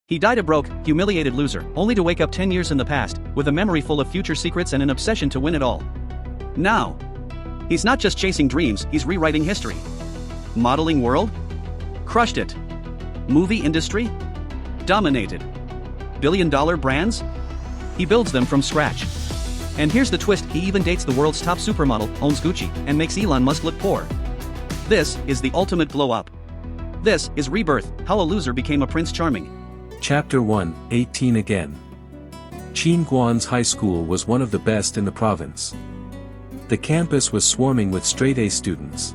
He died a broke, humiliated loser, only to wake up 10 years in the past, with a memory full of future secrets and an obsession to win it all. Now, he's not just chasing dreams, he's rewriting history. Modeling world? Crushed it. Movie industry? Dominated. Billion-dollar brands? He builds them from scratch. And here's the twist, he even dates the world's top supermodel, owns Gucci, and makes Elon Musk look poor. This is the ultimate glow-up. This is Rebirth, how a loser became a Prince Charming. Chapter 1, 18 Again. Qingguan's high school was one of the best in the province. The campus was swarming with straight-A students.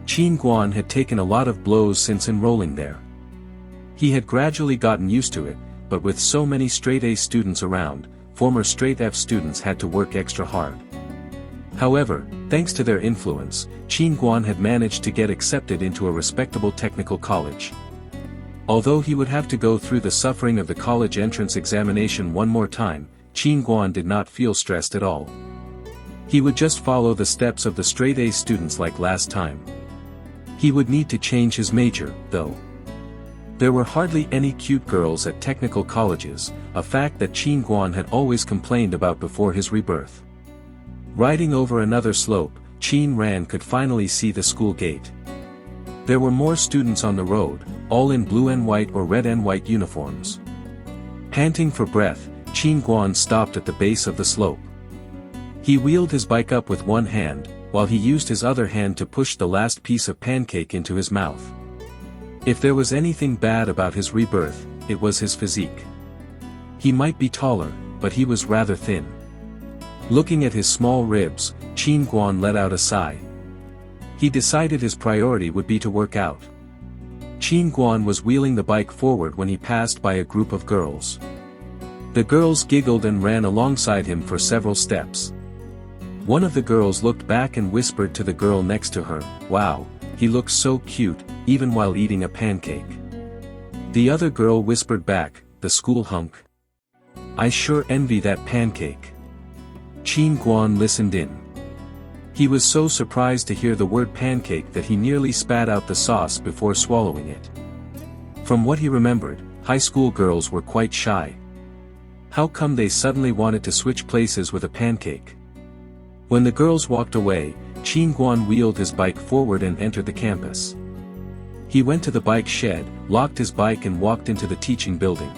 Qingguan had taken a lot of blows since enrolling there. He had gradually gotten used to it, but with so many straight-A students around, former straight-F students had to work extra hard. However, thanks to their influence, Qingguan had managed to get accepted into a respectable technical college. Although he would have to go through the suffering of the college entrance examination one more time, Qingguan did not feel stressed at all. He would just follow the steps of the straight-A students like last time. He would need to change his major, though. There were hardly any cute girls at technical colleges, a fact that Qingguan had always complained about before his rebirth. Riding over another slope, Qingguan could finally see the school gate. There were more students on the road, all in blue and white or red and white uniforms. Panting for breath, Qingguan stopped at the base of the slope. He wheeled his bike up with one hand, while he used his other hand to push the last piece of pancake into his mouth. If there was anything bad about his rebirth, it was his physique. He might be taller, but he was rather thin. Looking at his small ribs, Qingguan let out a sigh. He decided his priority would be to work out. Qingguan was wheeling the bike forward when he passed by a group of girls. The girls giggled and ran alongside him for several steps. One of the girls looked back and whispered to the girl next to her, "Wow, he looks so cute, even while eating a pancake." The other girl whispered back, "The school hunk. I sure envy that pancake." Qingguan listened in. He was so surprised to hear the word pancake that he nearly spat out the sauce before swallowing it. From what he remembered, high school girls were quite shy. How come they suddenly wanted to switch places with a pancake? When the girls walked away, Qingguan wheeled his bike forward and entered the campus. He went to the bike shed, locked his bike and walked into the teaching building.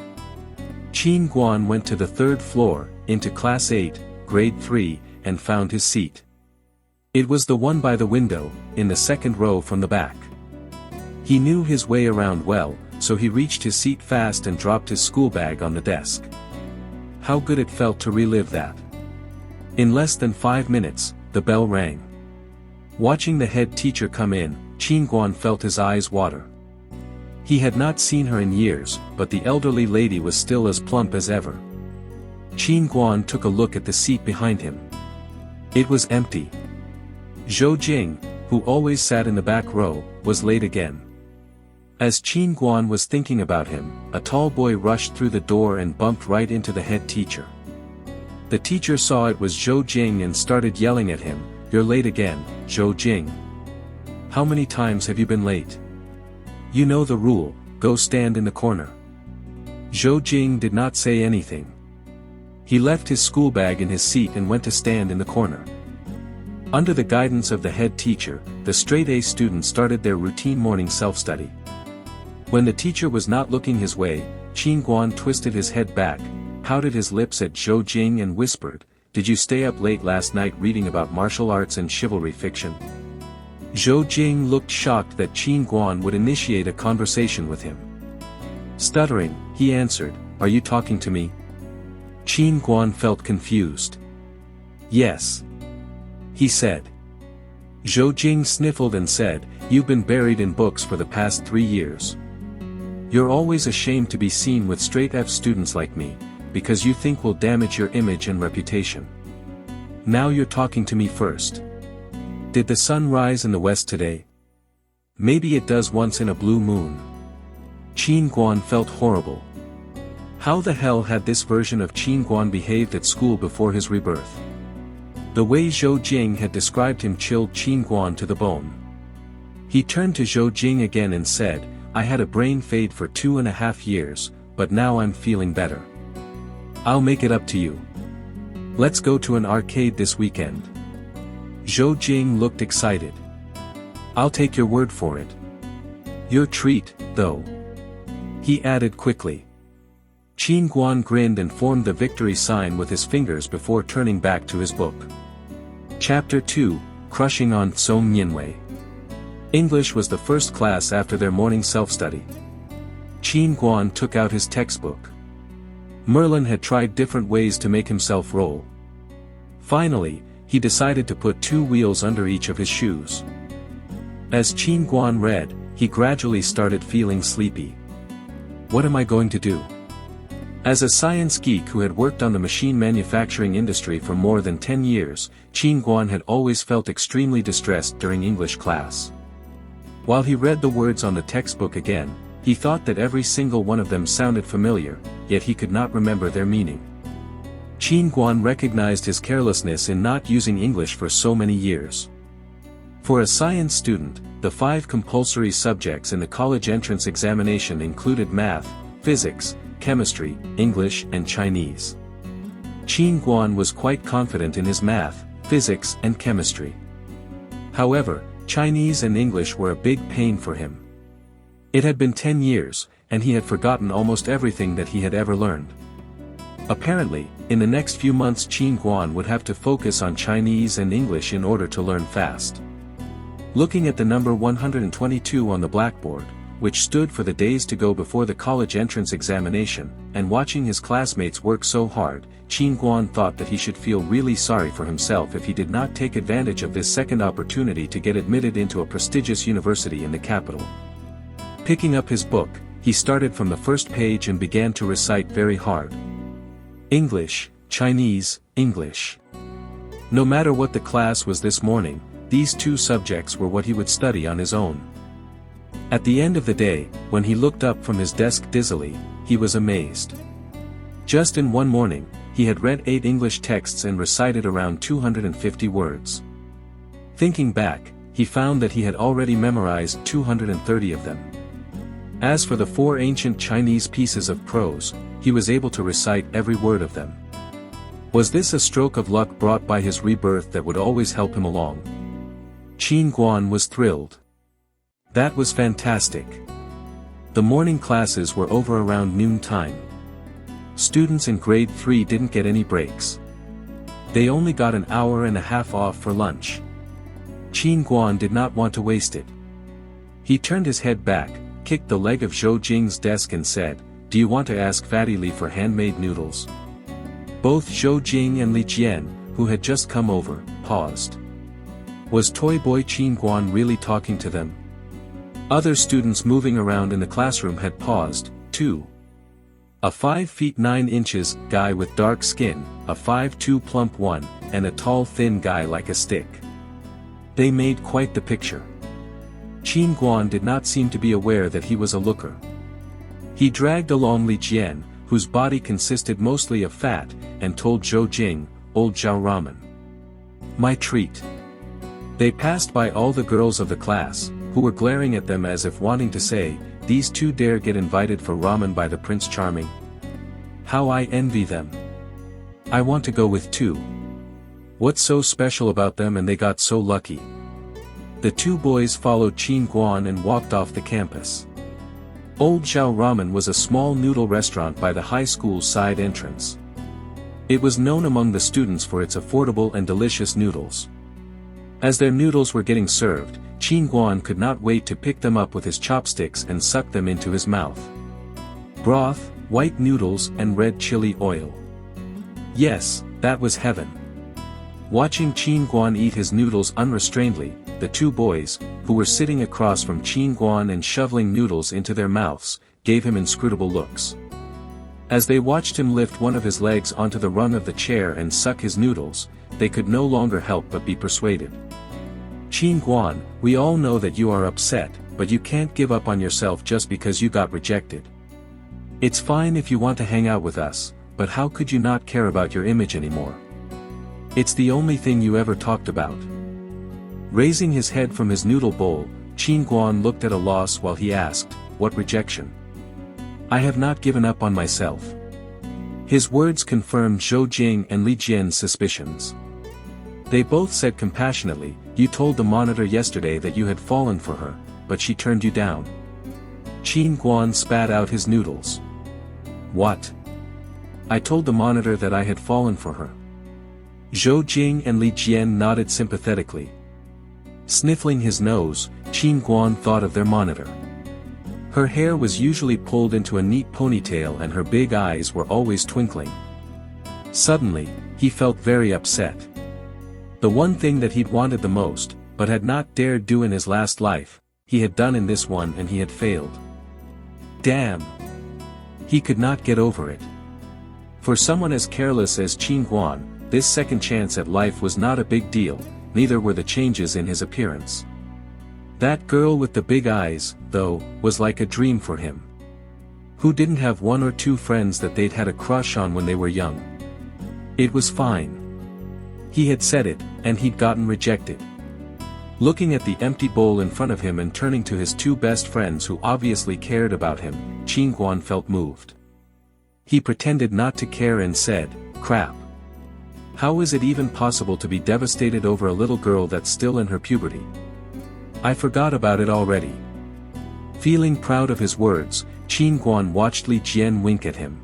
Qingguan went to the third floor, into Class 8, Grade 3, and found his seat. It was the one by the window, in the second row from the back. He knew his way around well, so he reached his seat fast and dropped his school bag on the desk. How good it felt to relive that. In less than 5 minutes, the bell rang. Watching the head teacher come in, Qingguan felt his eyes water. He had not seen her in years, but the elderly lady was still as plump as ever. Qingguan took a look at the seat behind him. It was empty. Zhou Jing, who always sat in the back row, was late again. As Qingguan was thinking about him, a tall boy rushed through the door and bumped right into the head teacher. The teacher saw it was Zhou Jing and started yelling at him, "You're late again, Zhou Jing. How many times have you been late? You know the rule, go stand in the corner." Zhou Jing did not say anything. He left his school bag in his seat and went to stand in the corner. Under the guidance of the head teacher, the straight-A students started their routine morning self-study. When the teacher was not looking his way, Qingguan twisted his head back, pouted his lips at Zhou Jing and whispered, "Did you stay up late last night reading about martial arts and chivalry fiction?" Zhou Jing looked shocked that Qingguan would initiate a conversation with him. Stuttering, he answered, "Are you talking to me?" Qingguan felt confused. "Yes," he said. Zhou Jing sniffled and said, "You've been buried in books for the past 3 years. You're always ashamed to be seen with straight-F students like me, because you think we'll damage your image and reputation. Now you're talking to me first. Did the sun rise in the west today? Maybe it does once in a blue moon." Qingguan felt horrible. How the hell had this version of Qingguan behaved at school before his rebirth? The way Zhou Jing had described him chilled Qingguan to the bone. He turned to Zhou Jing again and said, "I had a brain fade for 2.5 years, but now I'm feeling better. I'll make it up to you. Let's go to an arcade this weekend. Zhou Jing looked excited. I'll take your word for it. Your treat, though. He added quickly. Qin Guan grinned and formed the victory sign with his fingers before turning back to his book. Chapter 2, Crushing on Song Nianwei. English was the first class after their morning self-study. Qin Guan took out his textbook. Merlin had tried different ways to make himself roll. Finally, he decided to put 2 wheels under each of his shoes. As Qin Guan read, he gradually started feeling sleepy. What am I going to do? As a science geek who had worked on the machine manufacturing industry for more than 10 years, Qin Guan had always felt extremely distressed during English class. While he read the words on the textbook again, he thought that every single one of them sounded familiar, yet he could not remember their meaning. Qin Guan recognized his carelessness in not using English for so many years. For a science student, the 5 compulsory subjects in the college entrance examination included math, physics, chemistry, English and Chinese. Qin Guan was quite confident in his math, physics and chemistry. However, Chinese and English were a big pain for him. It had been 10 years, and he had forgotten almost everything that he had ever learned. Apparently, in the next few months Qin Guan would have to focus on Chinese and English in order to learn fast. Looking at the number 122 on the blackboard, which stood for the days to go before the college entrance examination, and watching his classmates work so hard, Qin Guan thought that he should feel really sorry for himself if he did not take advantage of this second opportunity to get admitted into a prestigious university in the capital. Picking up his book, he started from the first page and began to recite very hard. English, Chinese, English. No matter what the class was this morning, these 2 subjects were what he would study on his own. At the end of the day, when he looked up from his desk dizzily, he was amazed. Just in one morning, he had read 8 English texts and recited around 250 words. Thinking back, he found that he had already memorized 230 of them. As for the 4 ancient Chinese pieces of prose, he was able to recite every word of them. Was this a stroke of luck brought by his rebirth that would always help him along? Qin Guan was thrilled. That was fantastic. The morning classes were over around noon time. Students in grade 3 didn't get any breaks. They only got an hour and a half off for lunch. Qin Guan did not want to waste it. He turned his head back, kicked the leg of Zhou Jing's desk and said, "Do you want to ask Fatty Li for handmade noodles?" Both Zhou Jing and Li Jian, who had just come over, paused. Was Toy Boy Qin Guan really talking to them? Other students moving around in the classroom had paused, too. A 5 feet 9 inches guy with dark skin, a 5'2" plump one, and a tall thin guy like a stick. They made quite the picture. Qin Guan did not seem to be aware that he was a looker. He dragged along Li Jian, whose body consisted mostly of fat, and told Zhou Jing, "Old Zhao Ramen. My treat." They passed by all the girls of the class, who were glaring at them as if wanting to say, "These 2 dare get invited for ramen by the Prince Charming? How I envy them. I want to go with 2. What's so special about them and they got so lucky?" The 2 boys followed Qin Guan and walked off the campus. Old Zhao Ramen was a small noodle restaurant by the high school's side entrance. It was known among the students for its affordable and delicious noodles. As their noodles were getting served, Qin Guan could not wait to pick them up with his chopsticks and suck them into his mouth. Broth, white noodles and red chili oil. Yes, that was heaven. Watching Qin Guan eat his noodles unrestrainedly, the 2 boys, who were sitting across from Qin Guan and shoveling noodles into their mouths, gave him inscrutable looks. As they watched him lift one of his legs onto the rung of the chair and suck his noodles, they could no longer help but be persuaded. "Qin Guan, we all know that you are upset, but you can't give up on yourself just because you got rejected. It's fine if you want to hang out with us, but how could you not care about your image anymore? It's the only thing you ever talked about." Raising his head from his noodle bowl, Qin Guan looked at a loss while he asked, "What rejection?" I have not given up on myself." His words confirmed Zhou Jing and Li Jian's suspicions. They both said compassionately, "You told the monitor yesterday that you had fallen for her, but she turned you down." Qin Guan spat out his noodles. "What? I told the monitor that I had fallen for her." Zhou Jing and Li Jian nodded sympathetically. Sniffling his nose, Qin Guan thought of their monitor. Her hair was usually pulled into a neat ponytail and her big eyes were always twinkling. Suddenly, he felt very upset. The one thing that he'd wanted the most, but had not dared do in his last life, he had done in this one and he had failed. Damn! He could not get over it. For someone as careless as Qin Guan, this second chance at life was not a big deal, neither were the changes in his appearance. That girl with the big eyes, though, was like a dream for him. Who didn't have one or two friends that they'd had a crush on when they were young? It was fine. He had said it, and he'd gotten rejected. Looking at the empty bowl in front of him and turning to his two best friends who obviously cared about him, Qin Guan felt moved. He pretended not to care and said, "Crap. How is it even possible to be devastated over a little girl that's still in her puberty? I forgot about it already." Feeling proud of his words, Qin Guan watched Li Jian wink at him.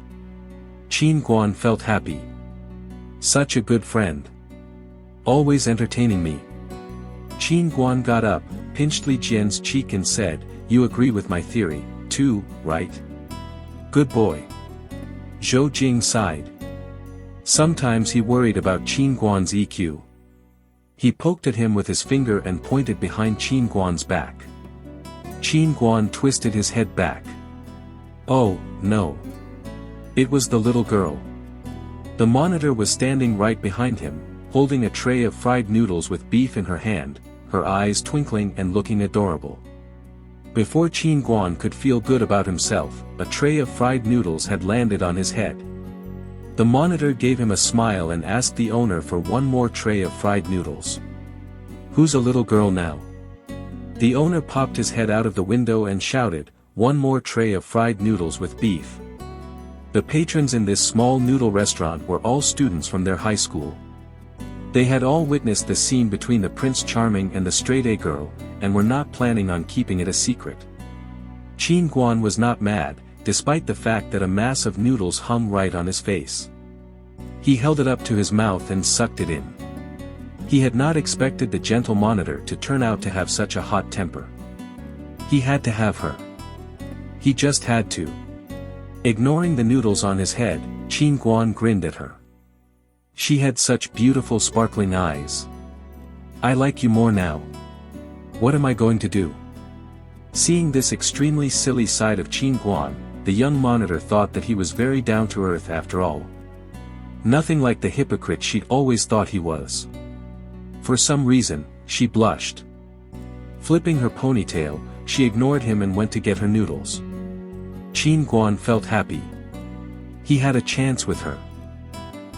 Qin Guan felt happy. Such a good friend. Always entertaining me. Qin Guan got up, pinched Li Jian's cheek and said, "You agree with my theory, too, right? Good boy." Zhou Jing sighed. Sometimes he worried about Qin Guan's EQ. He poked at him with his finger and pointed behind Qin Guan's back. Qin Guan twisted his head back. Oh, no. It was the little girl. The monitor was standing right behind him, holding a tray of fried noodles with beef in her hand, her eyes twinkling and looking adorable. Before Qin Guan could feel good about himself, a tray of fried noodles had landed on his head. The monitor gave him a smile and asked the owner for one more tray of fried noodles. "Who's a little girl now?" The owner popped his head out of the window and shouted, "One more tray of fried noodles with beef." The patrons in this small noodle restaurant were all students from their high school. They had all witnessed the scene between the Prince Charming and the straight-A girl, and were not planning on keeping it a secret. Qin Guan was not mad, despite the fact that a mass of noodles hung right on his face. He held it up to his mouth and sucked it in. He had not expected the gentle monitor to turn out to have such a hot temper. He had to have her. He just had to. Ignoring the noodles on his head, Qin Guan grinned at her. She had such beautiful sparkling eyes. "I like you more now. What am I going to do?" Seeing this extremely silly side of Qin Guan, the young monitor thought that he was very down to earth after all. Nothing like the hypocrite she'd always thought he was. For some reason, she blushed. Flipping her ponytail, she ignored him and went to get her noodles. Qin Guan felt happy. He had a chance with her.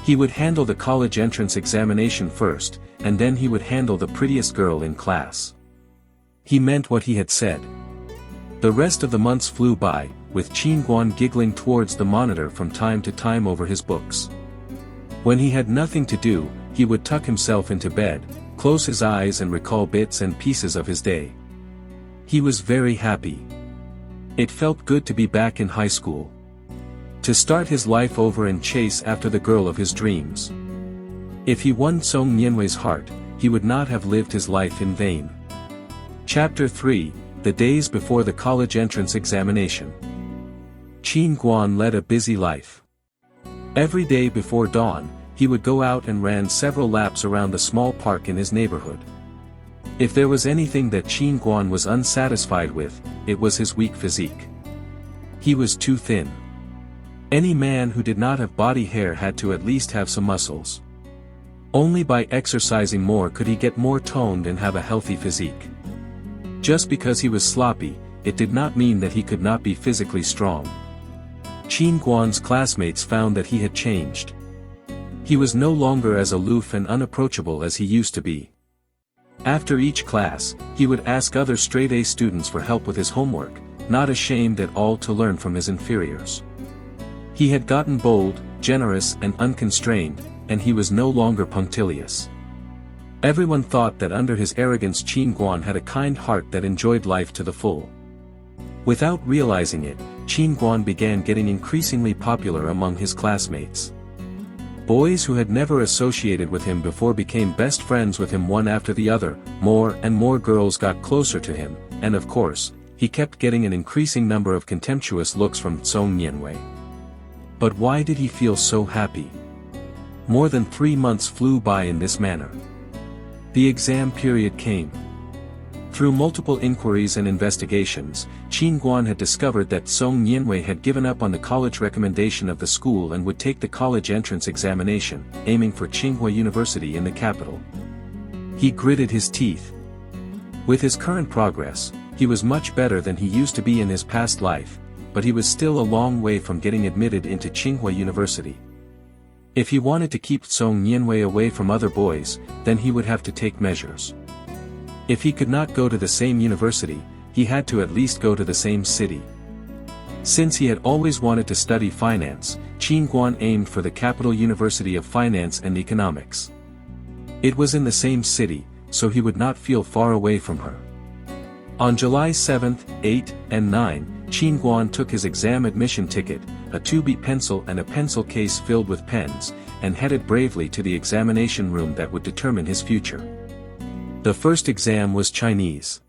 He would handle the college entrance examination first, and then he would handle the prettiest girl in class. He meant what he had said. The rest of the months flew by, with Qin Guan giggling towards the monitor from time to time over his books. When he had nothing to do, he would tuck himself into bed, close his eyes and recall bits and pieces of his day. He was very happy. It felt good to be back in high school. To start his life over and chase after the girl of his dreams. If he won Song Nianwei's heart, he would not have lived his life in vain. Chapter 3, The Days Before the College Entrance Examination. Qin Guan led a busy life. Every day before dawn, he would go out and ran several laps around the small park in his neighborhood. If there was anything that Qin Guan was unsatisfied with, it was his weak physique. He was too thin. Any man who did not have body hair had to at least have some muscles. Only by exercising more could he get more toned and have a healthy physique. Just because he was sloppy, it did not mean that he could not be physically strong. Qin Guan's classmates found that he had changed. He was no longer as aloof and unapproachable as he used to be. After each class, he would ask other straight-A students for help with his homework, not ashamed at all to learn from his inferiors. He had gotten bold, generous and unconstrained, and he was no longer punctilious. Everyone thought that under his arrogance Qin Guan had a kind heart that enjoyed life to the full. Without realizing it, Qin Guan began getting increasingly popular among his classmates. Boys who had never associated with him before became best friends with him one after the other, more and more girls got closer to him, and of course, he kept getting an increasing number of contemptuous looks from Song Nianwei. But why did he feel so happy? More than 3 months flew by in this manner. The exam period came. Through multiple inquiries and investigations, Qin Guan had discovered that Song Nianwei had given up on the college recommendation of the school and would take the college entrance examination, aiming for Tsinghua University in the capital. He gritted his teeth. With his current progress, he was much better than he used to be in his past life, but he was still a long way from getting admitted into Tsinghua University. If he wanted to keep Song Nianwei away from other boys, then he would have to take measures. If he could not go to the same university, he had to at least go to the same city. Since he had always wanted to study finance, Qin Guan aimed for the Capital University of Finance and Economics. It was in the same city, so he would not feel far away from her. On July 7, 8, and 9, Qin Guan took his exam admission ticket, a 2B pencil and a pencil case filled with pens, and headed bravely to the examination room that would determine his future. The first exam was Chinese.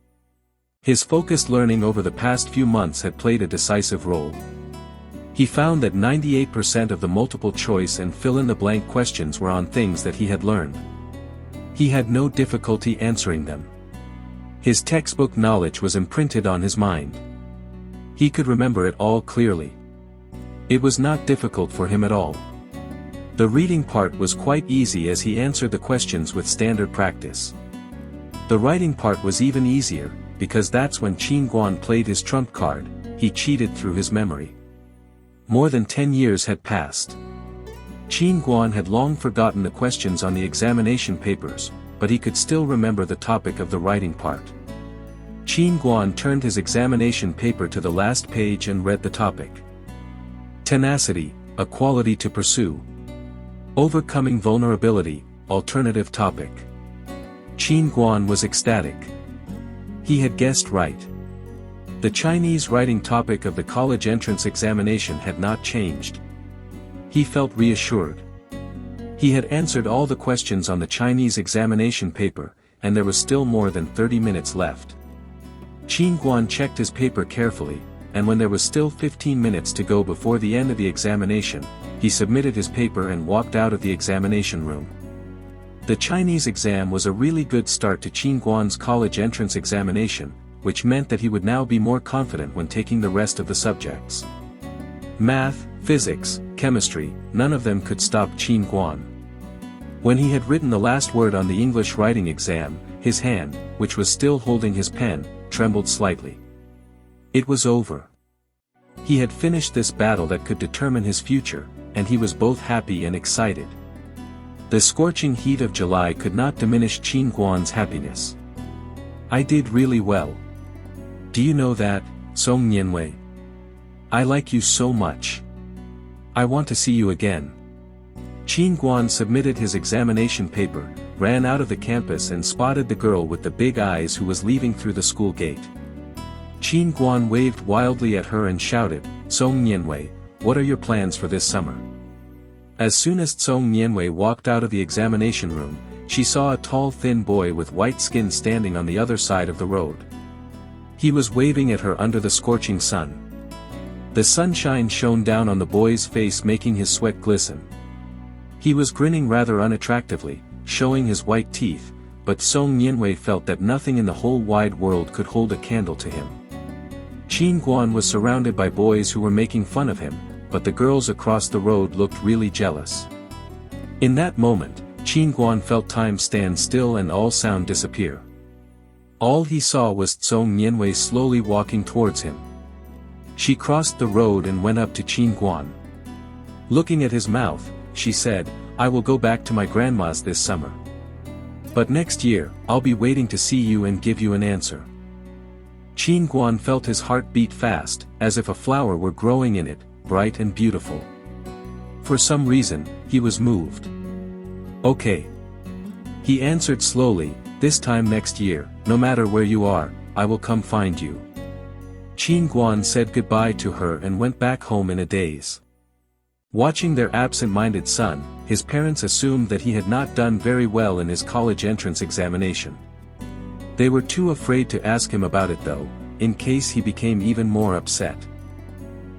His focused learning over the past few months had played a decisive role. He found that 98% of the multiple choice and fill-in-the-blank questions were on things that he had learned. He had no difficulty answering them. His textbook knowledge was imprinted on his mind. He could remember it all clearly. It was not difficult for him at all. The reading part was quite easy as he answered the questions with standard practice. The writing part was even easier, because that's when Qin Guan played his trump card, he cheated through his memory. More than 10 years had passed. Qin Guan had long forgotten the questions on the examination papers, but he could still remember the topic of the writing part. Qin Guan turned his examination paper to the last page and read the topic. Tenacity, a quality to pursue. Overcoming vulnerability, alternative topic. Qin Guan was ecstatic. He had guessed right. The Chinese writing topic of the college entrance examination had not changed. He felt reassured. He had answered all the questions on the Chinese examination paper, and there was still more than 30 minutes left. Qin Guan checked his paper carefully, and when there was still 15 minutes to go before the end of the examination, he submitted his paper and walked out of the examination room. The Chinese exam was a really good start to Qin Guan's college entrance examination, which meant that he would now be more confident when taking the rest of the subjects. Math, physics, chemistry, none of them could stop Qin Guan. When he had written the last word on the English writing exam, his hand, which was still holding his pen, trembled slightly. It was over. He had finished this battle that could determine his future, and he was both happy and excited. The scorching heat of July could not diminish Qin Guan's happiness. I did really well. Do you know that, Song Nianwei? I like you so much. I want to see you again. Qin Guan submitted his examination paper, ran out of the campus and spotted the girl with the big eyes who was leaving through the school gate. Qin Guan waved wildly at her and shouted, Song Nianwei, what are your plans for this summer? As soon as Song Nianwei walked out of the examination room, she saw a tall thin boy with white skin standing on the other side of the road. He was waving at her under the scorching sun. The sunshine shone down on the boy's face making his sweat glisten. He was grinning rather unattractively, showing his white teeth, but Song Nianwei felt that nothing in the whole wide world could hold a candle to him. Qin Guan was surrounded by boys who were making fun of him, but the girls across the road looked really jealous. In that moment, Qin Guan felt time stand still and all sound disappear. All he saw was Song Nianwei slowly walking towards him. She crossed the road and went up to Qin Guan. Looking at his mouth, she said, I will go back to my grandma's this summer. But next year, I'll be waiting to see you and give you an answer. Qin Guan felt his heart beat fast, as if a flower were growing in it, bright and beautiful. For some reason, he was moved. Okay. He answered slowly, this time next year, no matter where you are, I will come find you. Qin Guan said goodbye to her and went back home in a daze. Watching their absent-minded son, his parents assumed that he had not done very well in his college entrance examination. They were too afraid to ask him about it though, in case he became even more upset.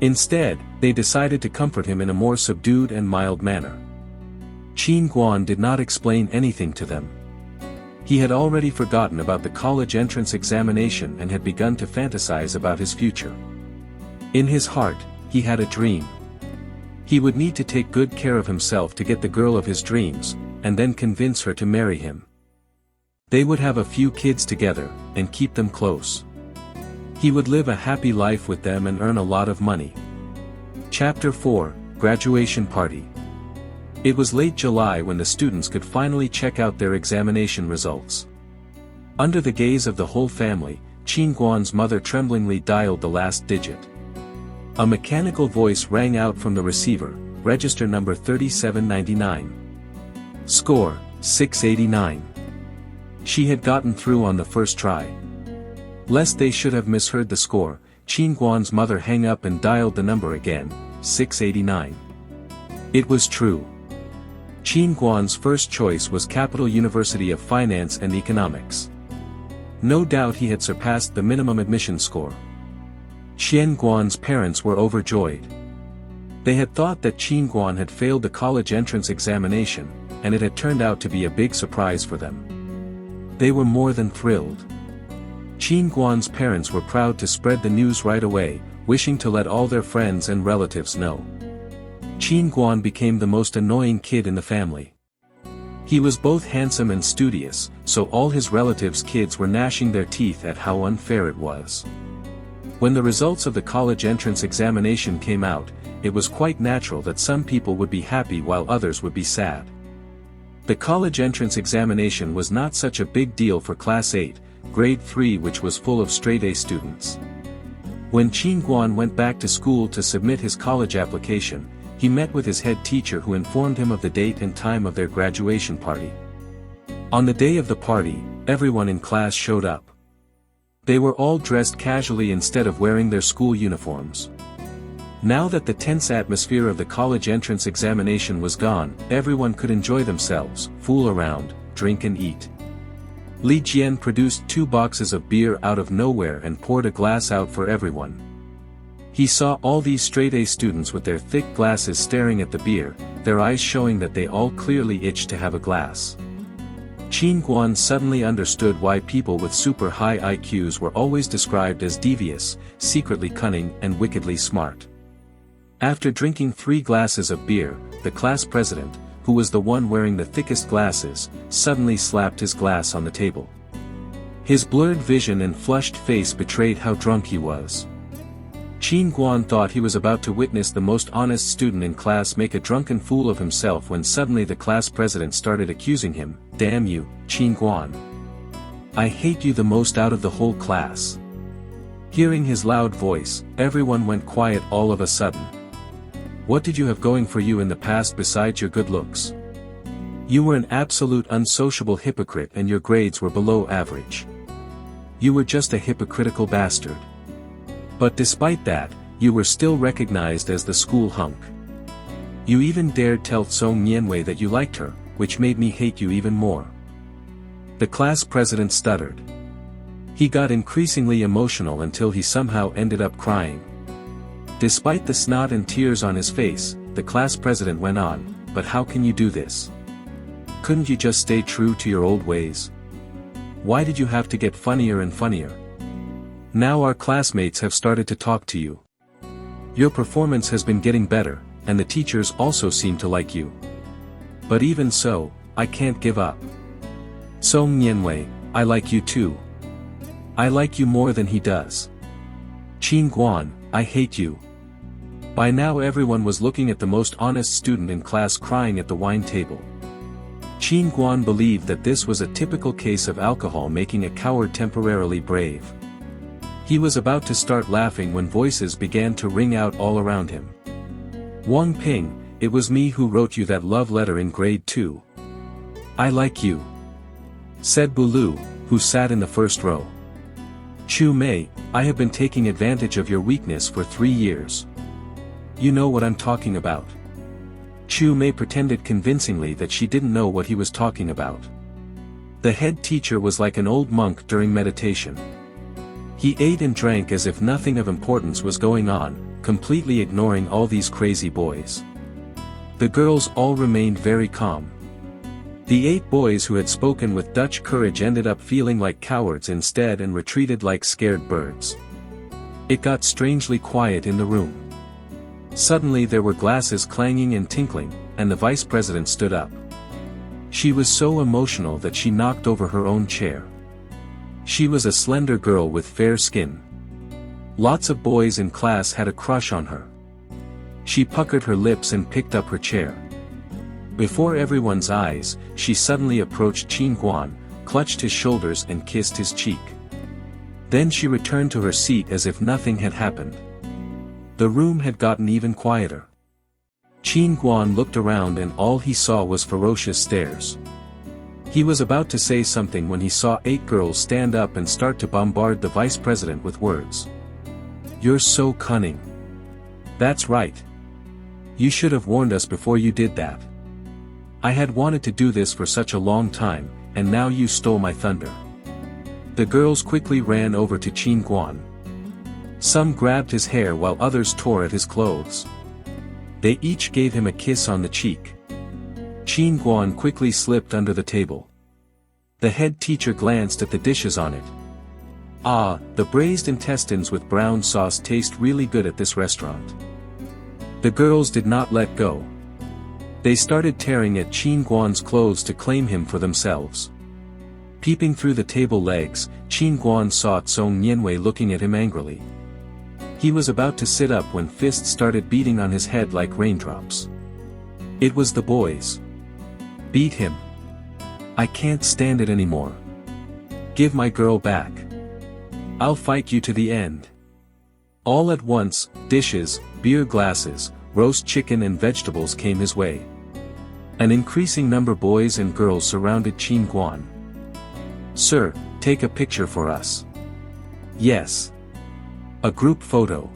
Instead, they decided to comfort him in a more subdued and mild manner. Qin Guan did not explain anything to them. He had already forgotten about the college entrance examination and had begun to fantasize about his future. In his heart, he had a dream. He would need to take good care of himself to get the girl of his dreams, and then convince her to marry him. They would have a few kids together, and keep them close. He would live a happy life with them and earn a lot of money. Chapter 4, Graduation Party. It was late July when the students could finally check out their examination results. Under the gaze of the whole family, Qin Guan's mother tremblingly dialed the last digit. A mechanical voice rang out from the receiver, register number 3799. Score, 689. She had gotten through on the first try. Lest they should have misheard the score, Qin Guan's mother hung up and dialed the number again, 689. It was true. Qin Guan's first choice was Capital University of Finance and Economics. No doubt he had surpassed the minimum admission score. Qin Guan's parents were overjoyed. They had thought that Qin Guan had failed the college entrance examination, and it had turned out to be a big surprise for them. They were more than thrilled. Qin Guan's parents were proud to spread the news right away, wishing to let all their friends and relatives know. Qin Guan became the most annoying kid in the family. He was both handsome and studious, so all his relatives' kids were gnashing their teeth at how unfair it was. When the results of the college entrance examination came out, it was quite natural that some people would be happy while others would be sad. The college entrance examination was not such a big deal for Class 8, Grade 3, which was full of straight-A students. When Qin Guan went back to school to submit his college application, he met with his head teacher who informed him of the date and time of their graduation party. On the day of the party, everyone in class showed up. They were all dressed casually instead of wearing their school uniforms. Now that the tense atmosphere of the college entrance examination was gone, everyone could enjoy themselves, fool around, drink and eat. Li Jian produced 2 boxes of beer out of nowhere and poured a glass out for everyone. He saw all these straight-A students with their thick glasses staring at the beer, their eyes showing that they all clearly itched to have a glass. Qin Guan suddenly understood why people with super high IQs were always described as devious, secretly cunning and wickedly smart. After drinking 3 glasses of beer, the class president, who was the one wearing the thickest glasses, suddenly slapped his glass on the table. His blurred vision and flushed face betrayed how drunk he was. Qin Guan thought he was about to witness the most honest student in class make a drunken fool of himself when suddenly the class president started accusing him, "Damn you, Qin Guan. I hate you the most out of the whole class." Hearing his loud voice, everyone went quiet all of a sudden. What did you have going for you in the past besides your good looks? You were an absolute unsociable hypocrite and your grades were below average. You were just a hypocritical bastard. But despite that, you were still recognized as the school hunk. You even dared tell Song Nianwei that you liked her, which made me hate you even more. The class president stuttered. He got increasingly emotional until he somehow ended up crying. Despite the snot and tears on his face, the class president went on, "But how can you do this? Couldn't you just stay true to your old ways? Why did you have to get funnier and funnier? Now our classmates have started to talk to you. Your performance has been getting better, and the teachers also seem to like you. But even so, I can't give up. Song Nianwei, I like you too. I like you more than he does. Qin Guan, I hate you." By now everyone was looking at the most honest student in class crying at the wine table. Qin Guan believed that this was a typical case of alcohol making a coward temporarily brave. He was about to start laughing when voices began to ring out all around him. Wang Ping, it was me who wrote you that love letter in grade 2. I like you, said Bulu, who sat in the first row. Chu Mei, I have been taking advantage of your weakness for 3 years. You know what I'm talking about. Chu Mei pretended convincingly that she didn't know what he was talking about. The head teacher was like an old monk during meditation. He ate and drank as if nothing of importance was going on, completely ignoring all these crazy boys. The girls all remained very calm. The 8 boys who had spoken with Dutch courage ended up feeling like cowards instead and retreated like scared birds. It got strangely quiet in the room. Suddenly there were glasses clanging and tinkling, and the vice president stood up. She was so emotional that she knocked over her own chair. She was a slender girl with fair skin. Lots of boys in class had a crush on her. She puckered her lips and picked up her chair. Before everyone's eyes, she suddenly approached Qin Guan, clutched his shoulders and kissed his cheek. Then she returned to her seat as if nothing had happened. The room had gotten even quieter. Qin Guan looked around and all he saw was ferocious stares. He was about to say something when he saw 8 girls stand up and start to bombard the vice president with words. You're so cunning. That's right. You should have warned us before you did that. I had wanted to do this for such a long time, and now you stole my thunder. The girls quickly ran over to Qin Guan. Some grabbed his hair while others tore at his clothes. They each gave him a kiss on the cheek. Qin Guan quickly slipped under the table. The head teacher glanced at the dishes on it. Ah, the braised intestines with brown sauce taste really good at this restaurant. The girls did not let go. They started tearing at Qin Guan's clothes to claim him for themselves. Peeping through the table legs, Qin Guan saw Tsong Nianwei looking at him angrily. He was about to sit up when fists started beating on his head like raindrops. It was the boys. Beat him. I can't stand it anymore. Give my girl back. I'll fight you to the end. All at once, dishes, beer glasses, roast chicken and vegetables came his way. An increasing number of boys and girls surrounded Qin Guan. Sir, take a picture for us. Yes. A group photo.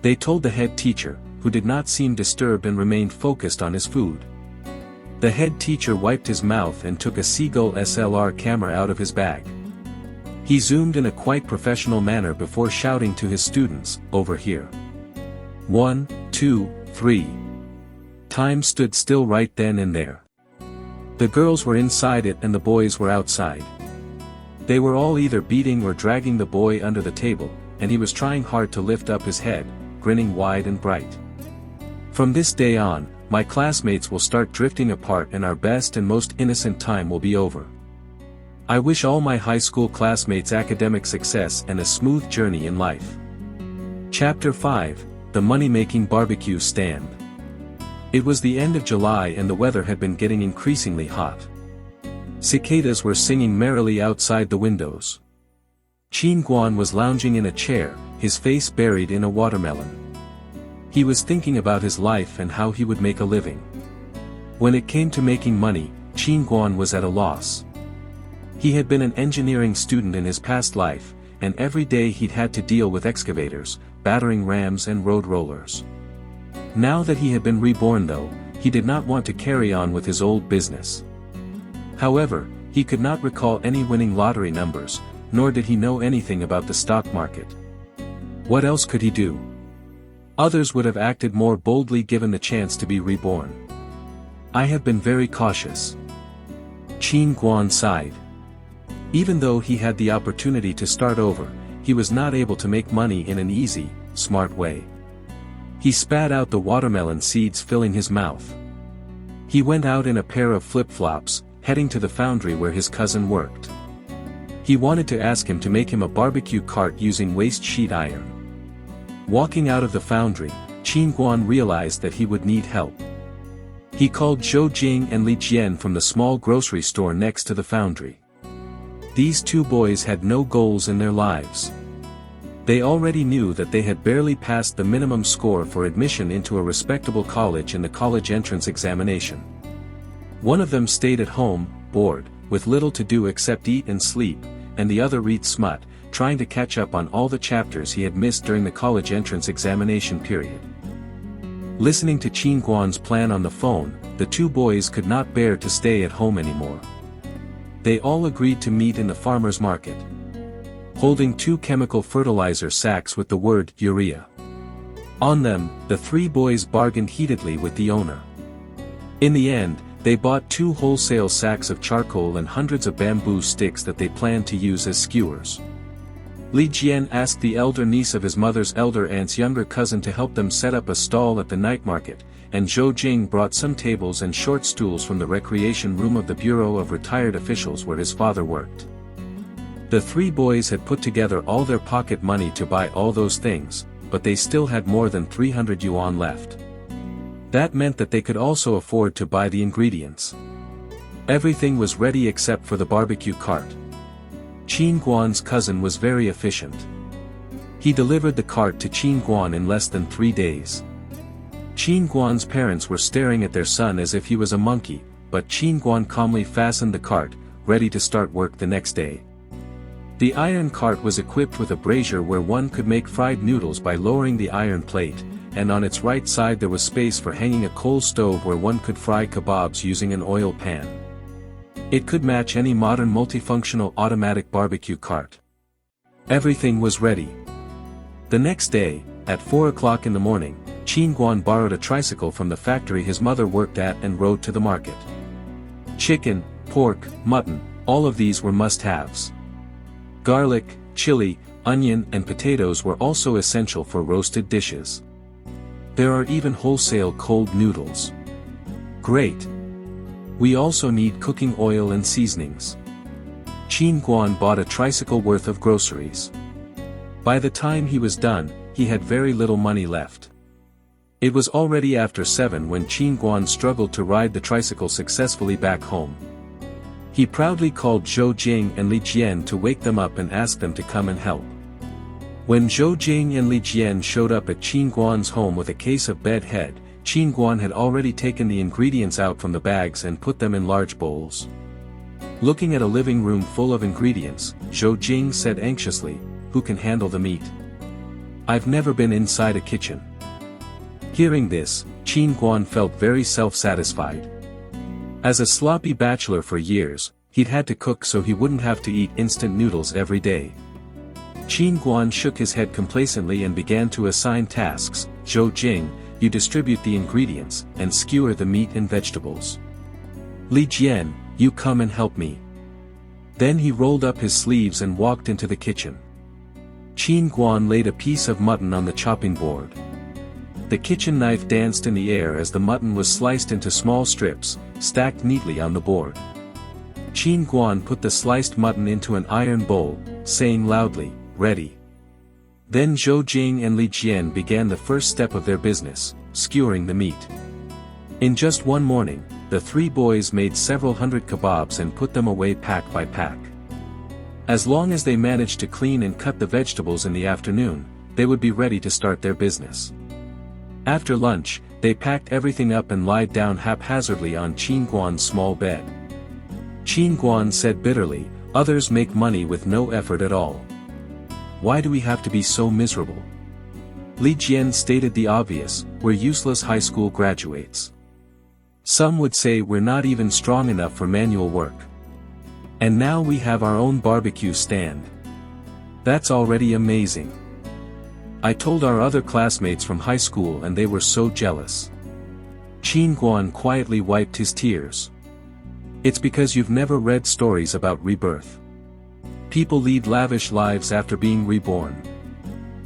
They told the head teacher, who did not seem disturbed and remained focused on his food. The head teacher wiped his mouth and took a Seagull SLR camera out of his bag. He zoomed in a quite professional manner before shouting to his students, over here. 1, 2, 3. Time stood still right then and there. The girls were inside it and the boys were outside. They were all either beating or dragging the boy under the table, and he was trying hard to lift up his head, grinning wide and bright. From this day on, my classmates will start drifting apart and our best and most innocent time will be over. I wish all my high school classmates academic success and a smooth journey in life. Chapter 5, The Money-Making Barbecue Stand. It was the end of July and the weather had been getting increasingly hot. Cicadas were singing merrily outside the windows. Qin Guan was lounging in a chair, his face buried in a watermelon. He was thinking about his life and how he would make a living. When it came to making money, Qin Guan was at a loss. He had been an engineering student in his past life, and every day he'd had to deal with excavators, battering rams and road rollers. Now that he had been reborn though, he did not want to carry on with his old business. However, he could not recall any winning lottery numbers, nor did he know anything about the stock market. What else could he do? Others would have acted more boldly given the chance to be reborn. I have been very cautious. Qin Guan sighed. Even though he had the opportunity to start over, he was not able to make money in an easy, smart way. He spat out the watermelon seeds filling his mouth. He went out in a pair of flip-flops, heading to the foundry where his cousin worked. He wanted to ask him to make him a barbecue cart using waste sheet iron. Walking out of the foundry, Qin Guan realized that he would need help. He called Zhou Jing and Li Jian from the small grocery store next to the foundry. These two boys had no goals in their lives. They already knew that they had barely passed the minimum score for admission into a respectable college in the college entrance examination. One of them stayed at home, bored, with little to do except eat and sleep, and the other read smut, trying to catch up on all the chapters he had missed during the college entrance examination period. Listening to Qin Guan's plan on the phone, the two boys could not bear to stay at home anymore. They all agreed to meet in the farmer's market, holding 2 chemical fertilizer sacks with the word urea on them. The 3 boys bargained heatedly with the owner. In the end, they bought 2 wholesale sacks of charcoal and hundreds of bamboo sticks that they planned to use as skewers. Li Jian asked the elder niece of his mother's elder aunt's younger cousin to help them set up a stall at the night market, and Zhou Jing brought some tables and short stools from the recreation room of the Bureau of Retired Officials where his father worked. The 3 boys had put together all their pocket money to buy all those things, but they still had more than 300 yuan left. That meant that they could also afford to buy the ingredients. Everything was ready except for the barbecue cart. Qin Guan's cousin was very efficient. He delivered the cart to Qin Guan in less than 3 days. Qin Guan's parents were staring at their son as if he was a monkey, but Qin Guan calmly fastened the cart, ready to start work the next day. The iron cart was equipped with a brazier where one could make fried noodles by lowering the iron plate, and on its right side there was space for hanging a coal stove where one could fry kebabs using an oil pan. It could match any modern multifunctional automatic barbecue cart. Everything was ready. The next day, at 4 o'clock in the morning, Qin Guan borrowed a tricycle from the factory his mother worked at and rode to the market. Chicken, pork, mutton, all of these were must-haves. Garlic, chili, onion and potatoes were also essential for roasted dishes. There are even wholesale cold noodles. Great! We also need cooking oil and seasonings. Qin Guan bought a tricycle worth of groceries. By the time he was done, he had very little money left. It was already after 7 when Qin Guan struggled to ride the tricycle successfully back home. He proudly called Zhou Jing and Li Jian to wake them up and ask them to come and help. When Zhou Jing and Li Jian showed up at Qin Guan's home with a case of bed head, Qin Guan had already taken the ingredients out from the bags and put them in large bowls. Looking at a living room full of ingredients, Zhou Jing said anxiously, "Who can handle the meat? I've never been inside a kitchen." Hearing this, Qin Guan felt very self-satisfied. As a sloppy bachelor for years, he'd had to cook so he wouldn't have to eat instant noodles every day. Qin Guan shook his head complacently and began to assign tasks. "Zhou Jing, you distribute the ingredients, and skewer the meat and vegetables. Li Jian, you come and help me." Then he rolled up his sleeves and walked into the kitchen. Qin Guan laid a piece of mutton on the chopping board. The kitchen knife danced in the air as the mutton was sliced into small strips, stacked neatly on the board. Qin Guan put the sliced mutton into an iron bowl, saying loudly, "Ready." Then Zhou Jing and Li Jian began the first step of their business, skewering the meat. In just one morning, the 3 boys made several hundred kebabs and put them away pack by pack. As long as they managed to clean and cut the vegetables in the afternoon, they would be ready to start their business. After lunch, they packed everything up and lied down haphazardly on Qin Guan's small bed. Qin Guan said bitterly, "Others make money with no effort at all. Why do we have to be so miserable?" Li Jian stated the obvious, "We're useless high school graduates. Some would say we're not even strong enough for manual work. And now we have our own barbecue stand. That's already amazing. I told our other classmates from high school and they were so jealous." Qin Guan quietly wiped his tears. "It's because you've never read stories about rebirth. People lead lavish lives after being reborn.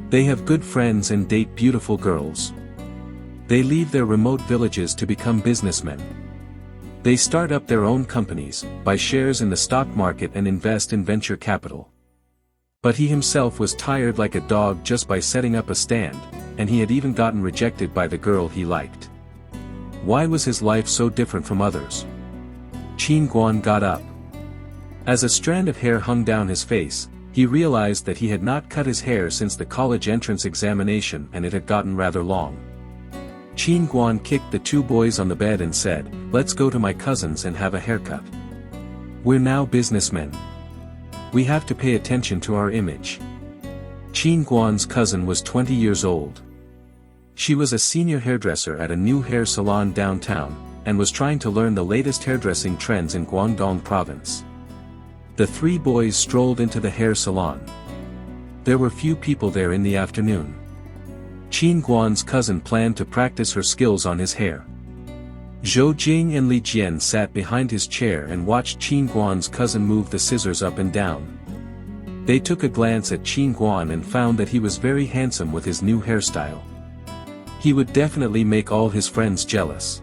They have good friends and date beautiful girls. They leave their remote villages to become businessmen. They start up their own companies, buy shares in the stock market and invest in venture capital." But he himself was tired like a dog just by setting up a stand, and he had even gotten rejected by the girl he liked. Why was his life so different from others? Qin Guan got up. As a strand of hair hung down his face, He realized that he had not cut his hair since the college entrance examination and it had gotten rather long. Qin Guan kicked the two boys on the bed and said, "Let's go to my cousin's and have a haircut. We're now businessmen. We have to pay attention to our image." Qin Guan's cousin was 20 years old. She was a senior hairdresser at a new hair salon downtown, and was trying to learn the latest hairdressing trends in Guangdong province. The three boys strolled into the hair salon. There were few people there in the afternoon. Qin Guan's cousin planned to practice her skills on his hair. Zhou Jing and Li Jian sat behind his chair and watched Qin Guan's cousin move the scissors up and down. They took a glance at Qin Guan and found that he was very handsome with his new hairstyle. He would definitely make all his friends jealous.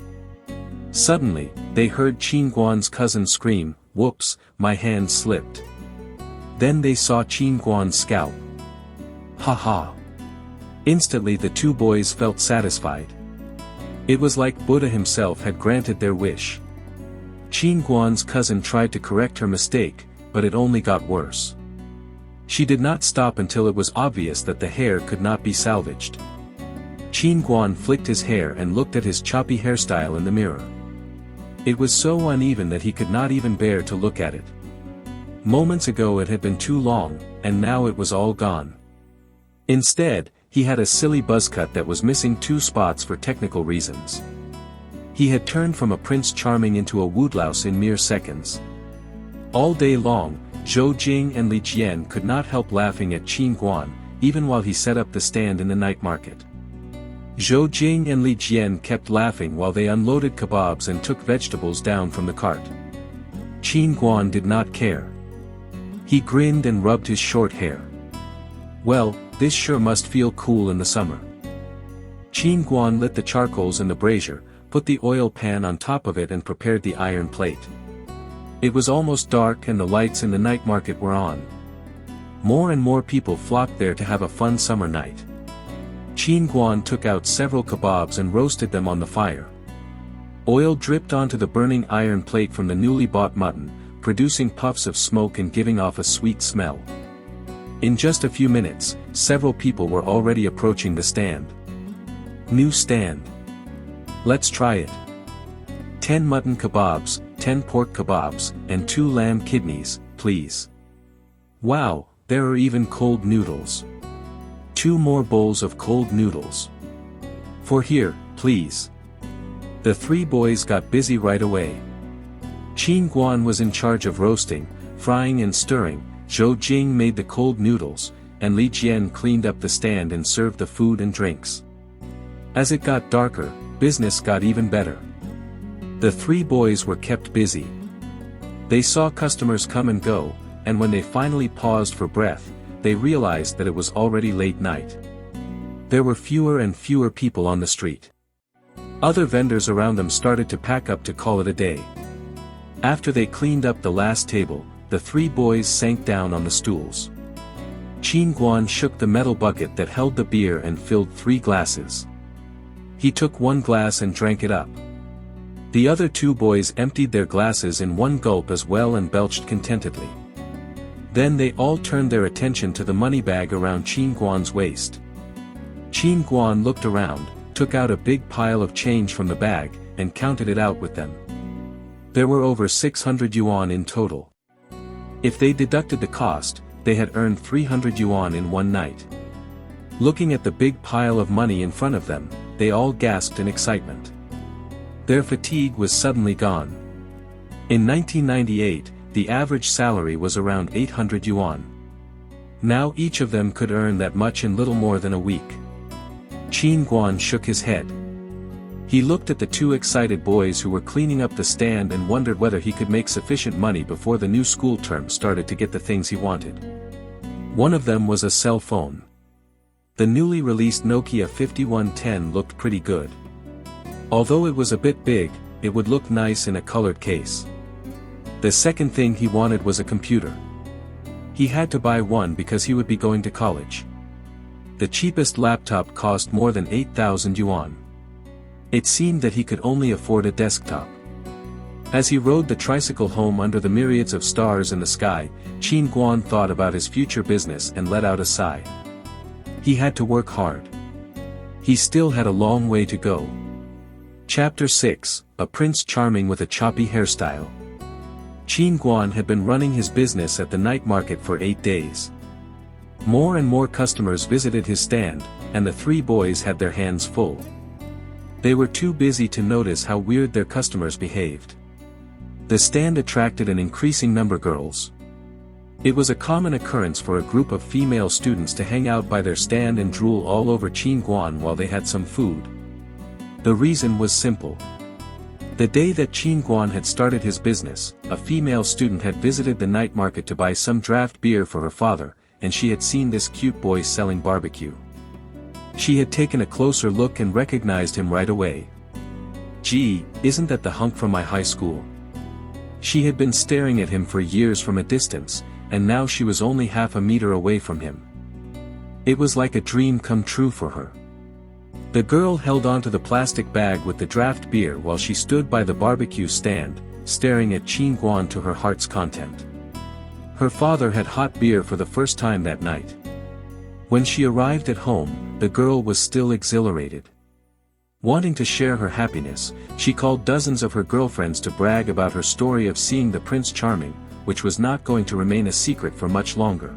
Suddenly, they heard Qin Guan's cousin scream, "Whoops, my hand slipped." Then they saw Qin Guan's scalp. Ha ha! Instantly the two boys felt satisfied. It was like Buddha himself had granted their wish. Qin Guan's cousin tried to correct her mistake, but it only got worse. She did not stop until it was obvious that the hair could not be salvaged. Qin Guan flicked his hair and looked at his choppy hairstyle in the mirror. It was so uneven that he could not even bear to look at it. Moments ago it had been too long, and now it was all gone. Instead, he had a silly buzzcut that was missing 2 spots for technical reasons. He had turned from a Prince Charming into a woodlouse in mere seconds. All day long, Zhou Jing and Li Jian could not help laughing at Qin Guan, even while he set up the stand in the night market. Zhou Jing and Li Jian kept laughing while they unloaded kebabs and took vegetables down from the cart. Qin Guan did not care. He grinned and rubbed his short hair. Well, this sure must feel cool in the summer. Qin Guan lit the charcoals in the brazier, put the oil pan on top of it and prepared the iron plate. It was almost dark and the lights in the night market were on. More and more people flocked there to have a fun summer night. Qin Guan took out several kebabs and roasted them on the fire. Oil dripped onto the burning iron plate from the newly bought mutton, producing puffs of smoke and giving off a sweet smell. In just a few minutes, several people were already approaching the stand. New stand. Let's try it. 10 mutton kebabs, 10 pork kebabs, and 2 lamb kidneys, please. Wow, there are even cold noodles. 2 more bowls of cold noodles. For here, please. The 3 boys got busy right away. Qin Guan was in charge of roasting, frying and stirring, Zhou Jing made the cold noodles, and Li Jian cleaned up the stand and served the food and drinks. As it got darker, business got even better. The 3 boys were kept busy. They saw customers come and go, and when they finally paused for breath, they realized that it was already late night. There were fewer and fewer people on the street. Other vendors around them started to pack up to call it a day. After they cleaned up the last table, the 3 boys sank down on the stools. Qin Guan shook the metal bucket that held the beer and filled 3 glasses. He took 1 glass and drank it up. The other 2 boys emptied their glasses in 1 gulp as well and belched contentedly. Then they all turned their attention to the money bag around Qin Guan's waist. Qin Guan looked around, took out a big pile of change from the bag, and counted it out with them. There were over 600 yuan in total. If they deducted the cost, they had earned 300 yuan in one night. Looking at the big pile of money in front of them, they all gasped in excitement. Their fatigue was suddenly gone. In 1998, the average salary was around 800 yuan. Now each of them could earn that much in little more than a week. Qin Guan shook his head. He looked at the 2 excited boys who were cleaning up the stand and wondered whether he could make sufficient money before the new school term started to get the things he wanted. One of them was a cell phone. The newly released Nokia 5110 looked pretty good. Although it was a bit big, it would look nice in a colored case. The second thing he wanted was a computer. He had to buy one because he would be going to college. The cheapest laptop cost more than 8,000 yuan. It seemed that he could only afford a desktop. As he rode the tricycle home under the myriads of stars in the sky, Qin Guan thought about his future business and let out a sigh. He had to work hard. He still had a long way to go. Chapter 6, A Prince Charming with a Choppy Hairstyle. Qin Guan had been running his business at the night market for 8 days. More and more customers visited his stand, and the three boys had their hands full. They were too busy to notice how weird their customers behaved. The stand attracted an increasing number of girls. It was a common occurrence for a group of female students to hang out by their stand and drool all over Qin Guan while they had some food. The reason was simple. The day that Qin Guan had started his business, a female student had visited the night market to buy some draft beer for her father, and she had seen this cute boy selling barbecue. She had taken a closer look and recognized him right away. "Gee, isn't that the hunk from my high school?" She had been staring at him for years from a distance, and now she was only half a meter away from him. It was like a dream come true for her. The girl held onto the plastic bag with the draft beer while she stood by the barbecue stand, staring at Qin Guan to her heart's content. Her father had hot beer for the first time that night. When she arrived at home, the girl was still exhilarated. Wanting to share her happiness, she called dozens of her girlfriends to brag about her story of seeing the Prince Charming, which was not going to remain a secret for much longer.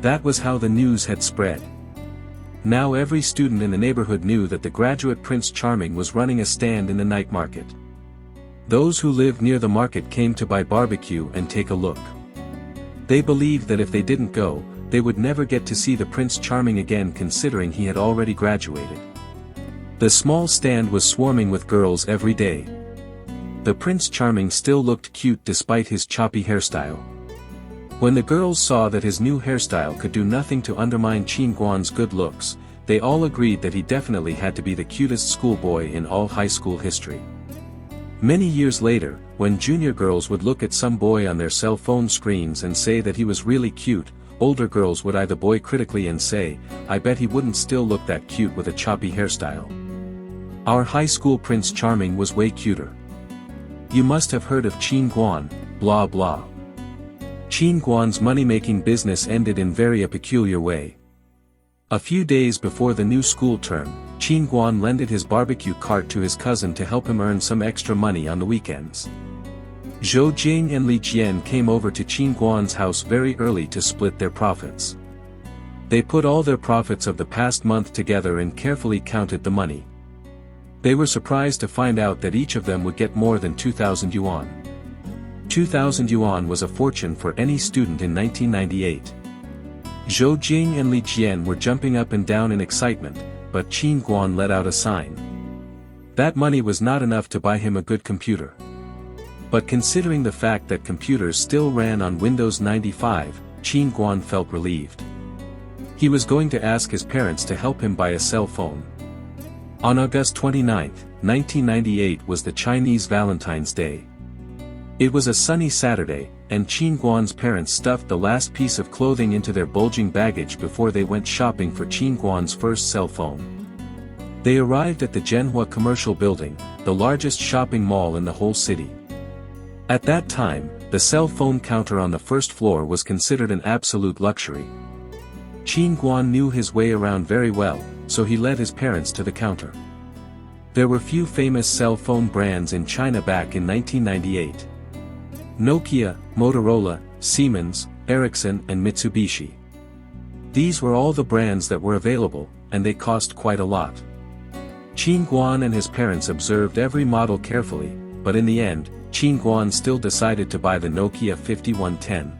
That was how the news had spread. Now every student in the neighborhood knew that the graduate Prince Charming was running a stand in the night market. Those who lived near the market came to buy barbecue and take a look. They believed that if they didn't go, they would never get to see the Prince Charming again, considering he had already graduated. The small stand was swarming with girls every day. The Prince Charming still looked cute despite his choppy hairstyle. When the girls saw that his new hairstyle could do nothing to undermine Qin Guan's good looks, they all agreed that he definitely had to be the cutest schoolboy in all high school history. Many years later, when junior girls would look at some boy on their cell phone screens and say that he was really cute, older girls would eye the boy critically and say, "I bet he wouldn't still look that cute with a choppy hairstyle. Our high school Prince Charming was way cuter. You must have heard of Qin Guan, blah blah." Qin Guan's money-making business ended in very peculiar way. A few days before the new school term, Qin Guan lended his barbecue cart to his cousin to help him earn some extra money on the weekends. Zhou Jing and Li Jian came over to Qin Guan's house very early to split their profits. They put all their profits of the past month together and carefully counted the money. They were surprised to find out that each of them would get more than 2,000 yuan. 2,000 yuan was a fortune for any student in 1998. Zhou Jing and Li Jian were jumping up and down in excitement, but Qin Guan let out a sign. That money was not enough to buy him a good computer. But considering the fact that computers still ran on Windows 95, Qin Guan felt relieved. He was going to ask his parents to help him buy a cell phone. On August 29, 1998 was the Chinese Valentine's Day. It was a sunny Saturday, and Qin Guan's parents stuffed the last piece of clothing into their bulging baggage before they went shopping for Qin Guan's first cell phone. They arrived at the Zhenhua Commercial Building, the largest shopping mall in the whole city. At that time, the cell phone counter on the first floor was considered an absolute luxury. Qin Guan knew his way around very well, so he led his parents to the counter. There were few famous cell phone brands in China back in 1998. Nokia, Motorola, Siemens, Ericsson and Mitsubishi. These were all the brands that were available, and they cost quite a lot. Qin Guan and his parents observed every model carefully, but in the end, Qin Guan still decided to buy the Nokia 5110.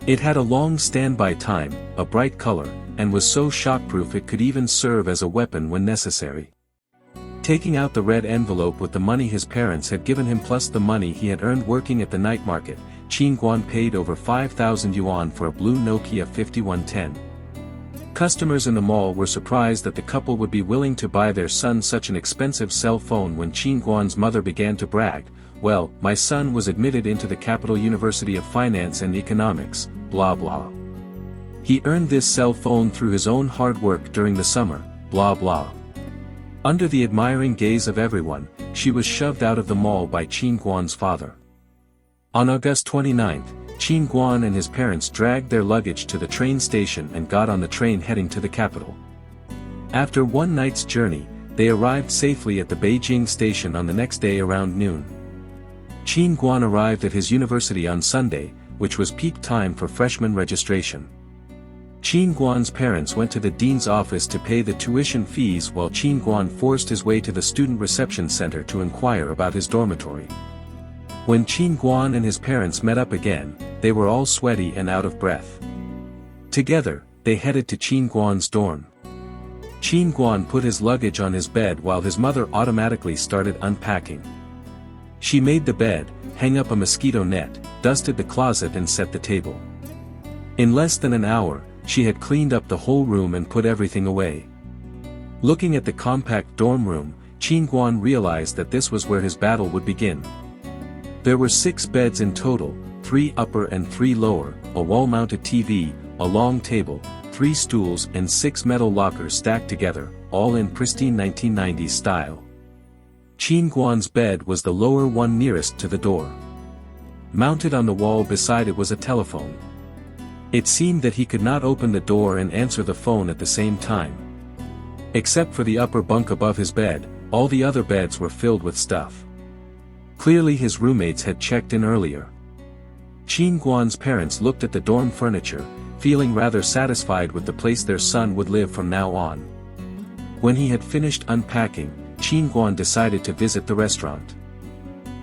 It had a long standby time, a bright color, and was so shockproof it could even serve as a weapon when necessary. Taking out the red envelope with the money his parents had given him plus the money he had earned working at the night market, Qin Guan paid over 5,000 yuan for a blue Nokia 5110. Customers in the mall were surprised that the couple would be willing to buy their son such an expensive cell phone when Qin Guan's mother began to brag, "Well, my son was admitted into the Capital University of Finance and Economics, blah blah. He earned this cell phone through his own hard work during the summer, blah blah." Under the admiring gaze of everyone, she was shoved out of the mall by Qin Guan's father. On August 29, Qin Guan and his parents dragged their luggage to the train station and got on the train heading to the capital. After one night's journey, they arrived safely at the Beijing station on the next day around noon. Qin Guan arrived at his university on Sunday, which was peak time for freshman registration. Qin Guan's parents went to the dean's office to pay the tuition fees while Qin Guan forced his way to the student reception center to inquire about his dormitory. When Qin Guan and his parents met up again, they were all sweaty and out of breath. Together, they headed to Qin Guan's dorm. Qin Guan put his luggage on his bed while his mother automatically started unpacking. She made the bed, hung up a mosquito net, dusted the closet and set the table. In less than an hour, she had cleaned up the whole room and put everything away. Looking at the compact dorm room, Qin Guan realized that this was where his battle would begin. There were 6 beds in total, 3 upper and 3 lower, a wall-mounted TV, a long table, 3 stools and 6 metal lockers stacked together, all in pristine 1990s style. Qin Guan's bed was the lower one nearest to the door. Mounted on the wall beside it was a telephone. It seemed that he could not open the door and answer the phone at the same time. Except for the upper bunk above his bed, all the other beds were filled with stuff. Clearly his roommates had checked in earlier. Qin Guan's parents looked at the dorm furniture, feeling rather satisfied with the place their son would live from now on. When he had finished unpacking, Qin Guan decided to visit the restaurant.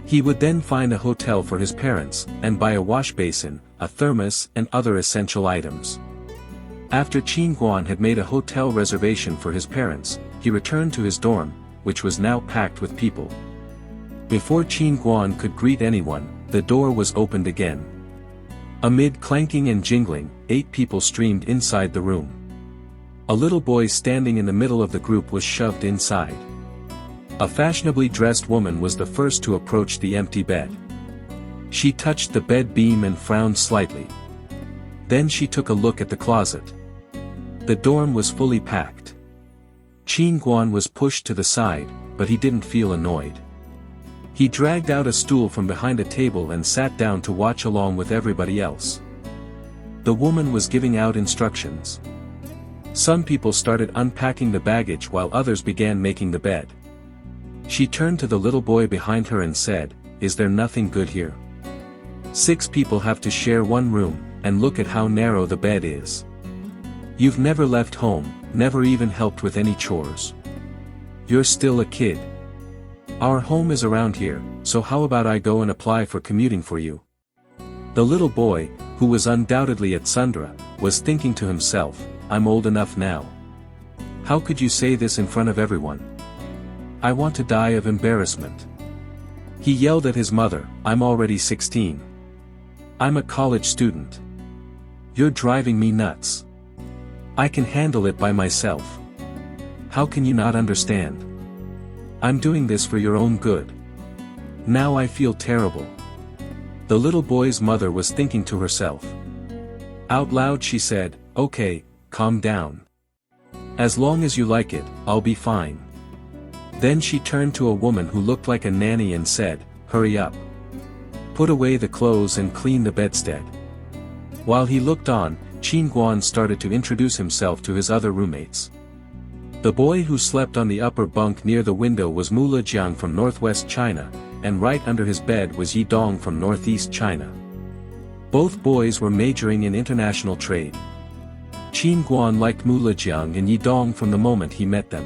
He would then find a hotel for his parents, and buy a wash basin, a thermos and other essential items. After Qin Guan had made a hotel reservation for his parents, he returned to his dorm, which was now packed with people. Before Qin Guan could greet anyone, the door was opened again. Amid clanking and jingling, 8 people streamed inside the room. A little boy standing in the middle of the group was shoved inside. A fashionably dressed woman was the first to approach the empty bed. She touched the bed beam and frowned slightly. Then she took a look at the closet. The dorm was fully packed. Qin Guan was pushed to the side, but he didn't feel annoyed. He dragged out a stool from behind a table and sat down to watch along with everybody else. The woman was giving out instructions. Some people started unpacking the baggage while others began making the bed. She turned to the little boy behind her and said, "Is there nothing good here? 6 people have to share one room, and look at how narrow the bed is. You've never left home, never even helped with any chores. You're still a kid. Our home is around here, so how about I go and apply for commuting for you?" The little boy, who was undoubtedly at Sundra, was thinking to himself, "I'm old enough now. How could you say this in front of everyone? I want to die of embarrassment." He yelled at his mother, "I'm already 16. I'm a college student. You're driving me nuts. I can handle it by myself. How can you not understand? I'm doing this for your own good. Now I feel terrible." The little boy's mother was thinking to herself. Out loud she said, "Okay, calm down. As long as you like it, I'll be fine." Then she turned to a woman who looked like a nanny and said, "Hurry up. Put away the clothes and clean the bedstead." While he looked on, Qin Guan started to introduce himself to his other roommates. The boy who slept on the upper bunk near the window was Mula Jiang from northwest China, and right under his bed was Yi Dong from northeast China. Both boys were majoring in international trade. Qin Guan liked Mula Jiang and Yi Dong from the moment he met them.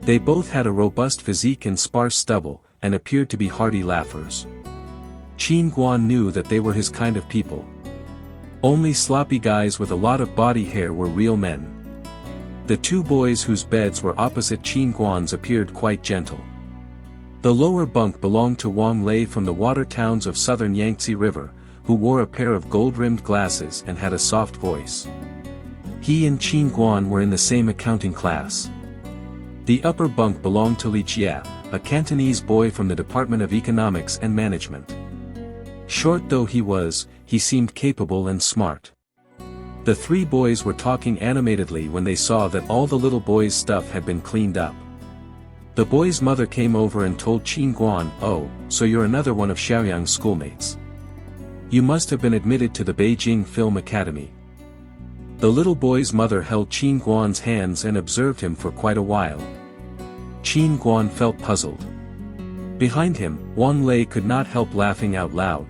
They both had a robust physique and sparse stubble, and appeared to be hearty laughers. Qin Guan knew that they were his kind of people. Only sloppy guys with a lot of body hair were real men. The 2 boys whose beds were opposite Qin Guan's appeared quite gentle. The lower bunk belonged to Wang Lei from the water towns of southern Yangtze River, who wore a pair of gold-rimmed glasses and had a soft voice. He and Qin Guan were in the same accounting class. The upper bunk belonged to Li Jia, a Cantonese boy from the Department of Economics and Management. Short though he was, he seemed capable and smart. The 3 boys were talking animatedly when they saw that all the little boys' stuff had been cleaned up. The boy's mother came over and told Qin Guan, "Oh, so you're another one of Xiaoyang's schoolmates. You must have been admitted to the Beijing Film Academy." The little boy's mother held Qin Guan's hands and observed him for quite a while. Qin Guan felt puzzled. Behind him, Wang Lei could not help laughing out loud.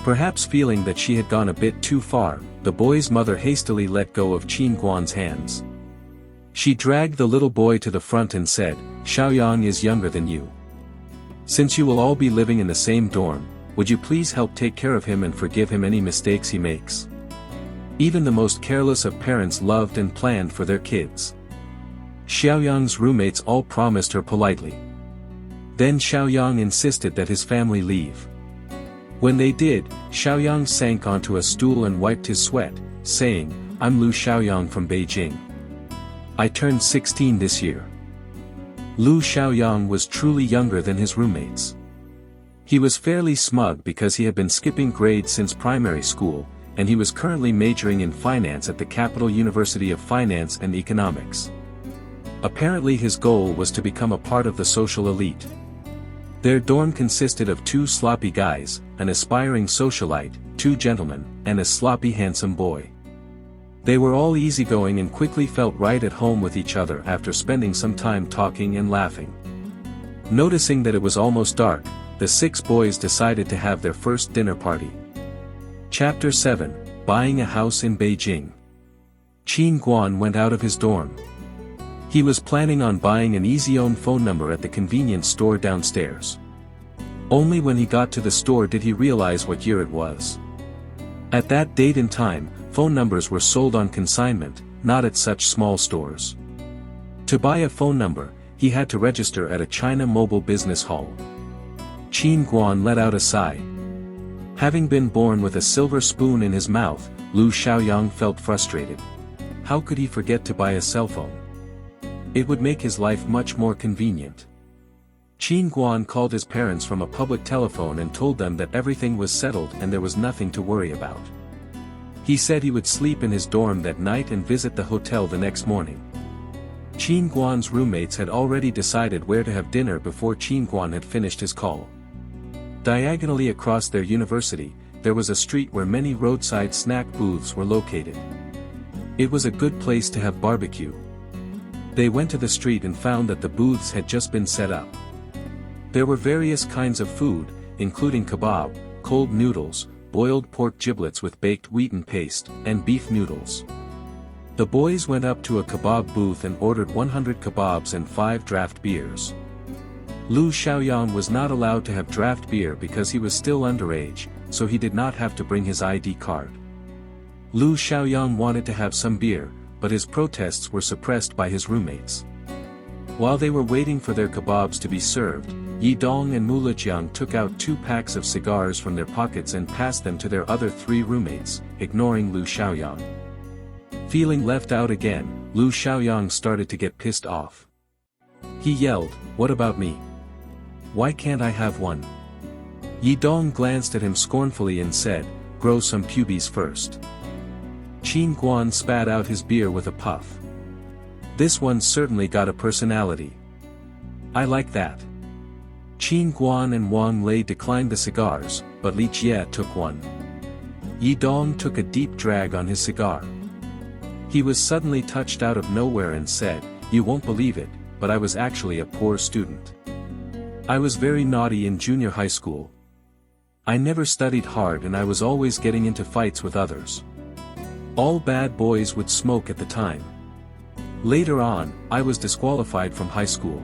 Perhaps feeling that she had gone a bit too far, the boy's mother hastily let go of Qin Guan's hands. She dragged the little boy to the front and said, "Xiaoyang is younger than you. Since you will all be living in the same dorm, would you please help take care of him and forgive him any mistakes he makes?" Even the most careless of parents loved and planned for their kids. Xiaoyang's roommates all promised her politely. Then Xiaoyang insisted that his family leave. When they did, Xiaoyang sank onto a stool and wiped his sweat, saying, "I'm Lu Xiaoyang from Beijing. I turned 16 this year." Lu Xiaoyang was truly younger than his roommates. He was fairly smug because he had been skipping grades since primary school, and he was currently majoring in finance at the Capital University of Finance and Economics. Apparently his goal was to become a part of the social elite. Their dorm consisted of 2 sloppy guys, an aspiring socialite, 2 gentlemen, and a sloppy handsome boy. They were all easygoing and quickly felt right at home with each other after spending some time talking and laughing. Noticing that it was almost dark, the 6 boys decided to have their first dinner party. Chapter 7, Buying a House in Beijing. Qin Guan went out of his dorm. He was planning on buying an easy-own phone number at the convenience store downstairs. Only when he got to the store did he realize what year it was. At that date and time, phone numbers were sold on consignment, not at such small stores. To buy a phone number, he had to register at a China Mobile Business Hall. Qin Guan let out a sigh. Having been born with a silver spoon in his mouth, Lu Xiaoyang felt frustrated. How could he forget to buy a cell phone? It would make his life much more convenient. Qin Guan called his parents from a public telephone and told them that everything was settled and there was nothing to worry about. He said he would sleep in his dorm that night and visit the hotel the next morning. Qin Guan's roommates had already decided where to have dinner before Qin Guan had finished his call. Diagonally across their university, there was a street where many roadside snack booths were located. It was a good place to have barbecue. They went to the street and found that the booths had just been set up. There were various kinds of food, including kebab, cold noodles, boiled pork giblets with baked wheaten paste, and beef noodles. The boys went up to a kebab booth and ordered 100 kebabs and 5 draft beers. Lu Xiaoyang was not allowed to have draft beer because he was still underage, so he did not have to bring his ID card. Lu Xiaoyang wanted to have some beer, but his protests were suppressed by his roommates. While they were waiting for their kebabs to be served, Yi Dong and Mulujiang took out 2 packs of cigars from their pockets and passed them to their other 3 roommates, ignoring Lu Xiaoyang. Feeling left out again, Lu Xiaoyang started to get pissed off. He yelled, "What about me? Why can't I have one?" Yi Dong glanced at him scornfully and said, "Grow some pubes first." Qin Guan spat out his beer with a puff. "This one certainly got a personality. I like that." Qin Guan and Wang Lei declined the cigars, but Li Jie took one. Yi Dong took a deep drag on his cigar. He was suddenly touched out of nowhere and said, "You won't believe it, but I was actually a poor student. I was very naughty in junior high school. I never studied hard and I was always getting into fights with others. All bad boys would smoke at the time. Later on, I was disqualified from high school.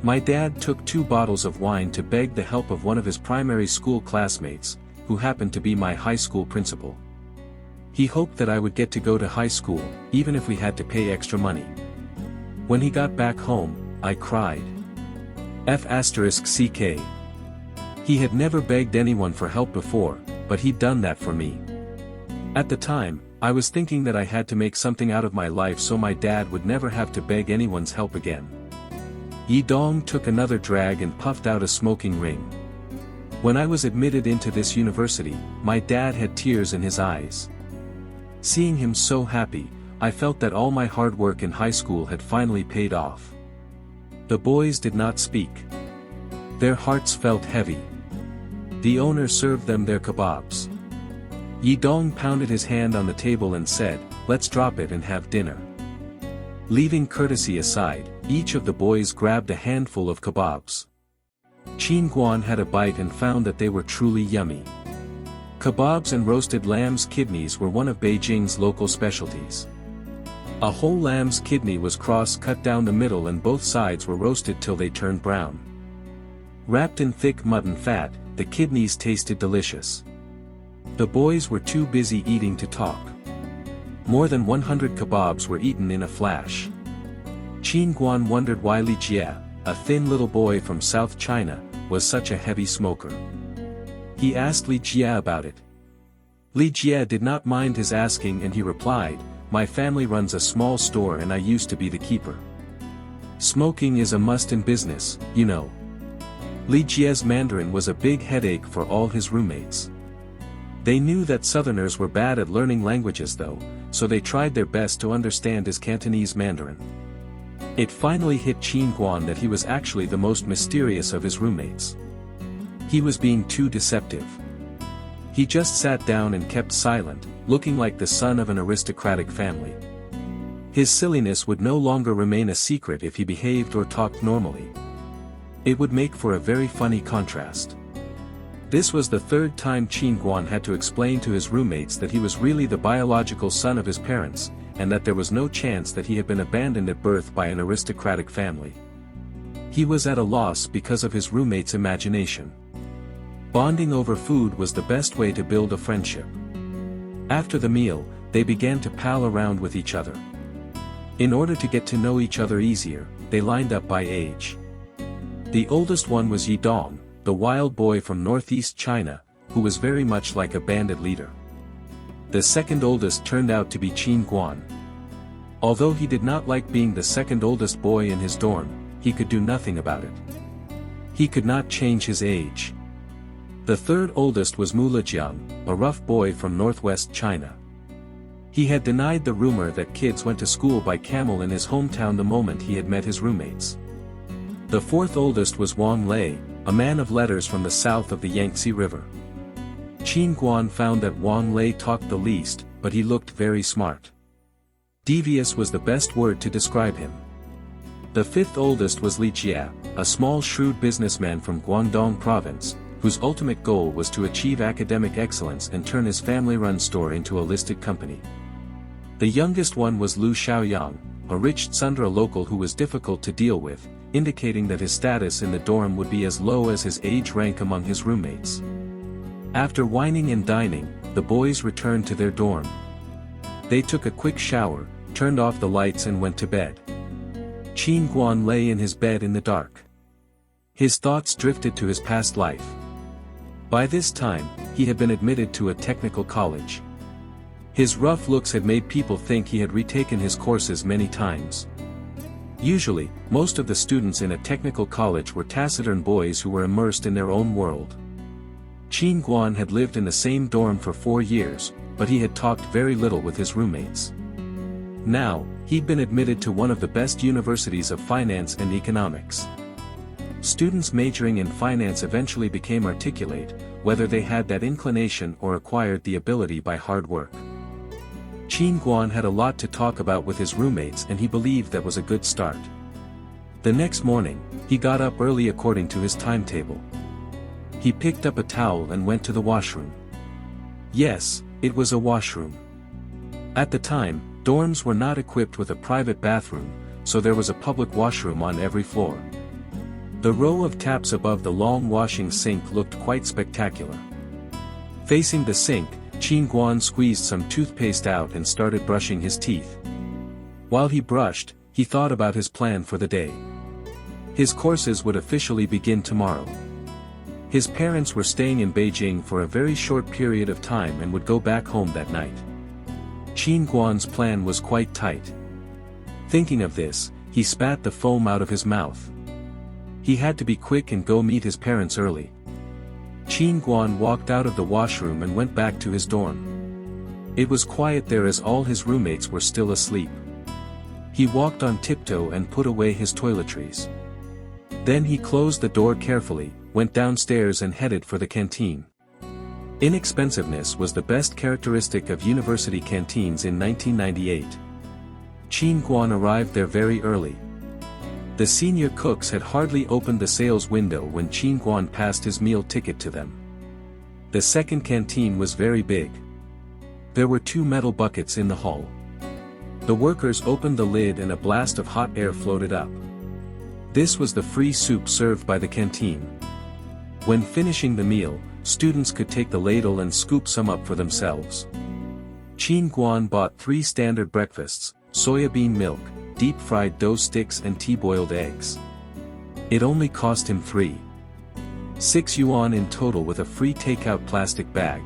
My dad took 2 bottles of wine to beg the help of one of his primary school classmates, who happened to be my high school principal. He hoped that I would get to go to high school, even if we had to pay extra money. When he got back home, I cried. F***ck. He had never begged anyone for help before, but he'd done that for me. At the time, I was thinking that I had to make something out of my life so my dad would never have to beg anyone's help again." Yi Dong took another drag and puffed out a smoking ring. "When I was admitted into this university, my dad had tears in his eyes. Seeing him so happy, I felt that all my hard work in high school had finally paid off. The boys did not speak. Their hearts felt heavy. The owner served them their kebabs. Yidong pounded his hand on the table and said, "Let's drop it and have dinner." Leaving courtesy aside, each of the boys grabbed a handful of kebabs. Qin Guan had a bite and found that they were truly yummy. Kebabs and roasted lamb's kidneys were one of Beijing's local specialties. A whole lamb's kidney was cross-cut down the middle and both sides were roasted till they turned brown. Wrapped in thick mutton fat, the kidneys tasted delicious. The boys were too busy eating to talk. More than 100 kebabs were eaten in a flash. Qin Guan wondered why Li Jie, a thin little boy from South China, was such a heavy smoker. He asked Li Jie about it. Li Jie did not mind his asking and he replied, "My family runs a small store and I used to be the keeper. Smoking is a must in business, you know." Li Jie's Mandarin was a big headache for all his roommates. They knew that Southerners were bad at learning languages though, so they tried their best to understand his Cantonese Mandarin. It finally hit Qin Guan that he was actually the most mysterious of his roommates. He was being too deceptive. He just sat down and kept silent, looking like the son of an aristocratic family. His silliness would no longer remain a secret if he behaved or talked normally. It would make for a very funny contrast. This was the third time Qin Guan had to explain to his roommates that he was really the biological son of his parents, and that there was no chance that he had been abandoned at birth by an aristocratic family. He was at a loss because of his roommates' imagination. Bonding over food was the best way to build a friendship. After the meal, they began to pal around with each other. In order to get to know each other easier, they lined up by age. The oldest one was Yidong, the wild boy from northeast China, who was very much like a bandit leader. The second oldest turned out to be Qin Guan. Although he did not like being the second oldest boy in his dorm, he could do nothing about it. He could not change his age. The third oldest was Mulajiang, a rough boy from northwest China. He had denied the rumor that kids went to school by camel in his hometown the moment he had met his roommates. The fourth oldest was Wang Lei, a man of letters from the south of the Yangtze River. Qin Guan found that Wang Lei talked the least, but he looked very smart. Devious was the best word to describe him. The fifth oldest was Li Jie, a small shrewd businessman from Guangdong province, whose ultimate goal was to achieve academic excellence and turn his family-run store into a listed company. The youngest one was Lu Xiaoyang, a rich Tsundra local who was difficult to deal with, indicating that his status in the dorm would be as low as his age rank among his roommates. After wining and dining, the boys returned to their dorm. They took a quick shower, turned off the lights and went to bed. Qin Guan lay in his bed in the dark. His thoughts drifted to his past life. By this time, he had been admitted to a technical college. His rough looks had made people think he had retaken his courses many times. Usually, most of the students in a technical college were taciturn boys who were immersed in their own world. Qin Guan had lived in the same dorm for 4 years, but he had talked very little with his roommates. Now, he'd been admitted to one of the best universities of finance and economics. Students majoring in finance eventually became articulate, whether they had that inclination or acquired the ability by hard work. Qin Guan had a lot to talk about with his roommates and he believed that was a good start. The next morning, he got up early according to his timetable. He picked up a towel and went to the washroom. Yes, it was a washroom. At the time, dorms were not equipped with a private bathroom, so there was a public washroom on every floor. The row of taps above the long washing sink looked quite spectacular. Facing the sink, Qin Guan squeezed some toothpaste out and started brushing his teeth. While he brushed, he thought about his plan for the day. His courses would officially begin tomorrow. His parents were staying in Beijing for a very short period of time and would go back home that night. Qin Guan's plan was quite tight. Thinking of this, he spat the foam out of his mouth. He had to be quick and go meet his parents early. Qin Guan walked out of the washroom and went back to his dorm. It was quiet there as all his roommates were still asleep. He walked on tiptoe and put away his toiletries. Then he closed the door carefully, went downstairs and headed for the canteen. Inexpensiveness was the best characteristic of university canteens in 1998. Qin Guan arrived there very early. The senior cooks had hardly opened the sales window when Qin Guan passed his meal ticket to them. The second canteen was very big. There were 2 metal buckets in the hall. The workers opened the lid and a blast of hot air floated up. This was the free soup served by the canteen. When finishing the meal, students could take the ladle and scoop some up for themselves. Qin Guan bought 3 standard breakfasts, soybean milk, deep-fried dough sticks and tea-boiled eggs. It only cost him 3.6 yuan in total with a free takeout plastic bag.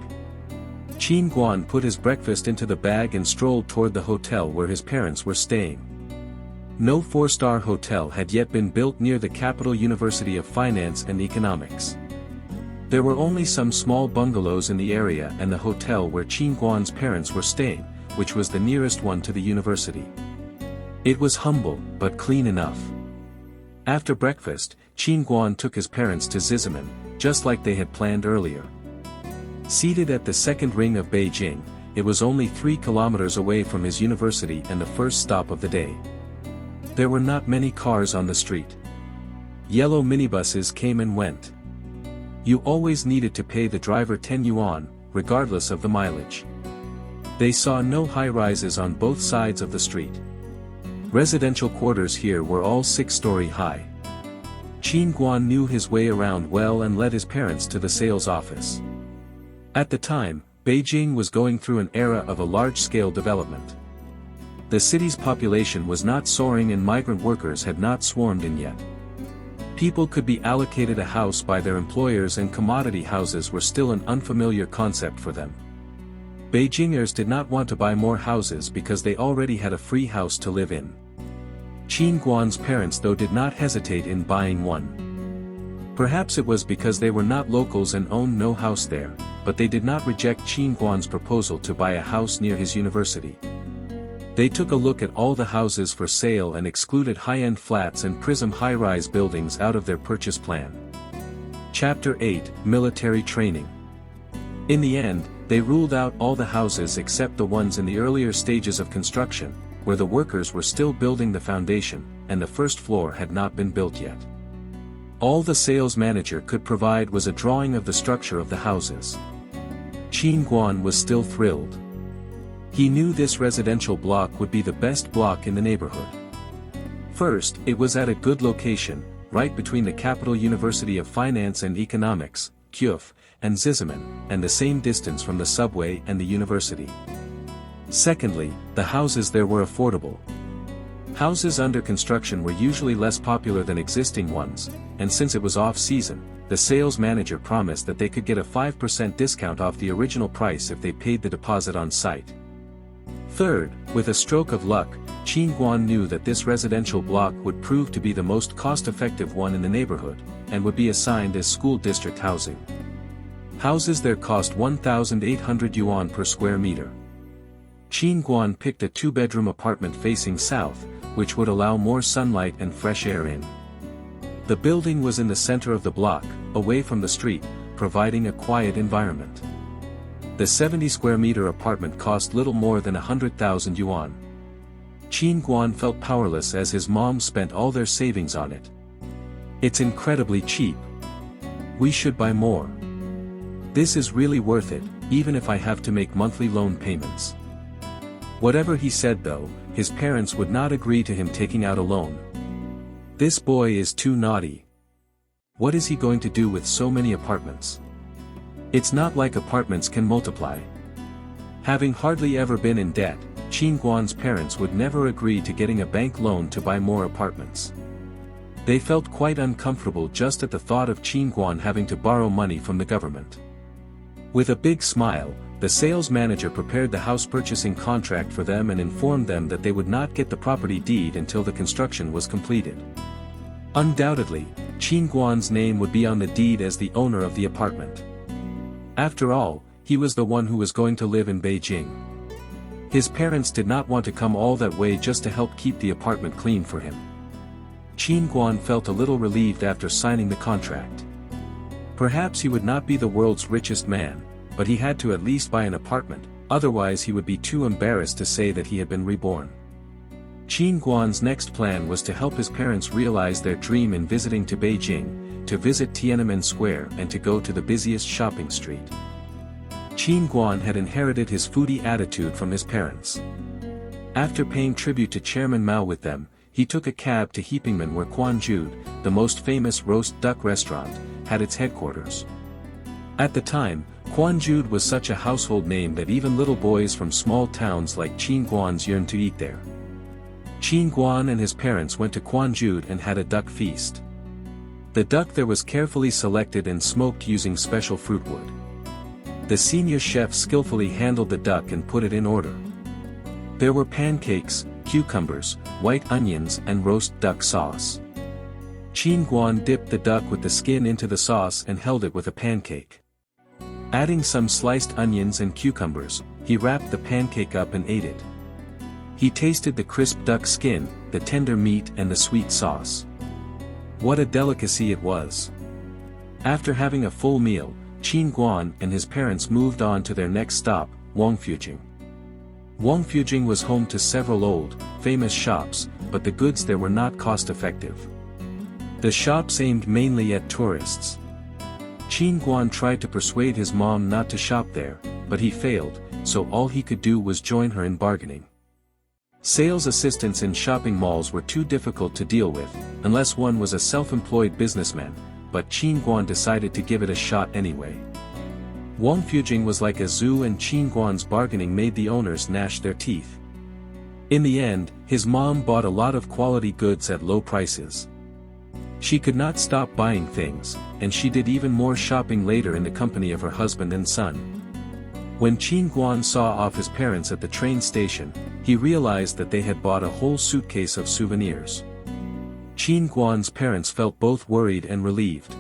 Qin Guan put his breakfast into the bag and strolled toward the hotel where his parents were staying. No 4-star hotel had yet been built near the capital University of Finance and Economics. There were only some small bungalows in the area and the hotel where Qin Guan's parents were staying, which was the nearest one to the university. It was humble, but clean enough. After breakfast, Qin Guan took his parents to Zizimen, just like they had planned earlier. Seated at the second ring of Beijing, it was only 3 kilometers away from his university and the first stop of the day. There were not many cars on the street. Yellow minibuses came and went. You always needed to pay the driver 10 yuan, regardless of the mileage. They saw no high-rises on both sides of the street. Residential quarters here were all 6-story high. Qin Guan knew his way around well and led his parents to the sales office. At the time, Beijing was going through an era of a large-scale development. The city's population was not soaring and migrant workers had not swarmed in yet. People could be allocated a house by their employers and commodity houses were still an unfamiliar concept for them. Beijingers did not want to buy more houses because they already had a free house to live in. Qin Guan's parents though did not hesitate in buying one. Perhaps it was because they were not locals and owned no house there, but they did not reject Qin Guan's proposal to buy a house near his university. They took a look at all the houses for sale and excluded high-end flats and prism high-rise buildings out of their purchase plan. Chapter 8, Military Training. In the end, they ruled out all the houses except the ones in the earlier stages of construction, where the workers were still building the foundation, and the first floor had not been built yet. All the sales manager could provide was a drawing of the structure of the houses. Qin Guan was still thrilled. He knew this residential block would be the best block in the neighborhood. First, it was at a good location, right between the Capital University of Finance and Economics, CUF, and Zizimen, and the same distance from the subway and the university. Secondly, the houses there were affordable. Houses under construction were usually less popular than existing ones, and since it was off-season, the sales manager promised that they could get a 5% discount off the original price if they paid the deposit on site. Third, with a stroke of luck, Qin Guan knew that this residential block would prove to be the most cost-effective one in the neighborhood, and would be assigned as school district housing. Houses there cost 1,800 yuan per square meter. Qin Guan picked a 2-bedroom apartment facing south, which would allow more sunlight and fresh air in. The building was in the center of the block, away from the street, providing a quiet environment. The 70-square-meter apartment cost little more than 100,000 yuan. Qin Guan felt powerless as his mom spent all their savings on it. It's incredibly cheap. We should buy more. This is really worth it, even if I have to make monthly loan payments. Whatever he said though, his parents would not agree to him taking out a loan. This boy is too naughty. What is he going to do with so many apartments? It's not like apartments can multiply. Having hardly ever been in debt, Qin Guan's parents would never agree to getting a bank loan to buy more apartments. They felt quite uncomfortable just at the thought of Qin Guan having to borrow money from the government. With a big smile, the sales manager prepared the house purchasing contract for them and informed them that they would not get the property deed until the construction was completed. Undoubtedly, Qin Guan's name would be on the deed as the owner of the apartment. After all, he was the one who was going to live in Beijing. His parents did not want to come all that way just to help keep the apartment clean for him. Qin Guan felt a little relieved after signing the contract. Perhaps he would not be the world's richest man, but he had to at least buy an apartment, otherwise he would be too embarrassed to say that he had been reborn. Qin Guan's next plan was to help his parents realize their dream in visiting to Beijing, to visit Tiananmen Square and to go to the busiest shopping street. Qin Guan had inherited his foodie attitude from his parents. After paying tribute to Chairman Mao with them, he took a cab to Heapingman where Quan Jude, the most famous roast duck restaurant, had its headquarters. At the time, Quan Jude was such a household name that even little boys from small towns like Qin Guan's yearned to eat there. Qin Guan and his parents went to Quan Jude and had a duck feast. The duck there was carefully selected and smoked using special fruit wood. The senior chef skillfully handled the duck and put it in order. There were pancakes, cucumbers, white onions and roast duck sauce. Qin Guan dipped the duck with the skin into the sauce and held it with a pancake. Adding some sliced onions and cucumbers, he wrapped the pancake up and ate it. He tasted the crisp duck skin, the tender meat and the sweet sauce. What a delicacy it was! After having a full meal, Qin Guan and his parents moved on to their next stop, Wangfujing. Wangfujing was home to several old, famous shops, but the goods there were not cost-effective. The shops aimed mainly at tourists. Qin Guan tried to persuade his mom not to shop there, but he failed, so all he could do was join her in bargaining. Sales assistants in shopping malls were too difficult to deal with, unless one was a self-employed businessman, but Qin Guan decided to give it a shot anyway. Wangfujing was like a zoo and Qin Guan's bargaining made the owners gnash their teeth. In the end, his mom bought a lot of quality goods at low prices. She could not stop buying things, and she did even more shopping later in the company of her husband and son. When Qin Guan saw off his parents at the train station, he realized that they had bought a whole suitcase of souvenirs. Qin Guan's parents felt both worried and relieved.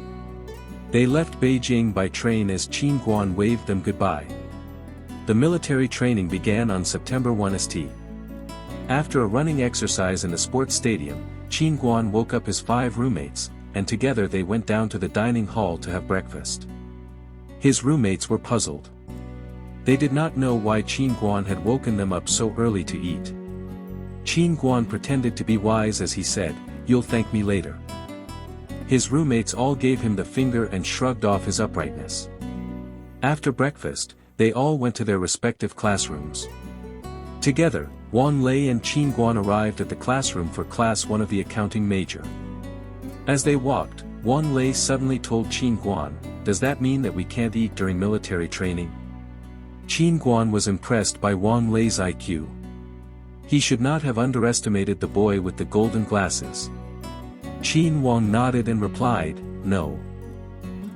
They left Beijing by train as Qin Guan waved them goodbye. The military training began on September 1 st. After a running exercise in the sports stadium, Qin Guan woke up his 5 roommates, and together they went down to the dining hall to have breakfast. His roommates were puzzled. They did not know why Qin Guan had woken them up so early to eat. Qin Guan pretended to be wise as he said, "You'll thank me later." His roommates all gave him the finger and shrugged off his uprightness. After breakfast, they all went to their respective classrooms. Together, Wang Lei and Qin Guan arrived at the classroom for class 1 of the accounting major. As they walked, Wang Lei suddenly told Qin Guan, "Does that mean that we can't eat during military training?" Qin Guan was impressed by Wang Lei's IQ. He should not have underestimated the boy with the golden glasses. Qin Guan nodded and replied, "No.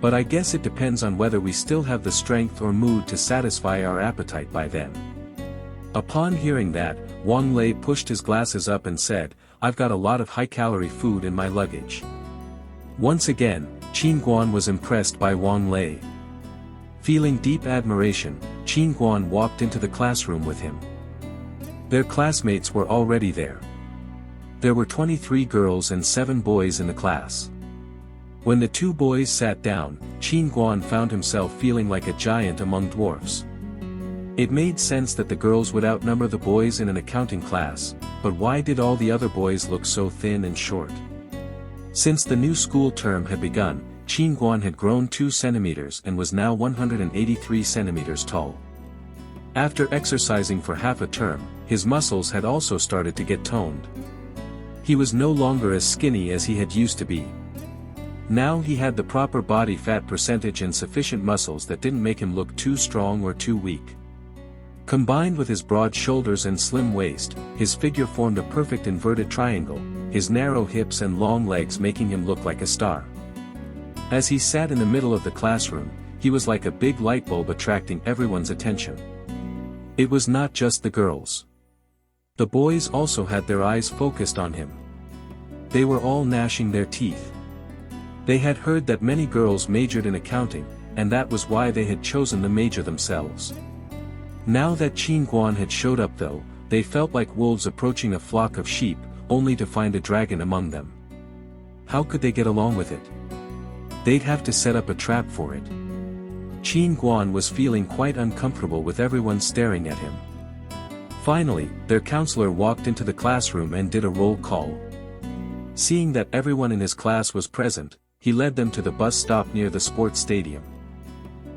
But I guess it depends on whether we still have the strength or mood to satisfy our appetite by then." Upon hearing that, Wang Lei pushed his glasses up and said, "I've got a lot of high-calorie food in my luggage." Once again, Qin Guan was impressed by Wang Lei. Feeling deep admiration, Qin Guan walked into the classroom with him. Their classmates were already there. There were 23 girls and 7 boys in the class. When the 2 boys sat down, Qin Guan found himself feeling like a giant among dwarfs. It made sense that the girls would outnumber the boys in an accounting class, but why did all the other boys look so thin and short? Since the new school term had begun, Qin Guan had grown 2 centimeters and was now 183 centimeters tall. After exercising for half a term, his muscles had also started to get toned. He was no longer as skinny as he had used to be. Now he had the proper body fat percentage and sufficient muscles that didn't make him look too strong or too weak. Combined with his broad shoulders and slim waist, his figure formed a perfect inverted triangle, his narrow hips and long legs making him look like a star. As he sat in the middle of the classroom, he was like a big light bulb attracting everyone's attention. It was not just the girls. The boys also had their eyes focused on him. They were all gnashing their teeth. They had heard that many girls majored in accounting, and that was why they had chosen the major themselves. Now that Qin Guan had showed up though, they felt like wolves approaching a flock of sheep, only to find a dragon among them. how could they get along with it? They'd have to set up a trap for it. Qin Guan was feeling quite uncomfortable with everyone staring at him. Finally, their counselor walked into the classroom and did a roll call. Seeing that everyone in his class was present, he led them to the bus stop near the sports stadium.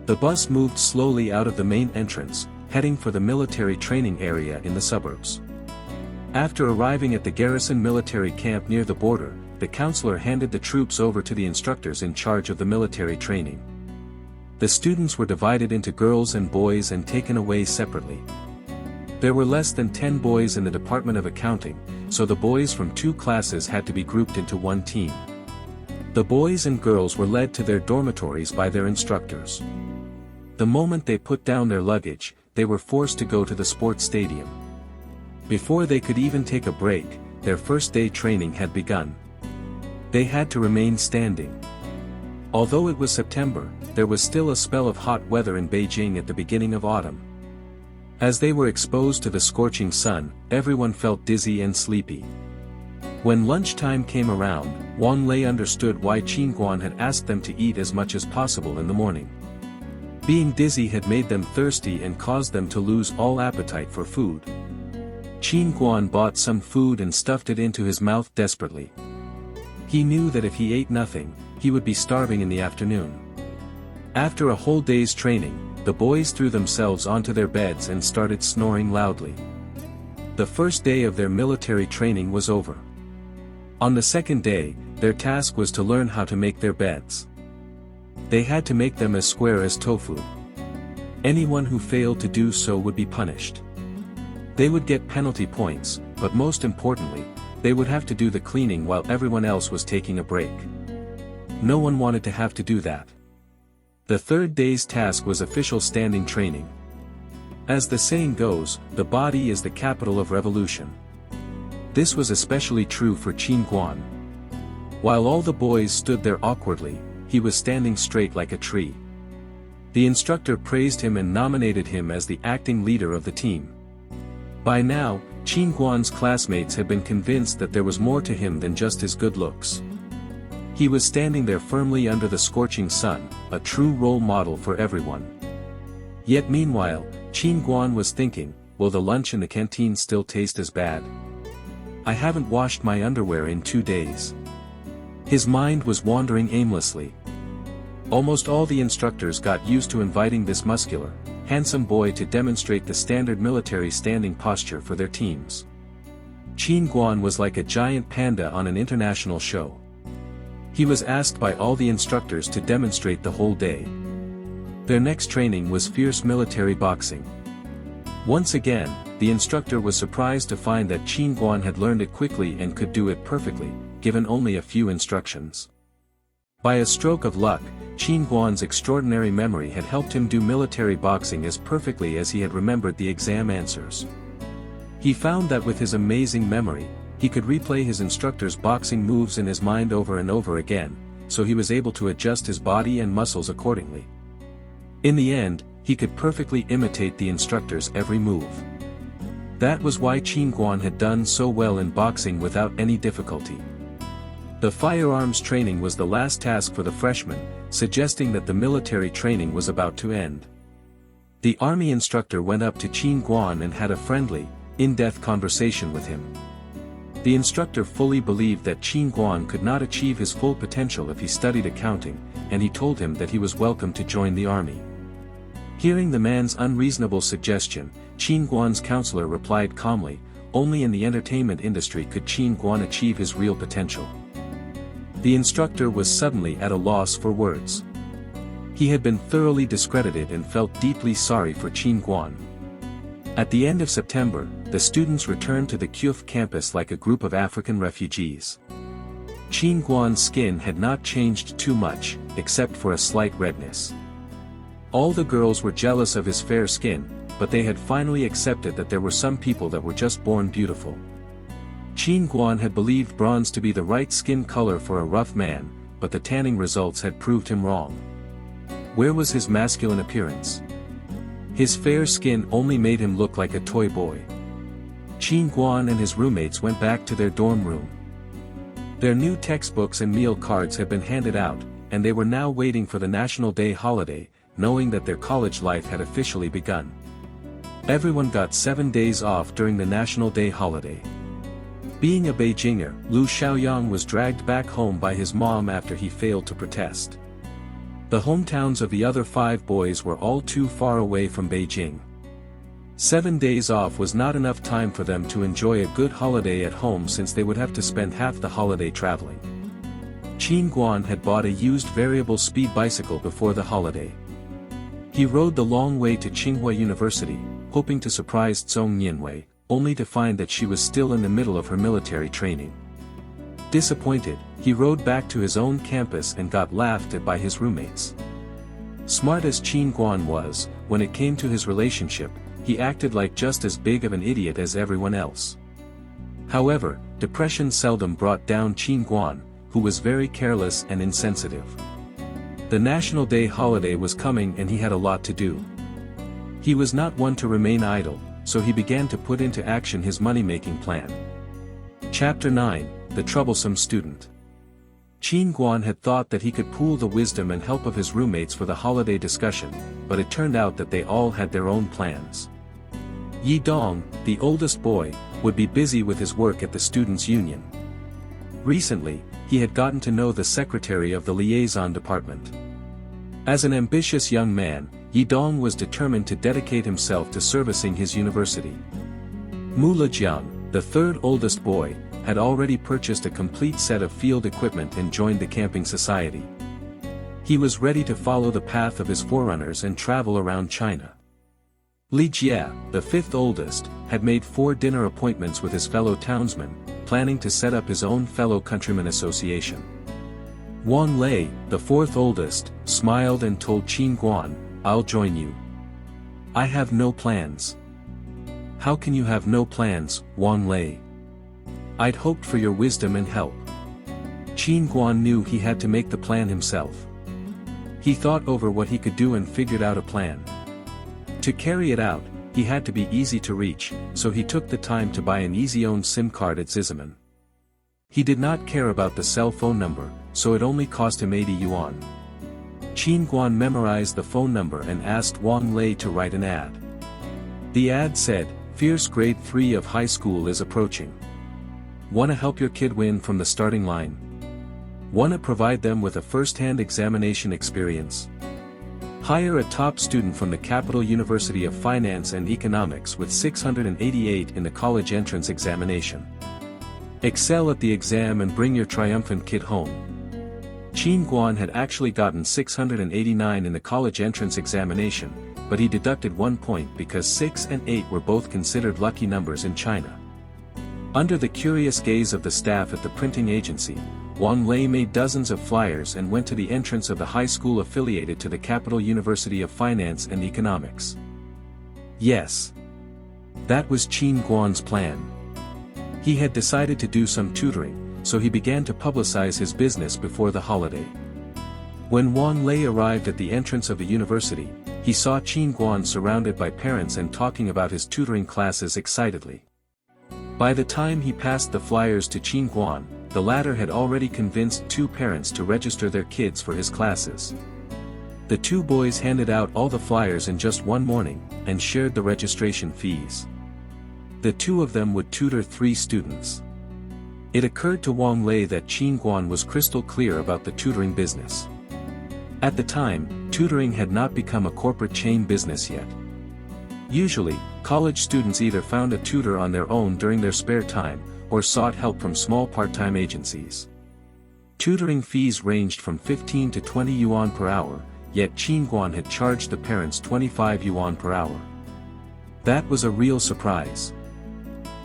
The bus moved slowly out of the main entrance, heading for the military training area in the suburbs. After arriving at the garrison military camp near the border, the counselor handed the troops over to the instructors in charge of the military training. The students were divided into girls and boys and taken away separately. There were less than 10 boys in the Department of Accounting, so the boys from 2 classes had to be grouped into one team. The boys and girls were led to their dormitories by their instructors. The moment they put down their luggage, they were forced to go to the sports stadium. Before they could even take a break, their first day training had begun. They had to remain standing. Although it was September, there was still a spell of hot weather in Beijing at the beginning of autumn. As they were exposed to the scorching sun, everyone felt dizzy and sleepy. When lunchtime came around, Wang Lei understood why Qin Guan had asked them to eat as much as possible in the morning. Being dizzy had made them thirsty and caused them to lose all appetite for food. Qin Guan bought some food and stuffed it into his mouth desperately. He knew that if he ate nothing, he would be starving in the afternoon. After a whole day's training, the boys threw themselves onto their beds and started snoring loudly. The first day of their military training was over. On the second day, their task was to learn how to make their beds. They had to make them as square as tofu. Anyone who failed to do so would be punished. They would get penalty points, but most importantly, they would have to do the cleaning while everyone else was taking a break. No one wanted to have to do that. The third day's task was official standing training. As the saying goes, the body is the capital of revolution. This was especially true for Qin Guan. While all the boys stood there awkwardly, he was standing straight like a tree. The instructor praised him and nominated him as the acting leader of the team. By now, Qin Guan's classmates had been convinced that there was more to him than just his good looks. He was standing there firmly under the scorching sun, a true role model for everyone. Yet meanwhile, Qin Guan was thinking, will the lunch in the canteen still taste as bad? I haven't washed my underwear in 2 days. His mind was wandering aimlessly. Almost all the instructors got used to inviting this muscular, handsome boy to demonstrate the standard military standing posture for their teams. Qin Guan was like a giant panda on an international show. He was asked by all the instructors to demonstrate the whole day. Their next training was fierce military boxing. Once again, the instructor was surprised to find that Qin Guan had learned it quickly and could do it perfectly, given only a few instructions. By a stroke of luck, Qin Guan's extraordinary memory had helped him do military boxing as perfectly as he had remembered the exam answers. He found that with his amazing memory, he could replay his instructor's boxing moves in his mind over and over again, so he was able to adjust his body and muscles accordingly. In the end, he could perfectly imitate the instructor's every move. That was why Qin Guan had done so well in boxing without any difficulty. The firearms training was the last task for the freshmen, suggesting that the military training was about to end. The army instructor went up to Qin Guan and had a friendly, in-depth conversation with him. The instructor fully believed that Qin Guan could not achieve his full potential if he studied accounting, and he told him that he was welcome to join the army. Hearing the man's unreasonable suggestion, Qin Guan's counselor replied calmly, only in the entertainment industry could Qin Guan achieve his real potential. The instructor was suddenly at a loss for words. He had been thoroughly discredited and felt deeply sorry for Qin Guan. At the end of September, the students returned to the QF campus like a group of African refugees. Qin Guan's skin had not changed too much, except for a slight redness. All the girls were jealous of his fair skin, but they had finally accepted that there were some people that were just born beautiful. Qin Guan had believed bronze to be the right skin color for a rough man, but the tanning results had proved him wrong. Where was his masculine appearance? His fair skin only made him look like a toy boy. Qin Guan and his roommates went back to their dorm room. Their new textbooks and meal cards had been handed out, and they were now waiting for the National Day holiday, knowing that their college life had officially begun. Everyone got 7 days off during the National Day holiday. Being a Beijinger, Lu Xiaoyang was dragged back home by his mom after he failed to protest. The hometowns of the other 5 boys were all too far away from Beijing. 7 days off was not enough time for them to enjoy a good holiday at home, since they would have to spend half the holiday traveling. Qin Guan had bought a used variable speed bicycle before the holiday. He rode the long way to Tsinghua University, hoping to surprise Zhong Nianwei, only to find that she was still in the middle of her military training. Disappointed, he rode back to his own campus and got laughed at by his roommates. Smart as Qin Guan was, when it came to his relationship, he acted like just as big of an idiot as everyone else. However, depression seldom brought down Qin Guan, who was very careless and insensitive. The National Day holiday was coming and he had a lot to do. He was not one to remain idle, so he began to put into action his money-making plan. Chapter 9, The Troublesome Student. Qin Guan had thought that he could pool the wisdom and help of his roommates for the holiday discussion, but it turned out that they all had their own plans. Yi Dong, the oldest boy, would be busy with his work at the Students' Union. Recently, he had gotten to know the secretary of the liaison department. As an ambitious young man, Yi Dong was determined to dedicate himself to servicing his university. Mu Lejiang, the third oldest boy, had already purchased a complete set of field equipment and joined the camping society. He was ready to follow the path of his forerunners and travel around China. Li Jie, the fifth oldest, had made 4 dinner appointments with his fellow townsmen, planning to set up his own fellow countrymen association. Wang Lei, the fourth oldest, smiled and told Qin Guan, "I'll join you. I have no plans." "How can you have no plans, Wang Lei? I'd hoped for your wisdom and help." Qin Guan knew he had to make the plan himself. He thought over what he could do and figured out a plan. To carry it out, he had to be easy to reach, so he took the time to buy an easy-owned SIM card at Zizaman. He did not care about the cell phone number, so it only cost him 80 yuan. Qin Guan memorized the phone number and asked Wang Lei to write an ad. The ad said, "Fierce grade 3 of high school is approaching. Wanna help your kid win from the starting line? Wanna provide them with a first-hand examination experience? Hire a top student from the Capital University of Finance and Economics with 688 in the college entrance examination. Excel at the exam and bring your triumphant kid home." Qin Guan had actually gotten 689 in the college entrance examination, but he deducted 1 point because 6 and 8 were both considered lucky numbers in China. Under the curious gaze of the staff at the printing agency, Wang Lei made dozens of flyers and went to the entrance of the high school affiliated to the Capital University of Finance and Economics. Yes. That was Qin Guan's plan. He had decided to do some tutoring, so he began to publicize his business before the holiday. When Wang Lei arrived at the entrance of the university, he saw Qin Guan surrounded by parents and talking about his tutoring classes excitedly. By the time he passed the flyers to Qin Guan, the latter had already convinced 2 parents to register their kids for his classes. The 2 boys handed out all the flyers in just one morning, and shared the registration fees. The 2 of them would tutor 3 students. It occurred to Wang Lei that Qin Guan was crystal clear about the tutoring business. At the time, tutoring had not become a corporate chain business yet. Usually, college students either found a tutor on their own during their spare time, or sought help from small part-time agencies. Tutoring fees ranged from 15 to 20 yuan per hour, yet Qin Guan had charged the parents 25 yuan per hour. That was a real surprise.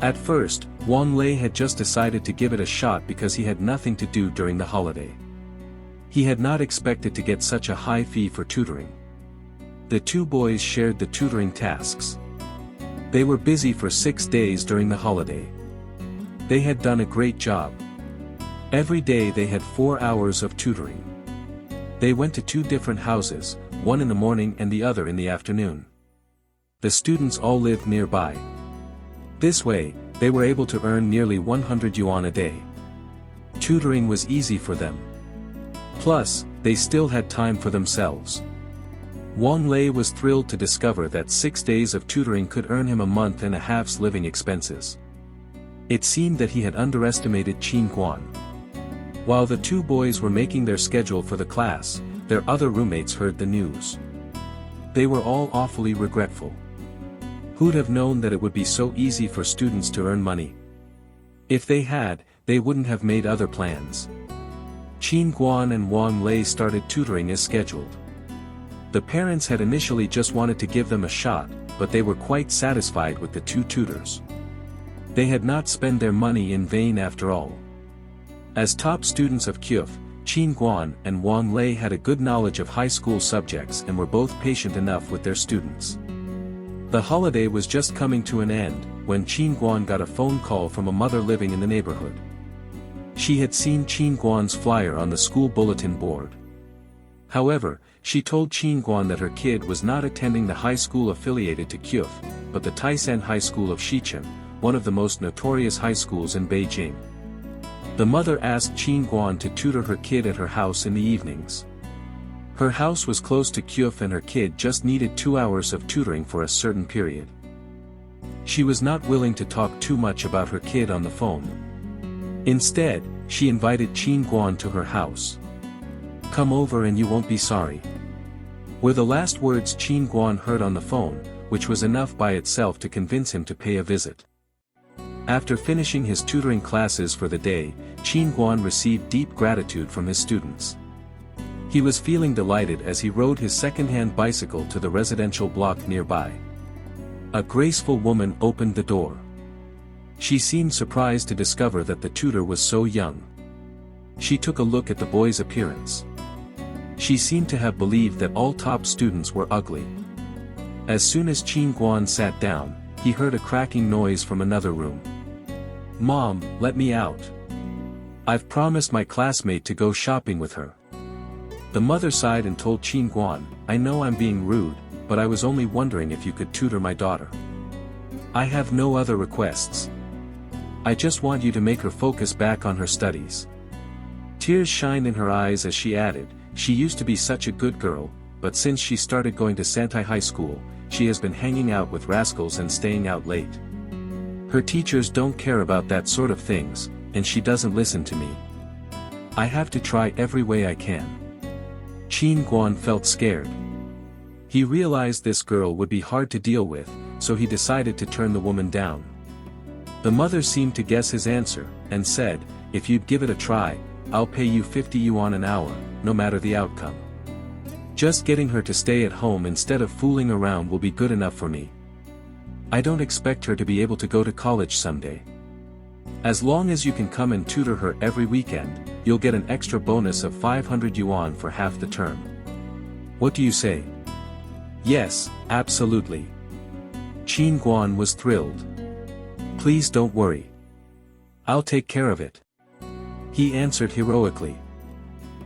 At first, Wang Lei had just decided to give it a shot because he had nothing to do during the holiday. He had not expected to get such a high fee for tutoring. The 2 boys shared the tutoring tasks. They were busy for 6 days during the holiday. They had done a great job. Every day they had 4 hours of tutoring. They went to 2 different houses, one in the morning and the other in the afternoon. The students all lived nearby. This way, they were able to earn nearly 100 yuan a day. Tutoring was easy for them. Plus, they still had time for themselves. Wang Lei was thrilled to discover that 6 days of tutoring could earn him a month and a half's living expenses. It seemed that he had underestimated Qin Guan. While the two boys were making their schedule for the class, their other roommates heard the news. They were all awfully regretful. Who'd have known that it would be so easy for students to earn money? If they had, they wouldn't have made other plans. Qin Guan and Wang Lei started tutoring as scheduled. The parents had initially just wanted to give them a shot, but they were quite satisfied with the two tutors. They had not spent their money in vain after all. As top students of QF, Qin Guan and Wang Lei had a good knowledge of high school subjects and were both patient enough with their students. The holiday was just coming to an end, when Qin Guan got a phone call from a mother living in the neighborhood. She had seen Qin Guan's flyer on the school bulletin board. However, she told Qin Guan that her kid was not attending the high school affiliated to QF, but the Taishan High School of Xichen, one of the most notorious high schools in Beijing. The mother asked Qin Guan to tutor her kid at her house in the evenings. Her house was close to QF and her kid just needed 2 hours of tutoring for a certain period. She was not willing to talk too much about her kid on the phone. Instead, she invited Qin Guan to her house. "Come over and you won't be sorry," were the last words Qin Guan heard on the phone, which was enough by itself to convince him to pay a visit. After finishing his tutoring classes for the day, Qin Guan received deep gratitude from his students. He was feeling delighted as he rode his second-hand bicycle to the residential block nearby. A graceful woman opened the door. She seemed surprised to discover that the tutor was so young. She took a look at the boy's appearance. She seemed to have believed that all top students were ugly. As soon as Qin Guan sat down, he heard a cracking noise from another room. "Mom, let me out. I've promised my classmate to go shopping with her." The mother sighed and told Qin Guan, "I know I'm being rude, but I was only wondering if you could tutor my daughter. I have no other requests. I just want you to make her focus back on her studies." Tears shined in her eyes as she added, "She used to be such a good girl, but since she started going to Santai High School, she has been hanging out with rascals and staying out late. Her teachers don't care about that sort of things, and she doesn't listen to me. I have to try every way I can." Qin Guan felt scared. He realized this girl would be hard to deal with, so he decided to turn the woman down. The mother seemed to guess his answer, and said, "If you'd give it a try, I'll pay you 50 yuan an hour, no matter the outcome. Just getting her to stay at home instead of fooling around will be good enough for me. I don't expect her to be able to go to college someday. As long as you can come and tutor her every weekend, you'll get an extra bonus of 500 yuan for half the term. What do you say?" "Yes, absolutely." Qin Guan was thrilled. "Please don't worry. I'll take care of it," he answered heroically.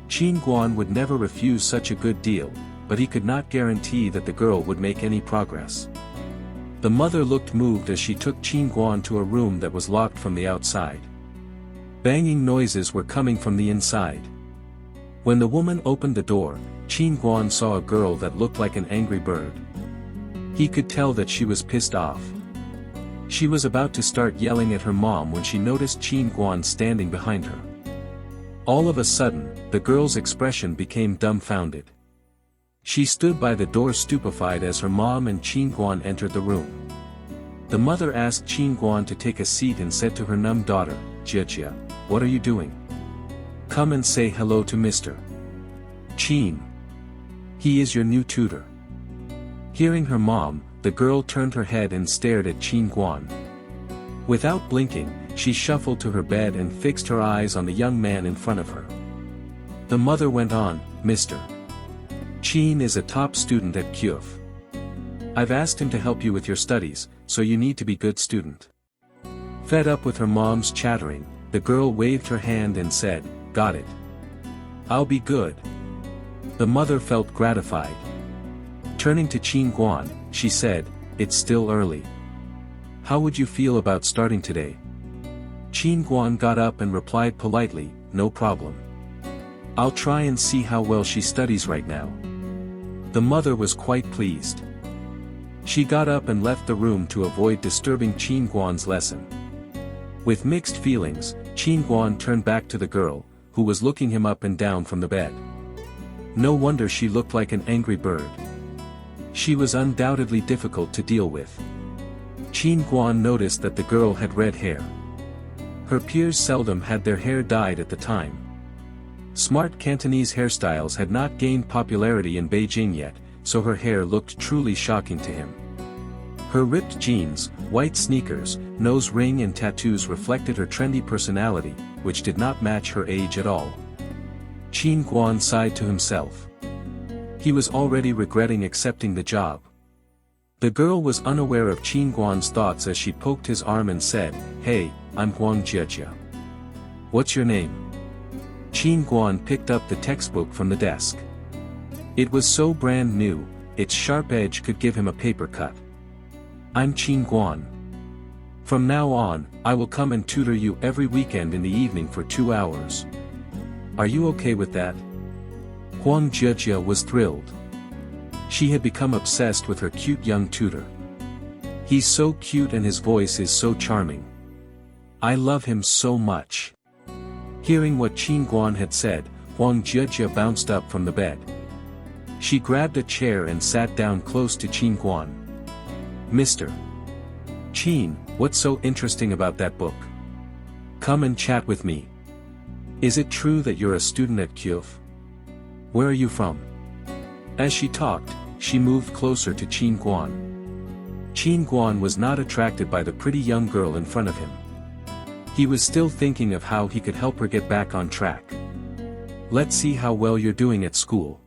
Qin Guan would never refuse such a good deal, but he could not guarantee that the girl would make any progress. The mother looked moved as she took Qin Guan to a room that was locked from the outside. Banging noises were coming from the inside. When the woman opened the door, Qin Guan saw a girl that looked like an angry bird. He could tell that she was pissed off. She was about to start yelling at her mom when she noticed Qin Guan standing behind her. All of a sudden, the girl's expression became dumbfounded. She stood by the door stupefied as her mom and Qin Guan entered the room. The mother asked Qin Guan to take a seat and said to her numb daughter, "Jia, what are you doing? Come and say hello to Mr. Qin. He is your new tutor." Hearing her mom, the girl turned her head and stared at Qin Guan. Without blinking, she shuffled to her bed and fixed her eyes on the young man in front of her. The mother went on, "Mr. Qin is a top student at QF. I've asked him to help you with your studies, so you need to be good student." Fed up with her mom's chattering, the girl waved her hand and said, "Got it. I'll be good." The mother felt gratified. Turning to Qin Guan, she said, "It's still early. How would you feel about starting today? Qin Guan got up and replied politely, no problem. I'll try and see how well she studies right now. The mother was quite pleased. She got up and left the room to avoid disturbing Qin Guan's lesson. With mixed feelings, Qin Guan turned back to the girl, who was looking him up and down from the bed. No wonder she looked like an angry bird. She was undoubtedly difficult to deal with. Qin Guan noticed that the girl had red hair. Her peers seldom had their hair dyed at the time. Smart Cantonese hairstyles had not gained popularity in Beijing yet, so her hair looked truly shocking to him. Her ripped jeans, white sneakers, nose ring and tattoos reflected her trendy personality, which did not match her age at all. Qin Guan sighed to himself. He was already regretting accepting the job. The girl was unaware of Qin Guan's thoughts as she poked his arm and said, "Hey, I'm Huang Jiejie. What's your name?" Qin Guan picked up the textbook from the desk. It was so brand new, its sharp edge could give him a paper cut. "I'm Qin Guan. From now on, I will come and tutor you every weekend in the evening for 2 hours. Are you okay with that?" Huang Jiejie was thrilled. She had become obsessed with her cute young tutor. "He's so cute and his voice is so charming. I love him so much." Hearing what Qin Guan had said, Huang Jiejie bounced up from the bed. She grabbed a chair and sat down close to Qin Guan. "Mr. Qin, what's so interesting about that book? Come and chat with me. Is it true that you're a student at QF? Where are you from?" As she talked, she moved closer to Qin Guan. Qin Guan was not attracted by the pretty young girl in front of him. He was still thinking of how he could help her get back on track. "Let's see how well you're doing at school."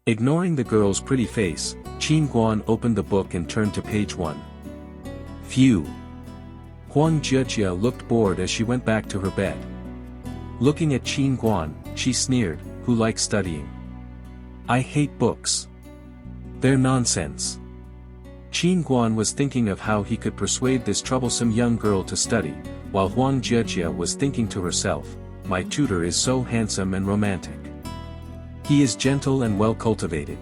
Ignoring the girl's pretty face, Qin Guan opened the book and turned to page 1. Phew! Huang Jiejie looked bored as she went back to her bed. Looking at Qin Guan, she sneered, "Who likes studying? I hate books. They're nonsense." Qin Guan was thinking of how he could persuade this troublesome young girl to study, while Huang Jiejie was thinking to herself, "My tutor is so handsome and romantic. He is gentle and well cultivated.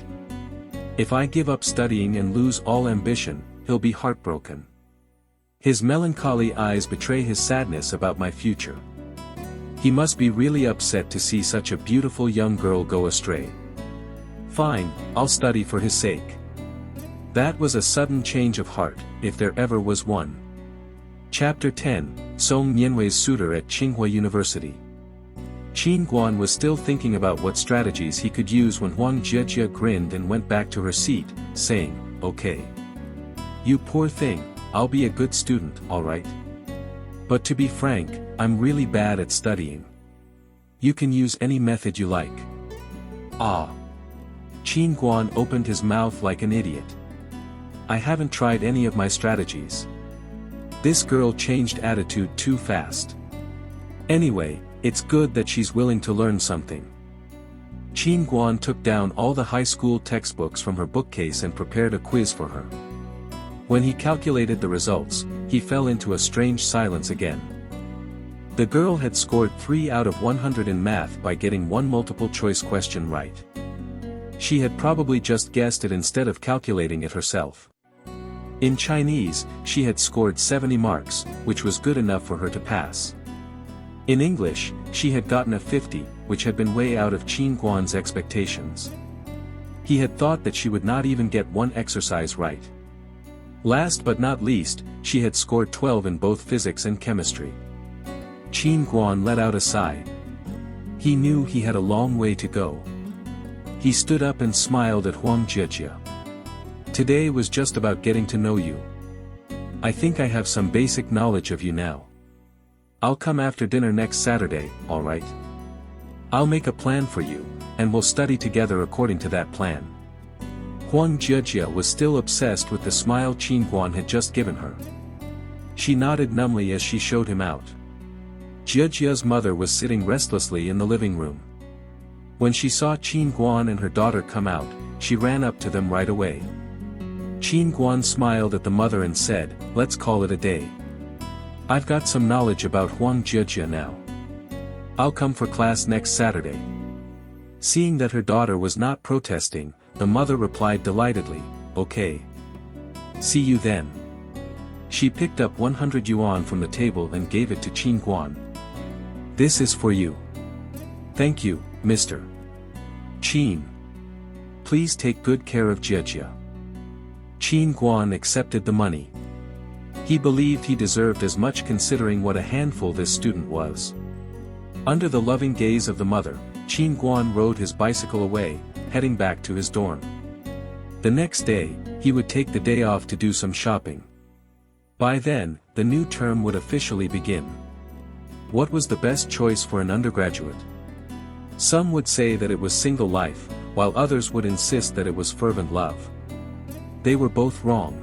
If I give up studying and lose all ambition, he'll be heartbroken. His melancholy eyes betray his sadness about my future. He must be really upset to see such a beautiful young girl go astray. Fine, I'll study for his sake." That was a sudden change of heart, if there ever was one. Chapter 10, Song Nianwei's Suitor at Tsinghua University. Qin Guan was still thinking about what strategies he could use when Huang Jiejie grinned and went back to her seat, saying, "Okay. You poor thing, I'll be a good student, alright? But to be frank, I'm really bad at studying. You can use any method you like." "Ah." Qin Guan opened his mouth like an idiot. "I haven't tried any of my strategies." This girl changed attitude too fast. "Anyway, it's good that she's willing to learn something." Qin Guan took down all the high school textbooks from her bookcase and prepared a quiz for her. When he calculated the results, he fell into a strange silence again. The girl had scored 3 out of 100 in math by getting one multiple-choice question right. She had probably just guessed it instead of calculating it herself. In Chinese, she had scored 70 marks, which was good enough for her to pass. In English, she had gotten a 50, which had been way out of Qin Guan's expectations. He had thought that she would not even get one exercise right. Last but not least, she had scored 12 in both physics and chemistry. Qin Guan let out a sigh. He knew he had a long way to go. He stood up and smiled at Huang Jiejie. "Today was just about getting to know you. I think I have some basic knowledge of you now. I'll come after dinner next Saturday, alright? I'll make a plan for you, and we'll study together according to that plan." Huang Jiejie was still obsessed with the smile Qin Guan had just given her. She nodded numbly as she showed him out. Jiejie's mother was sitting restlessly in the living room. When she saw Qin Guan and her daughter come out, she ran up to them right away. Qin Guan smiled at the mother and said, "Let's call it a day. I've got some knowledge about Huang Jie now. I'll come for class next Saturday. Seeing that her daughter was not protesting, the mother replied delightedly, okay. See you then. She picked up 100 yuan from the table and gave it to Qin Guan. This is for you. Thank you, Mr. Qin. Please take good care of Jie. Qin Guan accepted the money. He believed he deserved as much considering what a handful this student was. Under the loving gaze of the mother, Qin Guan rode his bicycle away, heading back to his dorm. The next day, he would take the day off to do some shopping. By then, the new term would officially begin. What was the best choice for an undergraduate? Some would say that it was single life, while others would insist that it was fervent love. They were both wrong.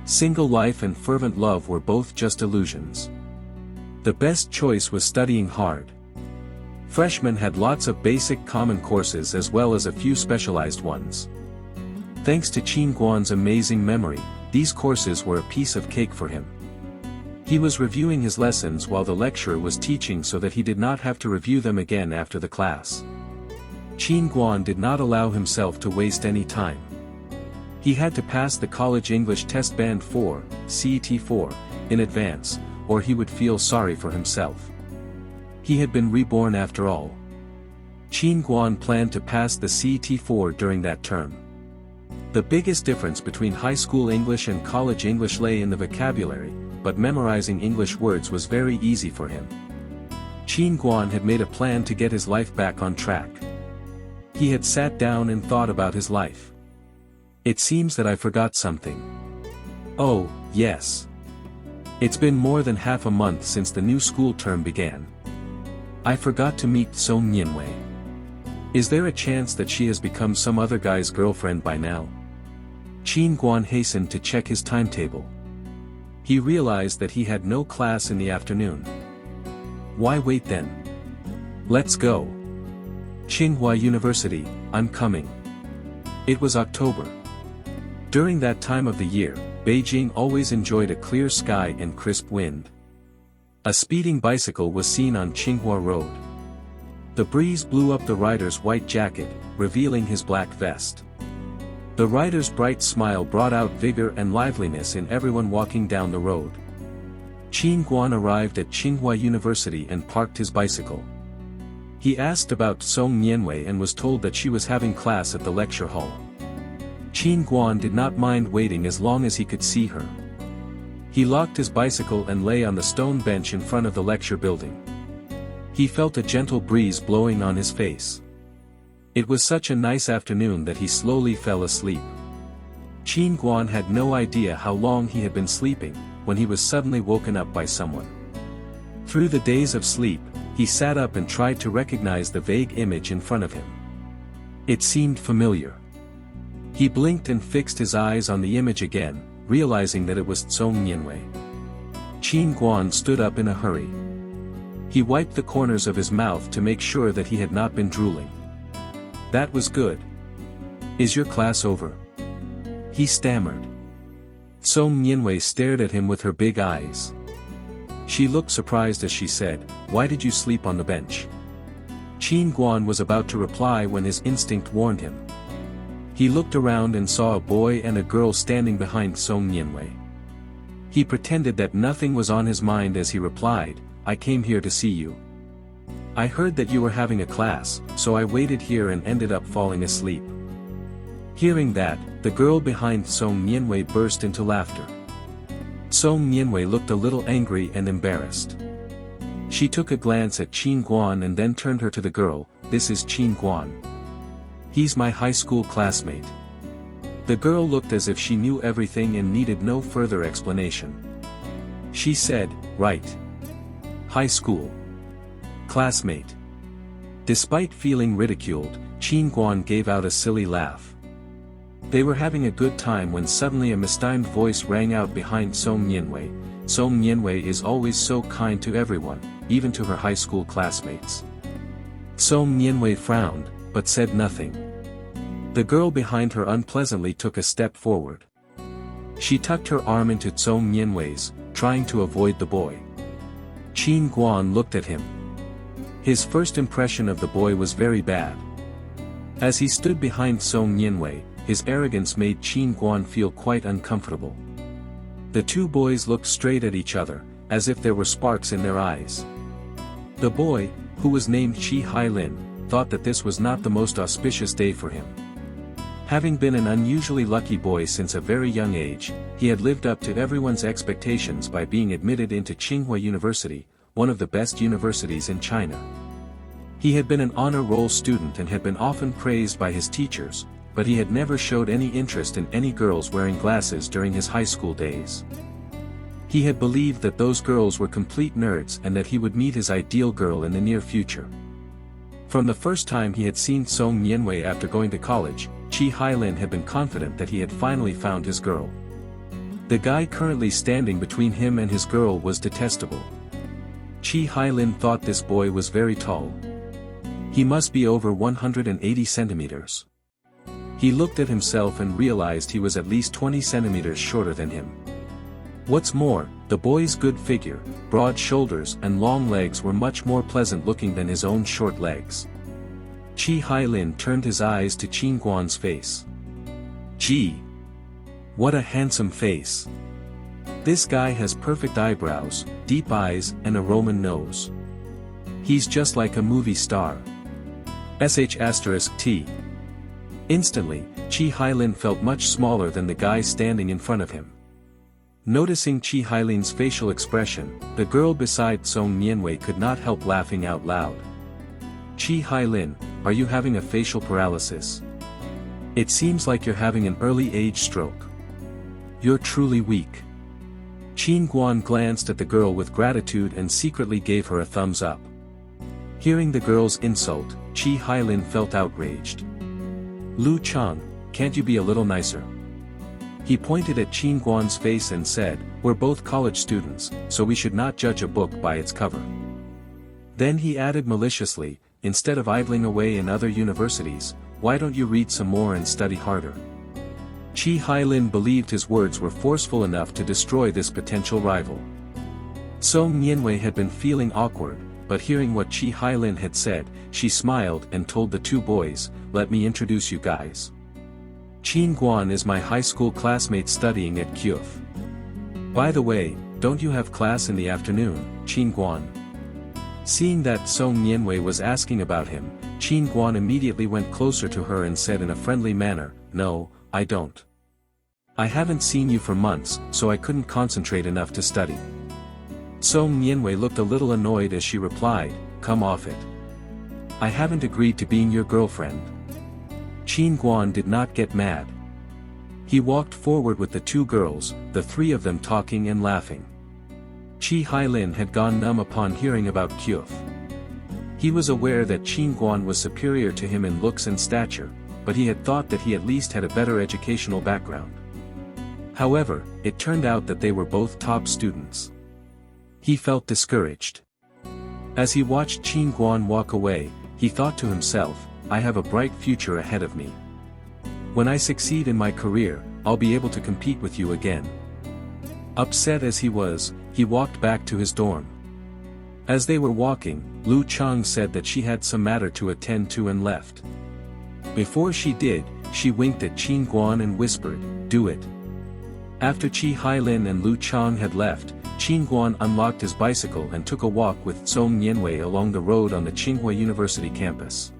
Single life and fervent love were both just illusions. The best choice was studying hard. Freshmen had lots of basic common courses as well as a few specialized ones. Thanks to Qin Guan's amazing memory, these courses were a piece of cake for him. He was reviewing his lessons while the lecturer was teaching so that he did not have to review them again after the class. Qin Guan did not allow himself to waste any time. He had to pass the College English Test Band 4, CET 4, in advance, or he would feel sorry for himself. He had been reborn after all. Qin Guan planned to pass the CET 4 during that term. The biggest difference between high school English and college English lay in the vocabulary, but memorizing English words was very easy for him. Qin Guan had made a plan to get his life back on track. He had sat down and thought about his life. It seems that I forgot something. Oh, yes. It's been more than half a month since the new school term began. I forgot to meet Song Nianwei. Is there a chance that she has become some other guy's girlfriend by now? Qin Guan hastened to check his timetable. He realized that he had no class in the afternoon. Why wait then? Let's go. Tsinghua University, I'm coming. It was October. During that time of the year, Beijing always enjoyed a clear sky and crisp wind. A speeding bicycle was seen on Tsinghua Road. The breeze blew up the rider's white jacket, revealing his black vest. The rider's bright smile brought out vigor and liveliness in everyone walking down the road. Qin Guan arrived at Tsinghua University and parked his bicycle. He asked about Song Nianwei and was told that she was having class at the lecture hall. Qin Guan did not mind waiting as long as he could see her. He locked his bicycle and lay on the stone bench in front of the lecture building. He felt a gentle breeze blowing on his face. It was such a nice afternoon that he slowly fell asleep. Qin Guan had no idea how long he had been sleeping, when he was suddenly woken up by someone. Through the days of sleep, he sat up and tried to recognize the vague image in front of him. It seemed familiar. He blinked and fixed his eyes on the image again, realizing that it was Song Nianwei. Qin Guan stood up in a hurry. He wiped the corners of his mouth to make sure that he had not been drooling. That was good. Is your class over? He stammered. Song Nianwei stared at him with her big eyes. She looked surprised as she said, "Why did you sleep on the bench?" Qin Guan was about to reply when his instinct warned him. He looked around and saw a boy and a girl standing behind Song Nianwei. He pretended that nothing was on his mind as he replied, "I came here to see you. I heard that you were having a class, so I waited here and ended up falling asleep." Hearing that, the girl behind Song Nianwei burst into laughter. Song Nianwei looked a little angry and embarrassed. She took a glance at Qin Guan and then turned her to the girl, "This is Qin Guan. He's my high school classmate." The girl looked as if she knew everything and needed no further explanation. She said, "Right. High school. Classmate." Despite feeling ridiculed, Qin Guan gave out a silly laugh. They were having a good time when suddenly a mistimed voice rang out behind Song Nianwei. Song Nianwei is always so kind to everyone, even to her high school classmates. Song Nianwei frowned, but said nothing. The girl behind her unpleasantly took a step forward. She tucked her arm into Song Nianwei's, trying to avoid the boy. Qin Guan looked at him. His first impression of the boy was very bad. As he stood behind Song Nianwei, his arrogance made Qin Guan feel quite uncomfortable. The two boys looked straight at each other, as if there were sparks in their eyes. The boy, who was named Qi Hailin, thought that this was not the most auspicious day for him. Having been an unusually lucky boy since a very young age, he had lived up to everyone's expectations by being admitted into Tsinghua University, one of the best universities in China. He had been an honor roll student and had been often praised by his teachers, but he had never showed any interest in any girls wearing glasses during his high school days. He had believed that those girls were complete nerds and that he would meet his ideal girl in the near future. From the first time he had seen Song Nianwei after going to college, Qi Hailin had been confident that he had finally found his girl. The guy currently standing between him and his girl was detestable. Qi Hailin thought this boy was very tall. He must be over 180 centimeters. He looked at himself and realized he was at least 20 centimeters shorter than him. What's more, the boy's good figure, broad shoulders and long legs were much more pleasant looking than his own short legs. Qi Hailin turned his eyes to Qin Guan's face. Gee! What a handsome face! This guy has perfect eyebrows, deep eyes and a Roman nose. He's just like a movie star. **T. Instantly, Qi Hailin felt much smaller than the guy standing in front of him. Noticing Qi Hailin's facial expression, the girl beside Song Nianwei could not help laughing out loud. Qi Hailin, are you having a facial paralysis? It seems like you're having an early age stroke. You're truly weak. Qin Guan glanced at the girl with gratitude and secretly gave her a thumbs up. Hearing the girl's insult, Qi Hailin felt outraged. Lu Chang, can't you be a little nicer? He pointed at Qin Guan's face and said, we're both college students, so we should not judge a book by its cover. Then he added maliciously, instead of idling away in other universities, why don't you read some more and study harder? Qi Hailin believed his words were forceful enough to destroy this potential rival. Song Nianwei had been feeling awkward, but hearing what Qi Hailin had said, she smiled and told the two boys, let me introduce you guys. Qin Guan is my high school classmate studying at QF. By the way, don't you have class in the afternoon, Qin Guan? Seeing that Song Nianwei was asking about him, Qin Guan immediately went closer to her and said in a friendly manner, no, I don't. I haven't seen you for months, so I couldn't concentrate enough to study. Song Nianwei looked a little annoyed as she replied, come off it. I haven't agreed to being your girlfriend. Qin Guan did not get mad. He walked forward with the two girls, the three of them talking and laughing. Qi Hailin had gone numb upon hearing about QF. He was aware that Qin Guan was superior to him in looks and stature, but he had thought that he at least had a better educational background. However, it turned out that they were both top students. He felt discouraged. As he watched Qin Guan walk away, he thought to himself, I have a bright future ahead of me. When I succeed in my career, I'll be able to compete with you again. Upset as he was, he walked back to his dorm. As they were walking, Lu Chang said that she had some matter to attend to and left. Before she did, she winked at Qin Guan and whispered, do it. After Qi Hailin and Lu Chang had left, Qin Guan unlocked his bicycle and took a walk with Song Nianwei along the road on the Tsinghua University campus.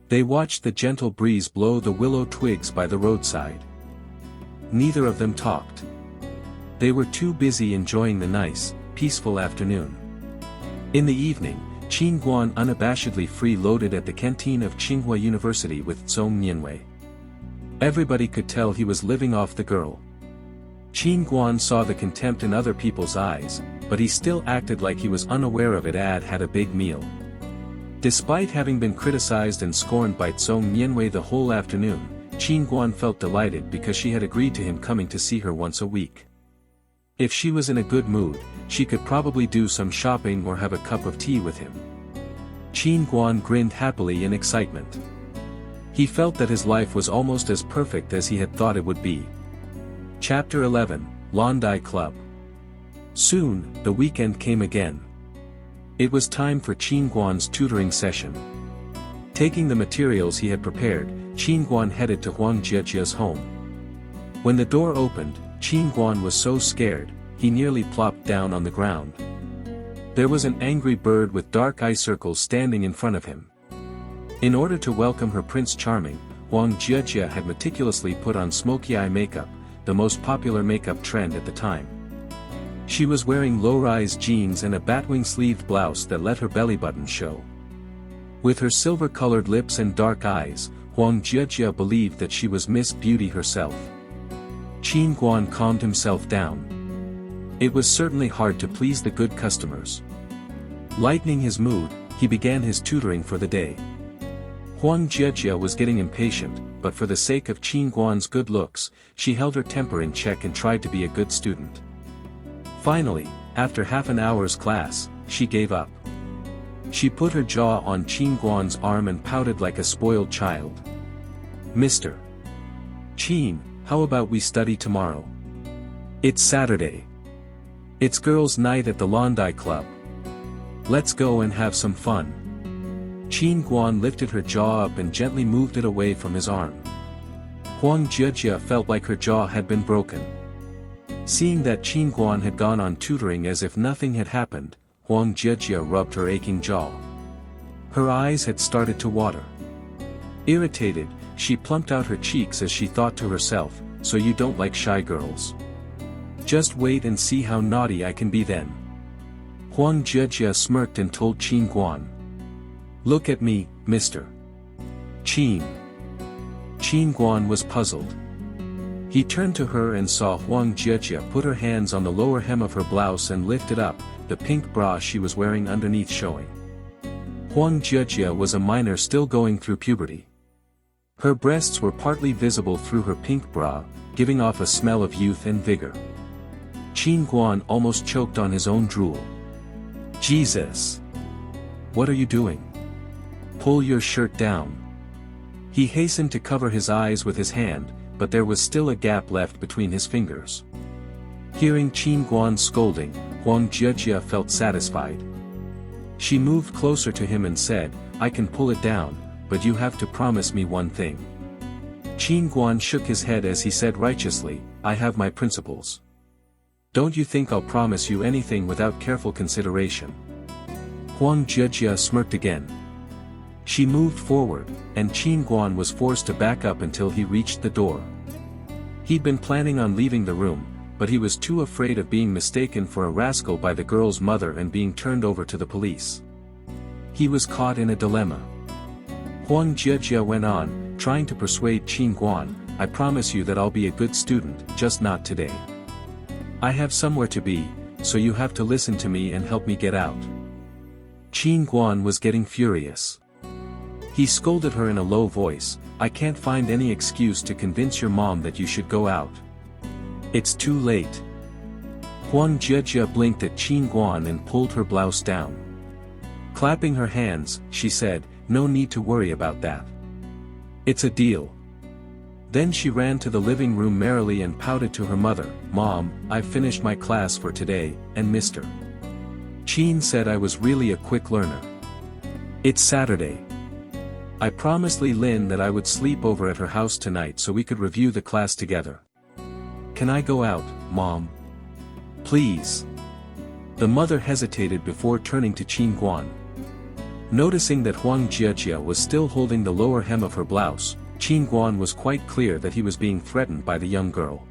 They watched the gentle breeze blow the willow twigs by the roadside. Neither of them talked. They were too busy enjoying the nice, peaceful afternoon. In the evening, Qin Guan unabashedly free-loaded at the canteen of Tsinghua University with Song Nianwei. Everybody could tell he was living off the girl. Qin Guan saw the contempt in other people's eyes, but he still acted like he was unaware of it and had a big meal. Despite having been criticized and scorned by Song Nianwei the whole afternoon, Qin Guan felt delighted because she had agreed to him coming to see her once a week. If she was in a good mood, she could probably do some shopping or have a cup of tea with him. Qin Guan grinned happily in excitement. He felt that his life was almost as perfect as he had thought it would be. Chapter 11, Londai Club. Soon, the weekend came again. It was time for Qin Guan's tutoring session. Taking the materials he had prepared, Qin Guan headed to Huang Jiejia's home. When the door opened, Qin Guan was so scared, he nearly plopped down on the ground. There was an angry bird with dark eye circles standing in front of him. In order to welcome her Prince Charming, Huang Jiejia had meticulously put on smoky eye makeup, the most popular makeup trend at the time. She was wearing low-rise jeans and a batwing-sleeved blouse that let her belly button show. With her silver-colored lips and dark eyes, Huang Jiejia believed that she was Miss Beauty herself. Qin Guan calmed himself down. It was certainly hard to please the good customers. Lightening his mood, he began his tutoring for the day. Huang Jiejia was getting impatient, but for the sake of Qin Guan's good looks, she held her temper in check and tried to be a good student. Finally, after half an hour's class, she gave up. She put her jaw on Qin Guan's arm and pouted like a spoiled child. "Mr. Qin, how about we study tomorrow? It's Saturday. It's girls' night at the Londai Club. Let's go and have some fun." Qin Guan lifted her jaw up and gently moved it away from his arm. Huang Jiejia felt like her jaw had been broken. Seeing that Qin Guan had gone on tutoring as if nothing had happened, Huang Jiejia rubbed her aching jaw. Her eyes had started to water. Irritated, she plumped out her cheeks as she thought to herself, "So you don't like shy girls? Just wait and see how naughty I can be then." Huang Jiejia smirked and told Qin Guan, "Look at me, Mr. Qin." Qin Guan was puzzled. He turned to her and saw Huang Jiejia put her hands on the lower hem of her blouse and lift it up, the pink bra she was wearing underneath showing. Huang Jiejia was a minor still going through puberty. Her breasts were partly visible through her pink bra, giving off a smell of youth and vigor. Qin Guan almost choked on his own drool. "Jesus! What are you doing? Pull your shirt down." He hastened to cover his eyes with his hand, but there was still a gap left between his fingers. Hearing Qin Guan's scolding, Huang Jiejia felt satisfied. She moved closer to him and said, "I can pull it down, but you have to promise me one thing." Qin Guan shook his head as he said righteously, "I have my principles. Don't you think I'll promise you anything without careful consideration?" Huang Jiejia smirked again. She moved forward, and Qin Guan was forced to back up until he reached the door. He'd been planning on leaving the room, but he was too afraid of being mistaken for a rascal by the girl's mother and being turned over to the police. He was caught in a dilemma. Huang Jiejia went on, trying to persuade Qin Guan, "I promise you that I'll be a good student, just not today. I have somewhere to be, so you have to listen to me and help me get out." Qin Guan was getting furious. He scolded her in a low voice, "I can't find any excuse to convince your mom that you should go out. It's too late." Huang Jiejia blinked at Qin Guan and pulled her blouse down. Clapping her hands, she said, "No need to worry about that. It's a deal." Then she ran to the living room merrily and pouted to her mother, "Mom, I've finished my class for today, and Mr. Qin said I was really a quick learner. It's Saturday. I promised Li Lin that I would sleep over at her house tonight so we could review the class together. Can I go out, Mom? Please." The mother hesitated before turning to Qin Guan. Noticing that Huang Jiejia was still holding the lower hem of her blouse, Qin Guan was quite clear that he was being threatened by the young girl.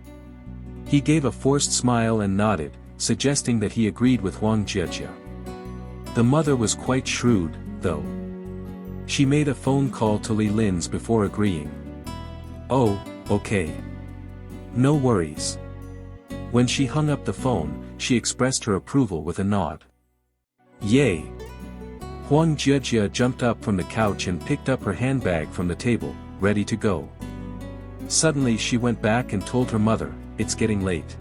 He gave a forced smile and nodded, suggesting that he agreed with Huang Jiejia. The mother was quite shrewd, though. She made a phone call to Li Lin's before agreeing. "Oh, okay. No worries." When she hung up the phone, she expressed her approval with a nod. "Yay!" Huang Jiejia jumped up from the couch and picked up her handbag from the table, ready to go. Suddenly she went back and told her mother, "It's getting late.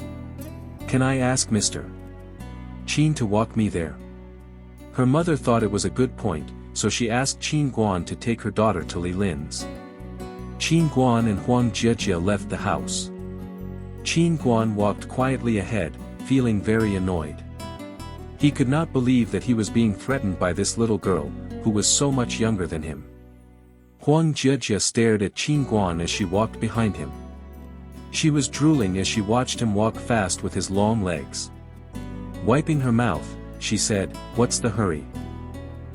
Can I ask Mr. Qin to walk me there?" Her mother thought it was a good point, so she asked Qin Guan to take her daughter to Li Lin's. Qin Guan and Huang Jiejia left the house. Qin Guan walked quietly ahead, feeling very annoyed. He could not believe that he was being threatened by this little girl, who was so much younger than him. Huang Jie stared at Qin Guan as she walked behind him. She was drooling as she watched him walk fast with his long legs. Wiping her mouth, she said, "What's the hurry?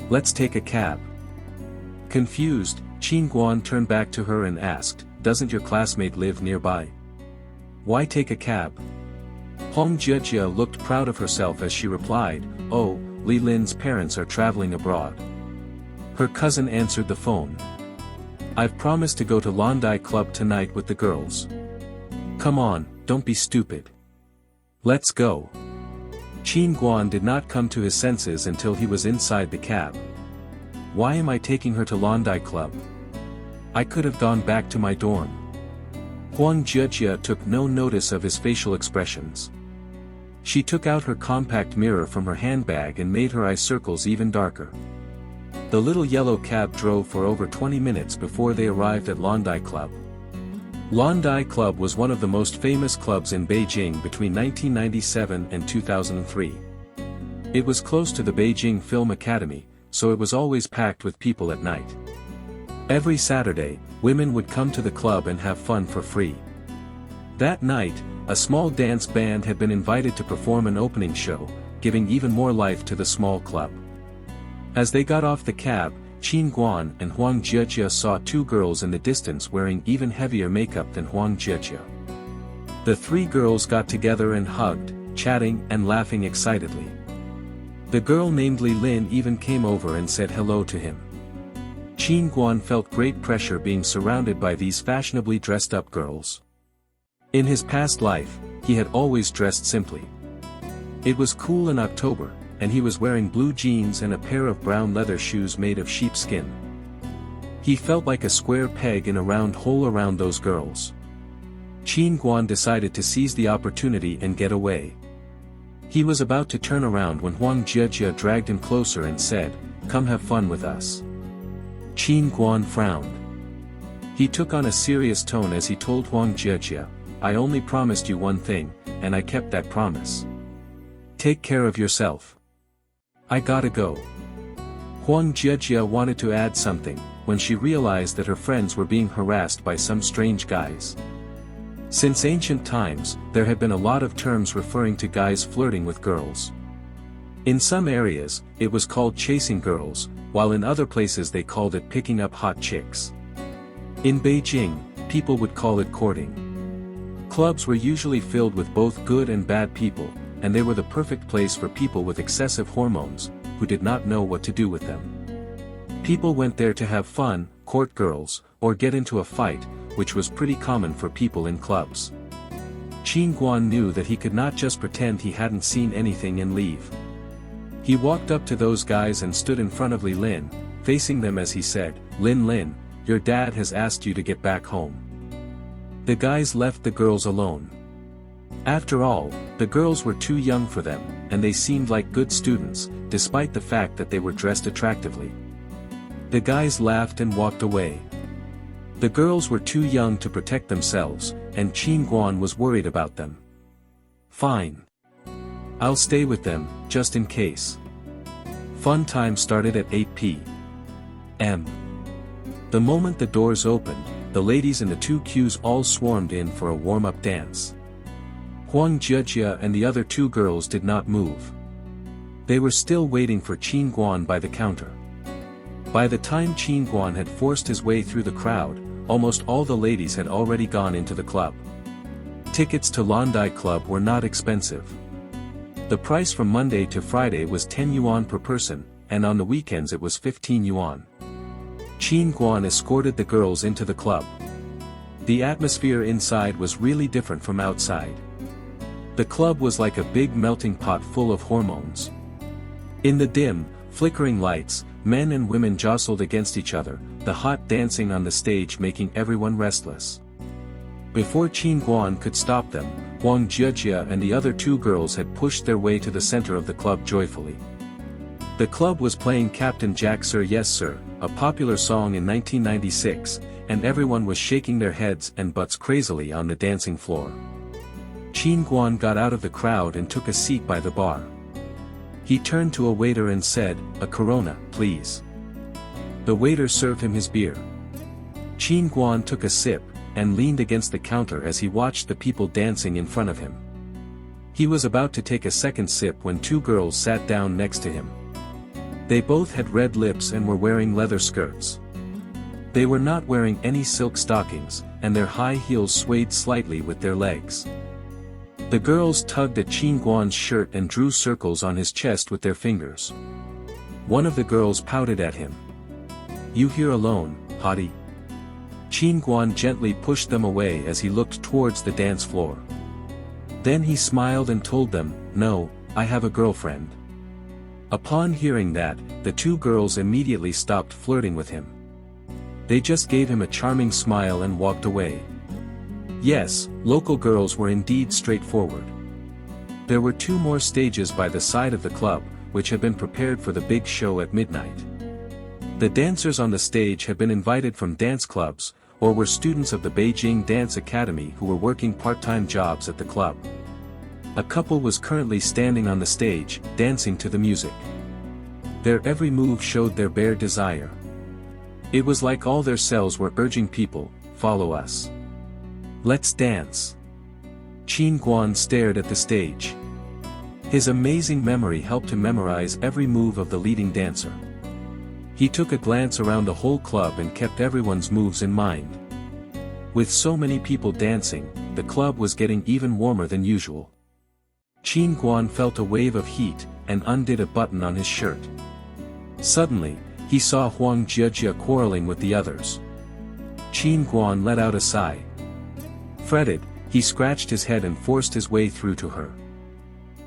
Let's take a cab." Confused, Qin Guan turned back to her and asked, "Doesn't your classmate live nearby? Why take a cab?" Huang Jie looked proud of herself as she replied, "Oh, Li Lin's parents are traveling abroad." Her cousin answered the phone. "I've promised to go to Landai Club tonight with the girls. Come on, don't be stupid. Let's go." Qin Guan did not come to his senses until he was inside the cab. "Why am I taking her to Landai Club? I could have gone back to my dorm." Huang Jie took no notice of his facial expressions. She took out her compact mirror from her handbag and made her eye circles even darker. The little yellow cab drove for over 20 minutes before they arrived at Landai Club. Landai Club was one of the most famous clubs in Beijing between 1997 and 2003. It was close to the Beijing Film Academy, so it was always packed with people at night. Every Saturday, women would come to the club and have fun for free. That night, a small dance band had been invited to perform an opening show, giving even more life to the small club. As they got off the cab, Qin Guan and Huang Jie saw two girls in the distance wearing even heavier makeup than Huang Jie. The three girls got together and hugged, chatting and laughing excitedly. The girl named Li Lin even came over and said hello to him. Qin Guan felt great pressure being surrounded by these fashionably dressed up girls. In his past life, he had always dressed simply. It was cool in October, and he was wearing blue jeans and a pair of brown leather shoes made of sheepskin. He felt like a square peg in a round hole around those girls. Qin Guan decided to seize the opportunity and get away. He was about to turn around when Huang Jie dragged him closer and said, "Come have fun with us." Qin Guan frowned. He took on a serious tone as he told Huang Jie, "I only promised you one thing, and I kept that promise. Take care of yourself. I gotta go." Huang Jie wanted to add something, when she realized that her friends were being harassed by some strange guys. Since ancient times, there had been a lot of terms referring to guys flirting with girls. In some areas, it was called chasing girls, while in other places they called it picking up hot chicks. In Beijing, people would call it courting. Clubs were usually filled with both good and bad people, and they were the perfect place for people with excessive hormones, who did not know what to do with them. People went there to have fun, court girls, or get into a fight, which was pretty common for people in clubs. Qin Guan knew that he could not just pretend he hadn't seen anything and leave. He walked up to those guys and stood in front of Li Lin, facing them as he said, Lin, your dad has asked you to get back home." The guys left the girls alone. After all, the girls were too young for them, and they seemed like good students, despite the fact that they were dressed attractively. The guys laughed and walked away. The girls were too young to protect themselves, and Qin Guan was worried about them. "Fine. I'll stay with them, just in case." Fun time started at 8 p.m. The moment the doors opened, the ladies in the two queues all swarmed in for a warm-up dance. Huang Jie and the other two girls did not move. They were still waiting for Qin Guan by the counter. By the time Qin Guan had forced his way through the crowd, almost all the ladies had already gone into the club. Tickets to Landai Club were not expensive. The price from Monday to Friday was 10 yuan per person, and on the weekends it was 15 yuan. Qin Guan escorted the girls into the club. The atmosphere inside was really different from outside. The club was like a big melting pot full of hormones. In the dim, flickering lights, men and women jostled against each other, the hot dancing on the stage making everyone restless. Before Qin Guan could stop them, Huang Jie and the other two girls had pushed their way to the center of the club joyfully. The club was playing Captain Jack Sir Yes Sir, a popular song in 1996, and everyone was shaking their heads and butts crazily on the dancing floor. Qin Guan got out of the crowd and took a seat by the bar. He turned to a waiter and said, "A Corona, please." The waiter served him his beer. Qin Guan took a sip, and leaned against the counter as he watched the people dancing in front of him. He was about to take a second sip when two girls sat down next to him. They both had red lips and were wearing leather skirts. They were not wearing any silk stockings, and their high heels swayed slightly with their legs. The girls tugged at Qin Guan's shirt and drew circles on his chest with their fingers. One of the girls pouted at him. "You here alone, hottie?" Qin Guan gently pushed them away as he looked towards the dance floor. Then he smiled and told them, "No, I have a girlfriend." Upon hearing that, the two girls immediately stopped flirting with him. They just gave him a charming smile and walked away. Yes, local girls were indeed straightforward. There were two more stages by the side of the club, which had been prepared for the big show at midnight. The dancers on the stage had been invited from dance clubs, or were students of the Beijing Dance Academy who were working part-time jobs at the club. A couple was currently standing on the stage, dancing to the music. Their every move showed their bare desire. It was like all their cells were urging people, "Follow us. Let's dance." Qin Guan stared at the stage. His amazing memory helped him memorize every move of the leading dancer. He took a glance around the whole club and kept everyone's moves in mind. With so many people dancing, the club was getting even warmer than usual. Qin Guan felt a wave of heat, and undid a button on his shirt. Suddenly, he saw Huang Jiejia quarreling with the others. Qin Guan let out a sigh. Fretted, he scratched his head and forced his way through to her.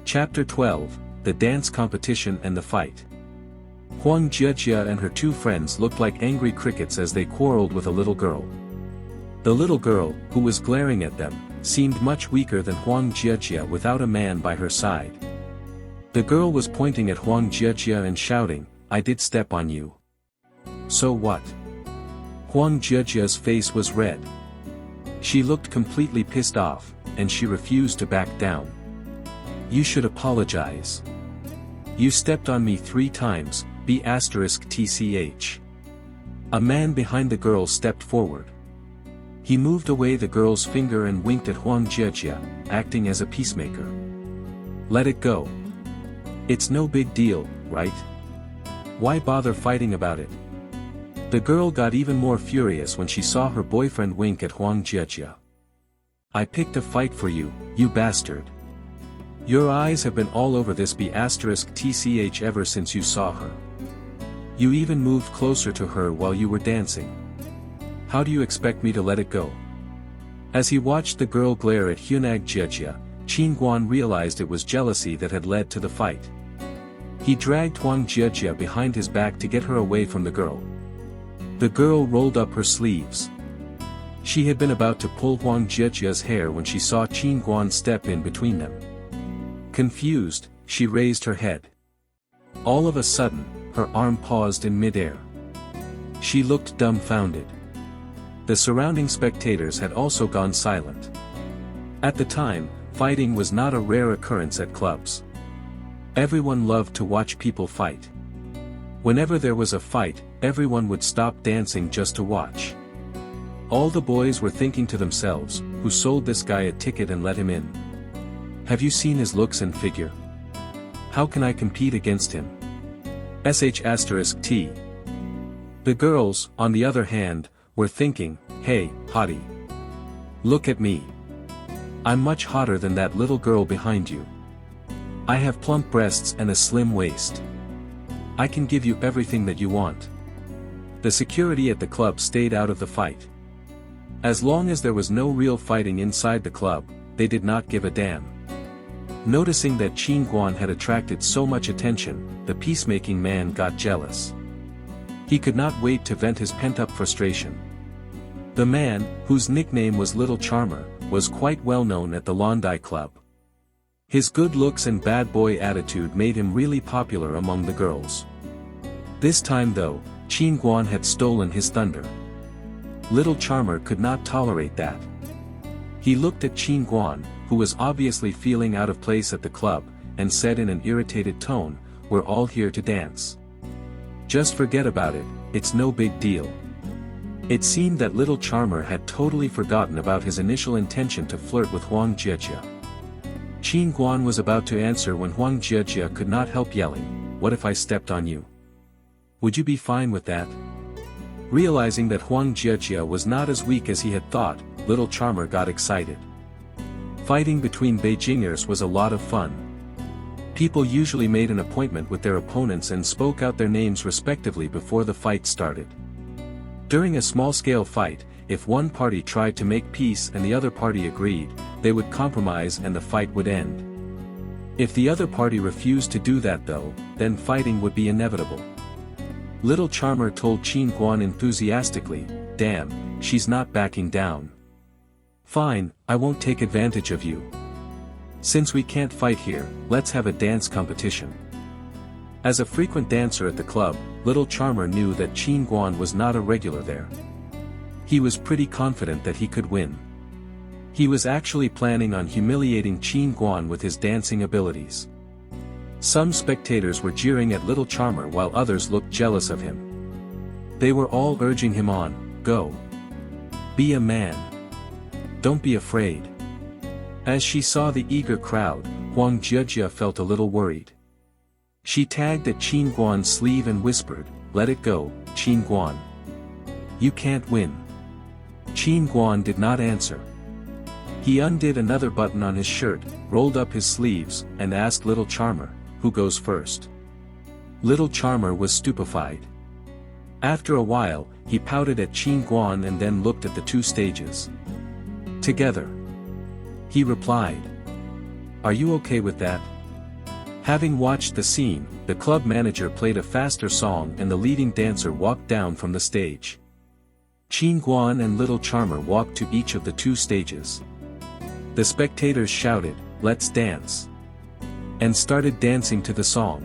Chapter 12, The Dance Competition and the Fight. Huang Jiejia and her two friends looked like angry crickets as they quarreled with a little girl. The little girl, who was glaring at them, seemed much weaker than Huang Jiejia without a man by her side. The girl was pointing at Huang Jiejia and shouting, "I did step on you. So what?" Huang Jiejia's face was red. She looked completely pissed off, and she refused to back down. "You should apologize. You stepped on me 3 times, *tch. A man behind the girl stepped forward. He moved away the girl's finger and winked at Huang Jiejia, acting as a peacemaker. "Let it go. It's no big deal, right? Why bother fighting about it?" The girl got even more furious when she saw her boyfriend wink at Huang Jiejia. "I picked a fight for you, you bastard. Your eyes have been all over this *tch ever since you saw her. You even moved closer to her while you were dancing. How do you expect me to let it go?" As he watched the girl glare at Huang Jiejia, Qin Guan realized it was jealousy that had led to the fight. He dragged Huang Jiejia behind his back to get her away from the girl. The girl rolled up her sleeves. She had been about to pull Huang Jiejia's hair when she saw Qin Guan step in between them. Confused, she raised her head. All of a sudden, her arm paused in midair. She looked dumbfounded. The surrounding spectators had also gone silent. At the time, fighting was not a rare occurrence at clubs. Everyone loved to watch people fight. Whenever there was a fight, everyone would stop dancing just to watch. All the boys were thinking to themselves, "Who sold this guy a ticket and let him in? Have you seen his looks and figure? How can I compete against him? *T. The girls, on the other hand, were thinking, "Hey, hottie. Look at me. I'm much hotter than that little girl behind you. I have plump breasts and a slim waist. I can give you everything that you want." The security at the club stayed out of the fight. As long as there was no real fighting inside the club, they did not give a damn. Noticing that Qin Guan had attracted so much attention, the peacemaking man got jealous. He could not wait to vent his pent-up frustration. The man, whose nickname was Little Charmer, was quite well known at the Londai Club. His good looks and bad boy attitude made him really popular among the girls. This time though, Qin Guan had stolen his thunder. Little Charmer could not tolerate that. He looked at Qin Guan, who was obviously feeling out of place at the club, and said in an irritated tone, "We're all here to dance. Just forget about it, it's no big deal." It seemed that little charmer had totally forgotten about his initial intention to flirt with Huang Jiejia. Qin Guan was about to answer when Huang Jiejia could not help yelling, "What if I stepped on you? Would you be fine with that?" Realizing that Huang Jiejia was not as weak as he had thought, little charmer got excited. Fighting between Beijingers was a lot of fun. People usually made an appointment with their opponents and spoke out their names respectively before the fight started. During a small-scale fight, if one party tried to make peace and the other party agreed, they would compromise and the fight would end. If the other party refused to do that though, then fighting would be inevitable. Little charmer told Qin Guan enthusiastically, "Damn, she's not backing down. Fine, I won't take advantage of you. Since we can't fight here, let's have a dance competition." As a frequent dancer at the club, little charmer knew that Qin Guan was not a regular there. He was pretty confident that he could win. He was actually planning on humiliating Qin Guan with his dancing abilities. Some spectators were jeering at little charmer while others looked jealous of him. They were all urging him on, "Go. Be a man. Don't be afraid." As she saw the eager crowd, Huang Jiejia felt a little worried. She tagged at Qin Guan's sleeve and whispered, "Let it go, Qin Guan. You can't win." Qin Guan did not answer. He undid another button on his shirt, rolled up his sleeves, and asked little charmer, "Who goes first?" Little charmer was stupefied. After a while, he pouted at Qin Guan and then looked at the two stages. "Together," he replied. "Are you okay with that?" Having watched the scene, the club manager played a faster song and the leading dancer walked down from the stage. Qin Guan and little charmer walked to each of the two stages. The spectators shouted, "Let's dance!" and started dancing to the song.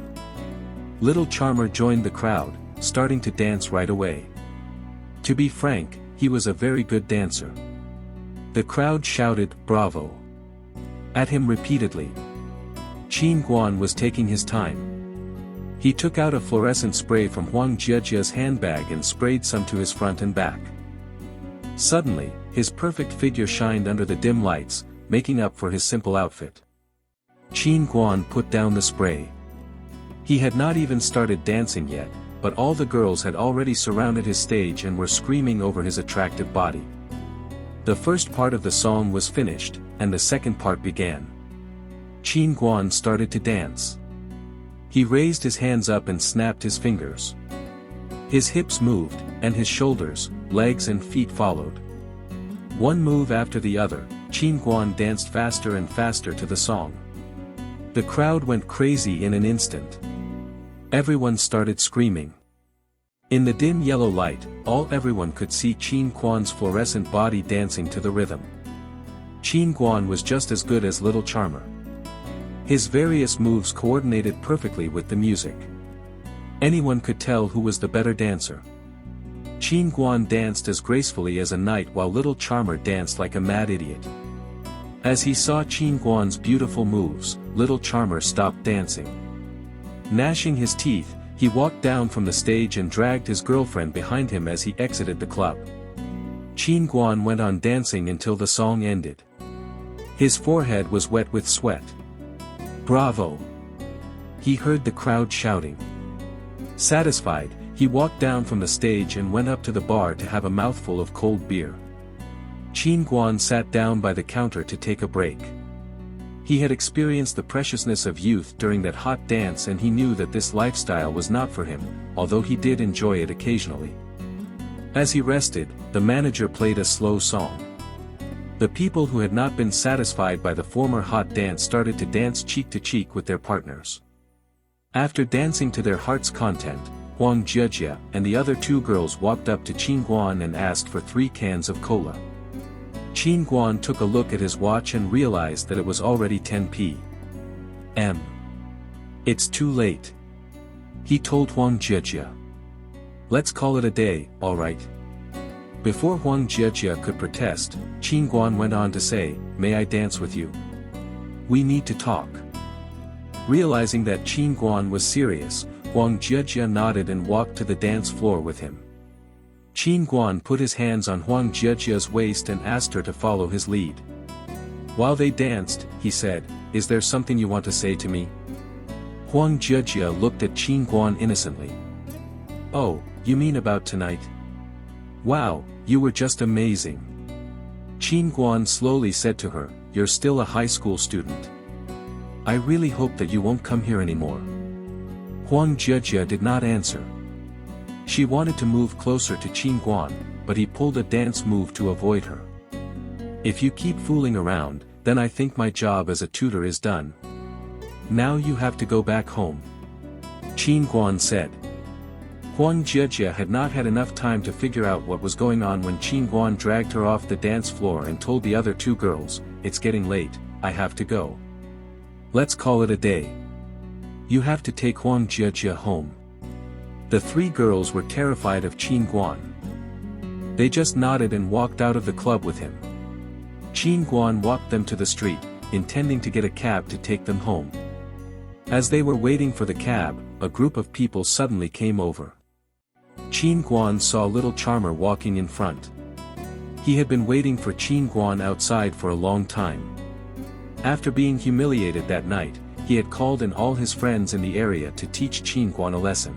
Little charmer joined the crowd, starting to dance right away. To be frank, he was a very good dancer. The crowd shouted, "Bravo!" at him repeatedly. Qin Guan was taking his time. He took out a fluorescent spray from Huang Jiejia's handbag and sprayed some to his front and back. Suddenly, his perfect figure shined under the dim lights, making up for his simple outfit. Qin Guan put down the spray. He had not even started dancing yet, but all the girls had already surrounded his stage and were screaming over his attractive body. The first part of the song was finished, and the second part began. Qin Guan started to dance. He raised his hands up and snapped his fingers. His hips moved, and his shoulders, legs and feet followed. One move after the other, Qin Guan danced faster and faster to the song. The crowd went crazy in an instant. Everyone started screaming. In the dim yellow light, everyone could see Qin Guan's fluorescent body dancing to the rhythm. Qin Guan was just as good as little charmer. His various moves coordinated perfectly with the music. Anyone could tell who was the better dancer. Qin Guan danced as gracefully as a knight while little charmer danced like a mad idiot. As he saw Qin Guan's beautiful moves, little charmer stopped dancing. Gnashing his teeth, he walked down from the stage and dragged his girlfriend behind him as he exited the club. Qin Guan went on dancing until the song ended. His forehead was wet with sweat. "Bravo!" he heard the crowd shouting. Satisfied, he walked down from the stage and went up to the bar to have a mouthful of cold beer. Qin Guan sat down by the counter to take a break. He had experienced the preciousness of youth during that hot dance and he knew that this lifestyle was not for him, although he did enjoy it occasionally. As he rested, the manager played a slow song. The people who had not been satisfied by the former hot dance started to dance cheek to cheek with their partners. After dancing to their heart's content, Huang Jiejia and the other two girls walked up to Qin Guan and asked for 3 cans of cola. Qin Guan took a look at his watch and realized that it was already 10 p.m. "It's too late," he told Huang Jiejia. "Let's call it a day, alright?" Before Huang Jiejia could protest, Qin Guan went on to say, "May I dance with you?" We need to talk. Realizing that Qin Guan was serious, Huang Jiejie nodded and walked to the dance floor with him. Qin Guan put his hands on Huang Jiejie's waist and asked her to follow his lead. While they danced, he said, "Is there something you want to say to me?" Huang Jiejie looked at Qin Guan innocently. "Oh, you mean about tonight? Wow, you were just amazing." Qin Guan slowly said to her, "You're still a high school student. I really hope that you won't come here anymore." Huang Jiejie did not answer. She wanted to move closer to Qin Guan, but he pulled a dance move to avoid her. "If you keep fooling around, then I think my job as a tutor is done. Now you have to go back home," Qin Guan said. Huang Jiejie had not had enough time to figure out what was going on when Qin Guan dragged her off the dance floor and told the other two girls, "It's getting late, I have to go. Let's call it a day. You have to take Huang Jiejie home." The three girls were terrified of Qin Guan. They just nodded and walked out of the club with him. Qin Guan walked them to the street, intending to get a cab to take them home. As they were waiting for the cab, a group of people suddenly came over. Qin Guan saw little Charmer walking in front. He had been waiting for Qin Guan outside for a long time. After being humiliated that night, he had called in all his friends in the area to teach Qin Guan a lesson.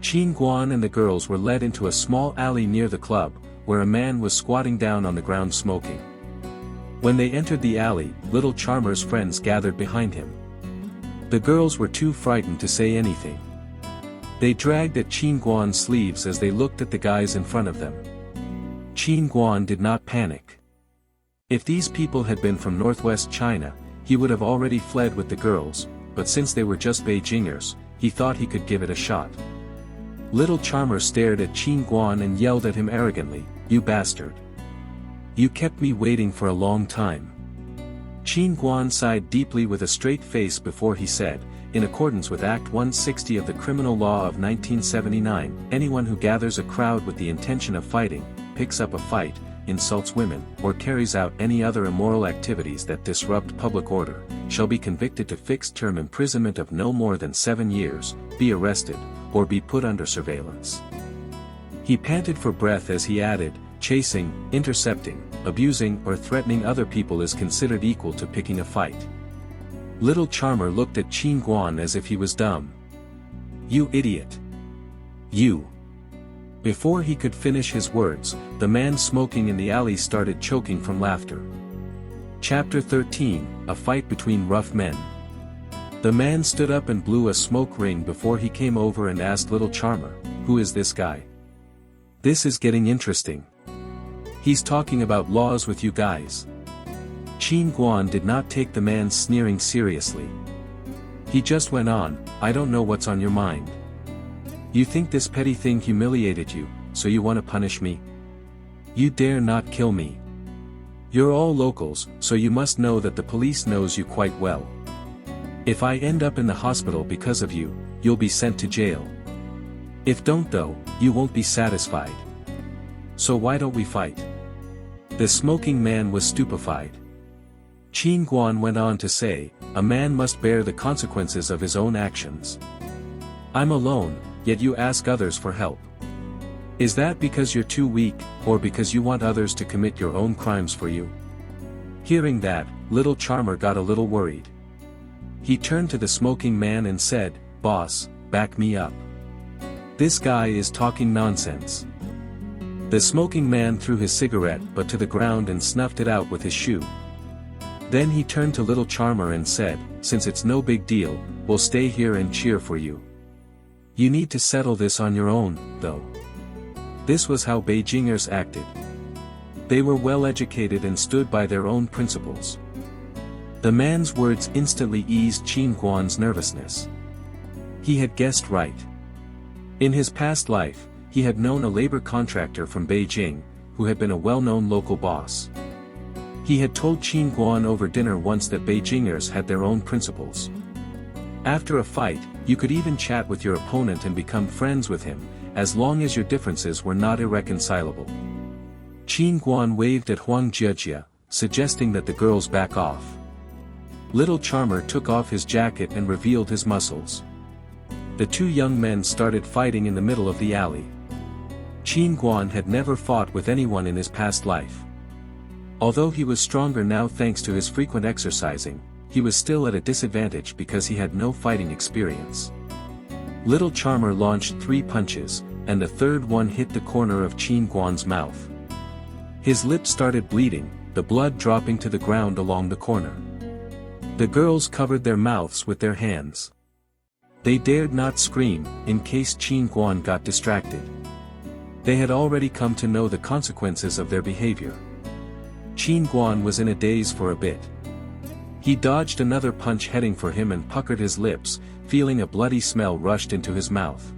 Qin Guan and the girls were led into a small alley near the club, where a man was squatting down on the ground smoking. When they entered the alley, little Charmer's friends gathered behind him. The girls were too frightened to say anything. They dragged at Qin Guan's sleeves as they looked at the guys in front of them. Qin Guan did not panic. If these people had been from northwest China, he would have already fled with the girls, but since they were just Beijingers, he thought he could give it a shot. Little Charmer stared at Qin Guan and yelled at him arrogantly, "You bastard! You kept me waiting for a long time." Qin Guan sighed deeply with a straight face before he said, "In accordance with Act 160 of the Criminal Law of 1979, anyone who gathers a crowd with the intention of fighting, picks up a fight, insults women, or carries out any other immoral activities that disrupt public order, shall be convicted to fixed-term imprisonment of no more than 7 years, be arrested, or be put under surveillance." He panted for breath as he added, "Chasing, intercepting, abusing or threatening other people is considered equal to picking a fight." Little Charmer looked at Qin Guan as if he was dumb. "You idiot! You!" Before he could finish his words, the man smoking in the alley started choking from laughter. Chapter 13, A Fight Between Rough Men. The man stood up and blew a smoke ring before he came over and asked little Charmer, "Who is this guy? This is getting interesting. He's talking about laws with you guys." Qin Guan did not take the man's sneering seriously. He just went on, "I don't know what's on your mind. You think this petty thing humiliated you, so you want to punish me? You dare not kill me. You're all locals, so you must know that the police knows you quite well. If I end up in the hospital because of you, you'll be sent to jail. If don't though, you won't be satisfied. So why don't we fight?" The smoking man was stupefied. Qin Guan went on to say, "A man must bear the consequences of his own actions. I'm alone, yet you ask others for help. Is that because you're too weak, or because you want others to commit your own crimes for you?" Hearing that, little Charmer got a little worried. He turned to the smoking man and said, "Boss, back me up. This guy is talking nonsense." The smoking man threw his cigarette but to the ground and snuffed it out with his shoe. Then he turned to little Charmer and said, "Since it's no big deal, we'll stay here and cheer for you. You need to settle this on your own, though." This was how Beijingers acted. They were well educated and stood by their own principles. The man's words instantly eased Qin Guan's nervousness. He had guessed right. In his past life, he had known a labor contractor from Beijing, who had been a well-known local boss. He had told Qin Guan over dinner once that Beijingers had their own principles. After a fight, you could even chat with your opponent and become friends with him, as long as your differences were not irreconcilable. Qin Guan waved at Huang Jiejie, suggesting that the girls back off. Little Charmer took off his jacket and revealed his muscles. The two young men started fighting in the middle of the alley. Qin Guan had never fought with anyone in his past life. Although he was stronger now thanks to his frequent exercising, he was still at a disadvantage because he had no fighting experience. Little Charmer launched 3 punches, and the third one hit the corner of Qin Guan's mouth. His lips started bleeding, the blood dropping to the ground along the corner. The girls covered their mouths with their hands. They dared not scream, in case Qin Guan got distracted. They had already come to know the consequences of their behavior. Qin Guan was in a daze for a bit. He dodged another punch heading for him and puckered his lips, feeling a bloody smell rushed into his mouth.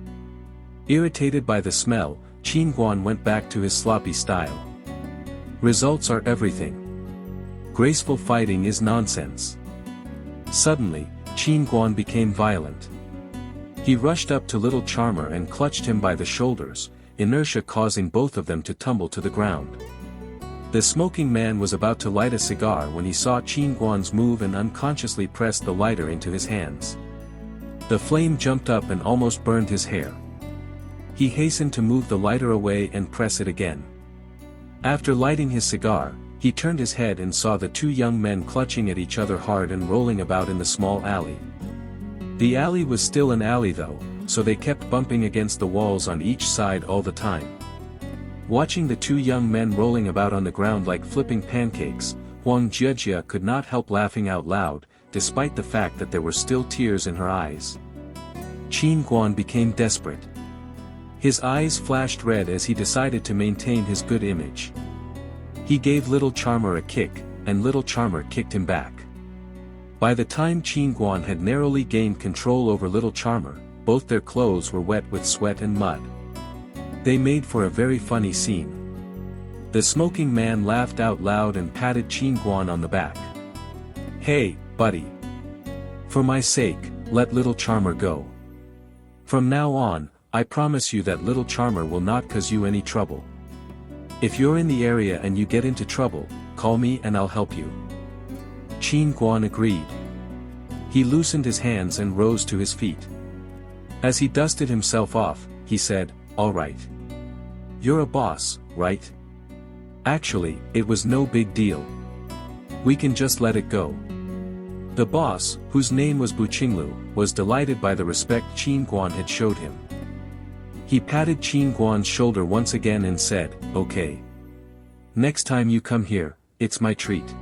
Irritated by the smell, Qin Guan went back to his sloppy style. Results are everything. Graceful fighting is nonsense. Suddenly, Qin Guan became violent. He rushed up to Little Charmer and clutched him by the shoulders, inertia causing both of them to tumble to the ground. The smoking man was about to light a cigar when he saw Qin Guan's move and unconsciously pressed the lighter into his hands. The flame jumped up and almost burned his hair. He hastened to move the lighter away and press it again. After lighting his cigar, he turned his head and saw the two young men clutching at each other hard and rolling about in the small alley. The alley was still an alley though, so they kept bumping against the walls on each side all the time. Watching the two young men rolling about on the ground like flipping pancakes, Huang Jiejia could not help laughing out loud, despite the fact that there were still tears in her eyes. Qin Guan became desperate. His eyes flashed red as he decided to maintain his good image. He gave Little Charmer a kick, and Little Charmer kicked him back. By the time Qin Guan had narrowly gained control over Little Charmer, both their clothes were wet with sweat and mud. They made for a very funny scene. The smoking man laughed out loud and patted Qin Guan on the back. "Hey, buddy. For my sake, let Little Charmer go. From now on, I promise you that Little Charmer will not cause you any trouble. If you're in the area and you get into trouble, call me and I'll help you." Qin Guan agreed. He loosened his hands and rose to his feet. As he dusted himself off, he said, "All right. You're a boss, right? Actually, it was no big deal. We can just let it go." The boss, whose name was Bu Qinglu, was delighted by the respect Qin Guan had showed him. He patted Qin Guan's shoulder once again and said, "Okay. Next time you come here, it's my treat."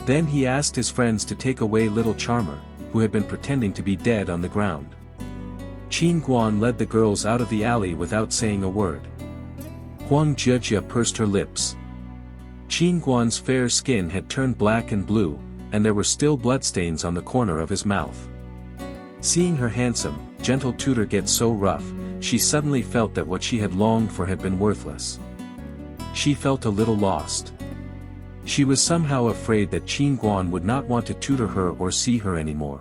Then he asked his friends to take away Little Charmer, who had been pretending to be dead on the ground. Qin Guan led the girls out of the alley without saying a word. Huang Jiejia pursed her lips. Qin Guan's fair skin had turned black and blue, and there were still bloodstains on the corner of his mouth. Seeing her handsome, gentle tutor get so rough, she suddenly felt that what she had longed for had been worthless. She felt a little lost. She was somehow afraid that Qin Guan would not want to tutor her or see her anymore.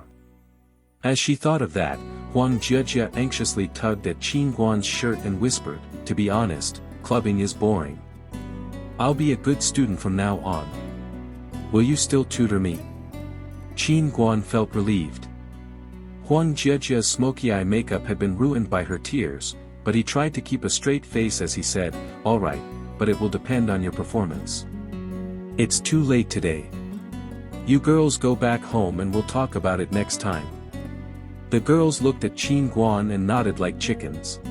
As she thought of that, Huang Jiejia anxiously tugged at Qin Guan's shirt and whispered, "To be honest, clubbing is boring. I'll be a good student from now on. Will you still tutor me?" Qin Guan felt relieved. Huang Jiejia's smoky eye makeup had been ruined by her tears, but he tried to keep a straight face as he said, "All right, but it will depend on your performance. It's too late today. You girls go back home and we'll talk about it next time." The girls looked at Qin Guan and nodded like chickens.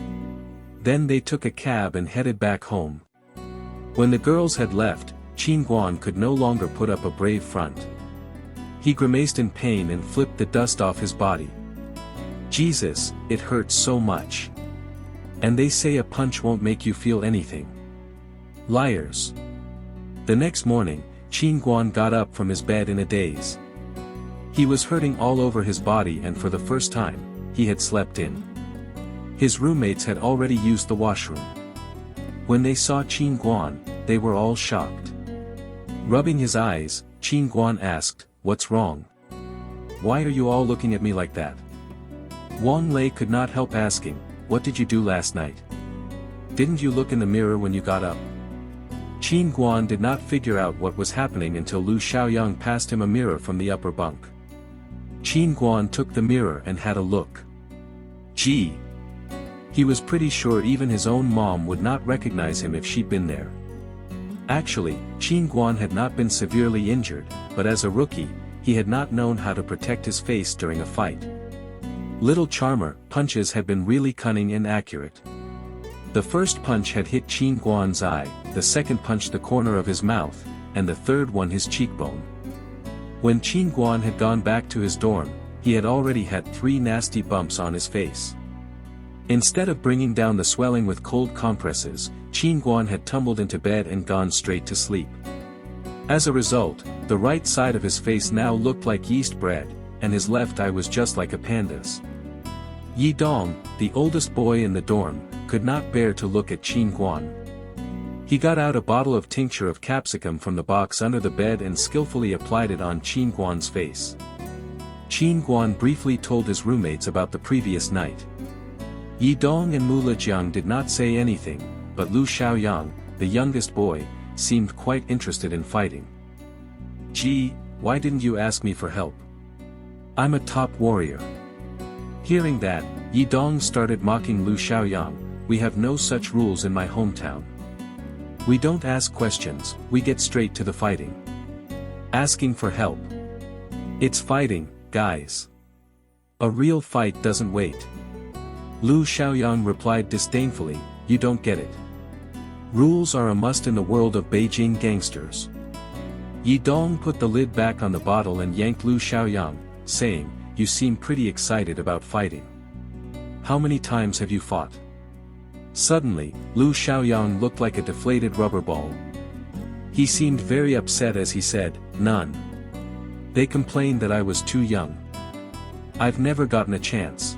Then they took a cab and headed back home. When the girls had left, Qin Guan could no longer put up a brave front. He grimaced in pain and flipped the dust off his body. "Jesus, it hurts so much. And they say a punch won't make you feel anything. Liars." The next morning, Qin Guan got up from his bed in a daze. He was hurting all over his body and for the first time, he had slept in. His roommates had already used the washroom. When they saw Qin Guan, they were all shocked. Rubbing his eyes, Qin Guan asked, "What's wrong? Why are you all looking at me like that?" Wang Lei could not help asking, "What did you do last night? Didn't you look in the mirror when you got up?" Qin Guan did not figure out what was happening until Lu Xiaoyang passed him a mirror from the upper bunk. Qin Guan took the mirror and had a look. Gee! He was pretty sure even his own mom would not recognize him if she'd been there. Actually, Qin Guan had not been severely injured, but as a rookie, he had not known how to protect his face during a fight. Little charmer punches had been really cunning and accurate. The first punch had hit Qin Guan's eye, the second punch the corner of his mouth, and the third one his cheekbone. When Qin Guan had gone back to his dorm, he had already had 3 nasty bumps on his face. Instead of bringing down the swelling with cold compresses, Qin Guan had tumbled into bed and gone straight to sleep. As a result, the right side of his face now looked like yeast bread, and his left eye was just like a panda's. Yi Dong, the oldest boy in the dorm, could not bear to look at Qin Guan. He got out a bottle of tincture of capsicum from the box under the bed and skillfully applied it on Qin Guan's face. Qin Guan briefly told his roommates about the previous night. Yi Dong and Mu Lijiang did not say anything, but Lu Xiaoyang, the youngest boy, seemed quite interested in fighting. Gee, why didn't you ask me for help? I'm a top warrior. Hearing that, Yi Dong started mocking Lu Xiaoyang. We have no such rules in my hometown. We don't ask questions, we get straight to the fighting. Asking for help. It's fighting, guys. A real fight doesn't wait. Lu Xiaoyang replied disdainfully, you don't get it. Rules are a must in the world of Beijing gangsters. Yi Dong put the lid back on the bottle and yanked Lu Xiaoyang, saying, you seem pretty excited about fighting. How many times have you fought? Suddenly, Lu Xiaoyang looked like a deflated rubber ball. He seemed very upset as he said, none. They complained that I was too young. I've never gotten a chance.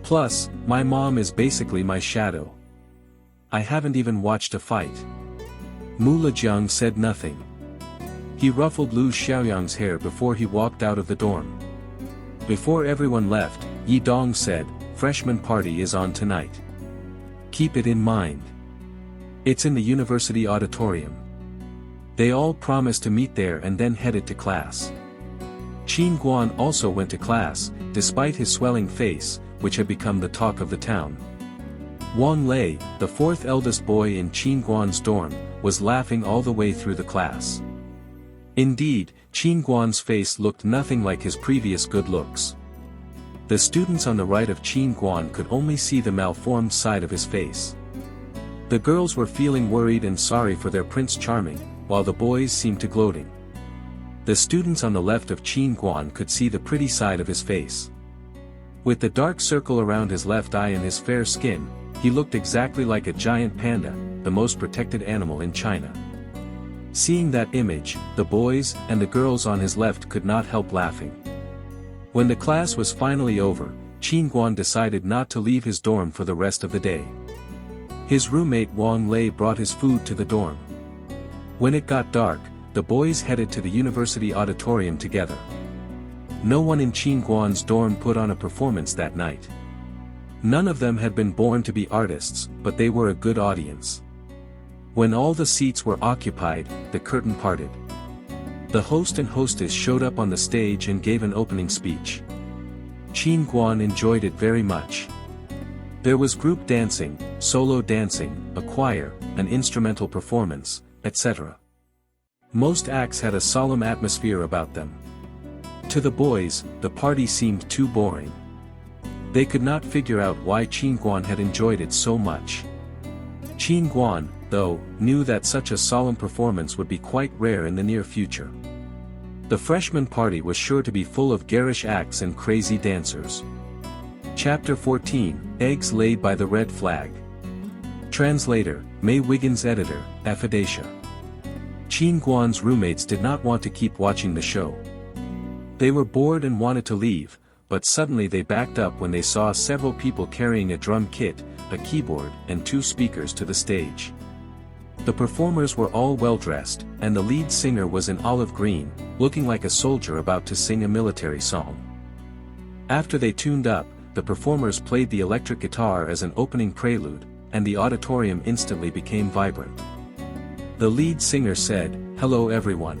Plus, my mom is basically my shadow. I haven't even watched a fight. Mu Lijiang said nothing. He ruffled Lu Xiaoyang's hair before he walked out of the dorm. Before everyone left, Yi Dong said, freshman party is on tonight. Keep it in mind. It's in the university auditorium. They all promised to meet there and then headed to class. Qin Guan also went to class, despite his swelling face, which had become the talk of the town. Wang Lei, the 4th eldest boy in Qin Guan's dorm, was laughing all the way through the class. Indeed, Qin Guan's face looked nothing like his previous good looks. The students on the right of Qin Guan could only see the malformed side of his face. The girls were feeling worried and sorry for their Prince Charming, while the boys seemed to gloating. The students on the left of Qin Guan could see the pretty side of his face. With the dark circle around his left eye and his fair skin, he looked exactly like a giant panda, the most protected animal in China. Seeing that image, the boys and the girls on his left could not help laughing. When the class was finally over, Qin Guan decided not to leave his dorm for the rest of the day. His roommate Wang Lei brought his food to the dorm. When it got dark, the boys headed to the university auditorium together. No one in Qin Guan's dorm put on a performance that night. None of them had been born to be artists, but they were a good audience. When all the seats were occupied, the curtain parted. The host and hostess showed up on the stage and gave an opening speech. Qin Guan enjoyed it very much. There was group dancing, solo dancing, a choir, an instrumental performance, etc. Most acts had a solemn atmosphere about them. To the boys, the party seemed too boring. They could not figure out why Qin Guan had enjoyed it so much. Qin Guan, though, knew that such a solemn performance would be quite rare in the near future. The freshman party was sure to be full of garish acts and crazy dancers. Chapter 14, Eggs Laid by the Red Flag. Translator, May Wiggins. Editor, Aphidacia. Qin Guan's roommates did not want to keep watching the show. They were bored and wanted to leave, but suddenly they backed up when they saw several people carrying a drum kit, a keyboard, and 2 speakers to the stage. The performers were all well-dressed, and the lead singer was in olive green, looking like a soldier about to sing a military song. After they tuned up, the performers played the electric guitar as an opening prelude, and the auditorium instantly became vibrant. The lead singer said, "Hello everyone.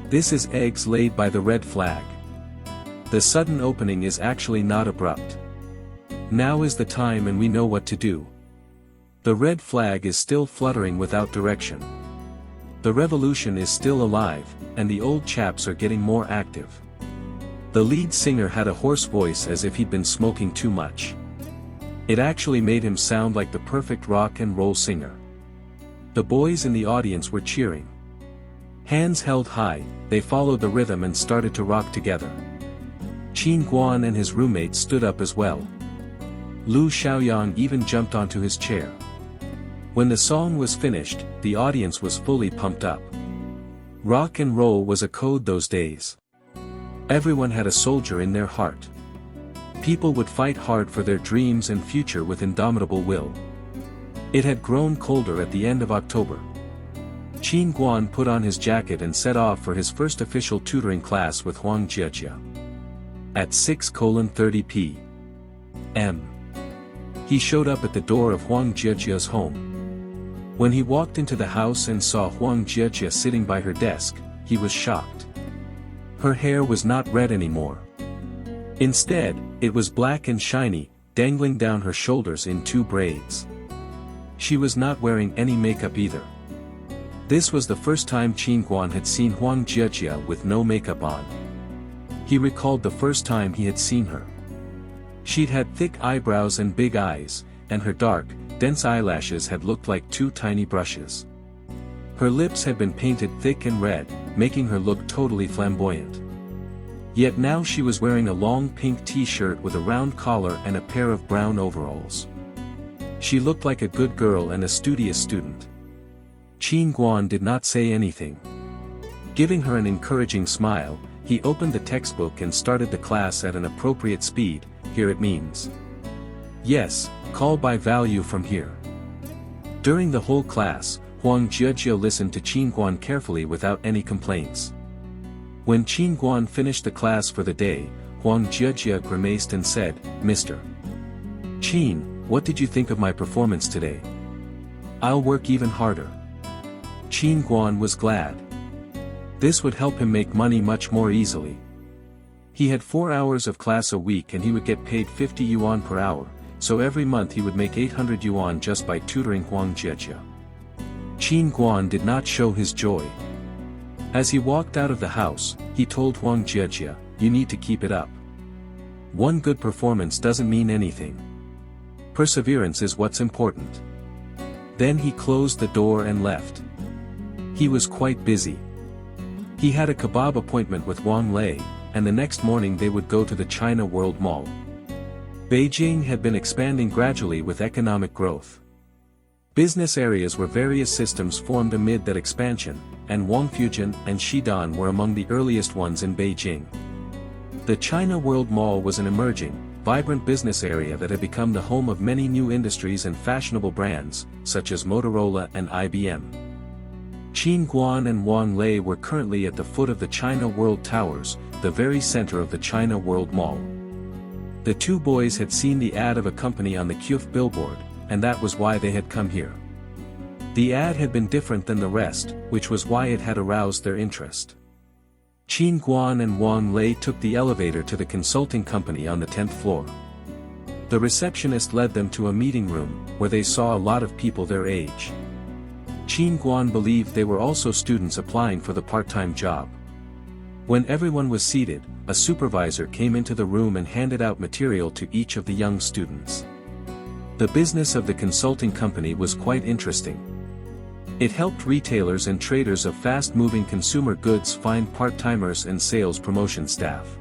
This is eggs laid by the red flag. The sudden opening is actually not abrupt. Now is the time and we know what to do. The red flag is still fluttering without direction. The revolution is still alive, and the old chaps are getting more active." The lead singer had a hoarse voice as if he'd been smoking too much. It actually made him sound like the perfect rock and roll singer. The boys in the audience were cheering. Hands held high, they followed the rhythm and started to rock together. Qin Guan and his roommate stood up as well. Lu Xiaoyang even jumped onto his chair. When the song was finished, the audience was fully pumped up. Rock and roll was a code those days. Everyone had a soldier in their heart. People would fight hard for their dreams and future with indomitable will. It had grown colder at the end of October. Qin Guan put on his jacket and set off for his first official tutoring class with Huang Jiejia. At 6:30 p.m. he showed up at the door of Huang Jiejia's home. When he walked into the house and saw Huang Jiejia sitting by her desk, he was shocked. Her hair was not red anymore. Instead, it was black and shiny, dangling down her shoulders in 2 braids. She was not wearing any makeup either. This was the first time Qin Guan had seen Huang Jiejia with no makeup on. He recalled the first time he had seen her. She'd had thick eyebrows and big eyes, and her dark, dense eyelashes had looked like 2 tiny brushes. Her lips had been painted thick and red, making her look totally flamboyant. Yet now she was wearing a long pink t-shirt with a round collar and a pair of brown overalls. She looked like a good girl and a studious student. Qin Guan did not say anything. Giving her an encouraging smile, he opened the textbook and started the class at an appropriate speed. Here it means. Yes, call by value from here. During the whole class, Huang Jiejia listened to Qin Guan carefully without any complaints. When Qin Guan finished the class for the day, Huang Jiejia grimaced and said, "Mr. Qin, what did you think of my performance today? I'll work even harder." Qin Guan was glad. This would help him make money much more easily. He had 4 hours of class a week and he would get paid 50 yuan per hour, so every month he would make 800 yuan just by tutoring Huang Jiejia. Qin Guan did not show his joy. As he walked out of the house, he told Huang Jiejia, "You need to keep it up. One good performance doesn't mean anything. Perseverance is what's important." Then he closed the door and left. He was quite busy. He had a kebab appointment with Wang Lei, and the next morning they would go to the China World Mall. Beijing had been expanding gradually with economic growth. Business areas where various systems formed amid that expansion, and Wangfujin and Xidan were among the earliest ones in Beijing. The China World Mall was an emerging, vibrant business area that had become the home of many new industries and fashionable brands, such as Motorola and IBM. Qin Guan and Wang Lei were currently at the foot of the China World Towers, the very center of the China World Mall. The 2 boys had seen the ad of a company on the QF billboard, and that was why they had come here. The ad had been different than the rest, which was why it had aroused their interest. Qin Guan and Wang Lei took the elevator to the consulting company on the 10th floor. The receptionist led them to a meeting room, where they saw a lot of people their age. Qin Guan believed they were also students applying for the part-time job. When everyone was seated, a supervisor came into the room and handed out material to each of the young students. The business of the consulting company was quite interesting. It helped retailers and traders of fast-moving consumer goods find part-timers and sales promotion staff.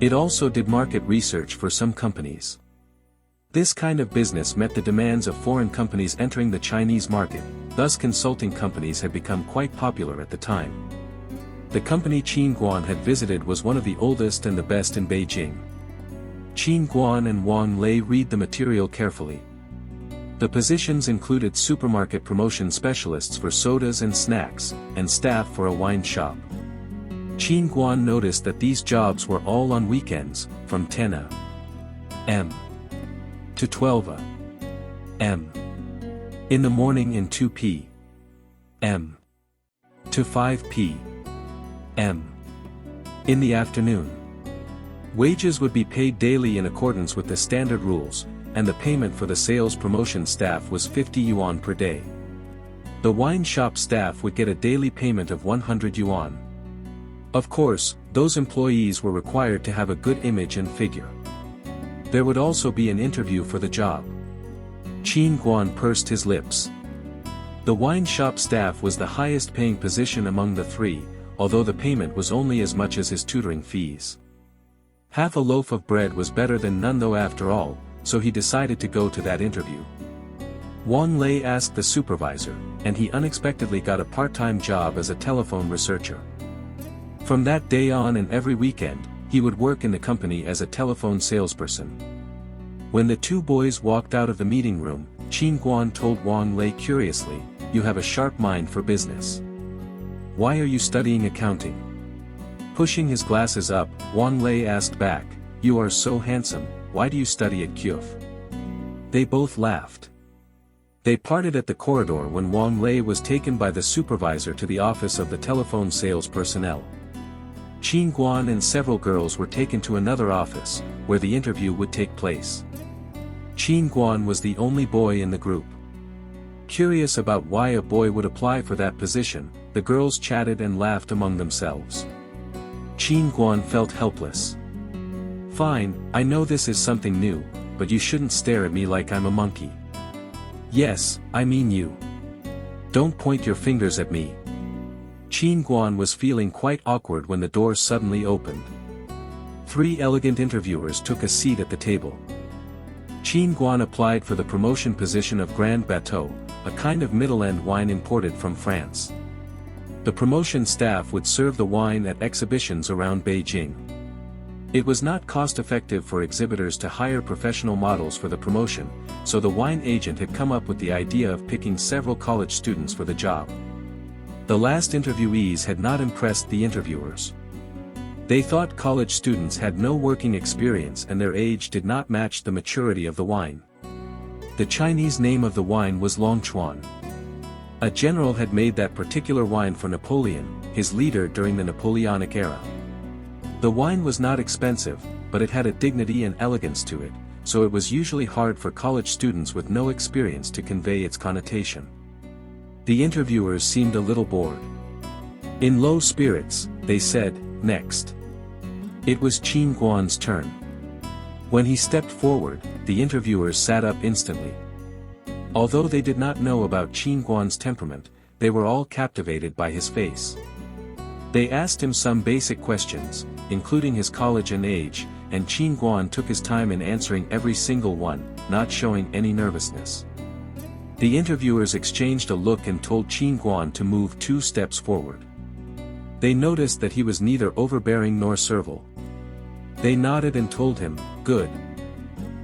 It also did market research for some companies. This kind of business met the demands of foreign companies entering the Chinese market, thus consulting companies had become quite popular at the time. The company Qin Guan had visited was one of the oldest and the best in Beijing. Qin Guan and Wang Lei read the material carefully. The positions included supermarket promotion specialists for sodas and snacks, and staff for a wine shop. Qin Guan noticed that these jobs were all on weekends, from 10 a.m. to 12 a.m. in the morning and 2 p.m. m. to 5 p.m. in the afternoon. Wages would be paid daily in accordance with the standard rules, and the payment for the sales promotion staff was 50 yuan per day. The wine shop staff would get a daily payment of 100 yuan. Of course, those employees were required to have a good image and figure. There would also be an interview for the job. Qin Guan pursed his lips. The wine shop staff was the highest paying position among the three, although the payment was only as much as his tutoring fees. Half a loaf of bread was better than none though after all, so he decided to go to that interview. Wang Lei asked the supervisor, and he unexpectedly got a part-time job as a telephone researcher. From that day on and every weekend, he would work in the company as a telephone salesperson. When the two boys walked out of the meeting room, Qin Guan told Wang Lei curiously, "You have a sharp mind for business. Why are you studying accounting?" Pushing his glasses up, Wang Lei asked back, "You are so handsome, why do you study at CUF?" They both laughed. They parted at the corridor when Wang Lei was taken by the supervisor to the office of the telephone sales personnel. Qin Guan and several girls were taken to another office, where the interview would take place. Qin Guan was the only boy in the group. Curious about why a boy would apply for that position, the girls chatted and laughed among themselves. Qin Guan felt helpless. "Fine, I know this is something new, but you shouldn't stare at me like I'm a monkey." "Yes, I mean you. Don't point your fingers at me." Qin Guan was feeling quite awkward when the door suddenly opened. Three elegant interviewers took a seat at the table. Qin Guan applied for the promotion position of Grand Bateau, a kind of middle-end wine imported from France. The promotion staff would serve the wine at exhibitions around Beijing. It was not cost-effective for exhibitors to hire professional models for the promotion, so the wine agent had come up with the idea of picking several college students for the job. The last interviewees had not impressed the interviewers. They thought college students had no working experience and their age did not match the maturity of the wine. The Chinese name of the wine was Longchuan. A general had made that particular wine for Napoleon, his leader during the Napoleonic era. The wine was not expensive, but it had a dignity and elegance to it, so it was usually hard for college students with no experience to convey its connotation. The interviewers seemed a little bored. In low spirits, they said, "Next." It was Qin Guan's turn. When he stepped forward, the interviewers sat up instantly. Although they did not know about Qin Guan's temperament, they were all captivated by his face. They asked him some basic questions, including his college and age, and Qin Guan took his time in answering every single one, not showing any nervousness. The interviewers exchanged a look and told Qin Guan to move 2 steps forward. They noticed that he was neither overbearing nor servile. They nodded and told him, "Good.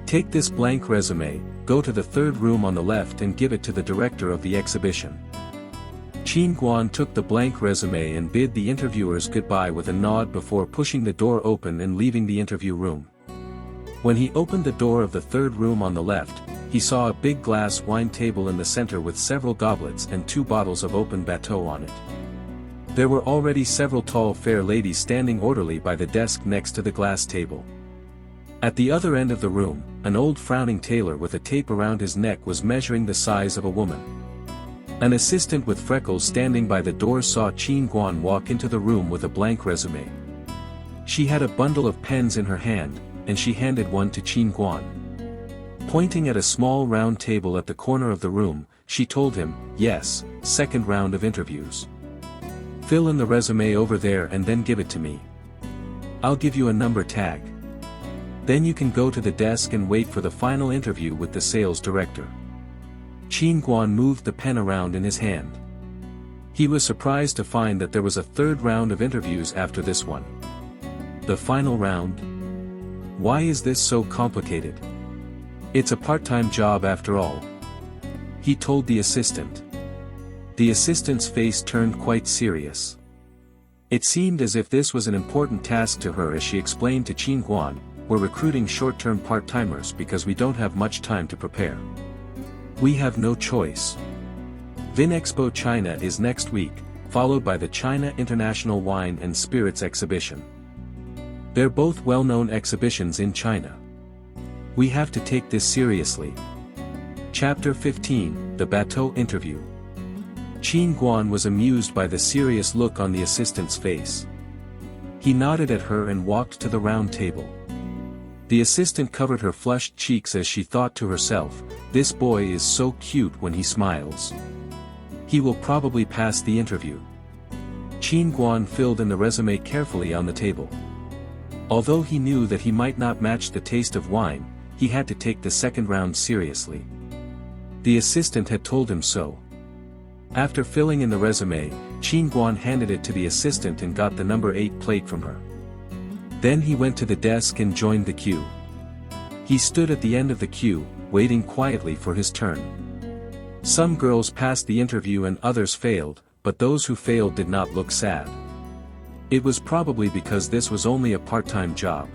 Take this blank resume, go to the 3rd room on the left and give it to the director of the exhibition." Qin Guan took the blank resume and bid the interviewers goodbye with a nod before pushing the door open and leaving the interview room. When he opened the door of the 3rd room on the left, he saw a big glass wine table in the center with several goblets and 2 bottles of open Bateau on it. There were already several tall fair ladies standing orderly by the desk next to the glass table. At the other end of the room, an old frowning tailor with a tape around his neck was measuring the size of a woman. An assistant with freckles standing by the door saw Qin Guan walk into the room with a blank resume. She had a bundle of pens in her hand, and she handed one to Qin Guan. Pointing at a small round table at the corner of the room, she told him, "Yes, 2nd round of interviews. Fill in the resume over there and then give it to me. I'll give you a number tag. Then you can go to the desk and wait for the final interview with the sales director." Qin Guan moved the pen around in his hand. He was surprised to find that there was a 3rd round of interviews after this one. The final round? Why is this so complicated? It's a part-time job after all. He told the assistant. The assistant's face turned quite serious. It seemed as if this was an important task to her as she explained to Qin Guan, "We're recruiting short-term part-timers because we don't have much time to prepare. We have no choice. Vinexpo China is next week, followed by the China International Wine and Spirits Exhibition. They're both well-known exhibitions in China. We have to take this seriously. Chapter 15, The Bateau Interview. Qin Guan was amused by the serious look on the assistant's face. He nodded at her and walked to the round table. The assistant covered her flushed cheeks as she thought to herself, "This boy is so cute when he smiles. He will probably pass the interview." Qin Guan filled in the resume carefully on the table. Although he knew that he might not match the taste of wine, he had to take the second round seriously. The assistant had told him so. After filling in the resume, Qin Guan handed it to the assistant and got the number 8 plate from her. Then he went to the desk and joined the queue. He stood at the end of the queue, waiting quietly for his turn. Some girls passed the interview and others failed, but those who failed did not look sad. It was probably because this was only a part-time job.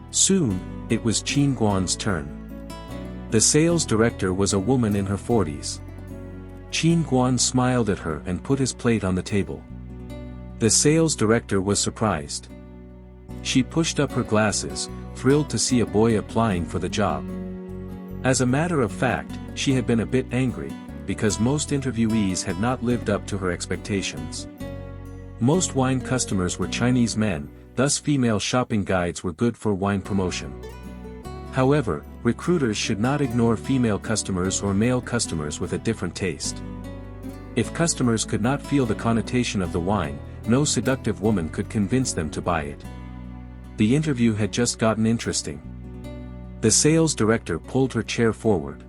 Soon, it was Qin Guan's turn. The sales director was a woman in her 40s. Qin Guan smiled at her and put his plate on the table. The sales director was surprised. She pushed up her glasses, thrilled to see a boy applying for the job. As a matter of fact, she had been a bit angry, because most interviewees had not lived up to her expectations. Most wine customers were Chinese men, thus female shopping guides were good for wine promotion. However, recruiters should not ignore female customers or male customers with a different taste. If customers could not feel the connotation of the wine, no seductive woman could convince them to buy it. The interview had just gotten interesting. The sales director pulled her chair forward.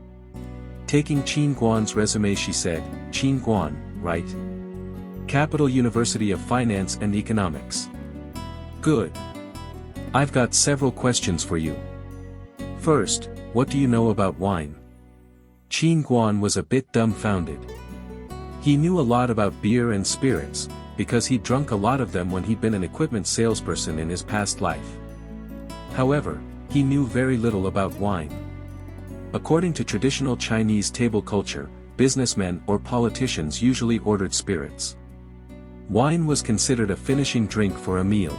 Taking Qin Guan's resume, she said, "Qin Guan, right? Capital University of Finance and Economics. Good. I've got several questions for you. First, what do you know about wine?" Qin Guan was a bit dumbfounded. He knew a lot about beer and spirits, because he'd drunk a lot of them when he'd been an equipment salesperson in his past life. However, he knew very little about wine. According to traditional Chinese table culture, businessmen or politicians usually ordered spirits. Wine was considered a finishing drink for a meal.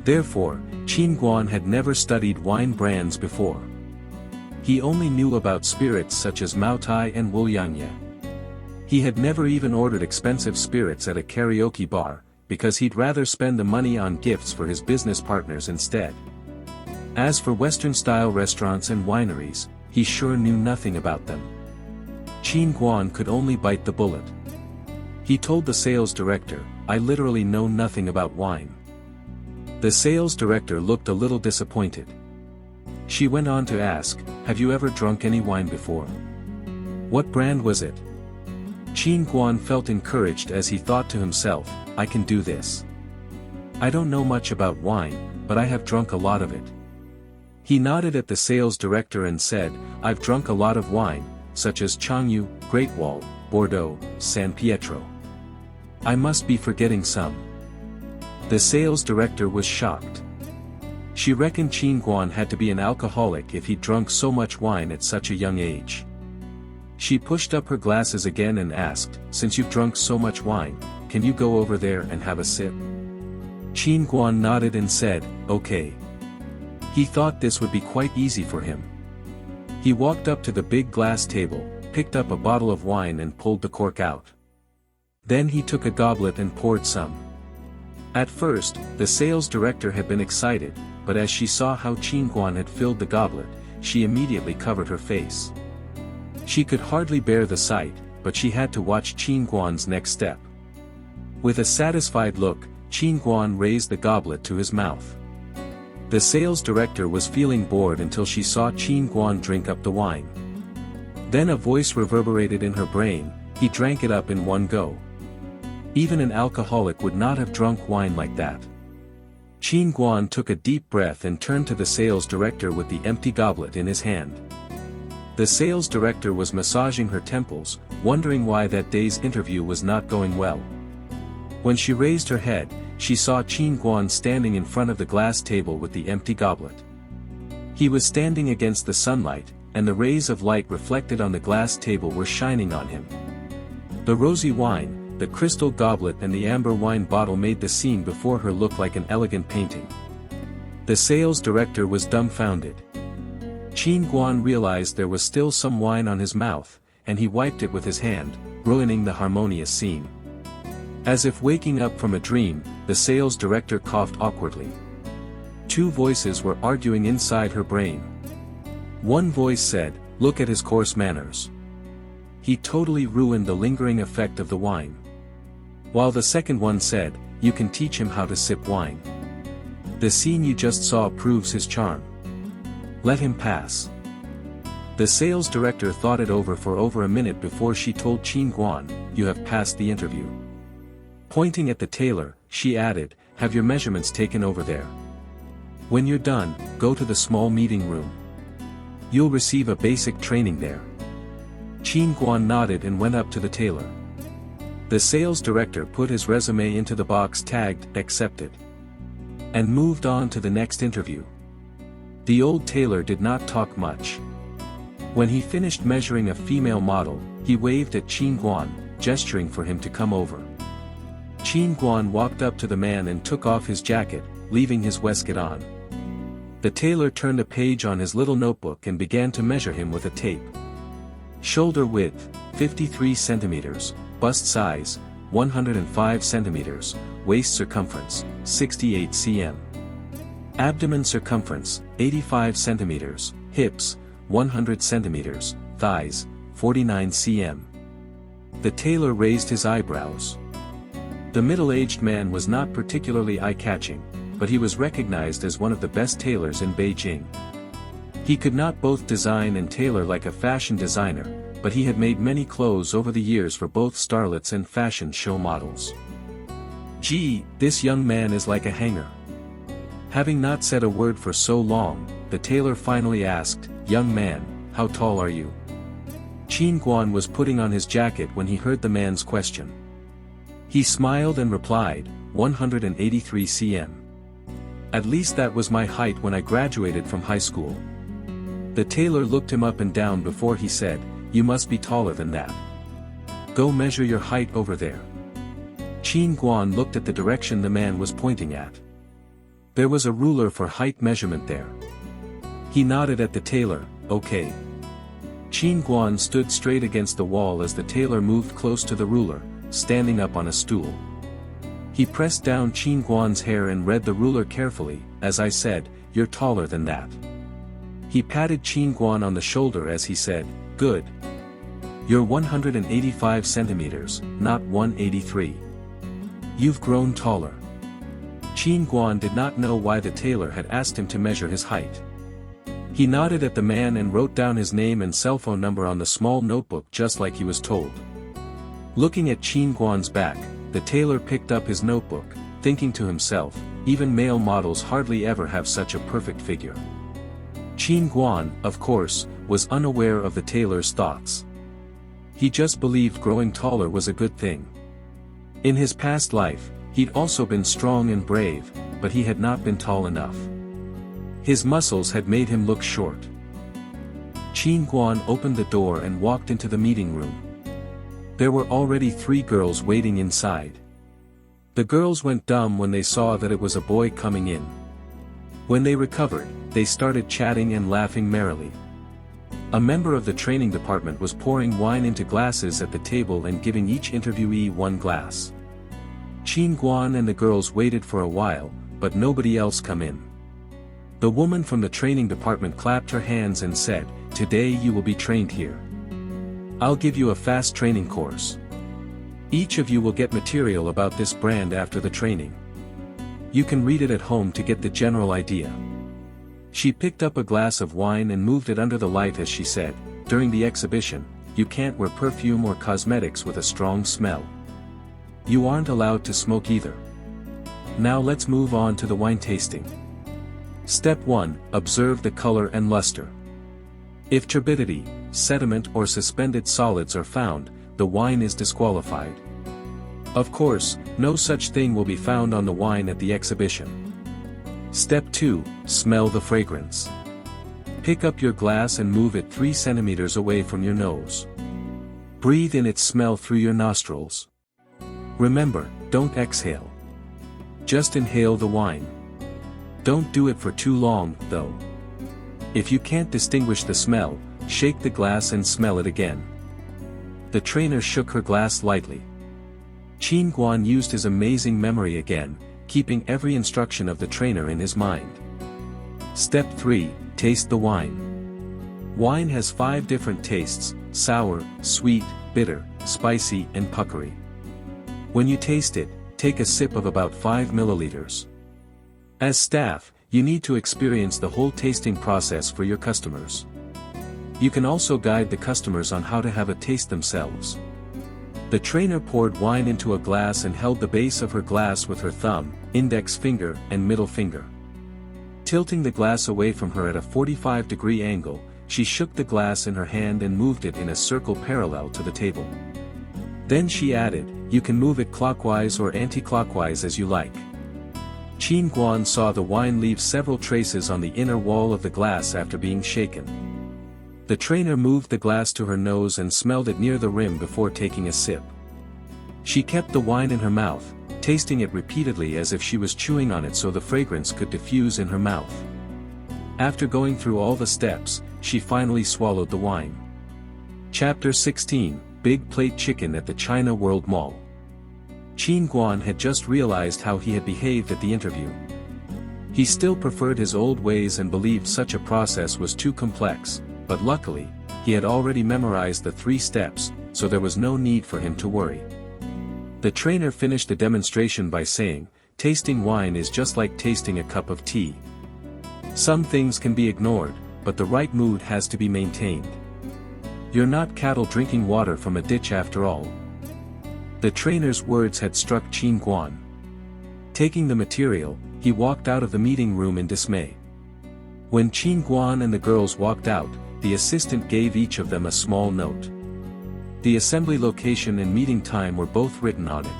Therefore, Qin Guan had never studied wine brands before. He only knew about spirits such as Maotai and Wuliangye. He had never even ordered expensive spirits at a karaoke bar, because he'd rather spend the money on gifts for his business partners instead. As for Western-style restaurants and wineries, he sure knew nothing about them. Qin Guan could only bite the bullet. He told the sales director, "I literally know nothing about wine." The sales director looked a little disappointed. She went on to ask, "Have you ever drunk any wine before? What brand was it?" Qin Guan felt encouraged as he thought to himself, "I can do this. I don't know much about wine, but I have drunk a lot of it." He nodded at the sales director and said, "I've drunk a lot of wine, such as Changyu, Great Wall, Bordeaux, San Pietro. I must be forgetting some." The sales director was shocked. She reckoned Qin Guan had to be an alcoholic if he'd drunk so much wine at such a young age. She pushed up her glasses again and asked, "Since you've drunk so much wine, can you go over there and have a sip?" Qin Guan nodded and said, "Okay." He thought this would be quite easy for him. He walked up to the big glass table, picked up a bottle of wine and pulled the cork out. Then he took a goblet and poured some. At first, the sales director had been excited, but as she saw how Qin Guan had filled the goblet, she immediately covered her face. She could hardly bear the sight, but she had to watch Qin Guan's next step. With a satisfied look, Qin Guan raised the goblet to his mouth. The sales director was feeling bored until she saw Qin Guan drink up the wine. Then a voice reverberated in her brain, "He drank it up in one go." Even an alcoholic would not have drunk wine like that. Qin Guan took a deep breath and turned to the sales director with the empty goblet in his hand. The sales director was massaging her temples, wondering why that day's interview was not going well. When she raised her head, she saw Qin Guan standing in front of the glass table with the empty goblet. He was standing against the sunlight, and the rays of light reflected on the glass table were shining on him. The rosy wine, the crystal goblet and the amber wine bottle made the scene before her look like an elegant painting. The sales director was dumbfounded. Qin Guan realized there was still some wine on his mouth, and he wiped it with his hand, ruining the harmonious scene. As if waking up from a dream, the sales director coughed awkwardly. Two voices were arguing inside her brain. One voice said, "Look at his coarse manners. He totally ruined the lingering effect of the wine." While the second one said, "You can teach him how to sip wine. The scene you just saw proves his charm. Let him pass." The sales director thought it over for over a minute before she told Qin Guan, "You have passed the interview." Pointing at the tailor, she added, "Have your measurements taken over there. When you're done, go to the small meeting room. You'll receive a basic training there." Qin Guan nodded and went up to the tailor. The sales director put his resume into the box tagged "Accepted" and moved on to the next interview. The old tailor did not talk much. When he finished measuring a female model, he waved at Qin Guan, gesturing for him to come over. Qin Guan walked up to the man and took off his jacket, leaving his waistcoat on. The tailor turned a page on his little notebook and began to measure him with a tape. Shoulder width, 53 centimeters, bust size, 105 centimeters, waist circumference, 68 cm. Abdomen circumference, 85 centimeters, hips, 100 centimeters, thighs, 49 cm. The tailor raised his eyebrows. The middle-aged man was not particularly eye-catching, but he was recognized as one of the best tailors in Beijing. He could not both design and tailor like a fashion designer, but he had made many clothes over the years for both starlets and fashion show models. "Gee, this young man is like a hanger." Having not said a word for so long, the tailor finally asked, "Young man, how tall are you?" Qin Guan was putting on his jacket when he heard the man's question. He smiled and replied, 183 cm. "At least that was my height when I graduated from high school." The tailor looked him up and down before he said, "You must be taller than that. Go measure your height over there." Qin Guan looked at the direction the man was pointing at. There was a ruler for height measurement there. He nodded at the tailor, "Okay." Qin Guan stood straight against the wall as the tailor moved close to the ruler, standing up on a stool. He pressed down Qin Guan's hair and read the ruler carefully. "As I said, you're taller than that." He patted Qin Guan on the shoulder as he said, "Good. You're 185 centimeters, not 183. You've grown taller." Qin Guan did not know why the tailor had asked him to measure his height. He nodded at the man and wrote down his name and cell phone number on the small notebook just like he was told. Looking at Qin Guan's back, the tailor picked up his notebook, thinking to himself, even male models hardly ever have such a perfect figure. Qin Guan, of course, was unaware of the tailor's thoughts. He just believed growing taller was a good thing. In his past life, he'd also been strong and brave, but he had not been tall enough. His muscles had made him look short. Qin Guan opened the door and walked into the meeting room. There were already 3 girls waiting inside. The girls went dumb when they saw that it was a boy coming in. When they recovered, they started chatting and laughing merrily. A member of the training department was pouring wine into glasses at the table and giving each interviewee 1 glass. Qin Guan and the girls waited for a while, but nobody else come in. The woman from the training department clapped her hands and said, "Today you will be trained here. I'll give you a fast training course. Each of you will get material about this brand after the training. You can read it at home to get the general idea." She picked up a glass of wine and moved it under the light as she said, "During the exhibition, you can't wear perfume or cosmetics with a strong smell. You aren't allowed to smoke either. Now let's move on to the wine tasting. Step 1, observe the color and luster. If turbidity, sediment or suspended solids are found, the wine is disqualified. Of course, no such thing will be found on the wine at the exhibition. Step 2, smell the fragrance. Pick up your glass and move it 3 centimeters away from your nose. Breathe in its smell through your nostrils. Remember, don't exhale. Just inhale the wine. Don't do it for too long, though. If you can't distinguish the smell, shake the glass and smell it again. The trainer shook her glass lightly. Qin Guan used his amazing memory again, keeping every instruction of the trainer in his mind. Step 3, taste the wine. Wine has 5 different tastes: sour, sweet, bitter, spicy, and puckery. When you taste it, take a sip of about 5 milliliters. As staff, you need to experience the whole tasting process for your customers. You can also guide the customers on how to have a taste themselves. The trainer poured wine into a glass and held the base of her glass with her thumb, index finger, and middle finger. Tilting the glass away from her at a 45-degree angle, she shook the glass in her hand and moved it in a circle parallel to the table. Then she added, "You can move it clockwise or anti-clockwise as you like." Qin Guan saw the wine leave several traces on the inner wall of the glass after being shaken. The trainer moved the glass to her nose and smelled it near the rim before taking a sip. She kept the wine in her mouth, tasting it repeatedly as if she was chewing on it so the fragrance could diffuse in her mouth. After going through all the steps, she finally swallowed the wine. Chapter 16, Big Plate Chicken at the China World Mall. Qin Guan had just realized how he had behaved at the interview. He still preferred his old ways and believed such a process was too complex, but luckily, he had already memorized the 3 steps, so there was no need for him to worry. The trainer finished the demonstration by saying, "Tasting wine is just like tasting a cup of tea. Some things can be ignored, but the right mood has to be maintained. You're not cattle drinking water from a ditch after all." The trainer's words had struck Qin Guan. Taking the material, he walked out of the meeting room in dismay. When Qin Guan and the girls walked out, the assistant gave each of them a small note. The assembly location and meeting time were both written on it.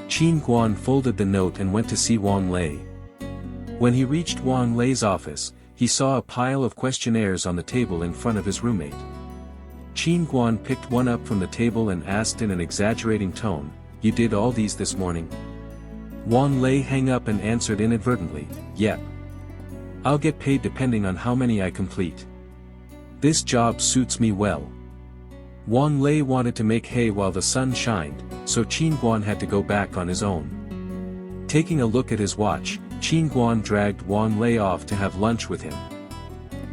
Qin Guan folded the note and went to see Wang Lei. When he reached Wang Lei's office, he saw a pile of questionnaires on the table in front of his roommate. Qin Guan picked one up from the table and asked in an exaggerating tone, "You did all these this morning?" Wang Lei hung up and answered inadvertently, "Yep. I'll get paid depending on how many I complete. This job suits me well." Wang Lei wanted to make hay while the sun shined, so Qin Guan had to go back on his own. Taking a look at his watch, Qin Guan dragged Wang Lei off to have lunch with him.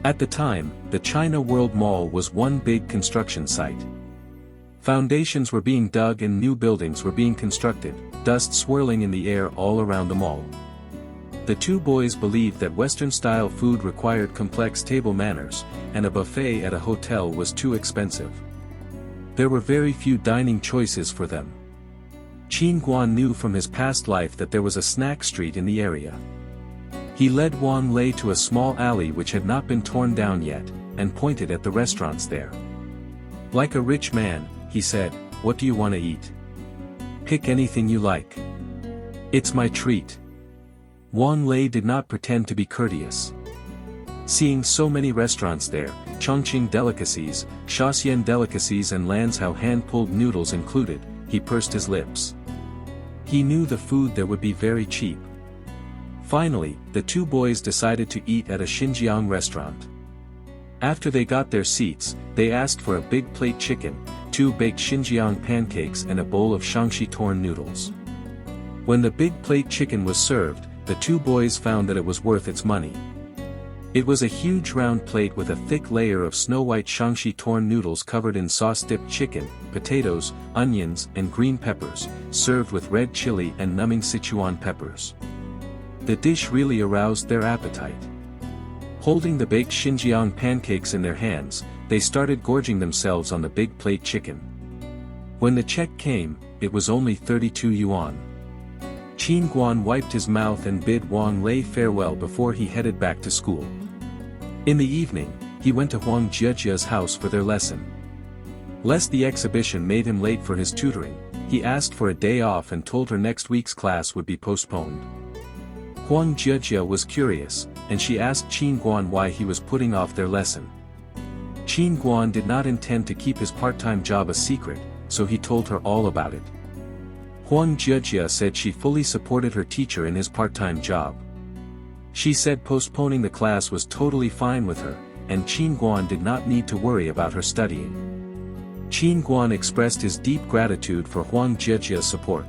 At the time, the China World Mall was one big construction site. Foundations were being dug and new buildings were being constructed, dust swirling in the air all around the mall. The 2 boys believed that Western-style food required complex table manners, and a buffet at a hotel was too expensive. There were very few dining choices for them. Qin Guan knew from his past life that there was a snack street in the area. He led Wang Lei to a small alley which had not been torn down yet, and pointed at the restaurants there. Like a rich man, he said, "What do you want to eat? Pick anything you like. It's my treat." Wang Lei did not pretend to be courteous. Seeing so many restaurants there, Chongqing delicacies, Shaxian delicacies and Lanzhou hand-pulled noodles included, he pursed his lips. He knew the food there would be very cheap. Finally, the 2 boys decided to eat at a Xinjiang restaurant. After they got their seats, they asked for a big plate chicken, 2 baked Xinjiang pancakes and a bowl of Shaanxi torn noodles. When the big plate chicken was served, the 2 boys found that it was worth its money. It was a huge round plate with a thick layer of snow-white Shaanxi torn noodles covered in sauce-dipped chicken, potatoes, onions, and green peppers, served with red chili and numbing Sichuan peppers. The dish really aroused their appetite. Holding the baked Xinjiang pancakes in their hands, they started gorging themselves on the big plate chicken. When the check came, it was only 32 yuan. Qin Guan wiped his mouth and bid Wang Lei farewell before he headed back to school. In the evening, he went to Huang Jiejia's house for their lesson. Lest the exhibition made him late for his tutoring, he asked for a day off and told her next week's class would be postponed. Huang Jiejia was curious, and she asked Qin Guan why he was putting off their lesson. Qin Guan did not intend to keep his part-time job a secret, so he told her all about it. Huang Jijia said she fully supported her teacher in his part-time job. She said postponing the class was totally fine with her, and Qin Guan did not need to worry about her studying. Qin Guan expressed his deep gratitude for Huang Jijia's support.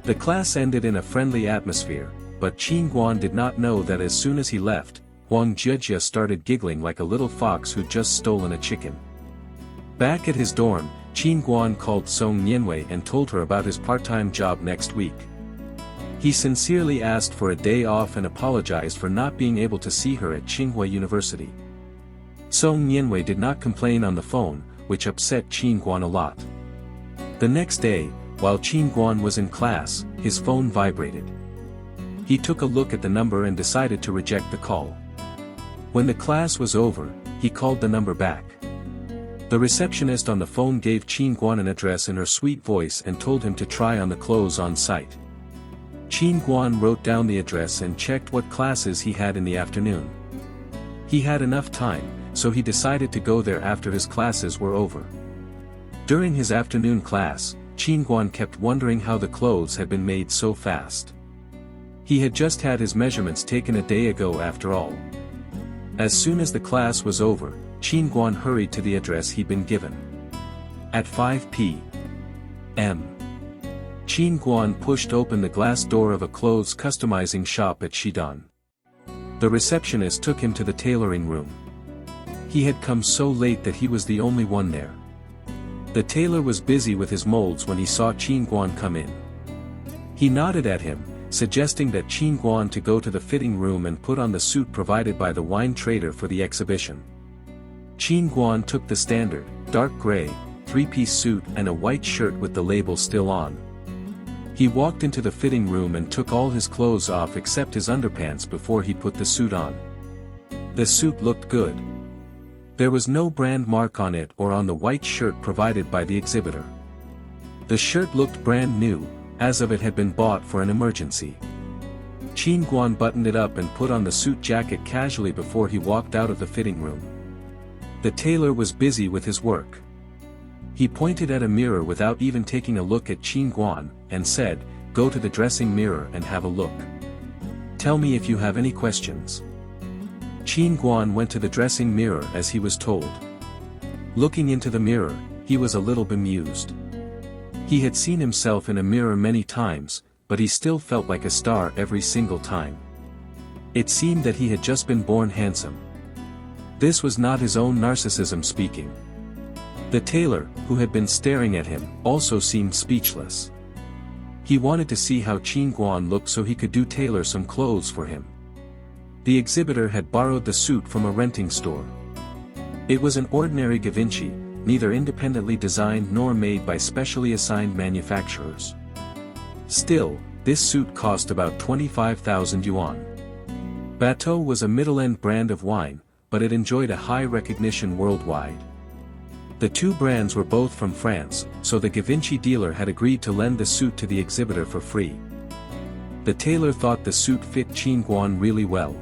The class ended in a friendly atmosphere, but Qin Guan did not know that as soon as he left, Huang Jijia started giggling like a little fox who'd just stolen a chicken. Back at his dorm, Qin Guan called Song Nianwei and told her about his part-time job next week. He sincerely asked for a day off and apologized for not being able to see her at Tsinghua University. Song Nianwei did not complain on the phone, which upset Qin Guan a lot. The next day, while Qin Guan was in class, his phone vibrated. He took a look at the number and decided to reject the call. When the class was over, he called the number back. The receptionist on the phone gave Qin Guan an address in her sweet voice and told him to try on the clothes on site. Qin Guan wrote down the address and checked what classes he had in the afternoon. He had enough time, so he decided to go there after his classes were over. During his afternoon class, Qin Guan kept wondering how the clothes had been made so fast. He had just had his measurements taken a day ago after all. As soon as the class was over, Qin Guan hurried to the address he'd been given. At 5 p.m. Qin Guan pushed open the glass door of a clothes customizing shop at Shidan. The receptionist took him to the tailoring room. He had come so late that he was the only one there. The tailor was busy with his molds when he saw Qin Guan come in. He nodded at him, suggesting that Qin Guan to go to the fitting room and put on the suit provided by the wine trader for the exhibition. Qin Guan took the standard, dark gray, three-piece suit and a white shirt with the label still on. He walked into the fitting room and took all his clothes off except his underpants before he put the suit on. The suit looked good. There was no brand mark on it or on the white shirt provided by the exhibitor. The shirt looked brand new, as if it had been bought for an emergency. Qin Guan buttoned it up and put on the suit jacket casually before he walked out of the fitting room. The tailor was busy with his work. He pointed at a mirror without even taking a look at Qin Guan, and said, "Go to the dressing mirror and have a look. Tell me if you have any questions." Qin Guan went to the dressing mirror as he was told. Looking into the mirror, he was a little bemused. He had seen himself in a mirror many times, but he still felt like a star every single time. It seemed that he had just been born handsome. This was not his own narcissism speaking. The tailor, who had been staring at him, also seemed speechless. He wanted to see how Qin Guan looked so he could tailor some clothes for him. The exhibitor had borrowed the suit from a renting store. It was an ordinary Givenchy, neither independently designed nor made by specially assigned manufacturers. Still, this suit cost about 25,000 yuan. Bateau was a middle-end brand of wine, but it enjoyed a high recognition worldwide. The two brands were both from France, so the Givenchy dealer had agreed to lend the suit to the exhibitor for free. The tailor thought the suit fit Qin Guan really well.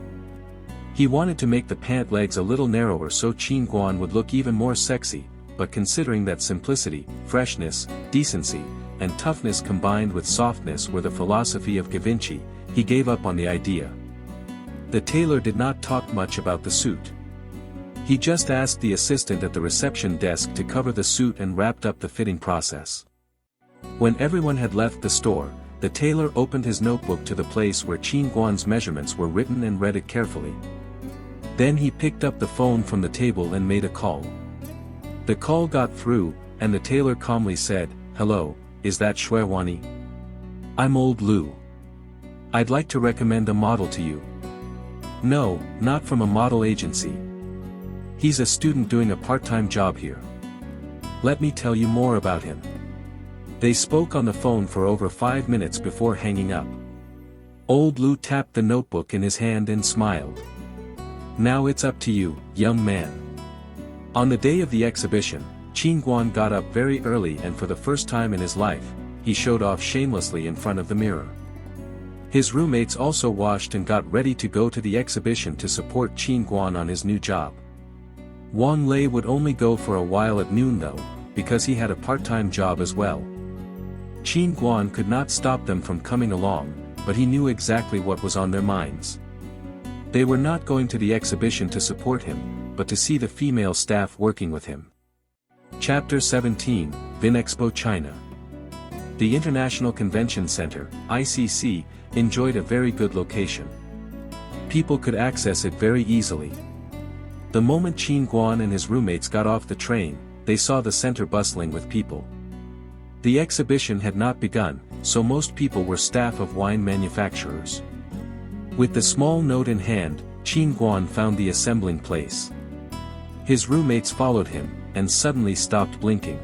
He wanted to make the pant legs a little narrower so Qin Guan would look even more sexy, but considering that simplicity, freshness, decency, and toughness combined with softness were the philosophy of Givenchy, he gave up on the idea. The tailor did not talk much about the suit. He just asked the assistant at the reception desk to cover the suit and wrapped up the fitting process. When everyone had left the store, the tailor opened his notebook to the place where Qin Guan's measurements were written and read it carefully. Then he picked up the phone from the table and made a call. The call got through, and the tailor calmly said, "Hello, is that Shuiwani? I'm old Lu. I'd like to recommend a model to you." "No, not from a model agency. He's a student doing a part-time job here. Let me tell you more about him." They spoke on the phone for over 5 minutes before hanging up. Old Lu tapped the notebook in his hand and smiled. "Now it's up to you, young man." On the day of the exhibition, Qin Guan got up very early and for the first time in his life, he showed off shamelessly in front of the mirror. His roommates also washed and got ready to go to the exhibition to support Qin Guan on his new job. Wang Lei would only go for a while at noon though, because he had a part-time job as well. Qin Guan could not stop them from coming along, but he knew exactly what was on their minds. They were not going to the exhibition to support him, but to see the female staff working with him. Chapter 17, Vinexpo China. The International Convention Center, ICC, enjoyed a very good location. People could access it very easily. The moment Qin Guan and his roommates got off the train, they saw the center bustling with people. The exhibition had not begun, so most people were staff of wine manufacturers. With the small note in hand, Qin Guan found the assembling place. His roommates followed him, and suddenly stopped blinking.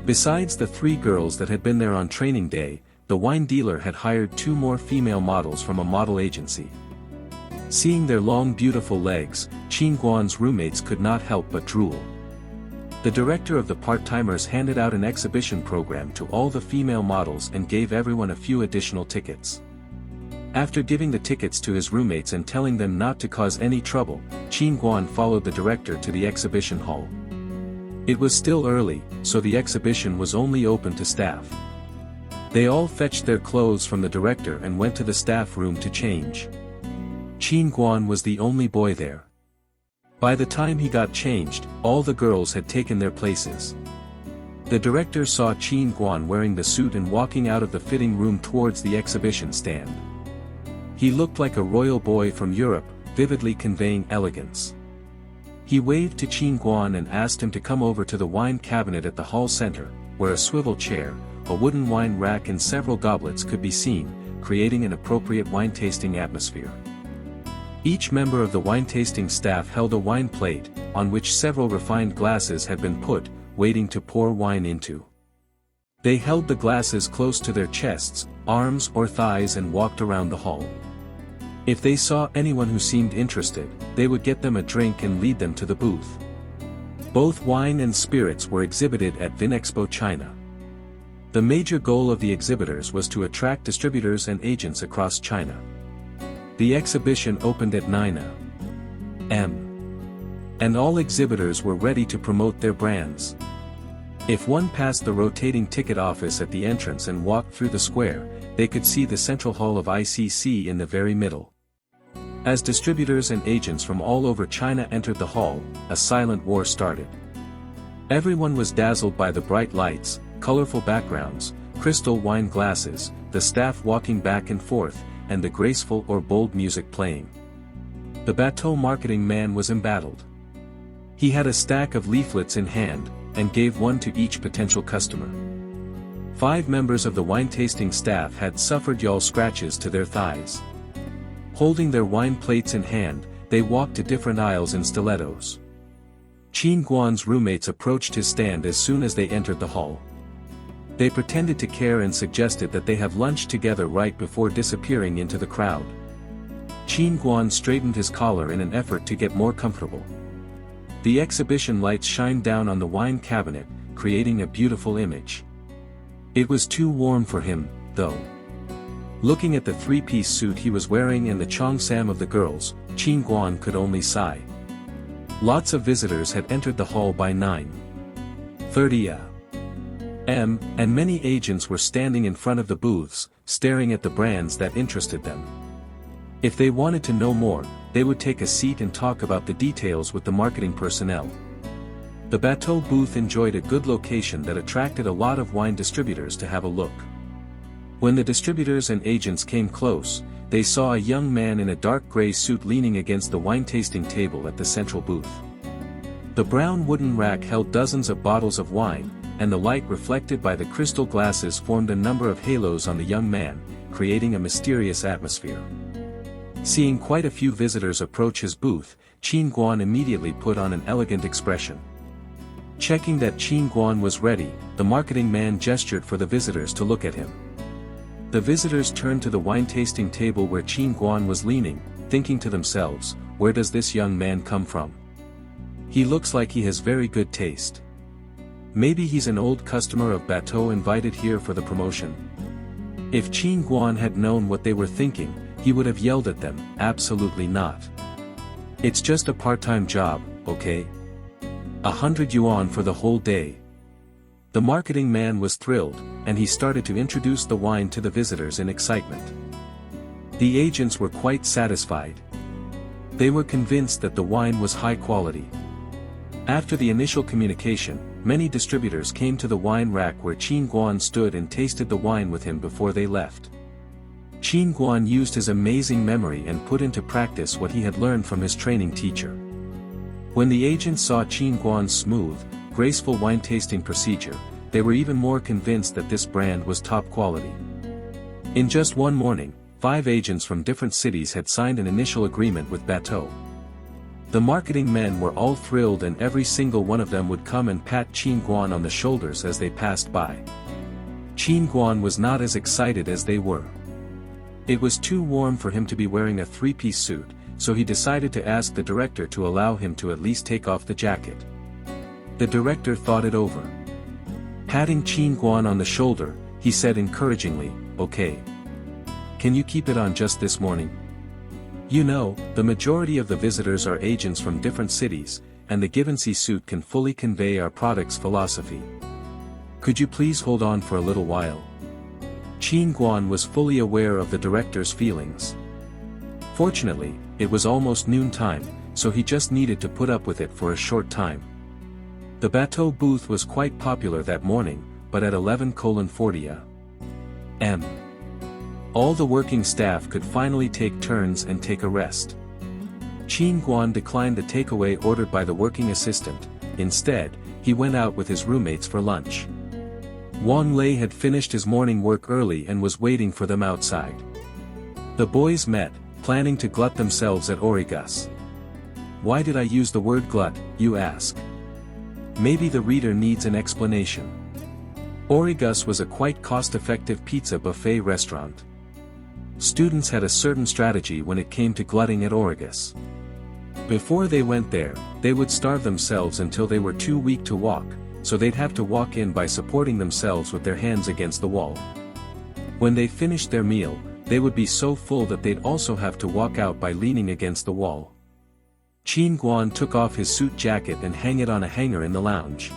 Besides the 3 girls that had been there on training day, the wine dealer had hired 2 more female models from a model agency. Seeing their long beautiful legs, Qin Guan's roommates could not help but drool. The director of the part-timers handed out an exhibition program to all the female models and gave everyone a few additional tickets. After giving the tickets to his roommates and telling them not to cause any trouble, Qin Guan followed the director to the exhibition hall. It was still early, so the exhibition was only open to staff. They all fetched their clothes from the director and went to the staff room to change. Qin Guan was the only boy there. By the time he got changed, all the girls had taken their places. The director saw Qin Guan wearing the suit and walking out of the fitting room towards the exhibition stand. He looked like a royal boy from Europe, vividly conveying elegance. He waved to Qin Guan and asked him to come over to the wine cabinet at the hall center, where a swivel chair, a wooden wine rack and several goblets could be seen, creating an appropriate wine-tasting atmosphere. Each member of the wine-tasting staff held a wine plate, on which several refined glasses had been put, waiting to pour wine into. They held the glasses close to their chests, arms or thighs and walked around the hall. If they saw anyone who seemed interested, they would get them a drink and lead them to the booth. Both wine and spirits were exhibited at Vinexpo China. The major goal of the exhibitors was to attract distributors and agents across China. The exhibition opened at 9 a.m. and all exhibitors were ready to promote their brands. If one passed the rotating ticket office at the entrance and walked through the square, they could see the central hall of ICC in the very middle. As distributors and agents from all over China entered the hall, a silent war started. Everyone was dazzled by the bright lights, colorful backgrounds, crystal wine glasses, the staff walking back and forth, and the graceful or bold music playing. The bateau marketing man was embattled. He had a stack of leaflets in hand, and gave one to each potential customer. 5 members of the wine-tasting staff had suffered yaw scratches to their thighs. Holding their wine plates in hand, they walked to different aisles in stilettos. Qin Guan's roommates approached his stand as soon as they entered the hall. They pretended to care and suggested that they have lunch together right before disappearing into the crowd. Qin Guan straightened his collar in an effort to get more comfortable. The exhibition lights shined down on the wine cabinet, creating a beautiful image. It was too warm for him, though. Looking at the 3-piece suit he was wearing and the cheongsam of the girls, Qin Guan could only sigh. Lots of visitors had entered the hall by 9:30 a.m., and many agents were standing in front of the booths, staring at the brands that interested them. If they wanted to know more, they would take a seat and talk about the details with the marketing personnel. The bateau booth enjoyed a good location that attracted a lot of wine distributors to have a look. When the distributors and agents came close, they saw a young man in a dark gray suit leaning against the wine-tasting table at the central booth. The brown wooden rack held dozens of bottles of wine, and the light reflected by the crystal glasses formed a number of halos on the young man, creating a mysterious atmosphere. Seeing quite a few visitors approach his booth, Qin Guan immediately put on an elegant expression. Checking that Qin Guan was ready, the marketing man gestured for the visitors to look at him. The visitors turned to the wine-tasting table where Qin Guan was leaning, thinking to themselves, where does this young man come from? He looks like he has very good taste. Maybe he's an old customer of Bateau invited here for the promotion. If Qin Guan had known what they were thinking, he would have yelled at them, absolutely not. It's just a part-time job, okay? 100 yuan for the whole day. The marketing man was thrilled, and he started to introduce the wine to the visitors in excitement. The agents were quite satisfied. They were convinced that the wine was high quality. After the initial communication, many distributors came to the wine rack where Qin Guan stood and tasted the wine with him before they left. Qin Guan used his amazing memory and put into practice what he had learned from his training teacher. When the agents saw Qin Guan's smooth, graceful wine tasting procedure, they were even more convinced that this brand was top quality. In just one morning, 5 agents from different cities had signed an initial agreement with Bateau. The marketing men were all thrilled, and every single one of them would come and pat Qin Guan on the shoulders as they passed by. Qin Guan was not as excited as they were. It was too warm for him to be wearing a 3-piece suit, so he decided to ask the director to allow him to at least take off the jacket. The director thought it over. Patting Qin Guan on the shoulder, he said encouragingly, "Okay. Can you keep it on just this morning? You know, the majority of the visitors are agents from different cities, and the Givenchy suit can fully convey our product's philosophy. Could you please hold on for a little while?" Qin Guan was fully aware of the director's feelings. Fortunately, it was almost noontime, so he just needed to put up with it for a short time. The Bateau booth was quite popular that morning, but at 11:40 a.m. all the working staff could finally take turns and take a rest. Qin Guan declined the takeaway ordered by the working assistant. Instead, he went out with his roommates for lunch. Wang Lei had finished his morning work early and was waiting for them outside. The boys met, planning to glut themselves at Origus. Why did I use the word glut, you ask? Maybe the reader needs an explanation. Origus was a quite cost-effective pizza buffet restaurant. Students had a certain strategy when it came to glutting at Origus. Before they went there, they would starve themselves until they were too weak to walk, so they'd have to walk in by supporting themselves with their hands against the wall. When they finished their meal, they would be so full that they'd also have to walk out by leaning against the wall. Qin Guan took off his suit jacket and hung it on a hanger in the lounge.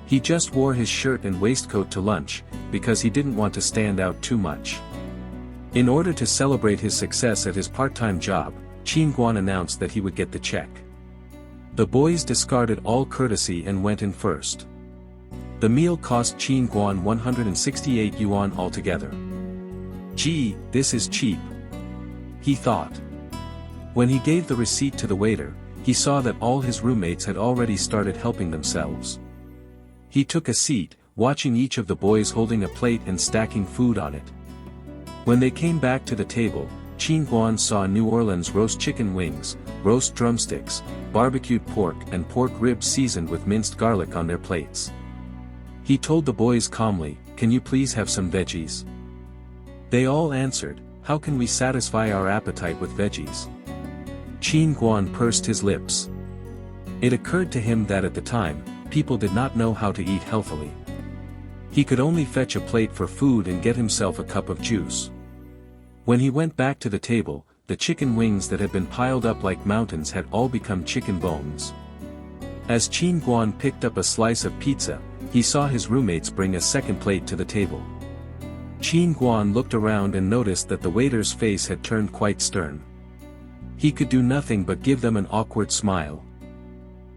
He just wore his shirt and waistcoat to lunch, because he didn't want to stand out too much. In order to celebrate his success at his part-time job, Qin Guan announced that he would get the check. The boys discarded all courtesy and went in first. The meal cost Qin Guan 168 yuan altogether. Gee, this is cheap, he thought. When he gave the receipt to the waiter, he saw that all his roommates had already started helping themselves. He took a seat, watching each of the boys holding a plate and stacking food on it. When they came back to the table, Qin Guan saw New Orleans roast chicken wings, roast drumsticks, barbecued pork and pork ribs seasoned with minced garlic on their plates. He told the boys calmly, "Can you please have some veggies?" They all answered, "How can we satisfy our appetite with veggies?" Qin Guan pursed his lips. It occurred to him that at the time, people did not know how to eat healthily. He could only fetch a plate for food and get himself a cup of juice. When he went back to the table, the chicken wings that had been piled up like mountains had all become chicken bones. As Qin Guan picked up a slice of pizza, he saw his roommates bring a second plate to the table. Qin Guan looked around and noticed that the waiter's face had turned quite stern. He could do nothing but give them an awkward smile.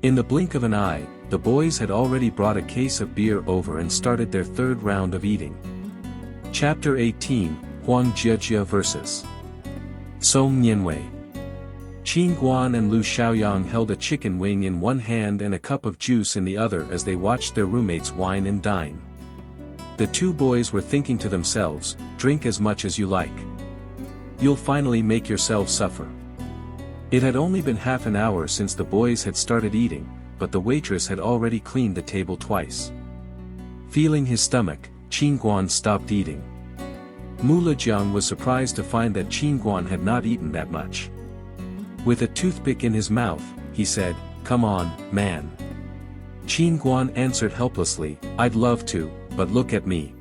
In the blink of an eye, the boys had already brought a case of beer over and started their third round of eating. Chapter 18, Huang Jiejia vs. Song Nianwei. Qin Guan and Lu Xiaoyang held a chicken wing in one hand and a cup of juice in the other as they watched their roommates wine and dine. The two boys were thinking to themselves, "Drink as much as you like. You'll finally make yourselves suffer." It had only been half an hour since the boys had started eating, but the waitress had already cleaned the table twice. Feeling his stomach, Qin Guan stopped eating. Mulajiang was surprised to find that Qin Guan had not eaten that much. With a toothpick in his mouth, he said, "Come on, man." Qin Guan answered helplessly, "I'd love to, but look at me.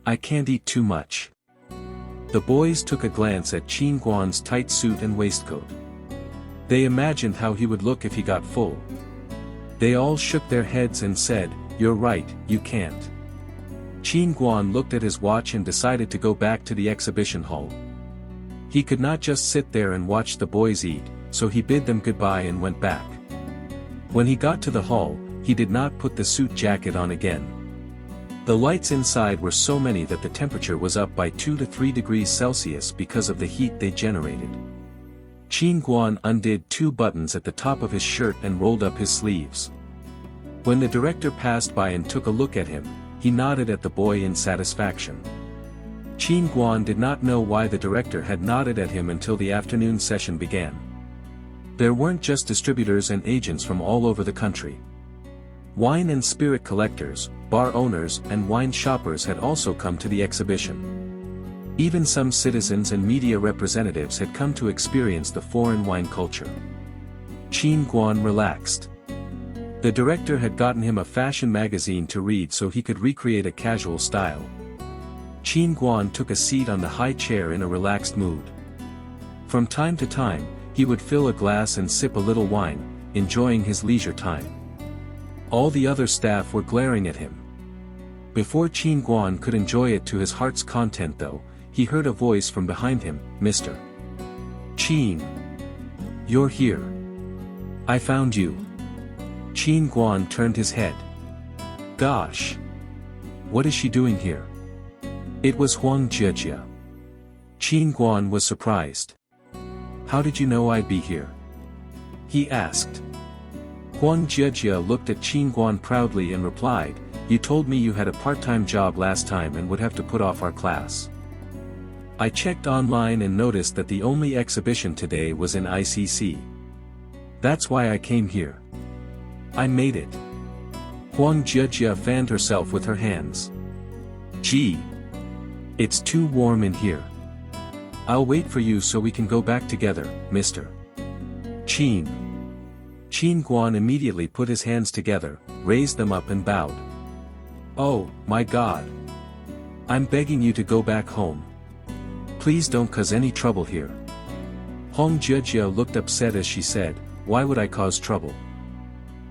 I can't eat too much." The boys took a glance at Qin Guan's tight suit and waistcoat. They imagined how he would look if he got full. They all shook their heads and said, "You're right, you can't." Qin Guan looked at his watch and decided to go back to the exhibition hall. He could not just sit there and watch the boys eat, so he bid them goodbye and went back. When he got to the hall, he did not put the suit jacket on again. The lights inside were so many that the temperature was up by 2 to 3 degrees Celsius because of the heat they generated. Qin Guan undid 2 buttons at the top of his shirt and rolled up his sleeves. When the director passed by and took a look at him, he nodded at the boy in satisfaction. Qin Guan did not know why the director had nodded at him until the afternoon session began. There weren't just distributors and agents from all over the country. Wine and spirit collectors, bar owners and wine shoppers had also come to the exhibition. Even some citizens and media representatives had come to experience the foreign wine culture. Qin Guan relaxed. The director had gotten him a fashion magazine to read so he could recreate a casual style. Qin Guan took a seat on the high chair in a relaxed mood. From time to time, he would fill a glass and sip a little wine, enjoying his leisure time. All the other staff were glaring at him. Before Qin Guan could enjoy it to his heart's content though, he heard a voice from behind him, "Mr. Qin. You're here. I found you." Qin Guan turned his head. Gosh! What is she doing here? It was Huang Jie. Qin Guan was surprised. "How did you know I'd be here?" he asked. Huang Jie looked at Qin Guan proudly and replied, "You told me you had a part-time job last time and would have to put off our class. I checked online and noticed that the only exhibition today was in ICC. That's why I came here. I made it." Huang Jie fanned herself with her hands. "Gee! It's too warm in here. I'll wait for you so we can go back together, Mr. Qin." Qin Guan immediately put his hands together, raised them up and bowed. "Oh, my God! I'm begging you to go back home. Please don't cause any trouble here." Huang Jie looked upset as she said, "Why would I cause trouble?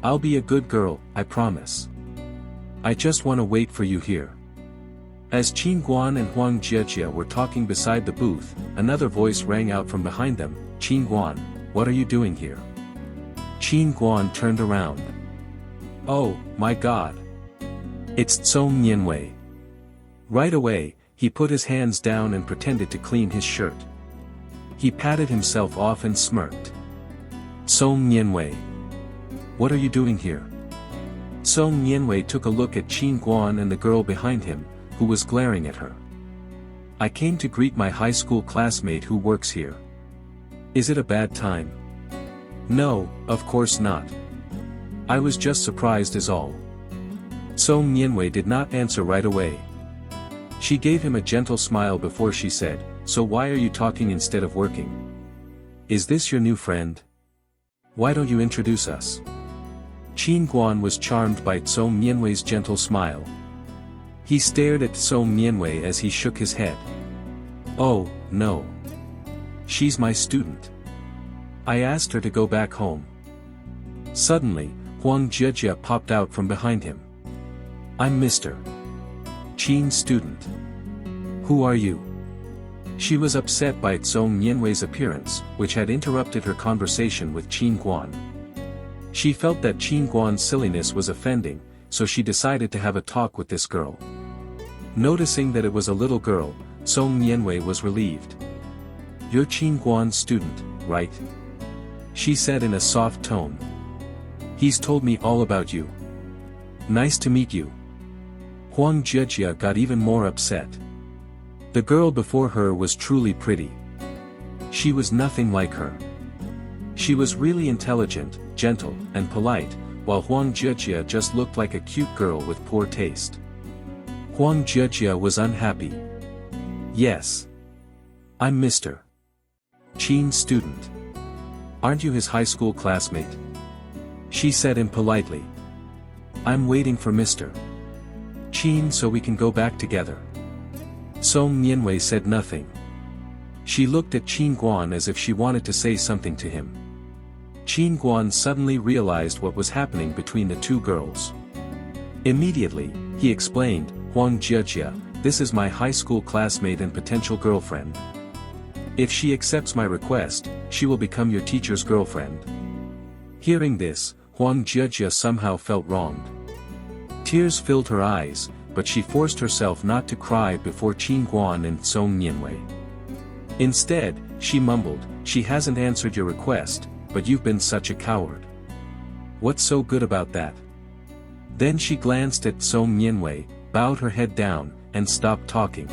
I'll be a good girl, I promise. I just want to wait for you here." As Qin Guan and Huang Jie were talking beside the booth, another voice rang out from behind them, "Qin Guan, what are you doing here?" Qin Guan turned around. "Oh, my God! It's Tsong Nianwei." Right away, he put his hands down and pretended to clean his shirt. He patted himself off and smirked. "Tsong Nianwei. What are you doing here?" Tsong Nianwei took a look at Qin Guan and the girl behind him, who was glaring at her. "I came to greet my high school classmate who works here. Is it a bad time?" "No, of course not. I was just surprised is all." Tsong Nianwei did not answer right away. She gave him a gentle smile before she said, "So why are you talking instead of working? Is this your new friend? Why don't you introduce us?" Qin Guan was charmed by Tsong Nianwei's gentle smile. He stared at Tsong Nianwei as he shook his head. "Oh, no. She's my student. I asked her to go back home." Suddenly, Huang Jie popped out from behind him. "I'm Mr. Qin's student. Who are you?" She was upset by Tsong Nianwei's appearance, which had interrupted her conversation with Qin Guan. She felt that Qin Guan's silliness was offending, so she decided to have a talk with this girl. Noticing that it was a little girl, Tsong Nianwei was relieved. "You're Qin Guan's student, right?" she said in a soft tone. "He's told me all about you. Nice to meet you." Huang Jie got even more upset. The girl before her was truly pretty. She was nothing like her. She was really intelligent, gentle, and polite, while Huang Jie just looked like a cute girl with poor taste. Huang Jie was unhappy. "Yes. I'm Mr. Qin's student. Aren't you his high school classmate?" she said impolitely. "I'm waiting for Mr. Qin so we can go back together." Tsong Nianwei said nothing. She looked at Qin Guan as if she wanted to say something to him. Qin Guan suddenly realized what was happening between the two girls. Immediately, he explained, Huang Jiejia, this is my high school classmate and potential girlfriend. If she accepts my request, she will become your teacher's girlfriend. Hearing this, Huang Jiejia somehow felt wronged. Tears filled her eyes, but she forced herself not to cry before Qin Guan and Song Nianwei. Instead, she mumbled, she hasn't answered your request, but you've been such a coward. What's so good about that? Then she glanced at Song Nianwei, bowed her head down, and stopped talking.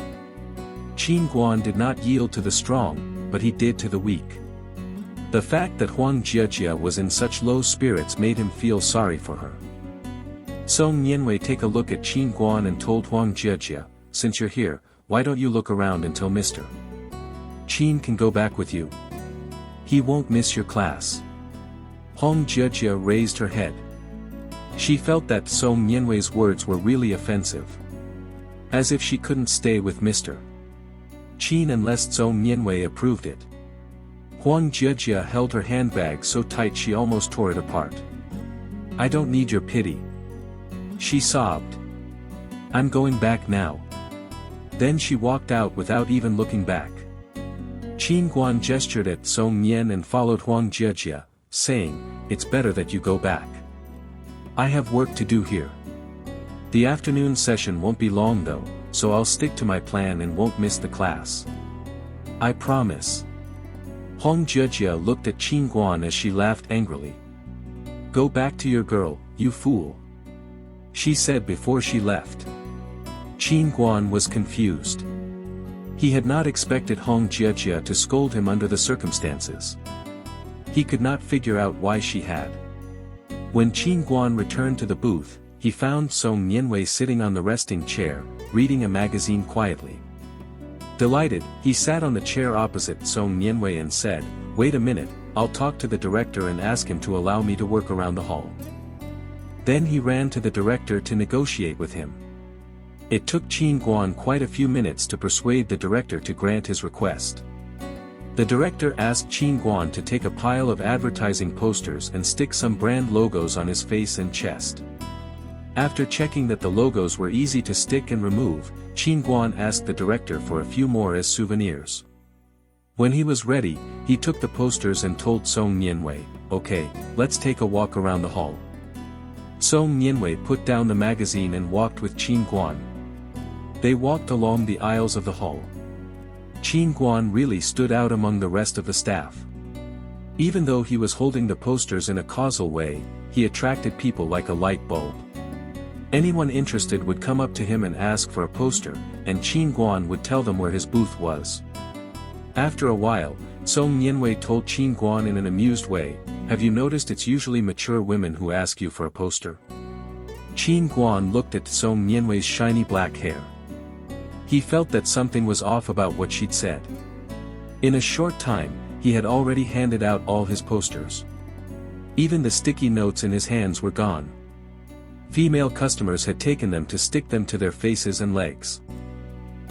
Qin Guan did not yield to the strong, but he did to the weak. The fact that Huang Jiejia was in such low spirits made him feel sorry for her. Song Nianwei took a look at Qin Guan and told Huang Jiejia, since you're here, why don't you look around until Mr. Qin can go back with you? He won't miss your class. Huang Jiejia raised her head. She felt that Song Nianwei's words were really offensive. As if she couldn't stay with Mr. Qin unless Song Nianwei approved it. Huang Jiejia held her handbag so tight she almost tore it apart. I don't need your pity. She sobbed. I'm going back now. Then she walked out without even looking back. Qin Guan gestured at Song Nian and followed Huang Jiejia, saying, it's better that you go back. I have work to do here. The afternoon session won't be long though, so I'll stick to my plan and won't miss the class. I promise. Huang Jiejia looked at Qin Guan as she laughed angrily. Go back to your girl, you fool. She said before she left. Qin Guan was confused. He had not expected Huang Jiejia to scold him under the circumstances. He could not figure out why she had. When Qin Guan returned to the booth, he found Song Nianwei sitting on the resting chair, reading a magazine quietly. Delighted, he sat on the chair opposite Song Nianwei and said, wait a minute, I'll talk to the director and ask him to allow me to work around the hall. Then he ran to the director to negotiate with him. It took Qin Guan quite a few minutes to persuade the director to grant his request. The director asked Qin Guan to take a pile of advertising posters and stick some brand logos on his face and chest. After checking that the logos were easy to stick and remove, Qin Guan asked the director for a few more as souvenirs. When he was ready, he took the posters and told Song Nianwei, okay, let's take a walk around the hall. Song Nianwei put down the magazine and walked with Qin Guan. They walked along the aisles of the hall. Qin Guan really stood out among the rest of the staff. Even though he was holding the posters in a causal way, he attracted people like a light bulb. Anyone interested would come up to him and ask for a poster, and Qin Guan would tell them where his booth was. After a while, Song Nianwei told Qin Guan in an amused way, have you noticed it's usually mature women who ask you for a poster? Qin Guan looked at Song Nianwei's shiny black hair. He felt that something was off about what she'd said. In a short time, he had already handed out all his posters. Even the sticky notes in his hands were gone. Female customers had taken them to stick them to their faces and legs.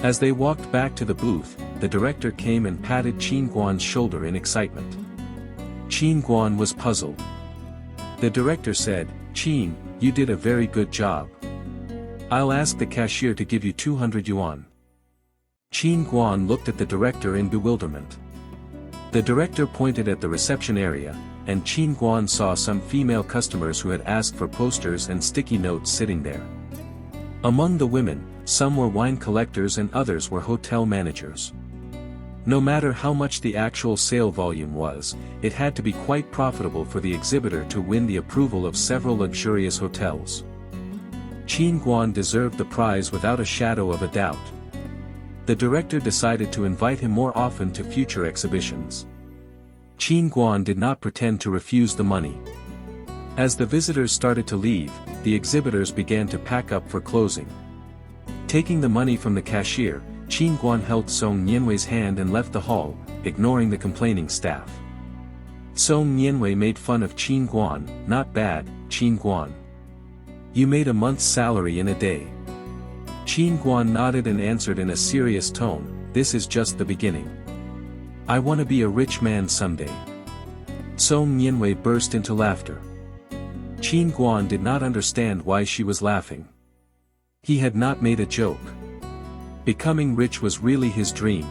As they walked back to the booth, the director came and patted Qin Guan's shoulder in excitement. Qin Guan was puzzled. The director said, Qin, you did a very good job. I'll ask the cashier to give you 200 yuan. Qin Guan looked at the director in bewilderment. The director pointed at the reception area, and Qin Guan saw some female customers who had asked for posters and sticky notes sitting there. Among the women, some were wine collectors and others were hotel managers. No matter how much the actual sale volume was, it had to be quite profitable for the exhibitor to win the approval of several luxurious hotels. Qin Guan deserved the prize without a shadow of a doubt. The director decided to invite him more often to future exhibitions. Qin Guan did not pretend to refuse the money. As the visitors started to leave, the exhibitors began to pack up for closing. Taking the money from the cashier, Qin Guan held Song Nianwei's hand and left the hall, ignoring the complaining staff. Song Nianwei made fun of Qin Guan, not bad, Qin Guan. You made a month's salary in a day. Qin Guan nodded and answered in a serious tone, this is just the beginning. I want to be a rich man someday. Song Nianwei burst into laughter. Qin Guan did not understand why she was laughing. He had not made a joke. Becoming rich was really his dream.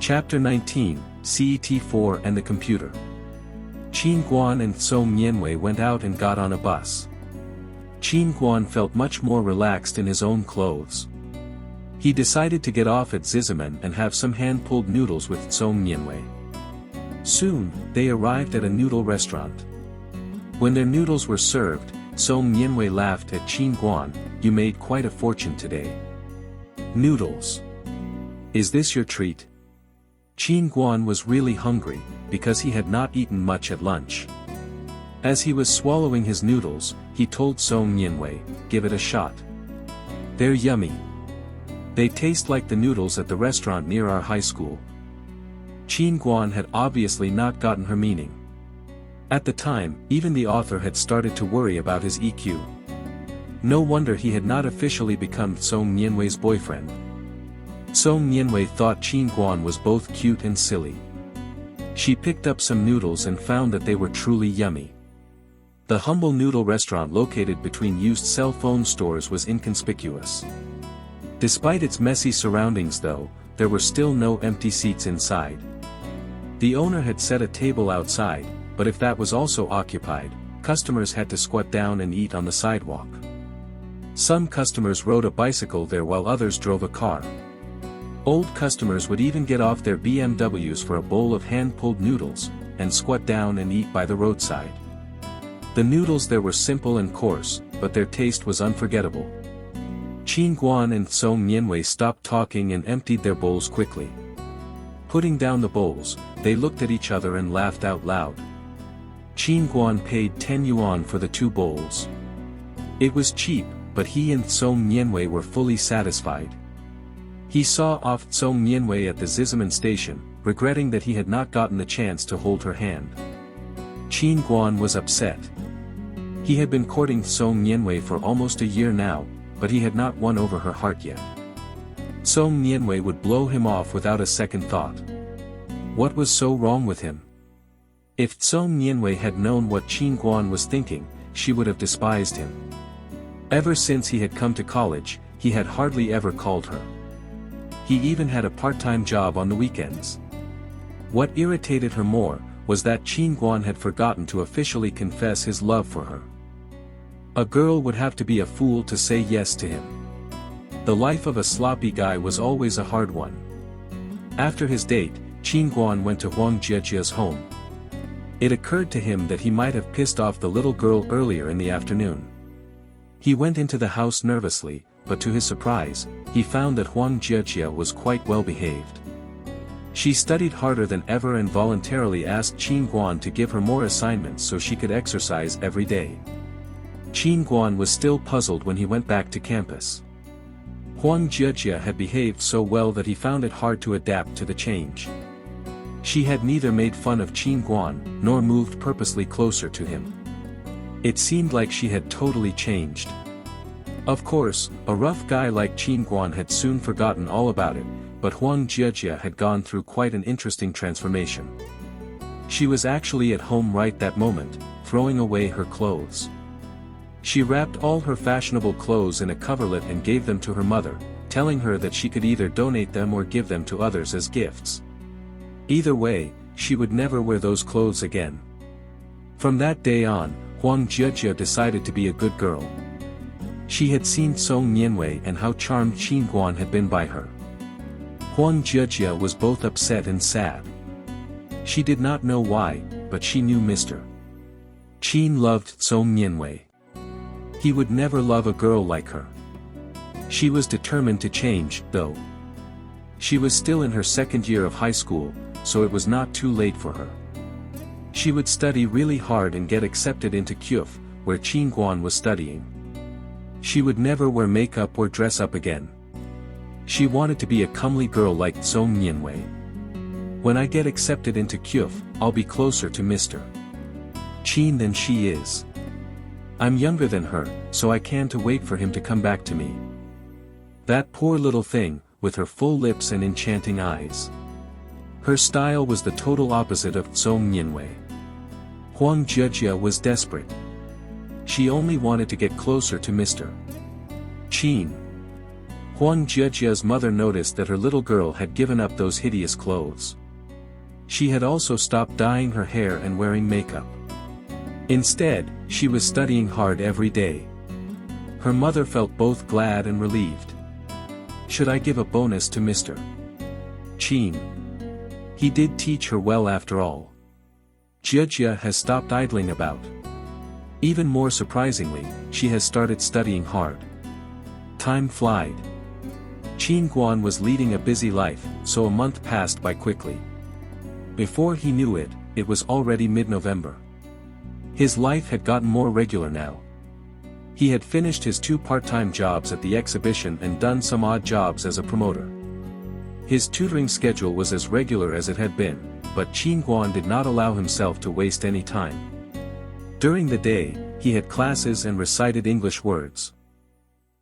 Chapter 19, CET4 and the Computer. Qin Guan and Song Nianwei went out and got on a bus. Qin Guan felt much more relaxed in his own clothes. He decided to get off at Zizamen and have some hand-pulled noodles with Song Nianwei. Soon, they arrived at a noodle restaurant. When their noodles were served, Song Nianwei laughed at Qin Guan, "You made quite a fortune today." "Noodles? Is this your treat?" Qin Guan was really hungry, because he had not eaten much at lunch. As he was swallowing his noodles, he told Song Nianwei, "Give it a shot. They're yummy. They taste like the noodles at the restaurant near our high school." Qin Guan had obviously not gotten her meaning. At the time, even the author had started to worry about his EQ. No wonder he had not officially become Song Nianwei's boyfriend. Song Nianwei thought Qin Guan was both cute and silly. She picked up some noodles and found that they were truly yummy. The humble noodle restaurant located between used cell phone stores was inconspicuous. Despite its messy surroundings though, there were still no empty seats inside. The owner had set a table outside, but if that was also occupied, customers had to squat down and eat on the sidewalk. Some customers rode a bicycle there while others drove a car. Old customers would even get off their BMWs for a bowl of hand-pulled noodles, and squat down and eat by the roadside. The noodles there were simple and coarse, but their taste was unforgettable. Qin Guan and Song Nianwei stopped talking and emptied their bowls quickly. Putting down the bowls, they looked at each other and laughed out loud. Qin Guan paid 10 yuan for the 2 bowls. It was cheap, but he and Song Nianwei were fully satisfied. He saw off Song Nianwei at the Zizamen station, regretting that he had not gotten the chance to hold her hand. Qin Guan was upset. He had been courting Song Nianwei for almost a year now, but he had not won over her heart yet. Song Nianwei would blow him off without a second thought. What was so wrong with him? If Song Nianwei had known what Qin Guan was thinking, she would have despised him. Ever since he had come to college, he had hardly ever called her. He even had a part-time job on the weekends. What irritated her more, was that Qin Guan had forgotten to officially confess his love for her. A girl would have to be a fool to say yes to him. The life of a sloppy guy was always a hard one. After his date, Qin Guan went to Huang Jiejia's home. It occurred to him that he might have pissed off the little girl earlier in the afternoon. He went into the house nervously, but to his surprise, he found that Huang Jiejia was quite well behaved. She studied harder than ever and voluntarily asked Qin Guan to give her more assignments so she could exercise every day. Qin Guan was still puzzled when he went back to campus. Huang Jiejia had behaved so well that he found it hard to adapt to the change. She had neither made fun of Qin Guan, nor moved purposely closer to him. It seemed like she had totally changed. Of course, a rough guy like Qin Guan had soon forgotten all about it, but Huang Jiejia had gone through quite an interesting transformation. She was actually at home right that moment, throwing away her clothes. She wrapped all her fashionable clothes in a coverlet and gave them to her mother, telling her that she could either donate them or give them to others as gifts. Either way, she would never wear those clothes again. From that day on, Huang Jiejia decided to be a good girl. She had seen Song Nianwei and how charmed Qin Guan had been by her. Huang Jiejia was both upset and sad. She did not know why, but she knew Mr. Qin loved Song Nianwei. He would never love a girl like her. She was determined to change, though. She was still in her second year of high school, so it was not too late for her. She would study really hard and get accepted into CUF, where Qin Guan was studying. She would never wear makeup or dress up again. She wanted to be a comely girl like Song Nianwei. When I get accepted into CUF, I'll be closer to Mr. Qin than she is. I'm younger than her, so I can't wait for him to come back to me. That poor little thing, with her full lips and enchanting eyes. Her style was the total opposite of Song Nianwei. Huang Jejia was desperate. She only wanted to get closer to Mr. Qin. Huang Jejia's mother noticed that her little girl had given up those hideous clothes. She had also stopped dyeing her hair and wearing makeup. Instead, she was studying hard every day. Her mother felt both glad and relieved. Should I give a bonus to Mr. Qin? He did teach her well after all. Jejia has stopped idling about. Even more surprisingly, she has started studying hard. Time flied. Qin Guan was leading a busy life, so a month passed by quickly. Before he knew it, it was already mid-November. His life had gotten more regular now. He had finished his 2 part-time jobs at the exhibition and done some odd jobs as a promoter. His tutoring schedule was as regular as it had been, but Qin Guan did not allow himself to waste any time. During the day, he had classes and recited English words.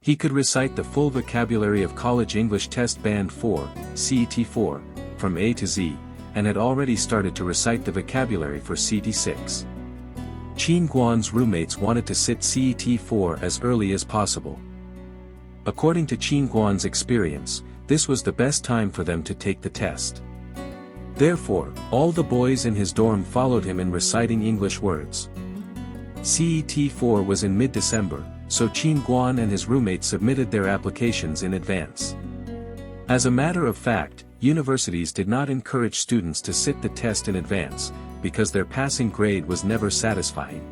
He could recite the full vocabulary of College English Test Band 4, CET4, from A to Z, and had already started to recite the vocabulary for CET6. Qin Guan's roommates wanted to sit CET4 as early as possible. According to Qin Guan's experience, this was the best time for them to take the test. Therefore, all the boys in his dorm followed him in reciting English words. CET4 was in mid-December, so Qin Guan and his roommates submitted their applications in advance. As a matter of fact, universities did not encourage students to sit the test in advance, because their passing grade was never satisfying.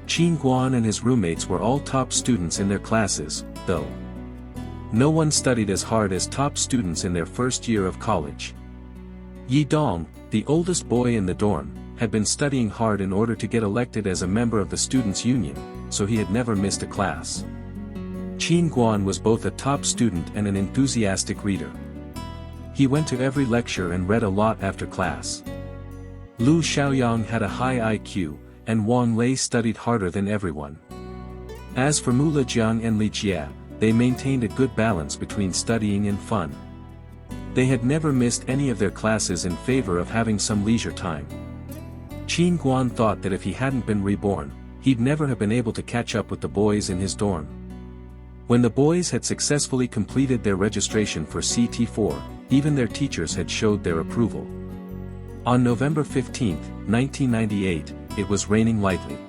Qin Guan and his roommates were all top students in their classes, though. No one studied as hard as top students in their first year of college. Yi Dong, the oldest boy in the dorm, had been studying hard in order to get elected as a member of the students' union, so he had never missed a class. Qin Guan was both a top student and an enthusiastic reader. He went to every lecture and read a lot after class. Lu Xiaoyang had a high IQ, and Wang Lei studied harder than everyone. As for Mu Lijiang and Li Jie, they maintained a good balance between studying and fun. They had never missed any of their classes in favor of having some leisure time. Qin Guan thought that if he hadn't been reborn, he'd never have been able to catch up with the boys in his dorm. When the boys had successfully completed their registration for CT4, even their teachers had showed their approval. On November 15, 1998, it was raining lightly.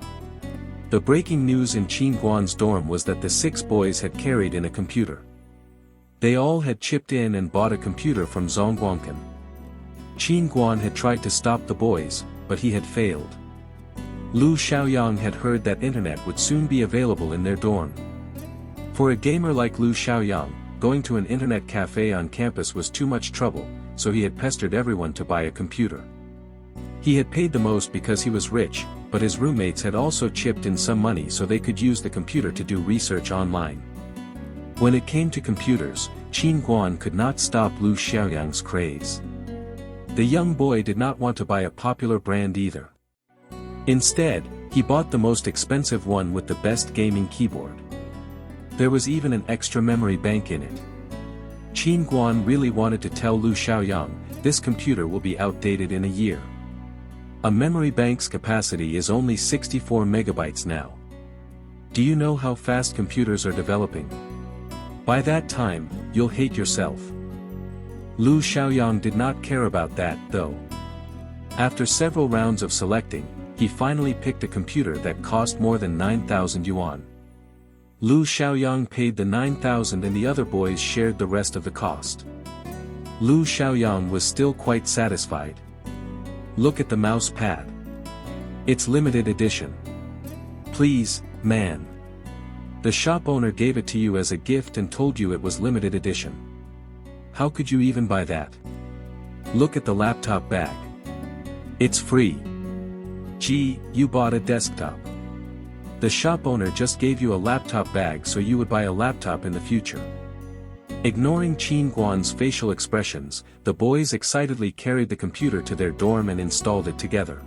The breaking news in Qin Guan's dorm was that the 6 boys had carried in a computer. They all had chipped in and bought a computer from Zhongguangcan. Qin Guan had tried to stop the boys, but he had failed. Lu Xiaoyang had heard that internet would soon be available in their dorm. For a gamer like Lu Xiaoyang, going to an internet cafe on campus was too much trouble, so he had pestered everyone to buy a computer. He had paid the most because he was rich, but his roommates had also chipped in some money so they could use the computer to do research online. When it came to computers, Qin Guan could not stop Lu Xiaoyang's craze. The young boy did not want to buy a popular brand either. Instead, he bought the most expensive one with the best gaming keyboard. There was even an extra memory bank in it. Qin Guan really wanted to tell Lu Xiaoyang, this computer will be outdated in a year. A memory bank's capacity is only 64 megabytes now. Do you know how fast computers are developing? By that time, you'll hate yourself. Lu Xiaoyang did not care about that, though. After several rounds of selecting, he finally picked a computer that cost more than 9,000 yuan. Lu Xiaoyang paid the 9,000 and the other boys shared the rest of the cost. Lu Xiaoyang was still quite satisfied. Look at the mouse pad. It's limited edition. Please, man. The shop owner gave it to you as a gift and told you it was limited edition. How could you even buy that? Look at the laptop bag. It's free. Gee, you bought a desktop. The shop owner just gave you a laptop bag so you would buy a laptop in the future. Ignoring Qin Guan's facial expressions, the boys excitedly carried the computer to their dorm and installed it together.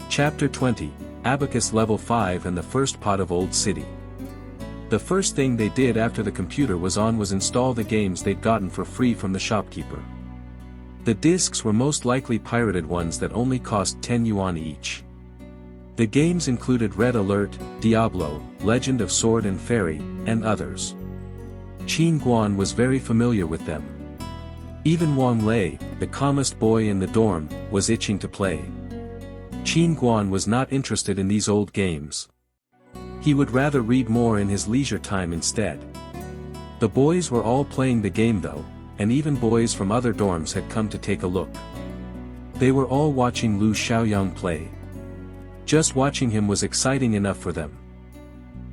Chapter 20, Abacus Level 5 and the First Pot of Old City. The first thing they did after the computer was on was install the games they'd gotten for free from the shopkeeper. The discs were most likely pirated ones that only cost 10 yuan each. The games included Red Alert, Diablo, Legend of Sword and Fairy, and others. Qin Guan was very familiar with them. Even Wang Lei, the calmest boy in the dorm, was itching to play. Qin Guan was not interested in these old games. He would rather read more in his leisure time instead. The boys were all playing the game though, and even boys from other dorms had come to take a look. They were all watching Lu Xiaoyang play. Just watching him was exciting enough for them.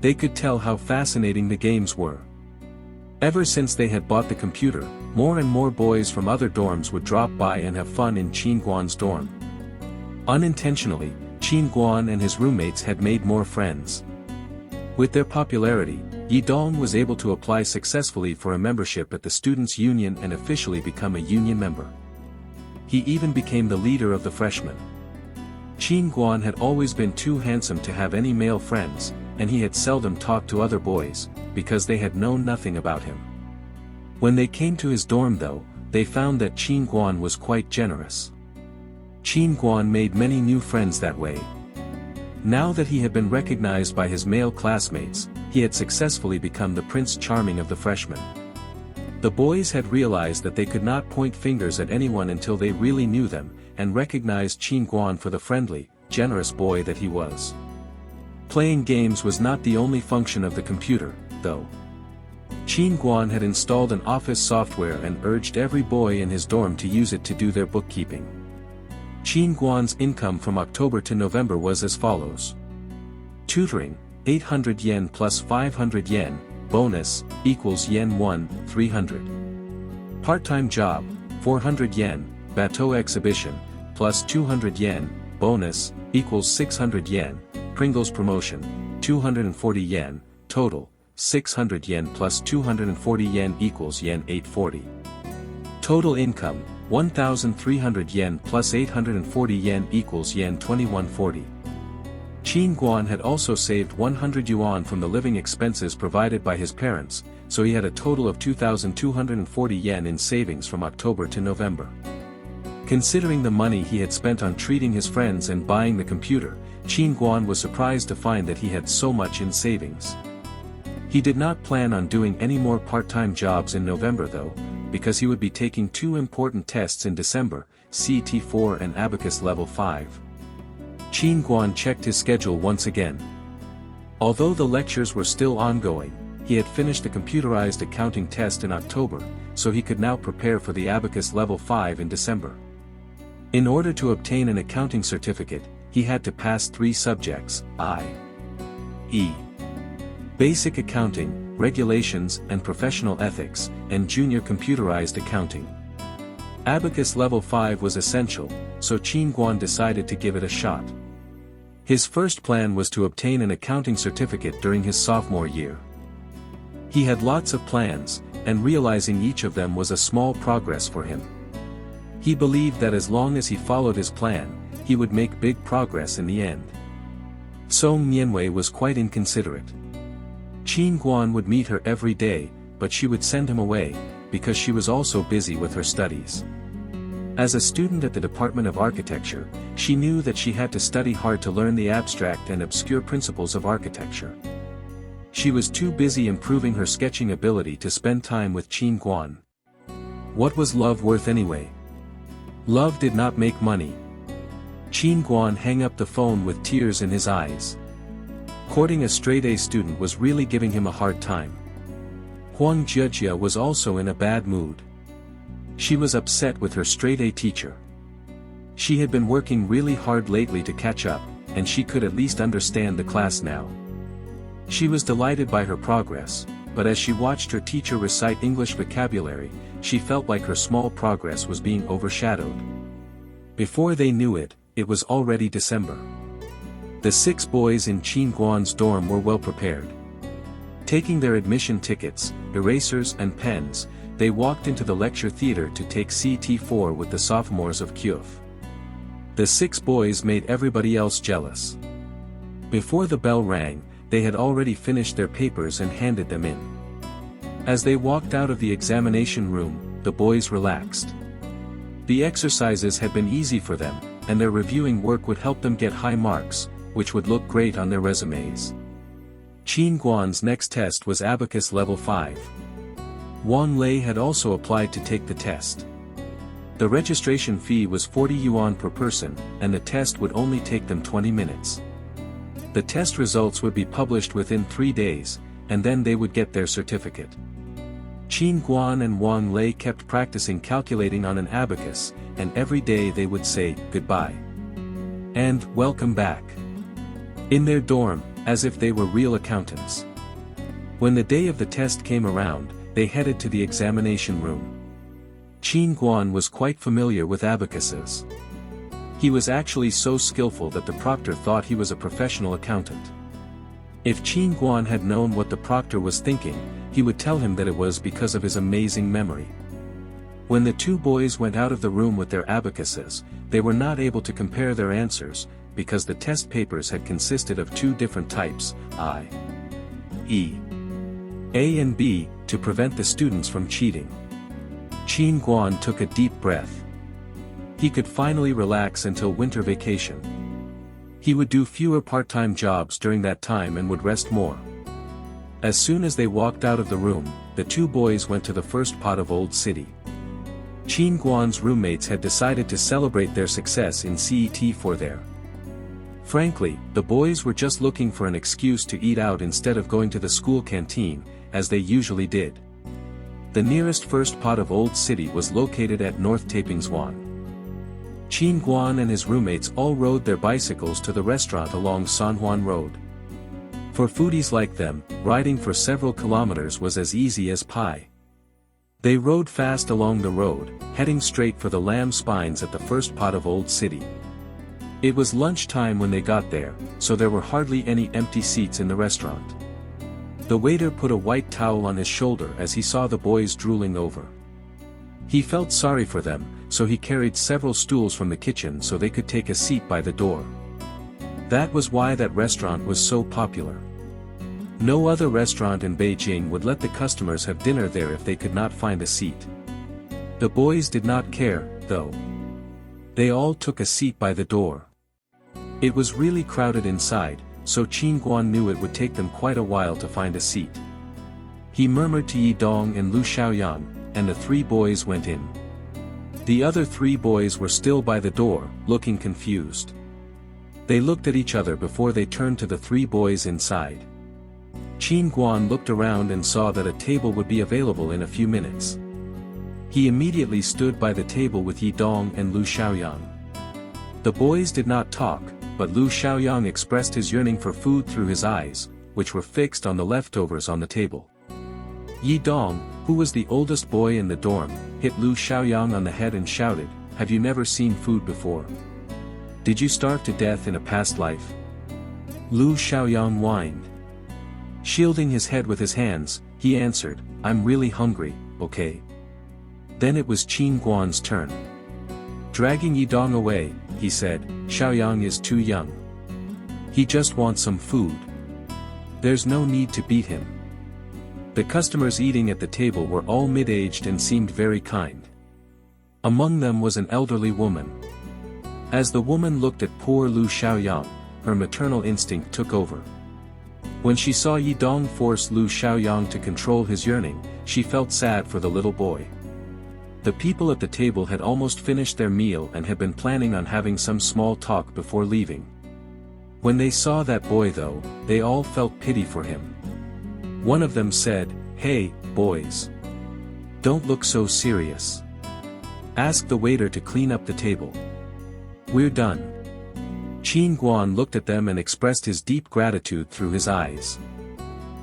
They could tell how fascinating the games were. Ever since they had bought the computer, more and more boys from other dorms would drop by and have fun in Qin Guan's dorm. Unintentionally, Qin Guan and his roommates had made more friends. With their popularity, Yi Dong was able to apply successfully for a membership at the Students' Union and officially become a union member. He even became the leader of the freshmen. Qin Guan had always been too handsome to have any male friends, and he had seldom talked to other boys, because they had known nothing about him. When they came to his dorm though, they found that Qin Guan was quite generous. Qin Guan made many new friends that way. Now that he had been recognized by his male classmates, he had successfully become the Prince Charming of the freshmen. The boys had realized that they could not point fingers at anyone until they really knew them, and recognized Qin Guan for the friendly, generous boy that he was. Playing games was not the only function of the computer, though. Qin Guan had installed an office software and urged every boy in his dorm to use it to do their bookkeeping. Qin Guan's income from October to November was as follows. Tutoring, 800 yen plus 500 yen, bonus, equals yen 1, 300. Part-time job, 400 yen, bateau exhibition, plus 200 yen, bonus, equals 600 yen, Pringles promotion, 240 yen, total, 600 yen plus 240 yen equals yen 840. Total income, 1,300 yen plus 840 yen equals yen 2140. Qin Guan had also saved 100 yuan from the living expenses provided by his parents, so he had a total of 2,240 yen in savings from October to November. Considering the money he had spent on treating his friends and buying the computer, Qin Guan was surprised to find that he had so much in savings. He did not plan on doing any more part-time jobs in November though, because he would be taking two important tests in December, CT4 and Abacus Level 5. Qin Guan checked his schedule once again. Although the lectures were still ongoing, he had finished the computerized accounting test in October, so he could now prepare for the Abacus Level 5 in December. In order to obtain an accounting certificate, he had to pass 3 subjects, i.e. Basic Accounting, Regulations and Professional Ethics, and Junior Computerized Accounting. Abacus Level 5 was essential, so Qin Guan decided to give it a shot. His first plan was to obtain an accounting certificate during his sophomore year. He had lots of plans, and realizing each of them was a small progress for him. He believed that as long as he followed his plan, he would make big progress in the end. Song Mianwei was quite inconsiderate. Qin Guan would meet her every day, but she would send him away, because she was also busy with her studies. As a student at the Department of Architecture, she knew that she had to study hard to learn the abstract and obscure principles of architecture. She was too busy improving her sketching ability to spend time with Qin Guan. What was love worth anyway? Love did not make money. Qin Guan hung up the phone with tears in his eyes. Courting a straight-A student was really giving him a hard time. Huang Jiejia was also in a bad mood. She was upset with her straight-A teacher. She had been working really hard lately to catch up, and she could at least understand the class now. She was delighted by her progress, but as she watched her teacher recite English vocabulary, she felt like her small progress was being overshadowed. Before they knew it, it was already December. The 6 boys in Qin Guan's dorm were well prepared. Taking their admission tickets, erasers and pens, they walked into the lecture theater to take CT4 with the sophomores of QF. The 6 boys made everybody else jealous. Before the bell rang, they had already finished their papers and handed them in. As they walked out of the examination room, the boys relaxed. The exercises had been easy for them, and their reviewing work would help them get high marks, which would look great on their resumes. Qin Guan's next test was Abacus Level 5. Wang Lei had also applied to take the test. The registration fee was 40 yuan per person, and the test would only take them 20 minutes. The test results would be published within 3 days, and then they would get their certificate. Qin Guan and Wang Lei kept practicing calculating on an abacus, and every day they would say, "Goodbye" and "Welcome back" in their dorm, as if they were real accountants. When the day of the test came around, they headed to the examination room. Qin Guan was quite familiar with abacuses. He was actually so skillful that the proctor thought he was a professional accountant. If Qin Guan had known what the proctor was thinking, he would tell him that it was because of his amazing memory. When the two boys went out of the room with their abacuses, they were not able to compare their answers, because the test papers had consisted of two different types, i.e. A and B, to prevent the students from cheating. Qin Guan took a deep breath. He could finally relax until winter vacation. He would do fewer part-time jobs during that time and would rest more. As soon as they walked out of the room, the two boys went to the first pot of Old City. Qin Guan's roommates had decided to celebrate their success in CET for there. Frankly, the boys were just looking for an excuse to eat out instead of going to the school canteen, as they usually did. The nearest first pot of Old City was located at North Tapingswan. Qin Guan and his roommates all rode their bicycles to the restaurant along San Juan Road. For foodies like them, riding for several kilometers was as easy as pie. They rode fast along the road, heading straight for the lamb spines at the first pot of Old City. It was lunchtime when they got there, so there were hardly any empty seats in the restaurant. The waiter put a white towel on his shoulder as he saw the boys drooling over. He felt sorry for them, so he carried several stools from the kitchen so they could take a seat by the door. That was why that restaurant was so popular. No other restaurant in Beijing would let the customers have dinner there if they could not find a seat. The boys did not care, though. They all took a seat by the door. It was really crowded inside, so Qin Guan knew it would take them quite a while to find a seat. He murmured to Yi Dong and Lu Xiaoyang, and the three boys went in. The other three boys were still by the door, looking confused. They looked at each other before they turned to the three boys inside. Qin Guan looked around and saw that a table would be available in a few minutes. He immediately stood by the table with Yi Dong and Lu Xiaoyang. The boys did not talk, but Lu Xiaoyang expressed his yearning for food through his eyes, which were fixed on the leftovers on the table. Yi Dong, who was the oldest boy in the dorm, hit Lu Xiaoyang on the head and shouted, "Have you never seen food before? Did you starve to death in a past life?" Lu Xiaoyang whined. Shielding his head with his hands, he answered, "I'm really hungry, okay?" Then it was Qin Guan's turn. Dragging Yi Dong away, he said, "Xiaoyang is too young. He just wants some food. There's no need to beat him." The customers eating at the table were all mid-aged and seemed very kind. Among them was an elderly woman. As the woman looked at poor Lu Xiaoyang, her maternal instinct took over. When she saw Yi Dong force Lu Xiaoyang to control his yearning, she felt sad for the little boy. The people at the table had almost finished their meal and had been planning on having some small talk before leaving. When they saw that boy though, they all felt pity for him. One of them said, "Hey, boys. Don't look so serious. Ask the waiter to clean up the table. We're done." Qin Guan looked at them and expressed his deep gratitude through his eyes.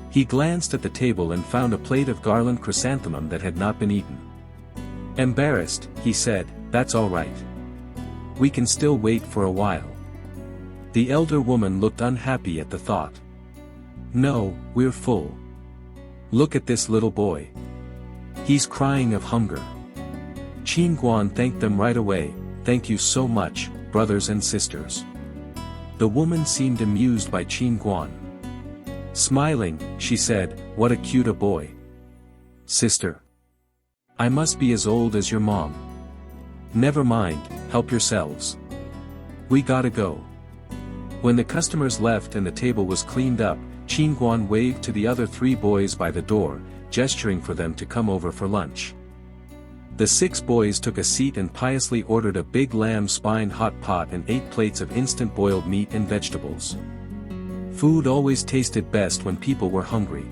He glanced at the table and found a plate of garland chrysanthemum that had not been eaten. Embarrassed, he said, "That's all right. We can still wait for a while." The elder woman looked unhappy at the thought. "No, we're full. Look at this little boy. He's crying of hunger." Qin Guan thanked them right away, "Thank you so much, brothers and sisters." The woman seemed amused by Qin Guan. Smiling, she said, "What a cute a boy. Sister. I must be as old as your mom. Never mind, help yourselves. We gotta go." When the customers left and the table was cleaned up, Qin Guan waved to the other 3 boys by the door, gesturing for them to come over for lunch. The 6 boys took a seat and piously ordered a big lamb spine hot pot and 8 plates of instant boiled meat and vegetables. Food always tasted best when people were hungry.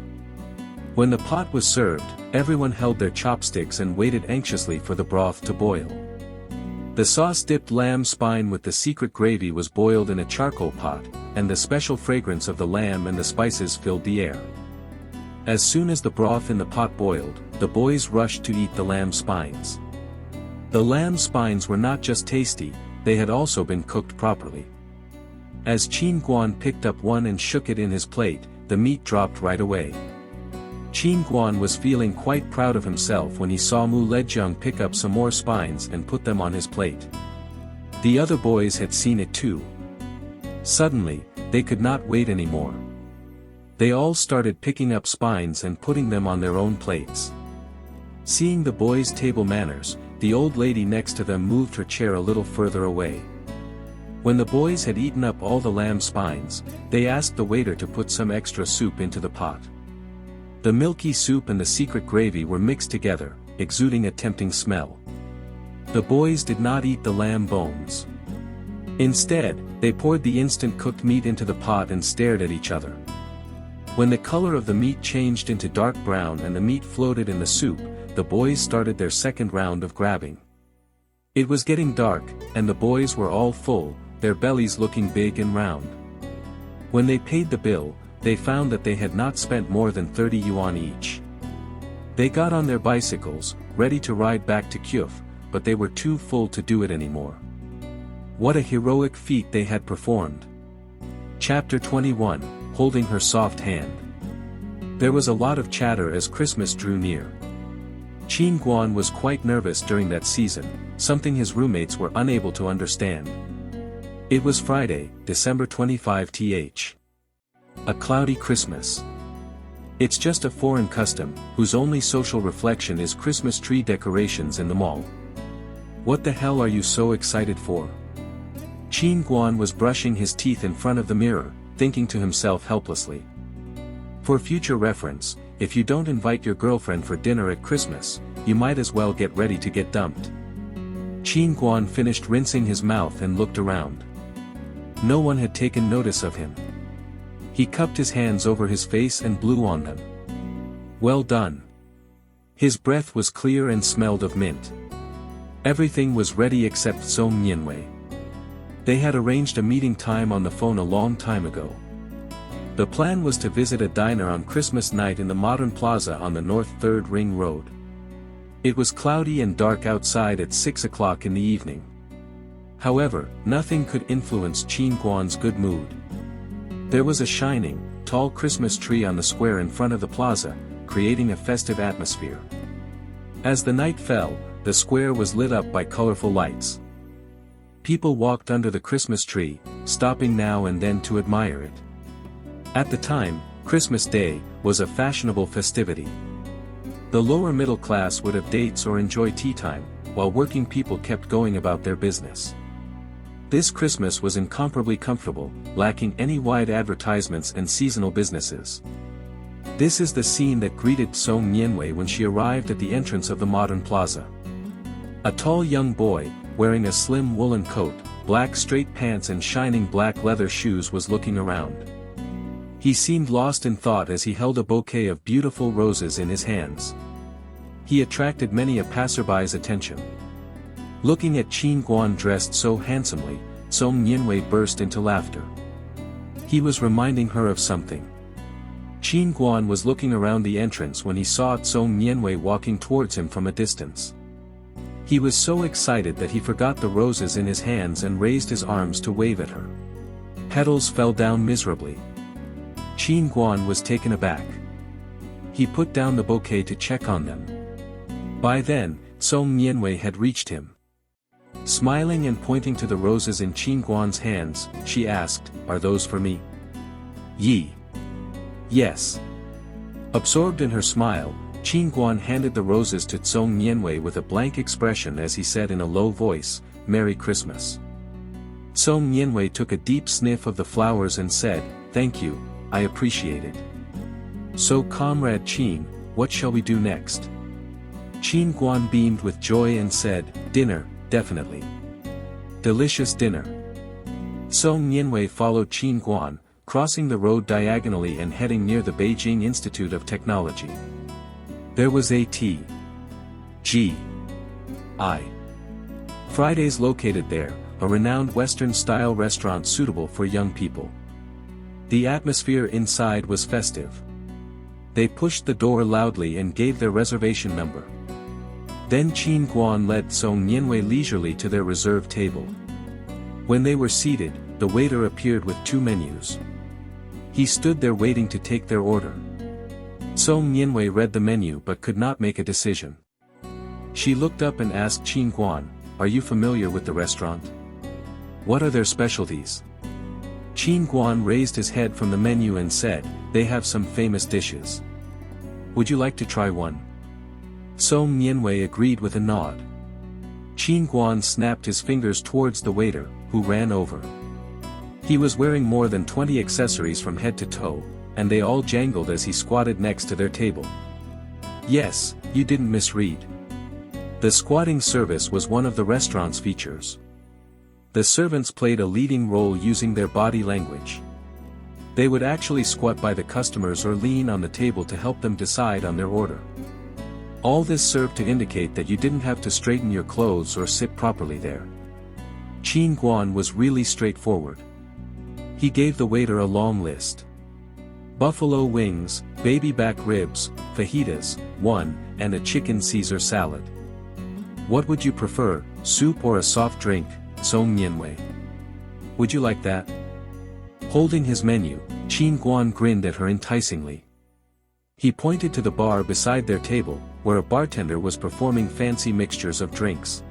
When the pot was served, everyone held their chopsticks and waited anxiously for the broth to boil. The sauce-dipped lamb spine with the secret gravy was boiled in a charcoal pot, and the special fragrance of the lamb and the spices filled the air. As soon as the broth in the pot boiled, the boys rushed to eat the lamb spines. The lamb spines were not just tasty, they had also been cooked properly. As Qin Guan picked up one and shook it in his plate, the meat dropped right away. Qin Guan was feeling quite proud of himself when he saw Mu Lejiang pick up some more spines and put them on his plate. The other boys had seen it too. Suddenly, they could not wait anymore. They all started picking up spines and putting them on their own plates. Seeing the boys' table manners, the old lady next to them moved her chair a little further away. When the boys had eaten up all the lamb spines, they asked the waiter to put some extra soup into the pot. The milky soup and the secret gravy were mixed together, exuding a tempting smell. The boys did not eat the lamb bones. Instead, they poured the instant cooked meat into the pot and stared at each other. When the color of the meat changed into dark brown and the meat floated in the soup, the boys started their second round of grabbing. It was getting dark, and the boys were all full, their bellies looking big and round. When they paid the bill, they found that they had not spent more than 30 yuan each. They got on their bicycles, ready to ride back to Kyuf, but they were too full to do it anymore. What a heroic feat they had performed. Chapter 21, Holding Her Soft Hand. There was a lot of chatter as Christmas drew near. Qin Guan was quite nervous during that season, something his roommates were unable to understand. It was Friday, December 25th. A cloudy Christmas. It's just a foreign custom, whose only social reflection is Christmas tree decorations in the mall. What the hell are you so excited for? Qin Guan was brushing his teeth in front of the mirror, thinking to himself helplessly. For future reference, if you don't invite your girlfriend for dinner at Christmas, you might as well get ready to get dumped. Qin Guan finished rinsing his mouth and looked around. No one had taken notice of him. He cupped his hands over his face and blew on them. Well done. His breath was clear and smelled of mint. Everything was ready except Song Nianwei. They had arranged a meeting time on the phone a long time ago. The plan was to visit a diner on Christmas night in the modern plaza on the North 3rd Ring Road. It was cloudy and dark outside at 6 o'clock in the evening. However, nothing could influence Qin Guan's good mood. There was a shining, tall Christmas tree on the square in front of the plaza, creating a festive atmosphere. As the night fell, the square was lit up by colorful lights. People walked under the Christmas tree, stopping now and then to admire it. At the time, Christmas Day was a fashionable festivity. The lower middle class would have dates or enjoy tea time, while working people kept going about their business. This Christmas was incomparably comfortable, lacking any wide advertisements and seasonal businesses. This is the scene that greeted Song Nianwei when she arrived at the entrance of the modern plaza. A tall young boy, wearing a slim woolen coat, black straight pants and shining black leather shoes was looking around. He seemed lost in thought as he held a bouquet of beautiful roses in his hands. He attracted many a passerby's attention. Looking at Qin Guan dressed so handsomely, Song Nianwei burst into laughter. He was reminding her of something. Qin Guan was looking around the entrance when he saw Song Nianwei walking towards him from a distance. He was so excited that he forgot the roses in his hands and raised his arms to wave at her. Petals fell down miserably. Qin Guan was taken aback. He put down the bouquet to check on them. By then, Song Nianwei had reached him. Smiling and pointing to the roses in Qin Guan's hands, she asked, "Are those for me?" "Yi." "Yes." Absorbed in her smile, Qin Guan handed the roses to Song Nianwei with a blank expression as he said in a low voice, "Merry Christmas." Song Nianwei took a deep sniff of the flowers and said, "Thank you, I appreciate it. So Comrade Qin, what shall we do next?" Qin Guan beamed with joy and said, "Dinner, definitely. Delicious dinner." Song Nianwei followed Qin Guan, crossing the road diagonally and heading near the Beijing Institute of Technology. There was a T.G.I. Fridays located there, a renowned Western-style restaurant suitable for young people. The atmosphere inside was festive. They pushed the door loudly and gave their reservation number. Then Qin Guan led Song Nianwei leisurely to their reserved table. When they were seated, the waiter appeared with 2 menus. He stood there waiting to take their order. Song Nianwei read the menu but could not make a decision. She looked up and asked Qin Guan, "Are you familiar with the restaurant? What are their specialties?" Qin Guan raised his head from the menu and said, "They have some famous dishes. Would you like to try one?" Song Nianwei agreed with a nod. Qin Guan snapped his fingers towards the waiter, who ran over. He was wearing more than 20 accessories from head to toe, and they all jangled as he squatted next to their table. Yes, you didn't misread. The squatting service was one of the restaurant's features. The servants played a leading role using their body language. They would actually squat by the customers or lean on the table to help them decide on their order. All this served to indicate that you didn't have to straighten your clothes or sit properly there. Qin Guan was really straightforward. He gave the waiter a long list. Buffalo wings, baby back ribs, fajitas, 1, and a chicken Caesar salad. "What would you prefer, soup or a soft drink, Song Nianwei? Would you like that?" Holding his menu, Qin Guan grinned at her enticingly. He pointed to the bar beside their table, where a bartender was performing fancy mixtures of drinks.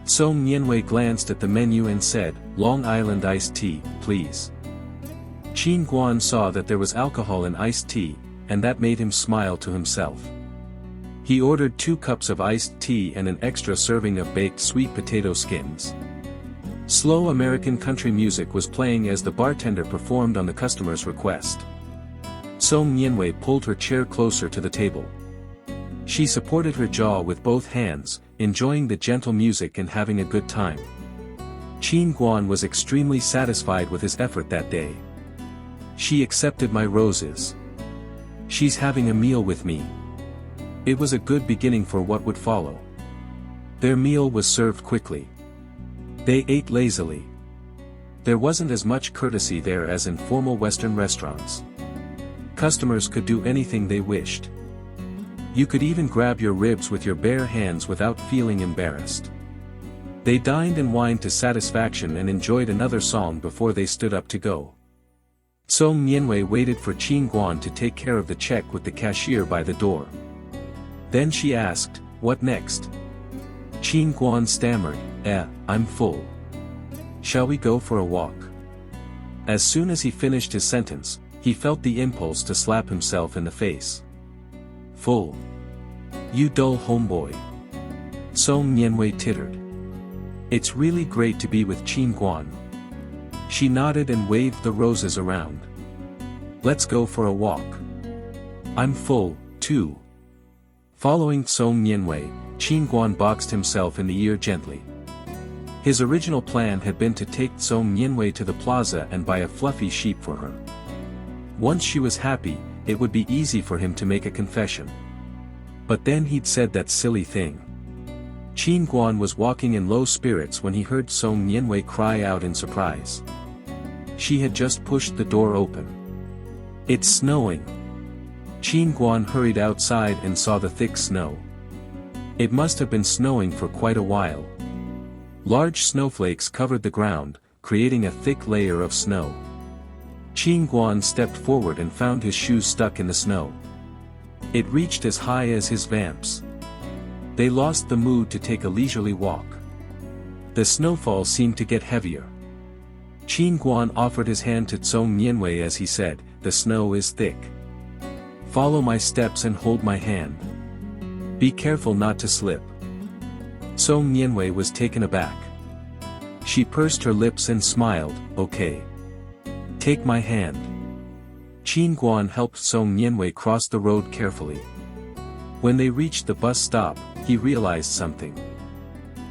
Song Nianwei glanced at the menu and said, "Long Island iced tea, please." Qin Guan saw that there was alcohol in iced tea, and that made him smile to himself. He ordered 2 cups of iced tea and an extra serving of baked sweet potato skins. Slow American country music was playing as the bartender performed on the customer's request. Song Nianwei pulled her chair closer to the table. She supported her jaw with both hands, enjoying the gentle music and having a good time. Qin Guan was extremely satisfied with his effort that day. "She accepted my roses. She's having a meal with me." It was a good beginning for what would follow. Their meal was served quickly. They ate lazily. There wasn't as much courtesy there as in formal Western restaurants. Customers could do anything they wished. You could even grab your ribs with your bare hands without feeling embarrassed. They dined and wined to satisfaction and enjoyed another song before they stood up to go. Song Nianwei waited for Qin Guan to take care of the check with the cashier by the door. Then she asked, "What next?" Qin Guan stammered, I'm full. Shall we go for a walk?" As soon as he finished his sentence, he felt the impulse to slap himself in the face. "Full? You dull homeboy." Song Nianwei tittered. "It's really great to be with Qin Guan." She nodded and waved the roses around. "Let's go for a walk. I'm full, too." Following Song Nianwei, Qin Guan boxed himself in the ear gently. His original plan had been to take Song Nianwei to the plaza and buy a fluffy sheep for her. Once she was happy, it would be easy for him to make a confession. But then he'd said that silly thing. Qin Guan was walking in low spirits when he heard Song Nianwei cry out in surprise. She had just pushed the door open. "It's snowing." Qin Guan hurried outside and saw the thick snow. It must have been snowing for quite a while. Large snowflakes covered the ground, creating a thick layer of snow. Qin Guan stepped forward and found his shoes stuck in the snow. It reached as high as his vamps. They lost the mood to take a leisurely walk. The snowfall seemed to get heavier. Qin Guan offered his hand to Song Nianwei as he said, "The snow is thick. Follow my steps and hold my hand. Be careful not to slip." Song Nianwei was taken aback. She pursed her lips and smiled, "Okay. Take my hand." Qin Guan helped Song Nianwei cross the road carefully. When they reached the bus stop, he realized something.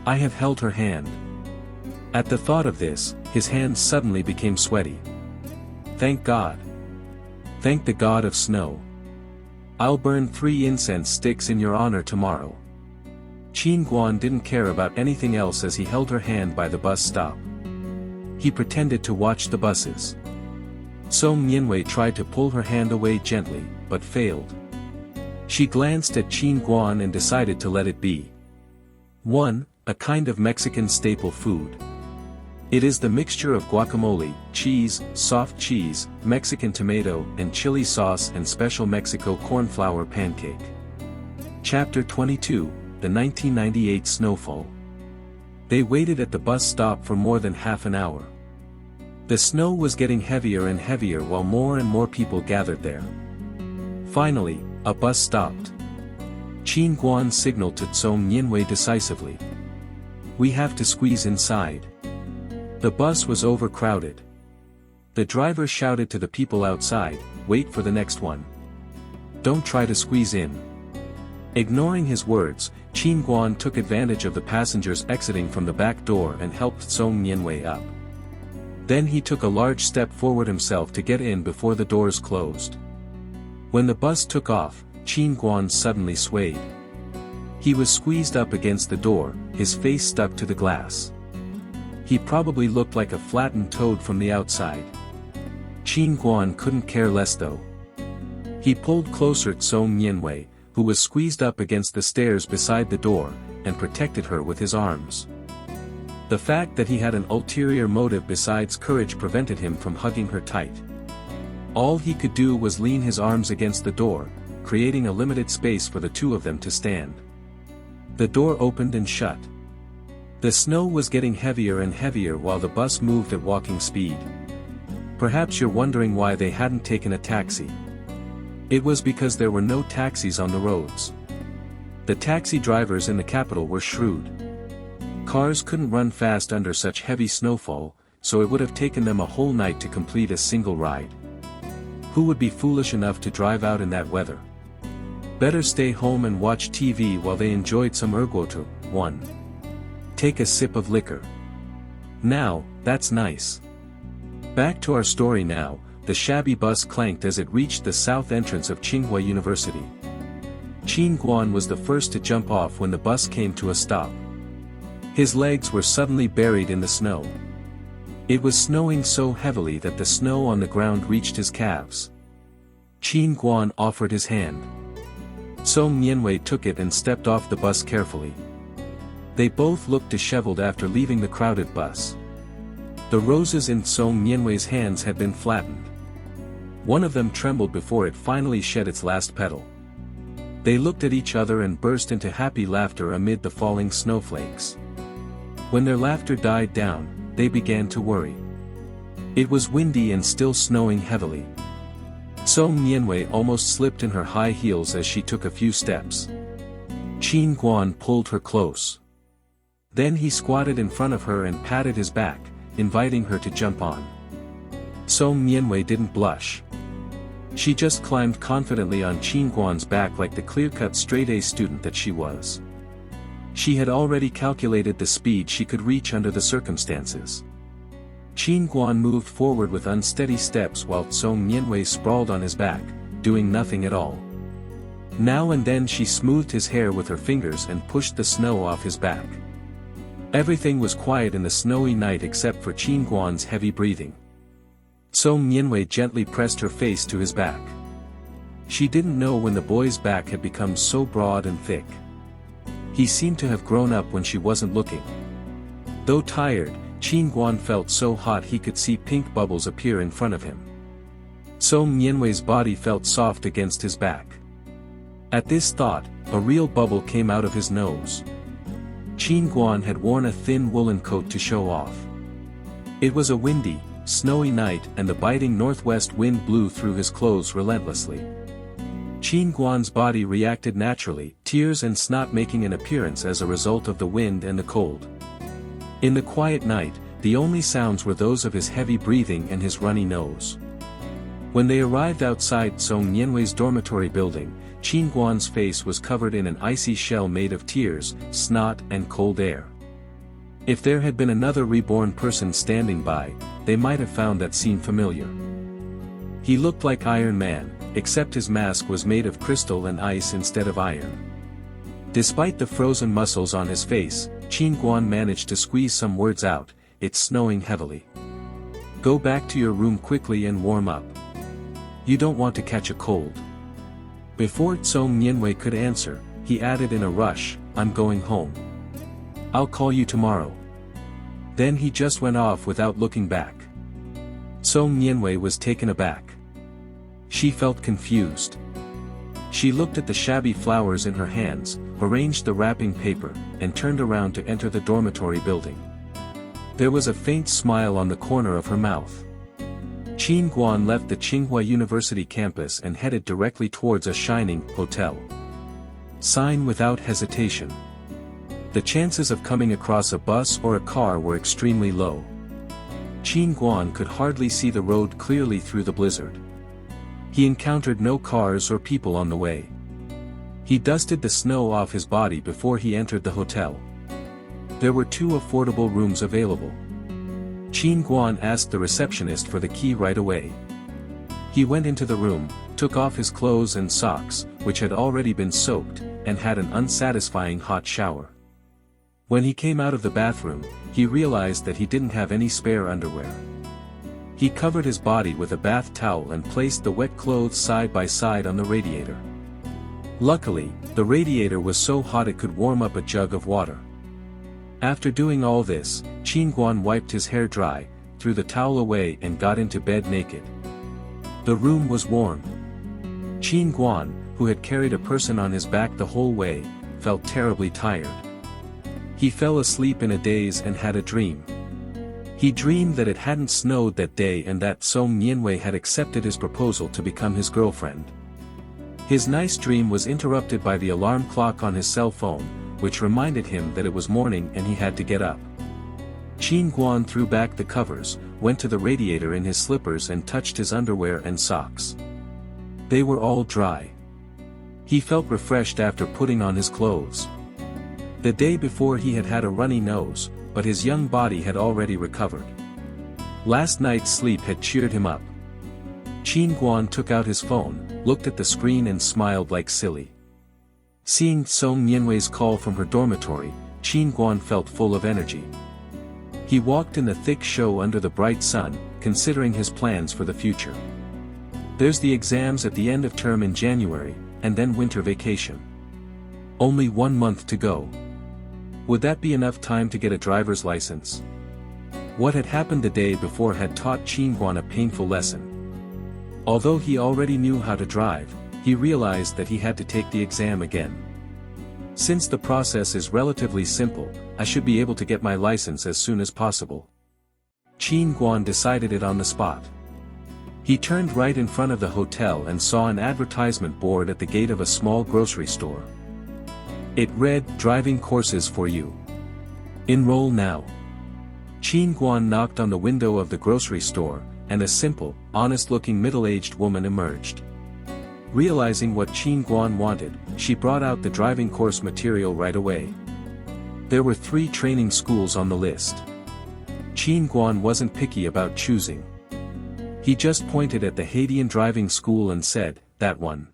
"I have held her hand." At the thought of this, his hands suddenly became sweaty. "Thank God. Thank the God of snow. I'll burn 3 incense sticks in your honor tomorrow." Qin Guan didn't care about anything else as he held her hand by the bus stop. He pretended to watch the buses. Song Nianwei tried to pull her hand away gently, but failed. She glanced at Qin Guan and decided to let it be. 1. A kind of Mexican staple food. It is the mixture of guacamole, cheese, soft cheese, Mexican tomato, and chili sauce and special Mexico cornflour pancake. Chapter 22, The 1998 Snowfall. They waited at the bus stop for more than half an hour. The snow was getting heavier and heavier while more and more people gathered there. Finally, a bus stopped. Qin Guan signaled to Song Nianwei decisively. "We have to squeeze inside." The bus was overcrowded. The driver shouted to the people outside, "Wait for the next one. Don't try to squeeze in." Ignoring his words, Qin Guan took advantage of the passengers exiting from the back door and helped Song Nianwei up. Then he took a large step forward himself to get in before the doors closed. When the bus took off, Qin Guan suddenly swayed. He was squeezed up against the door, his face stuck to the glass. He probably looked like a flattened toad from the outside. Qin Guan couldn't care less though. He pulled closer to Song Nianwei, who was squeezed up against the stairs beside the door, and protected her with his arms. The fact that he had an ulterior motive besides courage prevented him from hugging her tight. All he could do was lean his arms against the door, creating a limited space for the two of them to stand. The door opened and shut. The snow was getting heavier and heavier while the bus moved at walking speed. Perhaps you're wondering why they hadn't taken a taxi. It was because there were no taxis on the roads. The taxi drivers in the capital were shrewd. Cars couldn't run fast under such heavy snowfall, so it would have taken them a whole night to complete a single ride. Who would be foolish enough to drive out in that weather? Better stay home and watch TV while they enjoyed some ergoto. 1. Take a sip of liquor. Now, that's nice. Back to our story now. The shabby bus clanked as it reached the south entrance of Tsinghua University. Qin Guan was the first to jump off when the bus came to a stop. His legs were suddenly buried in the snow. It was snowing so heavily that the snow on the ground reached his calves. Qin Guan offered his hand. Song Nianwei took it and stepped off the bus carefully. They both looked disheveled after leaving the crowded bus. The roses in Song Nianwei's hands had been flattened. One of them trembled before it finally shed its last petal. They looked at each other and burst into happy laughter amid the falling snowflakes. When their laughter died down, they began to worry. It was windy and still snowing heavily. Song Nianwei almost slipped in her high heels as she took a few steps. Qin Guan pulled her close. Then he squatted in front of her and patted his back, inviting her to jump on. Song Nianwei didn't blush. She just climbed confidently on Qin Guan's back like the clear-cut straight-A student that she was. She had already calculated the speed she could reach under the circumstances. Qin Guan moved forward with unsteady steps while Song Nianwei sprawled on his back, doing nothing at all. Now and then she smoothed his hair with her fingers and pushed the snow off his back. Everything was quiet in the snowy night except for Qin Guan's heavy breathing. Song Nianwei gently pressed her face to his back. She didn't know when the boy's back had become so broad and thick. He seemed to have grown up when she wasn't looking. Though tired, Qin Guan felt so hot he could see pink bubbles appear in front of him. Song Nianwei's body felt soft against his back. At this thought, a real bubble came out of his nose. Qin Guan had worn a thin woolen coat to show off. It was a windy, snowy night and the biting northwest wind blew through his clothes relentlessly. Qin Guan's body reacted naturally, tears and snot making an appearance as a result of the wind and the cold. In the quiet night, the only sounds were those of his heavy breathing and his runny nose. When they arrived outside Song Nianwei's dormitory building, Qin Guan's face was covered in an icy shell made of tears, snot and cold air. If there had been another reborn person standing by, they might have found that scene familiar. He looked like Iron Man, except his mask was made of crystal and ice instead of iron. Despite the frozen muscles on his face, Qin Guan managed to squeeze some words out. "It's snowing heavily. Go back to your room quickly and warm up. You don't want to catch a cold." Before Song Nianwei could answer, he added in a rush, "I'm going home. I'll call you tomorrow." Then he just went off without looking back. Song Nianwei was taken aback. She felt confused. She looked at the shabby flowers in her hands, arranged the wrapping paper, and turned around to enter the dormitory building. There was a faint smile on the corner of her mouth. Qin Guan left the Tsinghua University campus and headed directly towards a shining hotel sign without hesitation. The chances of coming across a bus or a car were extremely low. Qin Guan could hardly see the road clearly through the blizzard. He encountered no cars or people on the way. He dusted the snow off his body before he entered the hotel. There were 2 affordable rooms available. Qin Guan asked the receptionist for the key right away. He went into the room, took off his clothes and socks, which had already been soaked, and had an unsatisfying hot shower. When he came out of the bathroom, he realized that he didn't have any spare underwear. He covered his body with a bath towel and placed the wet clothes side by side on the radiator. Luckily, the radiator was so hot it could warm up a jug of water. After doing all this, Qin Guan wiped his hair dry, threw the towel away and got into bed naked. The room was warm. Qin Guan, who had carried a person on his back the whole way, felt terribly tired. He fell asleep in a daze and had a dream. He dreamed that it hadn't snowed that day and that Song Nianwei had accepted his proposal to become his girlfriend. His nice dream was interrupted by the alarm clock on his cell phone, which reminded him that it was morning and he had to get up. Qin Guan threw back the covers, went to the radiator in his slippers and touched his underwear and socks. They were all dry. He felt refreshed after putting on his clothes. The day before he had had a runny nose, but his young body had already recovered. Last night's sleep had cheered him up. Qin Guan took out his phone, looked at the screen and smiled like silly. Seeing Song Nianwei's call from her dormitory, Qin Guan felt full of energy. He walked in the thick show under the bright sun, considering his plans for the future. There's the exams at the end of term in January, and then winter vacation. Only 1 month to go. Would that be enough time to get a driver's license? What had happened the day before had taught Qin Guan a painful lesson. Although he already knew how to drive, he realized that he had to take the exam again. Since the process is relatively simple, I should be able to get my license as soon as possible. Qin Guan decided it on the spot. He turned right in front of the hotel and saw an advertisement board at the gate of a small grocery store. It read, "Driving courses for you. Enroll now." Qin Guan knocked on the window of the grocery store, and a simple, honest-looking middle-aged woman emerged. Realizing what Qin Guan wanted, she brought out the driving course material right away. There were 3 training schools on the list. Qin Guan wasn't picky about choosing. He just pointed at the Haitian driving school and said, "That one."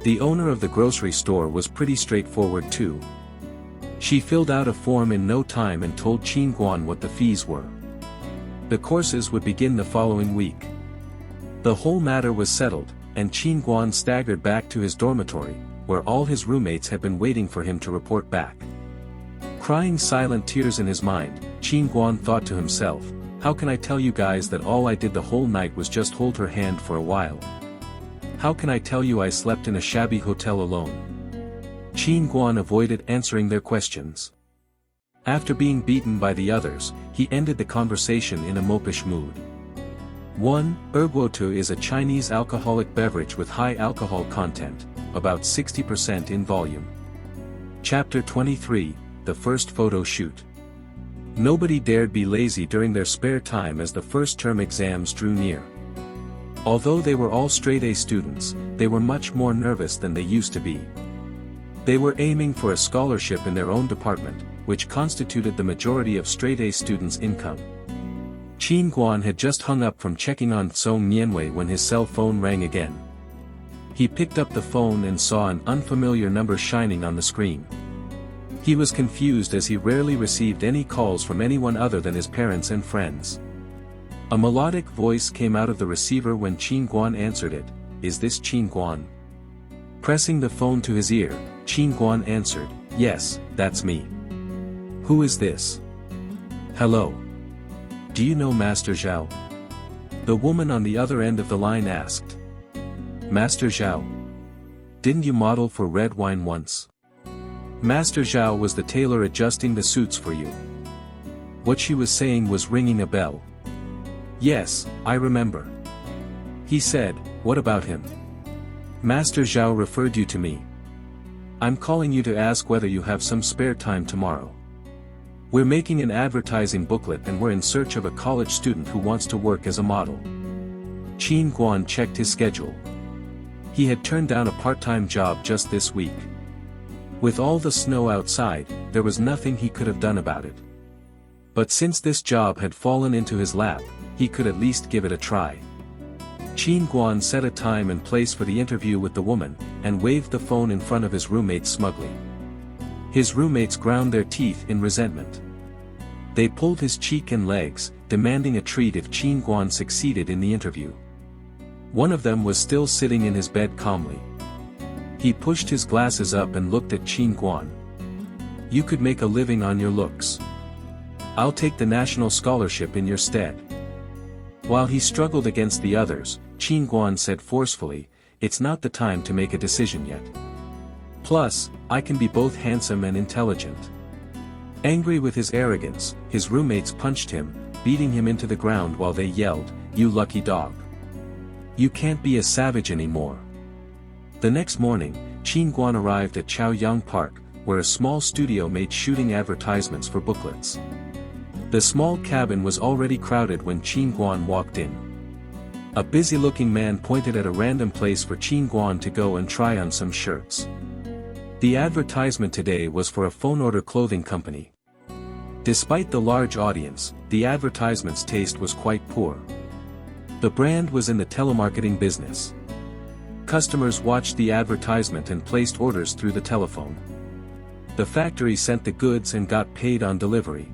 The owner of the grocery store was pretty straightforward too. She filled out a form in no time and told Qin Guan what the fees were. The courses would begin the following week. The whole matter was settled, and Qin Guan staggered back to his dormitory, where all his roommates had been waiting for him to report back. Crying silent tears in his mind, Qin Guan thought to himself, "How can I tell you guys that all I did the whole night was just hold her hand for a while? How can I tell you I slept in a shabby hotel alone?" Qin Guan avoided answering their questions. After being beaten by the others, he ended the conversation in a mopish mood. 1. Erguotu is a Chinese alcoholic beverage with high alcohol content, about 60% in volume. Chapter 23, The First Photo Shoot. Nobody dared be lazy during their spare time as the first-term exams drew near. Although they were all straight-A students, they were much more nervous than they used to be. They were aiming for a scholarship in their own department, which constituted the majority of straight-A students' income. Qin Guan had just hung up from checking on Song Nianwei when his cell phone rang again. He picked up the phone and saw an unfamiliar number shining on the screen. He was confused as he rarely received any calls from anyone other than his parents and friends. A melodic voice came out of the receiver when Qin Guan answered it. "Is this Qin Guan?" Pressing the phone to his ear, Qin Guan answered, "Yes, that's me." "Who is this?" "Hello. Do you know Master Zhao?" The woman on the other end of the line asked. "Master Zhao? Didn't you model for Red Wine once?" Master Zhao was the tailor adjusting the suits for you. What she was saying was ringing a bell. "Yes, I remember." He said, "What about him?" "Master Zhao referred you to me. I'm calling you to ask whether you have some spare time tomorrow. We're making an advertising booklet and we're in search of a college student who wants to work as a model." Qin Guan checked his schedule. He had turned down a part-time job just this week. With all the snow outside, there was nothing he could have done about it. But since this job had fallen into his lap, he could at least give it a try. Qin Guan set a time and place for the interview with the woman, and waved the phone in front of his roommates smugly. His roommates ground their teeth in resentment. They pulled his cheek and legs, demanding a treat if Qin Guan succeeded in the interview. One of them was still sitting in his bed calmly. He pushed his glasses up and looked at Qin Guan. "You could make a living on your looks. I'll take the national scholarship in your stead." While he struggled against the others, Qin Guan said forcefully, "It's not the time to make a decision yet. Plus, I can be both handsome and intelligent." Angry with his arrogance, his roommates punched him, beating him into the ground while they yelled, "You lucky dog. You can't be a savage anymore." The next morning, Qin Guan arrived at Chaoyang Park, where a small studio made shooting advertisements for booklets. The small cabin was already crowded when Qin Guan walked in. A busy-looking man pointed at a random place for Qin Guan to go and try on some shirts. The advertisement today was for a phone-order clothing company. Despite the large audience, the advertisement's taste was quite poor. The brand was in the telemarketing business. Customers watched the advertisement and placed orders through the telephone. The factory sent the goods and got paid on delivery.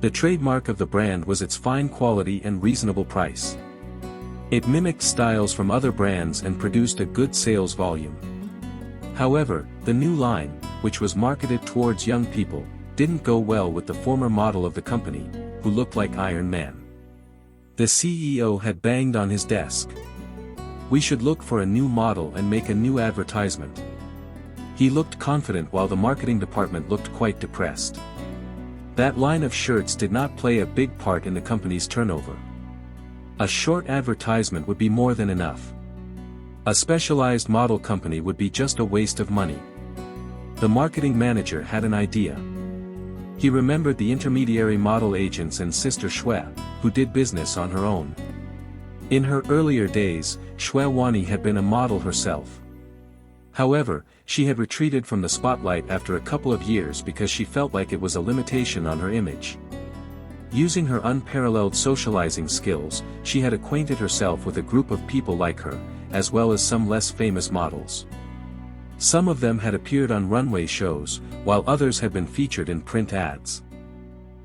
The trademark of the brand was its fine quality and reasonable price. It mimicked styles from other brands and produced a good sales volume. However, the new line, which was marketed towards young people, didn't go well with the former model of the company, who looked like Iron Man. The CEO had banged on his desk. "We should look for a new model and make a new advertisement." He looked confident while the marketing department looked quite depressed. That line of shirts did not play a big part in the company's turnover. A short advertisement would be more than enough. A specialized model company would be just a waste of money. The marketing manager had an idea. He remembered the intermediary model agents and Sister Shui, who did business on her own. In her earlier days, Shui Wani had been a model herself. However, she had retreated from the spotlight after a couple of years because she felt like it was a limitation on her image. Using her unparalleled socializing skills, she had acquainted herself with a group of people like her, as well as some less famous models. Some of them had appeared on runway shows, while others had been featured in print ads.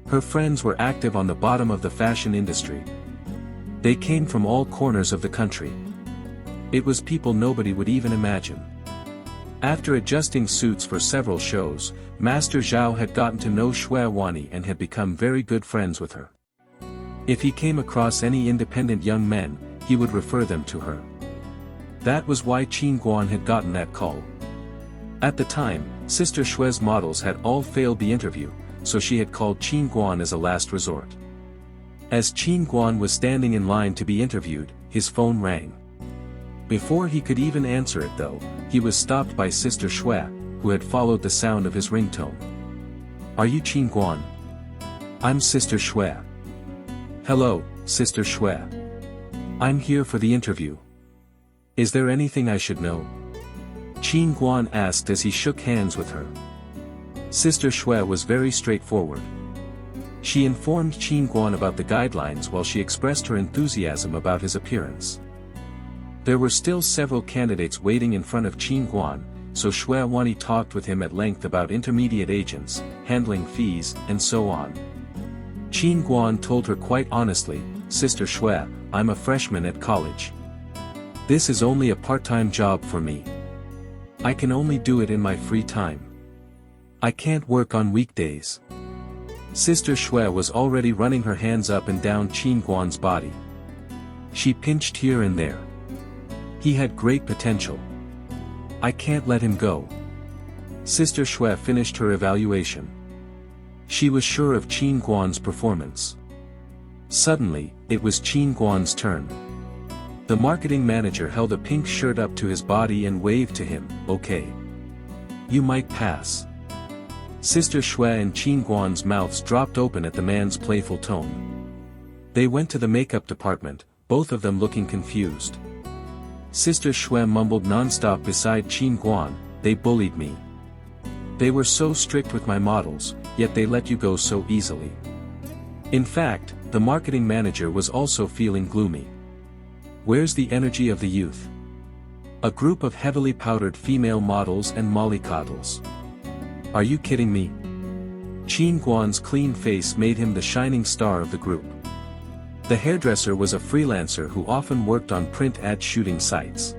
Her friends were active on the bottom of the fashion industry. They came from all corners of the country. It was people nobody would even imagine. After adjusting suits for several shows, Master Zhao had gotten to know Shui Wani and had become very good friends with her. If he came across any independent young men, he would refer them to her. That was why Qin Guan had gotten that call. At the time, Sister Shui's models had all failed the interview, so she had called Qin Guan as a last resort. As Qin Guan was standing in line to be interviewed, his phone rang. Before he could even answer it though, he was stopped by Sister Shui, who had followed the sound of his ringtone. "Are you Qin Guan?" I'm Sister Shui. Hello, Sister Shui. I'm here for the interview. Is there anything I should know? Qin Guan asked as he shook hands with her. Sister Shui was very straightforward. She informed Qin Guan about the guidelines while she expressed her enthusiasm about his appearance. There were still several candidates waiting in front of Qin Guan, so Shui Wani talked with him at length about intermediate agents, handling fees, and so on. Qin Guan told her quite honestly, Sister Shui, I'm a freshman at college. This is only a part-time job for me. I can only do it in my free time. I can't work on weekdays. Sister Shui was already running her hands up and down Qin Guan's body. She pinched here and there. He had great potential. I can't let him go. Sister Shui finished her evaluation. She was sure of Qin Guan's performance. Suddenly, it was Qin Guan's turn. The marketing manager held a pink shirt up to his body and waved to him, okay. You might pass. Sister Shui and Qin Guan's mouths dropped open at the man's playful tone. They went to the makeup department, both of them looking confused. Sister Shui mumbled non-stop beside Qin Guan, they bullied me. They were so strict with my models, yet they let you go so easily. In fact, the marketing manager was also feeling gloomy. Where's the energy of the youth? A group of heavily powdered female models and mollycoddles. Are you kidding me? Qin Guan's clean face made him the shining star of the group. The hairdresser was a freelancer who often worked on print ad shooting sites.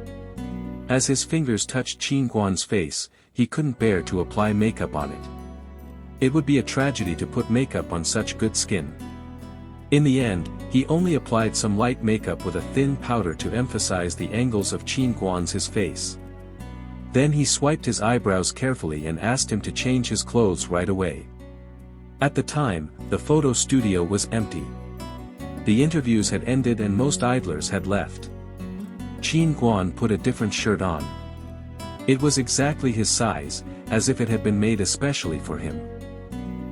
As his fingers touched Qin Guan's face, he couldn't bear to apply makeup on it. It would be a tragedy to put makeup on such good skin. In the end, he only applied some light makeup with a thin powder to emphasize the angles of Qin Guan's face. Then he swiped his eyebrows carefully and asked him to change his clothes right away. At the time, the photo studio was empty. The interviews had ended and most idlers had left. Qin Guan put a different shirt on. It was exactly his size, as if it had been made especially for him.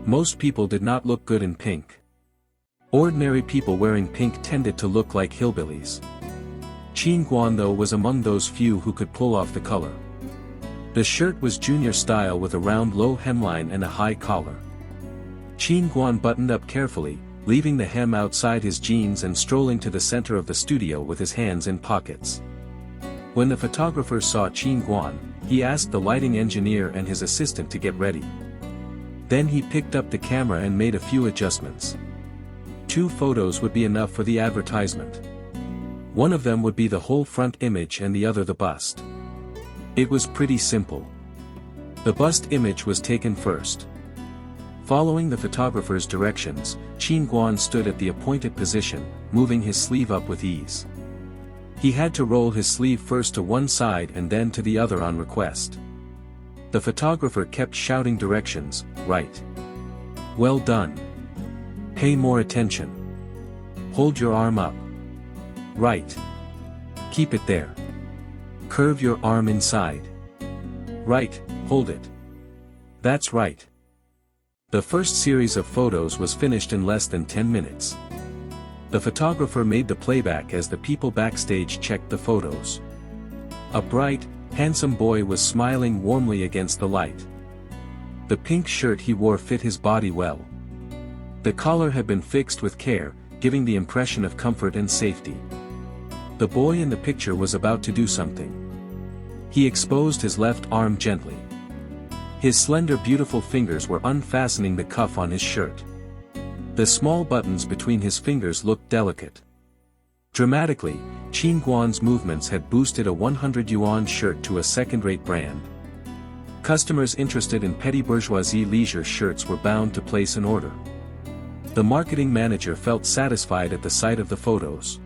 Most people did not look good in pink. Ordinary people wearing pink tended to look like hillbillies. Qin Guan though was among those few who could pull off the color. The shirt was junior style with a round low hemline and a high collar. Qin Guan buttoned up carefully, leaving the hem outside his jeans and strolling to the center of the studio with his hands in pockets. When the photographer saw Qin Guan, he asked the lighting engineer and his assistant to get ready. Then he picked up the camera and made a few adjustments. 2 photos would be enough for the advertisement. One of them would be the whole front image and the other the bust. It was pretty simple. The bust image was taken first. Following the photographer's directions, Qin Guan stood at the appointed position, moving his sleeve up with ease. He had to roll his sleeve first to one side and then to the other on request. The photographer kept shouting directions, right. Well done. Pay more attention. Hold your arm up. Right. Keep it there. Curve your arm inside. Right, hold it. That's right. The first series of photos was finished in less than 10 minutes. The photographer made the playback as the people backstage checked the photos. A bright, handsome boy was smiling warmly against the light. The pink shirt he wore fit his body well. The collar had been fixed with care, giving the impression of comfort and safety. The boy in the picture was about to do something. He exposed his left arm gently. His slender beautiful fingers were unfastening the cuff on his shirt. The small buttons between his fingers looked delicate. Dramatically, Qin Guan's movements had boosted a 100 yuan shirt to a second-rate brand. Customers interested in petty bourgeoisie leisure shirts were bound to place an order. The marketing manager felt satisfied at the sight of the photos.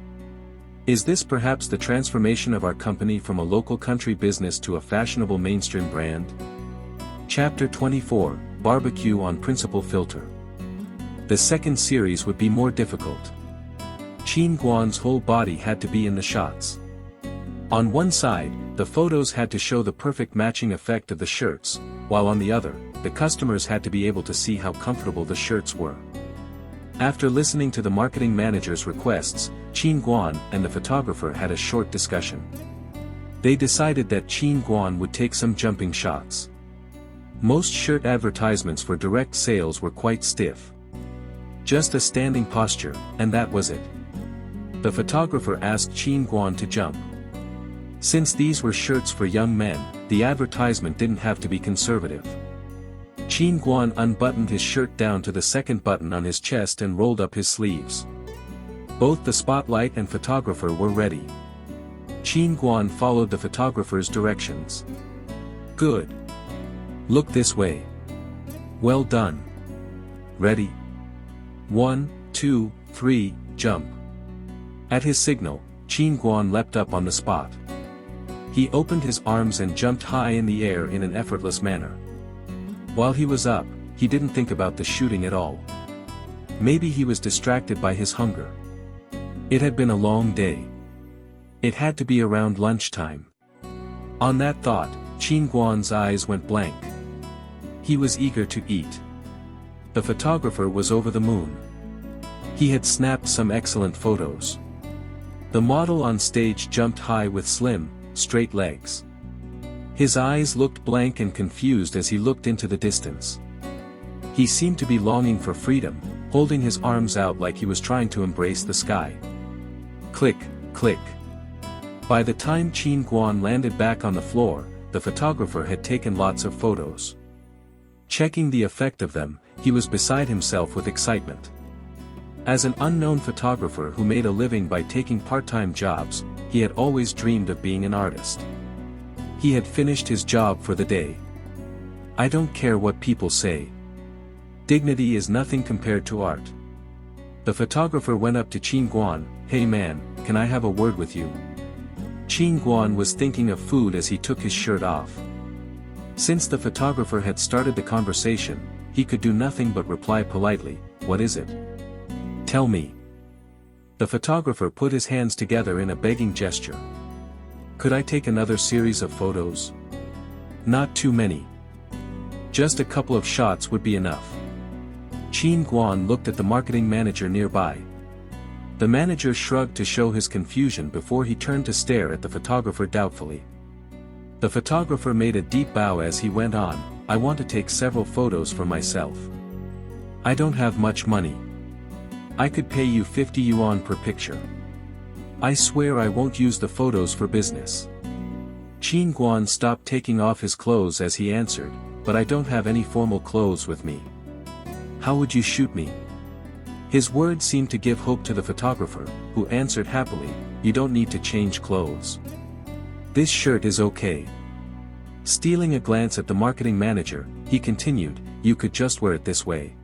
Is this perhaps the transformation of our company from a local country business to a fashionable mainstream brand? Chapter 24, Barbecue on Principal Filter. The second series would be more difficult. Qin Guan's whole body had to be in the shots. On one side, the photos had to show the perfect matching effect of the shirts, while on the other, the customers had to be able to see how comfortable the shirts were. After listening to the marketing manager's requests, Qin Guan and the photographer had a short discussion. They decided that Qin Guan would take some jumping shots. Most shirt advertisements for direct sales were quite stiff. Just a standing posture, and that was it. The photographer asked Qin Guan to jump. Since these were shirts for young men, the advertisement didn't have to be conservative. Qin Guan unbuttoned his shirt down to the second button on his chest and rolled up his sleeves. Both the spotlight and photographer were ready. Qin Guan followed the photographer's directions. Good. Look this way. Well done. Ready? 1, 2, 3, jump. At his signal, Qin Guan leapt up on the spot. He opened his arms and jumped high in the air in an effortless manner. While he was up, he didn't think about the shooting at all. Maybe he was distracted by his hunger. It had been a long day. It had to be around lunchtime. On that thought, Qin Guan's eyes went blank. He was eager to eat. The photographer was over the moon. He had snapped some excellent photos. The model on stage jumped high with slim, straight legs. His eyes looked blank and confused as he looked into the distance. He seemed to be longing for freedom, holding his arms out like he was trying to embrace the sky. Click, click. By the time Qin Guan landed back on the floor, the photographer had taken lots of photos. Checking the effect of them, he was beside himself with excitement. As an unknown photographer who made a living by taking part-time jobs, he had always dreamed of being an artist. He had finished his job for the day. I don't care what people say. Dignity is nothing compared to art. The photographer went up to Qin Guan. Hey man, can I have a word with you? Qin Guan was thinking of food as he took his shirt off. Since the photographer had started the conversation, he could do nothing but reply politely, what is it? Tell me. The photographer put his hands together in a begging gesture. Could I take another series of photos? Not too many. Just a couple of shots would be enough. Qin Guan looked at the marketing manager nearby. The manager shrugged to show his confusion before he turned to stare at the photographer doubtfully. The photographer made a deep bow as he went on, I want to take several photos for myself. I don't have much money. I could pay you 50 yuan per picture. I swear I won't use the photos for business. Qin Guan stopped taking off his clothes as he answered, but I don't have any formal clothes with me. How would you shoot me? His words seemed to give hope to the photographer, who answered happily, you don't need to change clothes. This shirt is okay. Stealing a glance at the marketing manager, he continued, you could just wear it this way.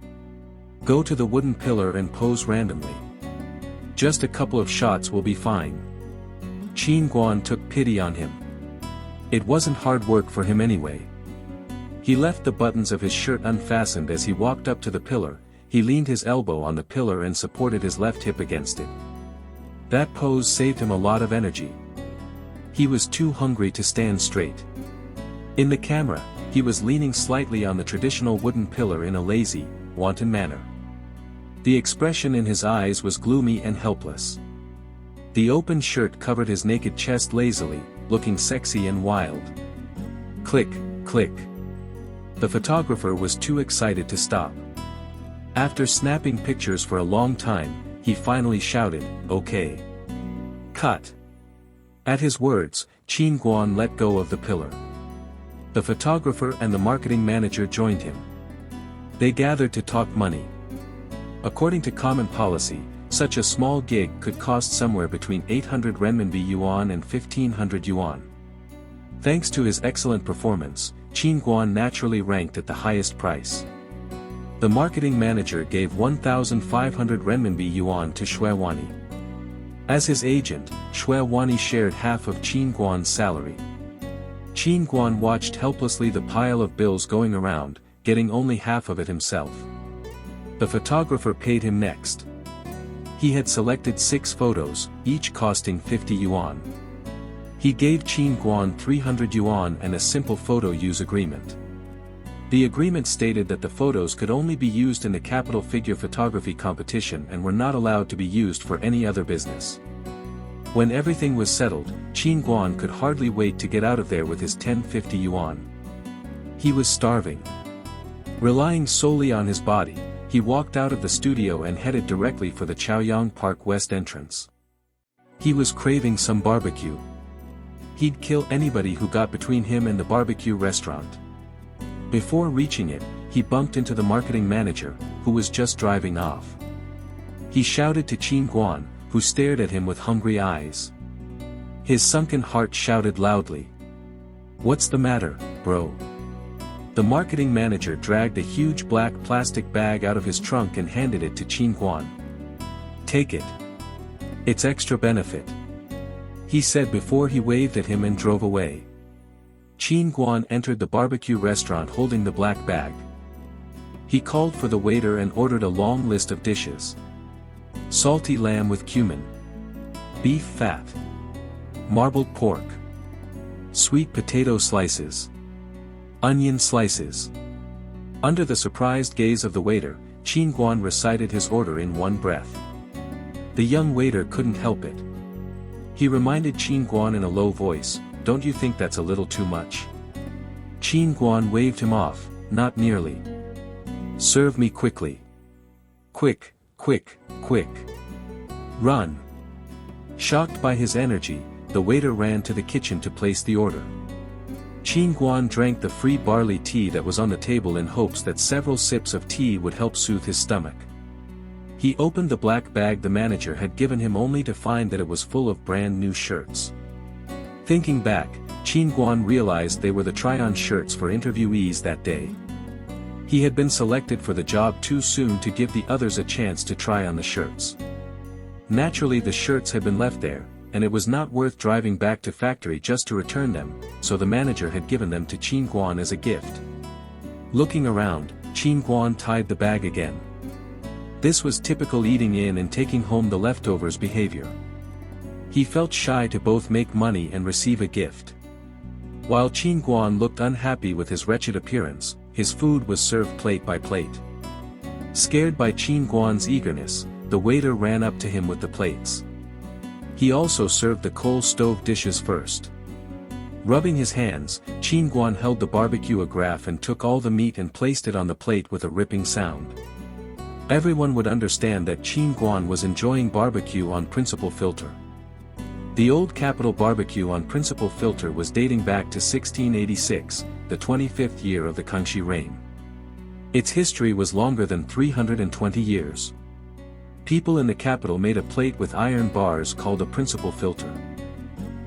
Go to the wooden pillar and pose randomly. Just a couple of shots will be fine. Qin Guan took pity on him. It wasn't hard work for him anyway. He left the buttons of his shirt unfastened as he walked up to the pillar. He leaned his elbow on the pillar and supported his left hip against it. That pose saved him a lot of energy. He was too hungry to stand straight. In the camera, he was leaning slightly on the traditional wooden pillar in a lazy, wanton manner. The expression in his eyes was gloomy and helpless. The open shirt covered his naked chest lazily, looking sexy and wild. Click, click. The photographer was too excited to stop. After snapping pictures for a long time, he finally shouted, okay. Cut. At his words, Qin Guan let go of the pillar. The photographer and the marketing manager joined him. They gathered to talk money. According to common policy, such a small gig could cost somewhere between 800 renminbi yuan and 1500 yuan. Thanks to his excellent performance, Qin Guan naturally ranked at the highest price. The marketing manager gave 1,500 renminbi yuan to Shuewani. As his agent, Shuewani shared half of Qin Guan's salary. Qin Guan watched helplessly the pile of bills going around, getting only half of it himself. The photographer paid him next. He had selected 6 photos, each costing 50 yuan. He gave Qin Guan 300 yuan and a simple photo use agreement. The agreement stated that the photos could only be used in the capital figure photography competition and were not allowed to be used for any other business. When everything was settled, Qin Guan could hardly wait to get out of there with his 1050 yuan. He was starving. Relying solely on his body, he walked out of the studio and headed directly for the Chaoyang Park West entrance. He was craving some barbecue. He'd kill anybody who got between him and the barbecue restaurant. Before reaching it, he bumped into the marketing manager, who was just driving off. He shouted to Qin Guan, who stared at him with hungry eyes. His sunken heart shouted loudly, "What's the matter, bro?" The marketing manager dragged a huge black plastic bag out of his trunk and handed it to Qin Guan. "Take it. It's extra benefit," he said before he waved at him and drove away. Qin Guan entered the barbecue restaurant holding the black bag. He called for the waiter and ordered a long list of dishes. Salty lamb with cumin. Beef fat. Marbled pork. Sweet potato slices. Onion slices. Under the surprised gaze of the waiter, Qin Guan recited his order in one breath. The young waiter couldn't help it. He reminded Qin Guan in a low voice, "Don't you think that's a little too much?" Qin Guan waved him off, "Not nearly. Serve me quickly. Quick, quick, quick. Run." Shocked by his energy, the waiter ran to the kitchen to place the order. Qin Guan drank the free barley tea that was on the table in hopes that several sips of tea would help soothe his stomach. He opened the black bag the manager had given him only to find that it was full of brand new shirts. Thinking back, Qin Guan realized they were the try-on shirts for interviewees that day. He had been selected for the job too soon to give the others a chance to try on the shirts. Naturally, the shirts had been left there, and it was not worth driving back to factory just to return them, so the manager had given them to Qin Guan as a gift. Looking around, Qin Guan tied the bag again. This was typical eating in and taking home the leftovers behavior. He felt shy to both make money and receive a gift. While Qin Guan looked unhappy with his wretched appearance, his food was served plate by plate. Scared by Qin Guan's eagerness, the waiter ran up to him with the plates. He also served the coal stove dishes first. Rubbing his hands, Qin Guan held the barbecue agraffe and took all the meat and placed it on the plate with a ripping sound. Everyone would understand that Qin Guan was enjoying barbecue on principal filter. The old capital barbecue on principal filter was dating back to 1686, the 25th year of the Kangxi reign. Its history was longer than 320 years. People in the capital made a plate with iron bars called a principal filter.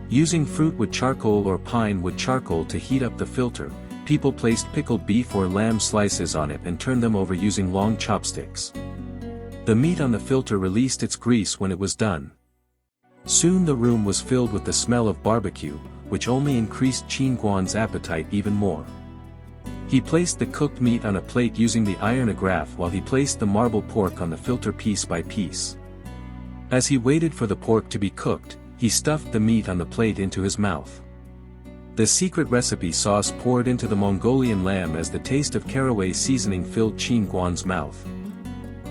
Using fruit wood charcoal or pine wood charcoal to heat up the filter, people placed pickled beef or lamb slices on it and turned them over using long chopsticks. The meat on the filter released its grease when it was done. Soon the room was filled with the smell of barbecue, which only increased Qin Guan's appetite even more. He placed the cooked meat on a plate using the iron agraffe while he placed the marbled pork on the filter piece by piece. As he waited for the pork to be cooked, he stuffed the meat on the plate into his mouth. The secret recipe sauce poured into the Mongolian lamb as the taste of caraway seasoning filled Qin Guan's mouth.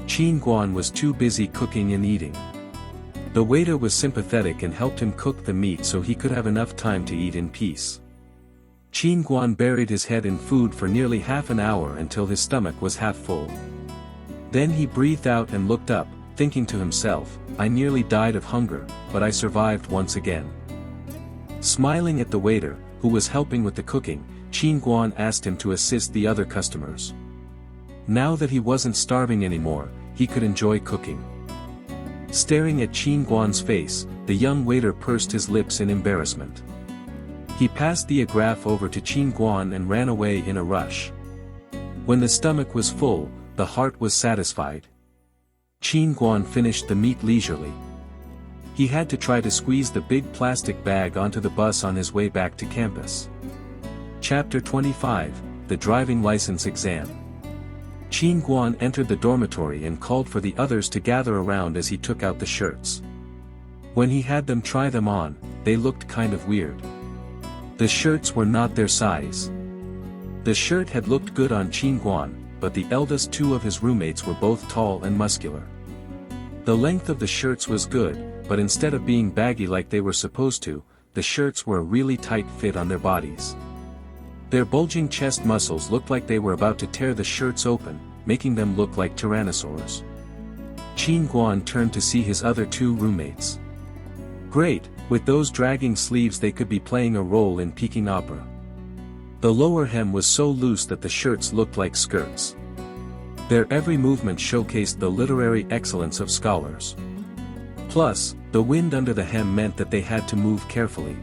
Qin Guan was too busy cooking and eating. The waiter was sympathetic and helped him cook the meat so he could have enough time to eat in peace. Qin Guan buried his head in food for nearly half an hour until his stomach was half full. Then he breathed out and looked up, thinking to himself, "I nearly died of hunger, but I survived once again." Smiling at the waiter, who was helping with the cooking, Qin Guan asked him to assist the other customers. Now that he wasn't starving anymore, he could enjoy cooking. Staring at Qin Guan's face, the young waiter pursed his lips in embarrassment. He passed the agraffe over to Qin Guan and ran away in a rush. When the stomach was full, the heart was satisfied. Qin Guan finished the meat leisurely. He had to try to squeeze the big plastic bag onto the bus on his way back to campus. Chapter 25, The Driving License Exam. Qin Guan entered the dormitory and called for the others to gather around as he took out the shirts. When he had them try them on, they looked kind of weird. The shirts were not their size. The shirt had looked good on Qin Guan, but the eldest two of his roommates were both tall and muscular. The length of the shirts was good, but instead of being baggy like they were supposed to, the shirts were a really tight fit on their bodies. Their bulging chest muscles looked like they were about to tear the shirts open, making them look like tyrannosaurs. Qin Guan turned to see his other two roommates. Great, with those dragging sleeves they could be playing a role in Peking opera. The lower hem was so loose that the shirts looked like skirts. Their every movement showcased the literary excellence of scholars. Plus, the wind under the hem meant that they had to move carefully.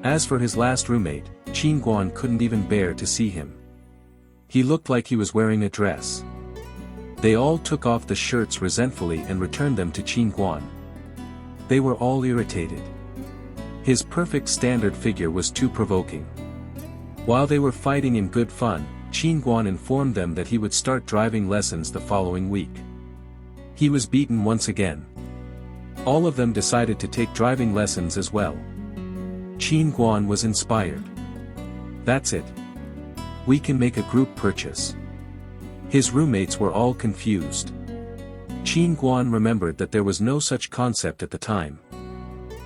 As for his last roommate, Qin Guan couldn't even bear to see him. He looked like he was wearing a dress. They all took off the shirts resentfully and returned them to Qin Guan. They were all irritated. His perfect standard figure was too provoking. While they were fighting in good fun, Qin Guan informed them that he would start driving lessons the following week. He was beaten once again. All of them decided to take driving lessons as well. Qin Guan was inspired. That's it. We can make a group purchase. His roommates were all confused. Qin Guan remembered that there was no such concept at the time.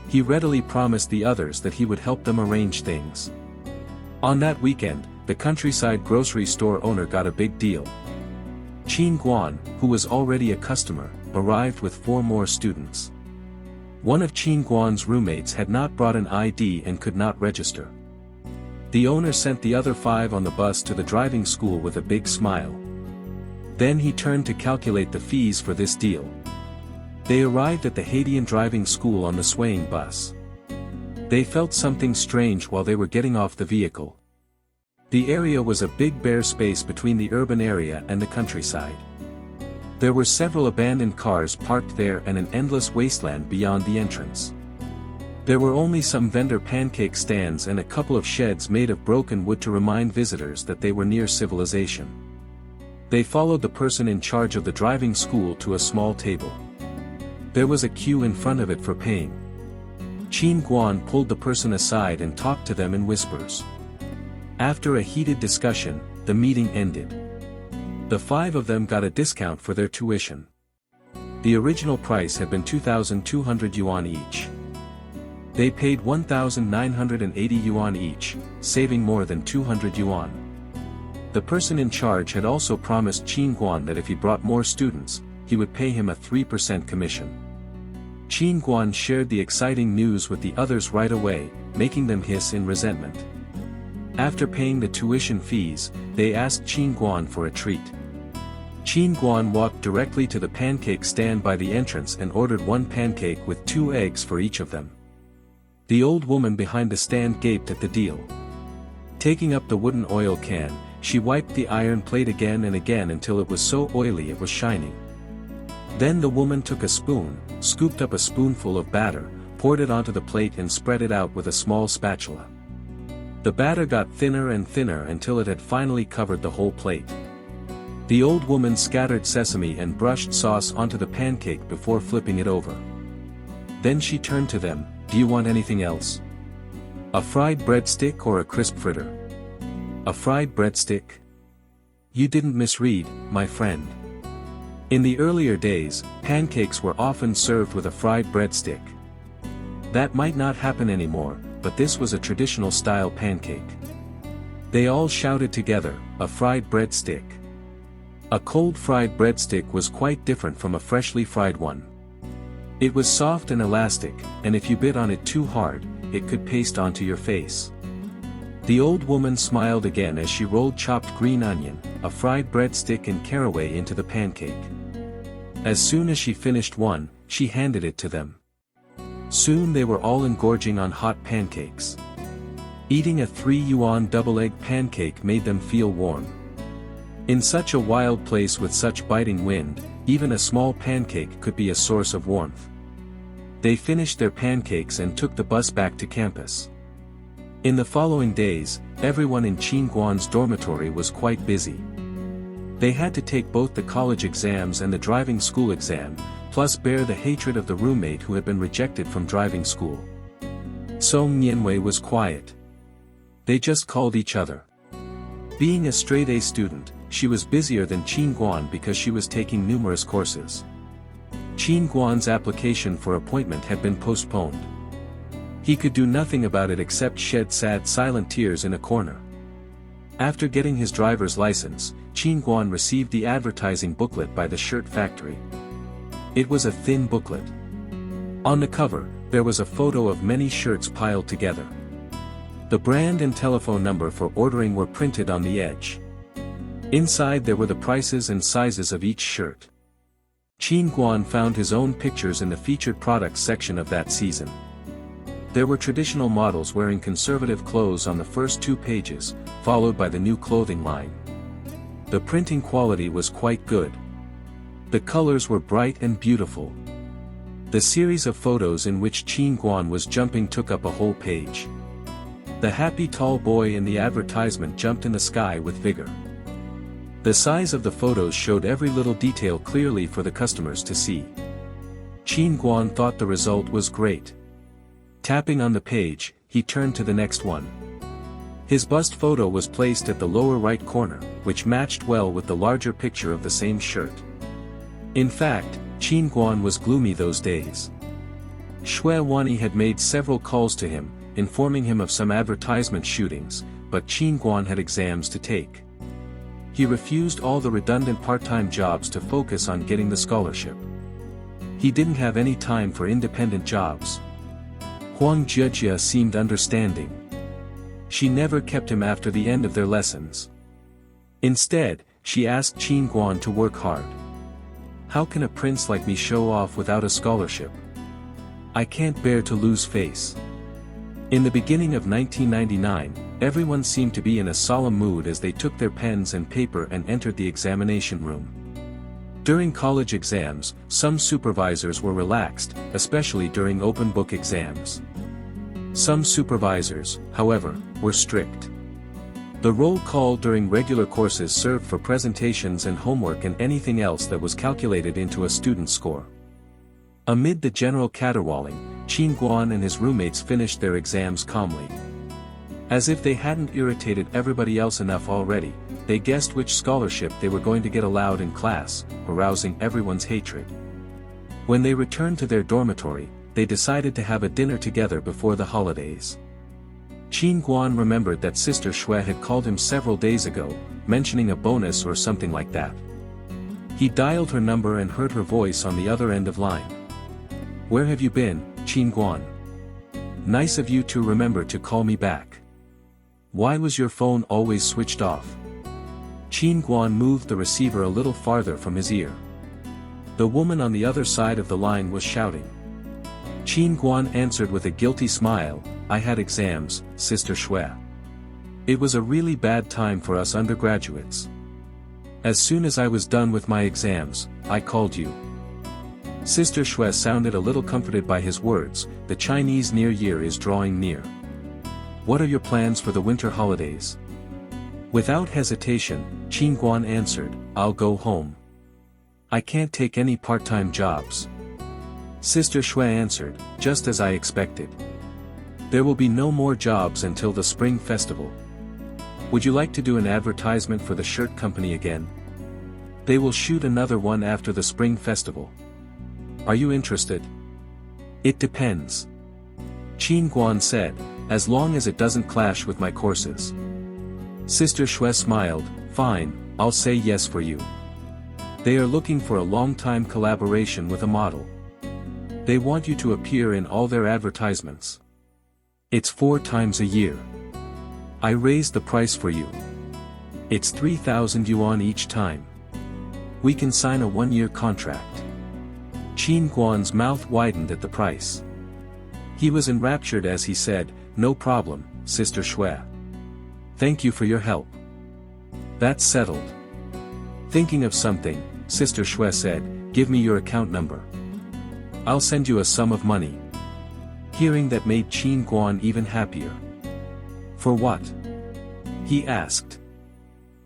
He readily promised the others that he would help them arrange things. On that weekend, the countryside grocery store owner got a big deal. Qin Guan, who was already a customer, arrived with 4 more students. One of Qin Guan's roommates had not brought an ID and could not register. The owner sent the other 5 on the bus to the driving school with a big smile. Then he turned to calculate the fees for this deal. They arrived at the Haitian driving school on the swaying bus. They felt something strange while they were getting off the vehicle. The area was a big bare space between the urban area and the countryside. There were several abandoned cars parked there and an endless wasteland beyond the entrance. There were only some vendor pancake stands and a couple of sheds made of broken wood to remind visitors that they were near civilization. They followed the person in charge of the driving school to a small table. There was a queue in front of it for paying. Qin Guan pulled the person aside and talked to them in whispers. After a heated discussion, the meeting ended. The 5 of them got a discount for their tuition. The original price had been 2,200 yuan each. They paid 1,980 yuan each, saving more than 200 yuan. The person in charge had also promised Qin Guan that if he brought more students, he would pay him a 3% commission. Qin Guan shared the exciting news with the others right away, making them hiss in resentment. After paying the tuition fees, they asked Qin Guan for a treat. Qin Guan walked directly to the pancake stand by the entrance and ordered 1 pancake with 2 eggs for each of them. The old woman behind the stand gaped at the deal. Taking up the wooden oil can, she wiped the iron plate again and again until it was so oily it was shining. Then the woman took a spoon, scooped up a spoonful of batter, poured it onto the plate and spread it out with a small spatula. The batter got thinner and thinner until it had finally covered the whole plate. The old woman scattered sesame and brushed sauce onto the pancake before flipping it over. Then she turned to them, "Do you want anything else? A fried breadstick or a crisp fritter?" "A fried breadstick?" "You didn't misread, my friend. In the earlier days, pancakes were often served with a fried breadstick. That might not happen anymore, but this was a traditional style pancake." They all shouted together, "A fried breadstick." A cold fried breadstick was quite different from a freshly fried one. It was soft and elastic, and if you bit on it too hard, it could paste onto your face. The old woman smiled again as she rolled chopped green onion, a fried breadstick and caraway into the pancake. As soon as she finished one, she handed it to them. Soon they were all engorging on hot pancakes. Eating a 3 yuan double-egg pancake made them feel warm. In such a wild place with such biting wind, even a small pancake could be a source of warmth. They finished their pancakes and took the bus back to campus. In the following days, everyone in Qin Guan's dormitory was quite busy. They had to take both the college exams and the driving school exam, plus bear the hatred of the roommate who had been rejected from driving school. Song Nianwei was quiet. They just called each other. Being a straight-A student, she was busier than Qin Guan because she was taking numerous courses. Qin Guan's application for appointment had been postponed. He could do nothing about it except shed sad silent tears in a corner. After getting his driver's license, Qin Guan received the advertising booklet by the shirt factory. It was a thin booklet. On the cover, there was a photo of many shirts piled together. The brand and telephone number for ordering were printed on the edge. Inside there were the prices and sizes of each shirt. Qin Guan found his own pictures in the featured products section of that season. There were traditional models wearing conservative clothes on the first 2 pages, followed by the new clothing line. The printing quality was quite good. The colors were bright and beautiful. The series of photos in which Qin Guan was jumping took up a whole page. The happy tall boy in the advertisement jumped in the sky with vigor. The size of the photos showed every little detail clearly for the customers to see. Qin Guan thought the result was great. Tapping on the page, he turned to the next one. His bust photo was placed at the lower right corner, which matched well with the larger picture of the same shirt. In fact, Qin Guan was gloomy those days. Xue Wanyi had made several calls to him, informing him of some advertisement shootings, but Qin Guan had exams to take. He refused all the redundant part-time jobs to focus on getting the scholarship. He didn't have any time for independent jobs. Huang Jijia seemed understanding. She never kept him after the end of their lessons. Instead, she asked Qin Guan to work hard. How can a prince like me show off without a scholarship? I can't bear to lose face. In the beginning of 1999, everyone seemed to be in a solemn mood as they took their pens and paper and entered the examination room. During college exams, some supervisors were relaxed, especially during open book exams. Some supervisors, however, were strict. The roll call during regular courses served for presentations and homework and anything else that was calculated into a student's score. Amid the general caterwauling, Qin Guan and his roommates finished their exams calmly. As if they hadn't irritated everybody else enough already, they guessed which scholarship they were going to get allowed in class, arousing everyone's hatred. When they returned to their dormitory, they decided to have a dinner together before the holidays. Qin Guan remembered that Sister Xue had called him several days ago, mentioning a bonus or something like that. He dialed her number and heard her voice on the other end of line. "Where have you been, Qin Guan? Nice of you to remember to call me back. Why was your phone always switched off?" Qin Guan moved the receiver a little farther from his ear. The woman on the other side of the line was shouting. Qin Guan answered with a guilty smile, "I had exams, Sister Xue. It was a really bad time for us undergraduates. As soon as I was done with my exams, I called you." Sister Xue sounded a little comforted by his words. The Chinese New Year is drawing near. What are your plans for the winter holidays? Without hesitation, Qin Guan answered, "I'll go home. I can't take any part-time jobs." Sister Xue answered, "Just as I expected. There will be no more jobs until the spring festival. Would you like to do an advertisement for the shirt company again? They will shoot another one after the spring festival. Are you interested?" "It depends," Qin Guan said, "as long as it doesn't clash with my courses." Sister Xue smiled, "Fine, I'll say yes for you. They are looking for a long-time collaboration with a model. They want you to appear in all their advertisements. It's 4 times a year. I raised the price for you. It's 3,000 yuan each time. We can sign a 1-year contract." Qin Guan's mouth widened at the price. He was enraptured as he said, "No problem, Sister Xue. Thank you for your help. That's settled." Thinking of something, Sister Xue said, "Give me your account number. I'll send you a sum of money." Hearing that made Qin Guan even happier. "For what?" he asked.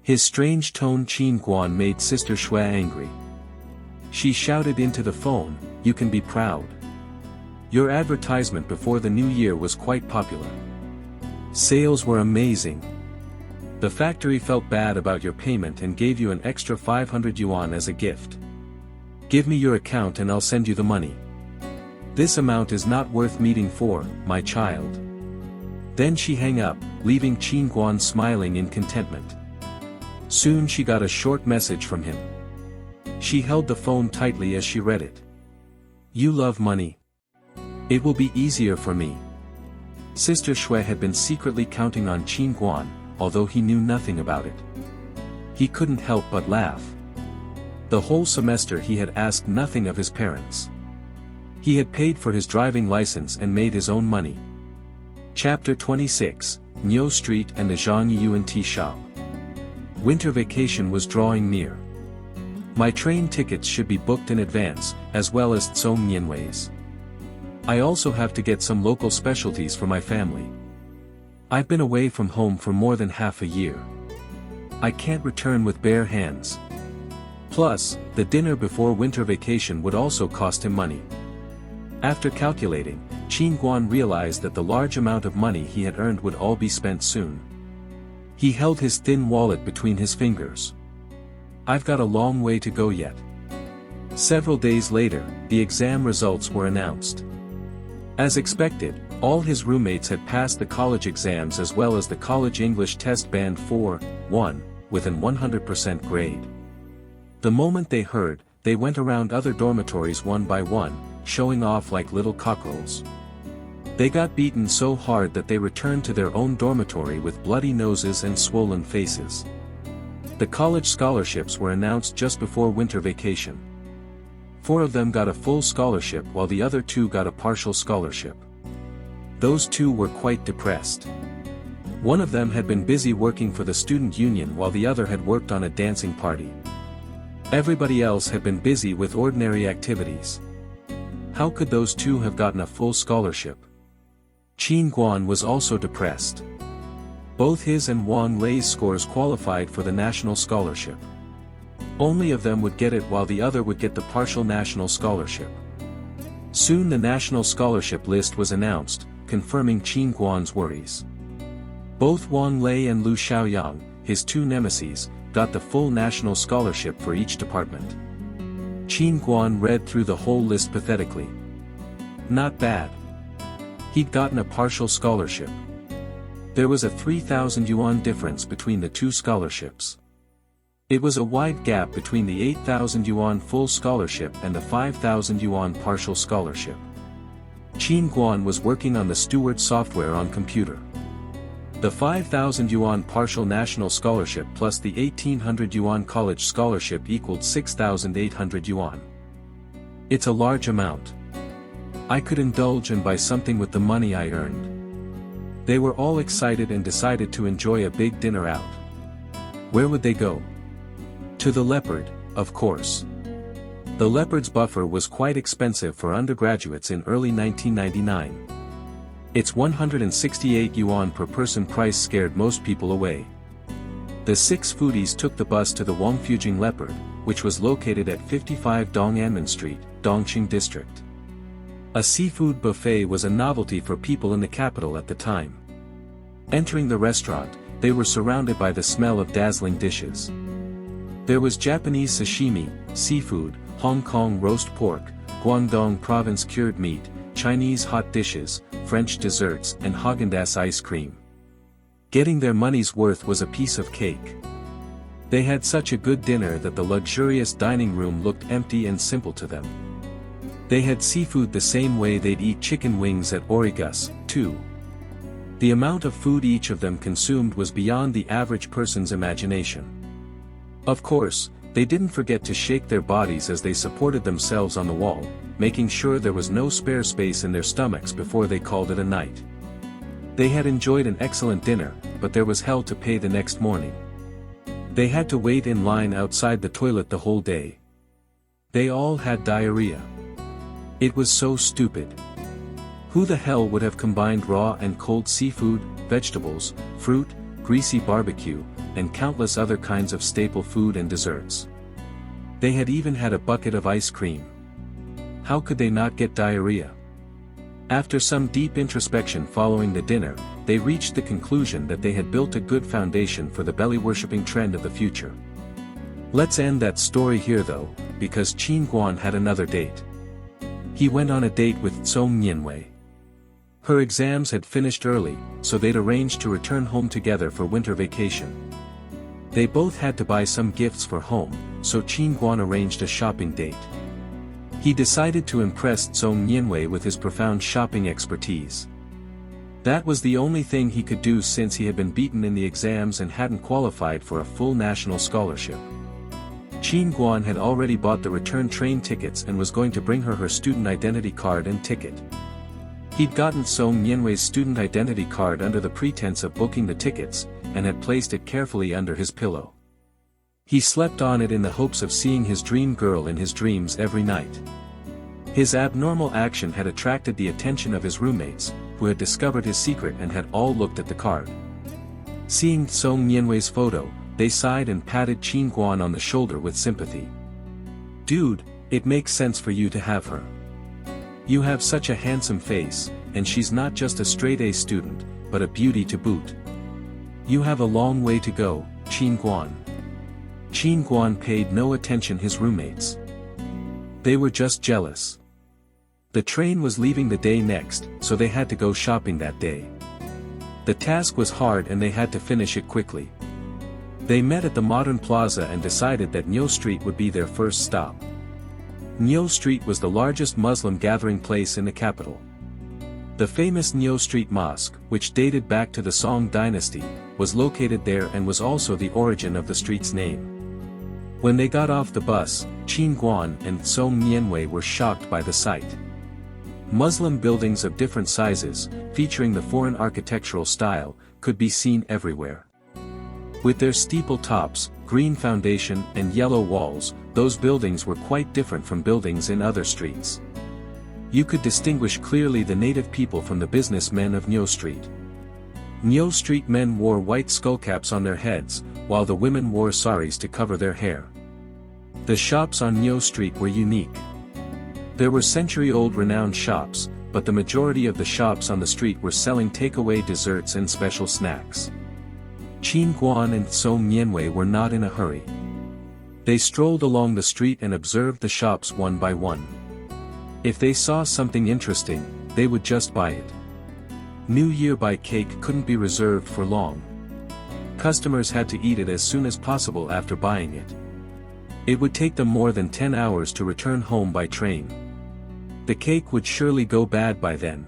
His strange tone Qin Guan made Sister Xue angry. She shouted into the phone, "You can be proud. Your advertisement before the new year was quite popular. Sales were amazing. The factory felt bad about your payment and gave you an extra 500 yuan as a gift. Give me your account and I'll send you the money. This amount is not worth meeting for, my child. Then she hung up, leaving Qin Guan smiling in contentment. Soon she got a short message from him. She held the phone tightly as she read it. You love money. It will be easier for me. Sister Shui had been secretly counting on Qin Guan, although he knew nothing about it. He couldn't help but laugh. The whole semester he had asked nothing of his parents. He had paid for his driving license and made his own money. Chapter 26, Niu Street and the Zhang Yuan Tea Shop. Winter vacation was drawing near. My train tickets should be booked in advance, as well as Tsong Nianwei's. I also have to get some local specialties for my family. I've been away from home for more than half a year. I can't return with bare hands. Plus, the dinner before winter vacation would also cost him money. After calculating, Qin Guan realized that the large amount of money he had earned would all be spent soon. He held his thin wallet between his fingers. I've got a long way to go yet. Several days later, the exam results were announced. As expected, all his roommates had passed the college exams as well as the college English test band 4-1, with an 100% grade. The moment they heard, they went around other dormitories one by one, showing off like little cockerels. They got beaten so hard that they returned to their own dormitory with bloody noses and swollen faces. The college scholarships were announced just before winter vacation. 4 of them got a full scholarship while the other 2 got a partial scholarship. Those 2 were quite depressed. One of them had been busy working for the student union while the other had worked on a dancing party. Everybody else had been busy with ordinary activities. How could those 2 have gotten a full scholarship? Qin Guan was also depressed. Both his and Wang Lei's scores qualified for the national scholarship. Only of them would get it while the other would get the partial national scholarship. Soon the national scholarship list was announced, confirming Qin Guan's worries. Both Wang Lei and Lu Xiaoyang, his 2 nemeses, got the full national scholarship for each department. Qin Guan read through the whole list pathetically. Not bad. He'd gotten a partial scholarship. There was a 3,000 yuan difference between the 2 scholarships. It was a wide gap between the 8,000 yuan full scholarship and the 5,000 yuan partial scholarship. Qin Guan was working on the steward software on computer. The 5,000 yuan partial national scholarship plus the 1,800 yuan college scholarship equaled 6,800 yuan. It's a large amount. I could indulge and buy something with the money I earned. They were all excited and decided to enjoy a big dinner out. Where would they go? To the Leopard, of course. The Leopard's buffer was quite expensive for undergraduates in early 1999. Its 168 yuan per person price scared most people away. The 6 foodies took the bus to the Wangfujing Leopard, which was located at 55 Dong'anmen Street, Dongqing District. A seafood buffet was a novelty for people in the capital at the time. Entering the restaurant, they were surrounded by the smell of dazzling dishes. There was Japanese sashimi, seafood, Hong Kong roast pork, Guangdong province cured meat, Chinese hot dishes, French desserts and Häagen-Dazs ice cream. Getting their money's worth was a piece of cake. They had such a good dinner that the luxurious dining room looked empty and simple to them. They had seafood the same way they'd eat chicken wings at Origus, too. The amount of food each of them consumed was beyond the average person's imagination. Of course, they didn't forget to shake their bodies as they supported themselves on the wall, making sure there was no spare space in their stomachs before they called it a night. They had enjoyed an excellent dinner, but there was hell to pay the next morning. They had to wait in line outside the toilet the whole day. They all had diarrhea. It was so stupid. Who the hell would have combined raw and cold seafood, vegetables, fruit, greasy barbecue, and countless other kinds of staple food and desserts? They had even had a bucket of ice cream. How could they not get diarrhea? After some deep introspection following the dinner, they reached the conclusion that they had built a good foundation for the belly-worshipping trend of the future. Let's end that story here though, because Qin Guan had another date. He went on a date with Song Nianwei. Her exams had finished early, so they'd arranged to return home together for winter vacation. They both had to buy some gifts for home, so Qin Guan arranged a shopping date. He decided to impress Song Nianwei with his profound shopping expertise. That was the only thing he could do since he had been beaten in the exams and hadn't qualified for a full national scholarship. Qin Guan had already bought the return train tickets and was going to bring her student identity card and ticket. He'd gotten Song Nianwei's student identity card under the pretense of booking the tickets, and had placed it carefully under his pillow. He slept on it in the hopes of seeing his dream girl in his dreams every night. His abnormal action had attracted the attention of his roommates, who had discovered his secret and had all looked at the card. Seeing Song Nianwei's photo, they sighed and patted Qin Guan on the shoulder with sympathy. "Dude, it makes sense for you to have her. You have such a handsome face, and she's not just a straight-A student, but a beauty to boot. You have a long way to go, Qin Guan." Qin Guan paid no attention to his roommates. They were just jealous. The train was leaving the day next, so they had to go shopping that day. The task was hard and they had to finish it quickly. They met at the modern plaza and decided that Niu Street would be their first stop. Niu Street was the largest Muslim gathering place in the capital. The famous Niu Street Mosque, which dated back to the Song dynasty, was located there and was also the origin of the street's name. When they got off the bus, Qin Guan and Song Nianwei were shocked by the sight. Muslim buildings of different sizes, featuring the foreign architectural style, could be seen everywhere. With their steeple tops, green foundation and yellow walls, those buildings were quite different from buildings in other streets. You could distinguish clearly the native people from the businessmen of Niu Street. Niu Street men wore white skullcaps on their heads, while the women wore saris to cover their hair. The shops on Niu Street were unique. There were century-old renowned shops, but the majority of the shops on the street were selling takeaway desserts and special snacks. Qin Guan and Song Nianwei were not in a hurry. They strolled along the street and observed the shops one by one. If they saw something interesting, they would just buy it. New Year by cake couldn't be reserved for long. Customers had to eat it as soon as possible after buying it. It would take them more than 10 hours to return home by train. The cake would surely go bad by then.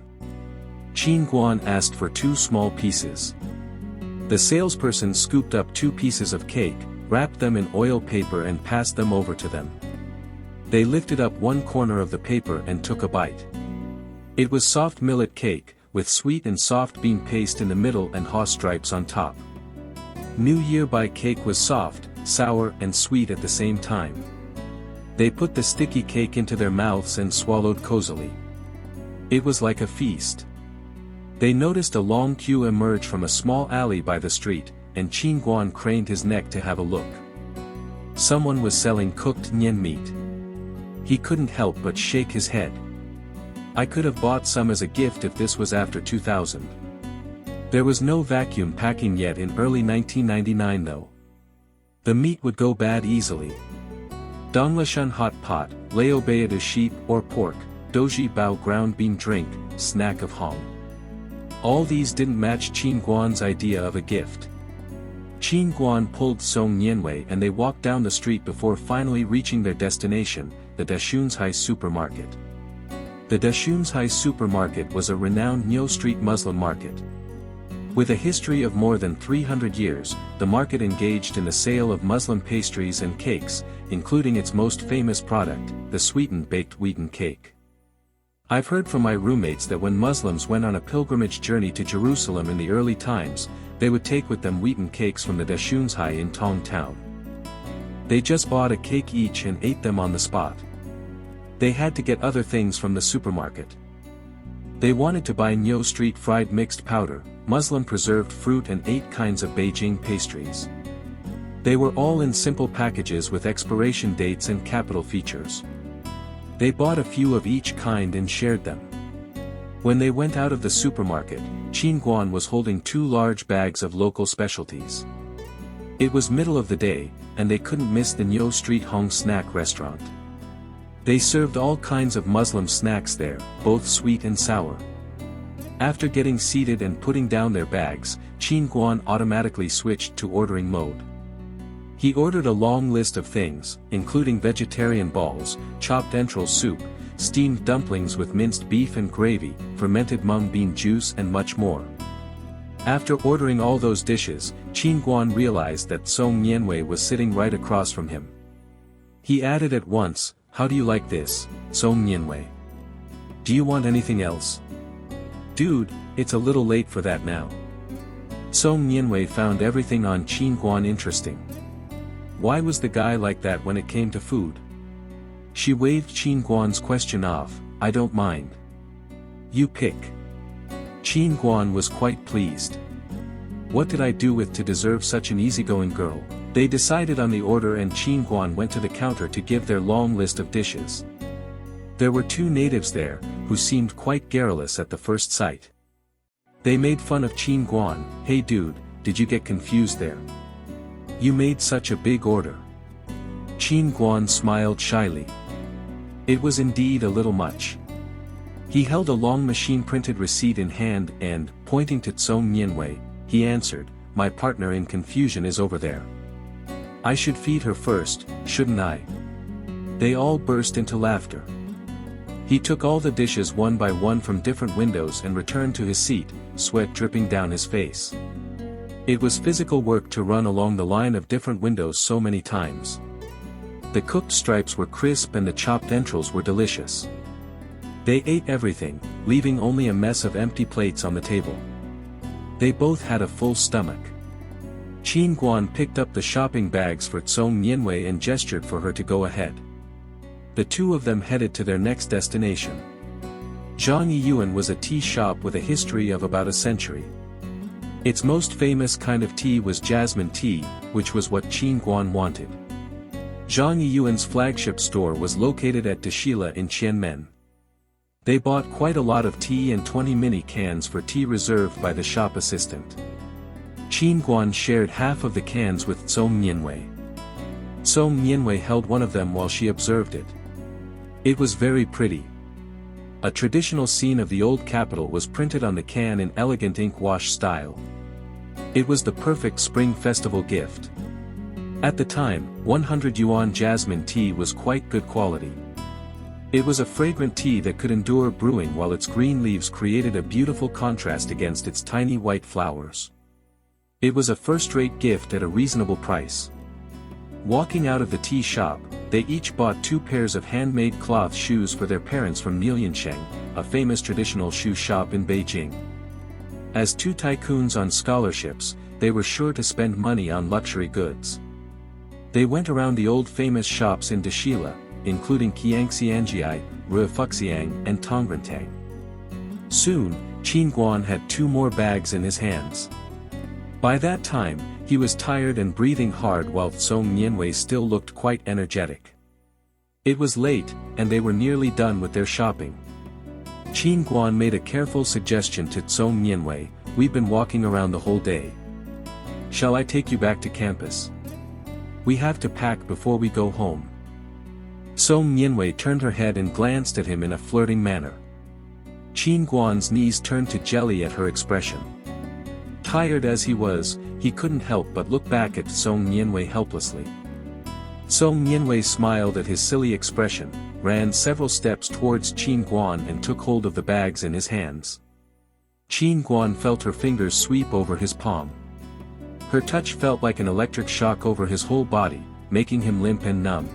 Qin Guan asked for 2 small pieces. The salesperson scooped up 2 pieces of cake, wrapped them in oil paper and passed them over to them. They lifted up one corner of the paper and took a bite. It was soft millet cake, with sweet and soft bean paste in the middle and haw stripes on top. New Year by cake was soft, sour and sweet at the same time. They put the sticky cake into their mouths and swallowed cozily. It was like a feast. They noticed a long queue emerge from a small alley by the street, and Qin Guan craned his neck to have a look. Someone was selling cooked nian meat. He couldn't help but shake his head. I could have bought some as a gift if this was after 2000. There was no vacuum packing yet in early 1999 though. The meat would go bad easily. Donglashan hot pot, Lao Bayadu sheep or pork, Doji bao ground bean drink, snack of Hong. All these didn't match Qin Guan's idea of a gift. Qin Guan pulled Song Nianwei and they walked down the street before finally reaching their destination, the Dashunzhai supermarket. The Dashunzhai supermarket was a renowned Niu Street Muslim market. With a history of more than 300 years, the market engaged in the sale of Muslim pastries and cakes, including its most famous product, the sweetened baked wheaten cake. I've heard from my roommates that when Muslims went on a pilgrimage journey to Jerusalem in the early times, they would take with them wheaten cakes from the Dashunzhai in Tong Town. They just bought a cake each and ate them on the spot. They had to get other things from the supermarket. They wanted to buy Niu Street fried mixed powder, Muslim preserved fruit and 8 kinds of Beijing pastries. They were all in simple packages with expiration dates and capital features. They bought a few of each kind and shared them. When they went out of the supermarket, Qin Guan was holding 2 large bags of local specialties. It was middle of the day, and they couldn't miss the Nyo Street Hong snack restaurant. They served all kinds of Muslim snacks there, both sweet and sour. After getting seated and putting down their bags, Qin Guan automatically switched to ordering mode. He ordered a long list of things, including vegetarian balls, chopped entrails soup, steamed dumplings with minced beef and gravy, fermented mung bean juice and much more. After ordering all those dishes, Qin Guan realized that Song Nianwei was sitting right across from him. He added at once, "How do you like this, Song Nianwei? Do you want anything else?" "Dude, it's a little late for that now." Song Nianwei found everything on Qin Guan interesting. Why was the guy like that when it came to food? She waved Qin Guan's question off, "I don't mind. You pick." Qin Guan was quite pleased. What did I do with to deserve such an easygoing girl? They decided on the order and Qin Guan went to the counter to give their long list of dishes. There were 2 natives there, who seemed quite garrulous at the first sight. They made fun of Qin Guan, "Hey dude, did you get confused there? You made such a big order." Qin Guan smiled shyly. It was indeed a little much. He held a long machine-printed receipt in hand and, pointing to Song Nianwei, he answered, "My partner in confusion is over there. I should feed her first, shouldn't I?" They all burst into laughter. He took all the dishes one by one from different windows and returned to his seat, sweat dripping down his face. It was physical work to run along the line of different windows so many times. The cooked stripes were crisp and the chopped entrails were delicious. They ate everything, leaving only a mess of empty plates on the table. They both had a full stomach. Qin Guan picked up the shopping bags for Song Nianwei and gestured for her to go ahead. The 2 of them headed to their next destination. Zhang Yiyuan was a tea shop with a history of about a century. Its most famous kind of tea was jasmine tea, which was what Qin Guan wanted. Zhang Yiyuan's flagship store was located at Deshila in Qianmen. They bought quite a lot of tea and 20 mini cans for tea reserved by the shop assistant. Qin Guan shared half of the cans with Song Nianwei. Song Nianwei held one of them while she observed it. It was very pretty. A traditional scene of the old capital was printed on the can in elegant ink wash style. It was the perfect spring festival gift. At the time, 100 yuan jasmine tea was quite good quality. It was a fragrant tea that could endure brewing while its green leaves created a beautiful contrast against its tiny white flowers. It was a first-rate gift at a reasonable price. Walking out of the tea shop, they each bought 2 pairs of handmade cloth shoes for their parents from Liansheng, a famous traditional shoe shop in Beijing. As 2 tycoons on scholarships, they were sure to spend money on luxury goods. They went around the old famous shops in Deshila, including Qiangxianjiai, Ruifuxiang and Tongrentang. Soon, Qin Guan had 2 more bags in his hands. By that time, he was tired and breathing hard while Song Nianwei still looked quite energetic. It was late, and they were nearly done with their shopping. Qin Guan made a careful suggestion to Song Nianwei, "We've been walking around the whole day. Shall I take you back to campus? We have to pack before we go home." Song Nianwei turned her head and glanced at him in a flirting manner. Qin Guan's knees turned to jelly at her expression. Tired as he was, he couldn't help but look back at Song Nianwei helplessly. Song Nianwei smiled at his silly expression, ran several steps towards Qin Guan and took hold of the bags in his hands. Qin Guan felt her fingers sweep over his palm. Her touch felt like an electric shock over his whole body, making him limp and numb.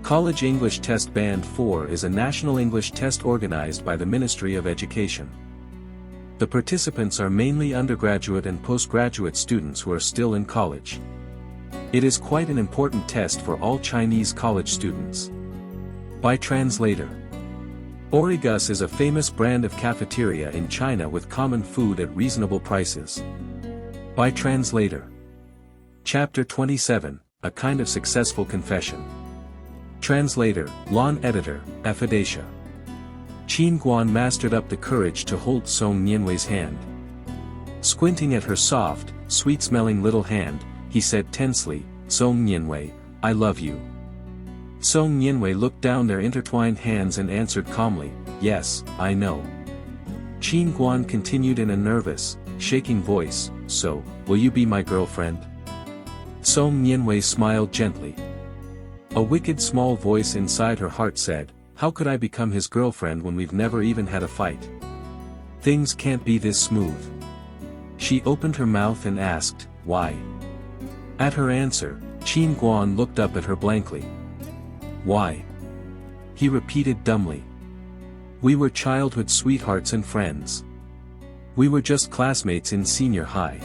College English Test Band 4 is a national English test organized by the Ministry of Education. The participants are mainly undergraduate and postgraduate students who are still in college. It is quite an important test for all Chinese college students. By translator. Origus is a famous brand of cafeteria in China with common food at reasonable prices. By translator. Chapter 27, A Kind of Successful Confession. Translator, Lawn Editor, Aphidacia. Qin Guan mastered up the courage to hold Song Nianwei's hand. Squinting at her soft, sweet-smelling little hand, he said tensely, "Song Nianwei, I love you." Song Nianwei looked down their intertwined hands and answered calmly, "Yes, I know." Qin Guan continued in a nervous, shaking voice, "So, will you be my girlfriend?" Song Nianwei smiled gently. A wicked small voice inside her heart said, "How could I become his girlfriend when we've never even had a fight? Things can't be this smooth." She opened her mouth and asked, "Why?" At her answer, Qin Guan looked up at her blankly. "Why?" he repeated dumbly. "We were childhood sweethearts and friends. We were just classmates in senior high.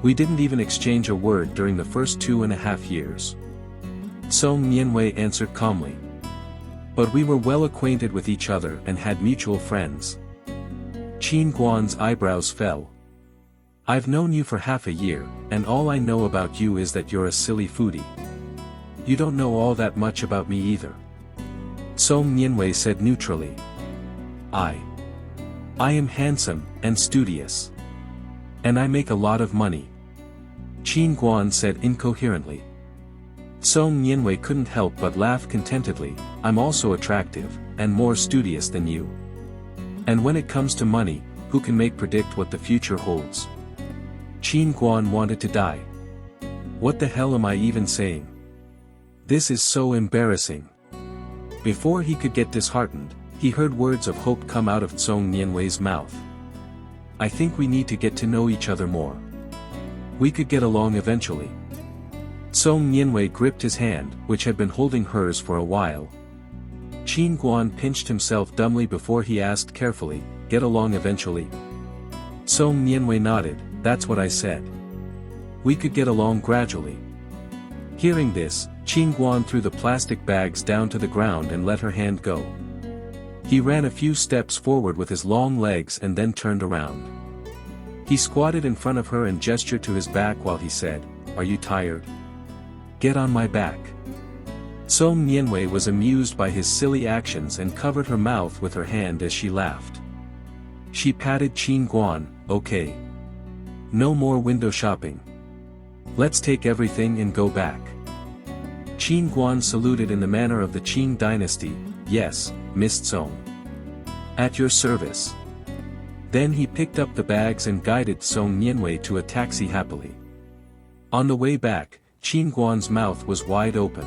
We didn't even exchange a word during the first 2.5 years." Song Nianwei answered calmly. "But we were well acquainted with each other and had mutual friends." Qin Guan's eyebrows fell. "I've known you for half a year, and all I know about you is that you're a silly foodie. You don't know all that much about me either." Song Nianwei said neutrally. I am handsome, and studious. And I make a lot of money." Qin Guan said incoherently. Song Nianwei couldn't help but laugh contentedly, "I'm also attractive, and more studious than you. And when it comes to money, who can predict what the future holds?" Qin Guan wanted to die. What the hell am I even saying? This is so embarrassing. Before he could get disheartened, he heard words of hope come out of Song Nianwei's mouth. "I think we need to get to know each other more. We could get along eventually." Song Nianwei gripped his hand, which had been holding hers for a while. Qin Guan pinched himself dumbly before he asked carefully, "Get along eventually?" Song Nianwei nodded, "That's what I said. We could get along gradually." Hearing this, Qin Guan threw the plastic bags down to the ground and let her hand go. He ran a few steps forward with his long legs and then turned around. He squatted in front of her and gestured to his back while he said, "Are you tired? Get on my back." Song Nianwei was amused by his silly actions and covered her mouth with her hand as she laughed. She patted Qin Guan, "Okay. No more window shopping. Let's take everything and go back." Qin Guan saluted in the manner of the Qing dynasty, "Yes, Miss Song. At your service." Then he picked up the bags and guided Song Nianwei to a taxi happily. On the way back, Qin Guan's mouth was wide open.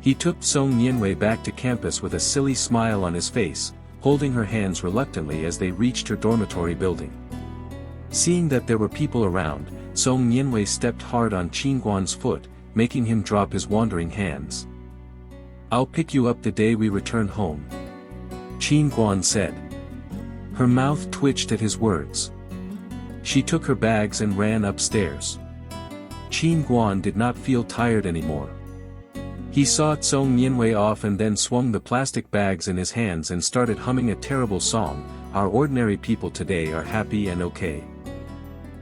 He took Song Nianwei back to campus with a silly smile on his face, holding her hands reluctantly as they reached her dormitory building. Seeing that there were people around, Song Nianwei stepped hard on Qin Guan's foot, making him drop his wandering hands. "I'll pick you up the day we return home," Qin Guan said. Her mouth twitched at his words. She took her bags and ran upstairs. Qin Guan did not feel tired anymore. He saw Song Nianwei off and then swung the plastic bags in his hands and started humming a terrible song, "Our ordinary people today are happy and okay."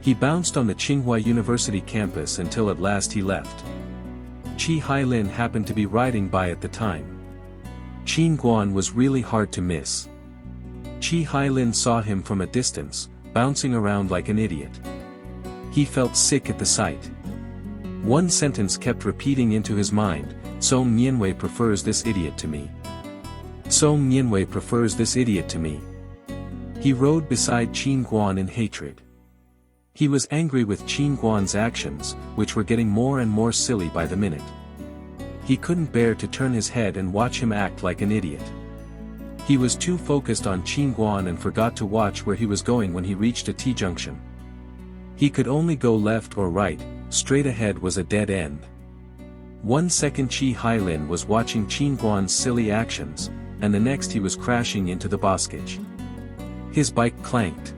He bounced on the Tsinghua University campus until at last he left. Chi Hailin happened to be riding by at the time. Qin Guan was really hard to miss. Chi Hailin saw him from a distance, bouncing around like an idiot. He felt sick at the sight. One sentence kept repeating into his mind, "Song Nianwei prefers this idiot to me. Song Nianwei prefers this idiot to me." He rode beside Qin Guan in hatred. He was angry with Qin Guan's actions, which were getting more and more silly by the minute. He couldn't bear to turn his head and watch him act like an idiot. He was too focused on Qin Guan and forgot to watch where he was going when he reached a T-junction. He could only go left or right, straight ahead was a dead end. 1 second Chi Hailin was watching Qin Guan's silly actions, and the next he was crashing into the boskage. His bike clanked.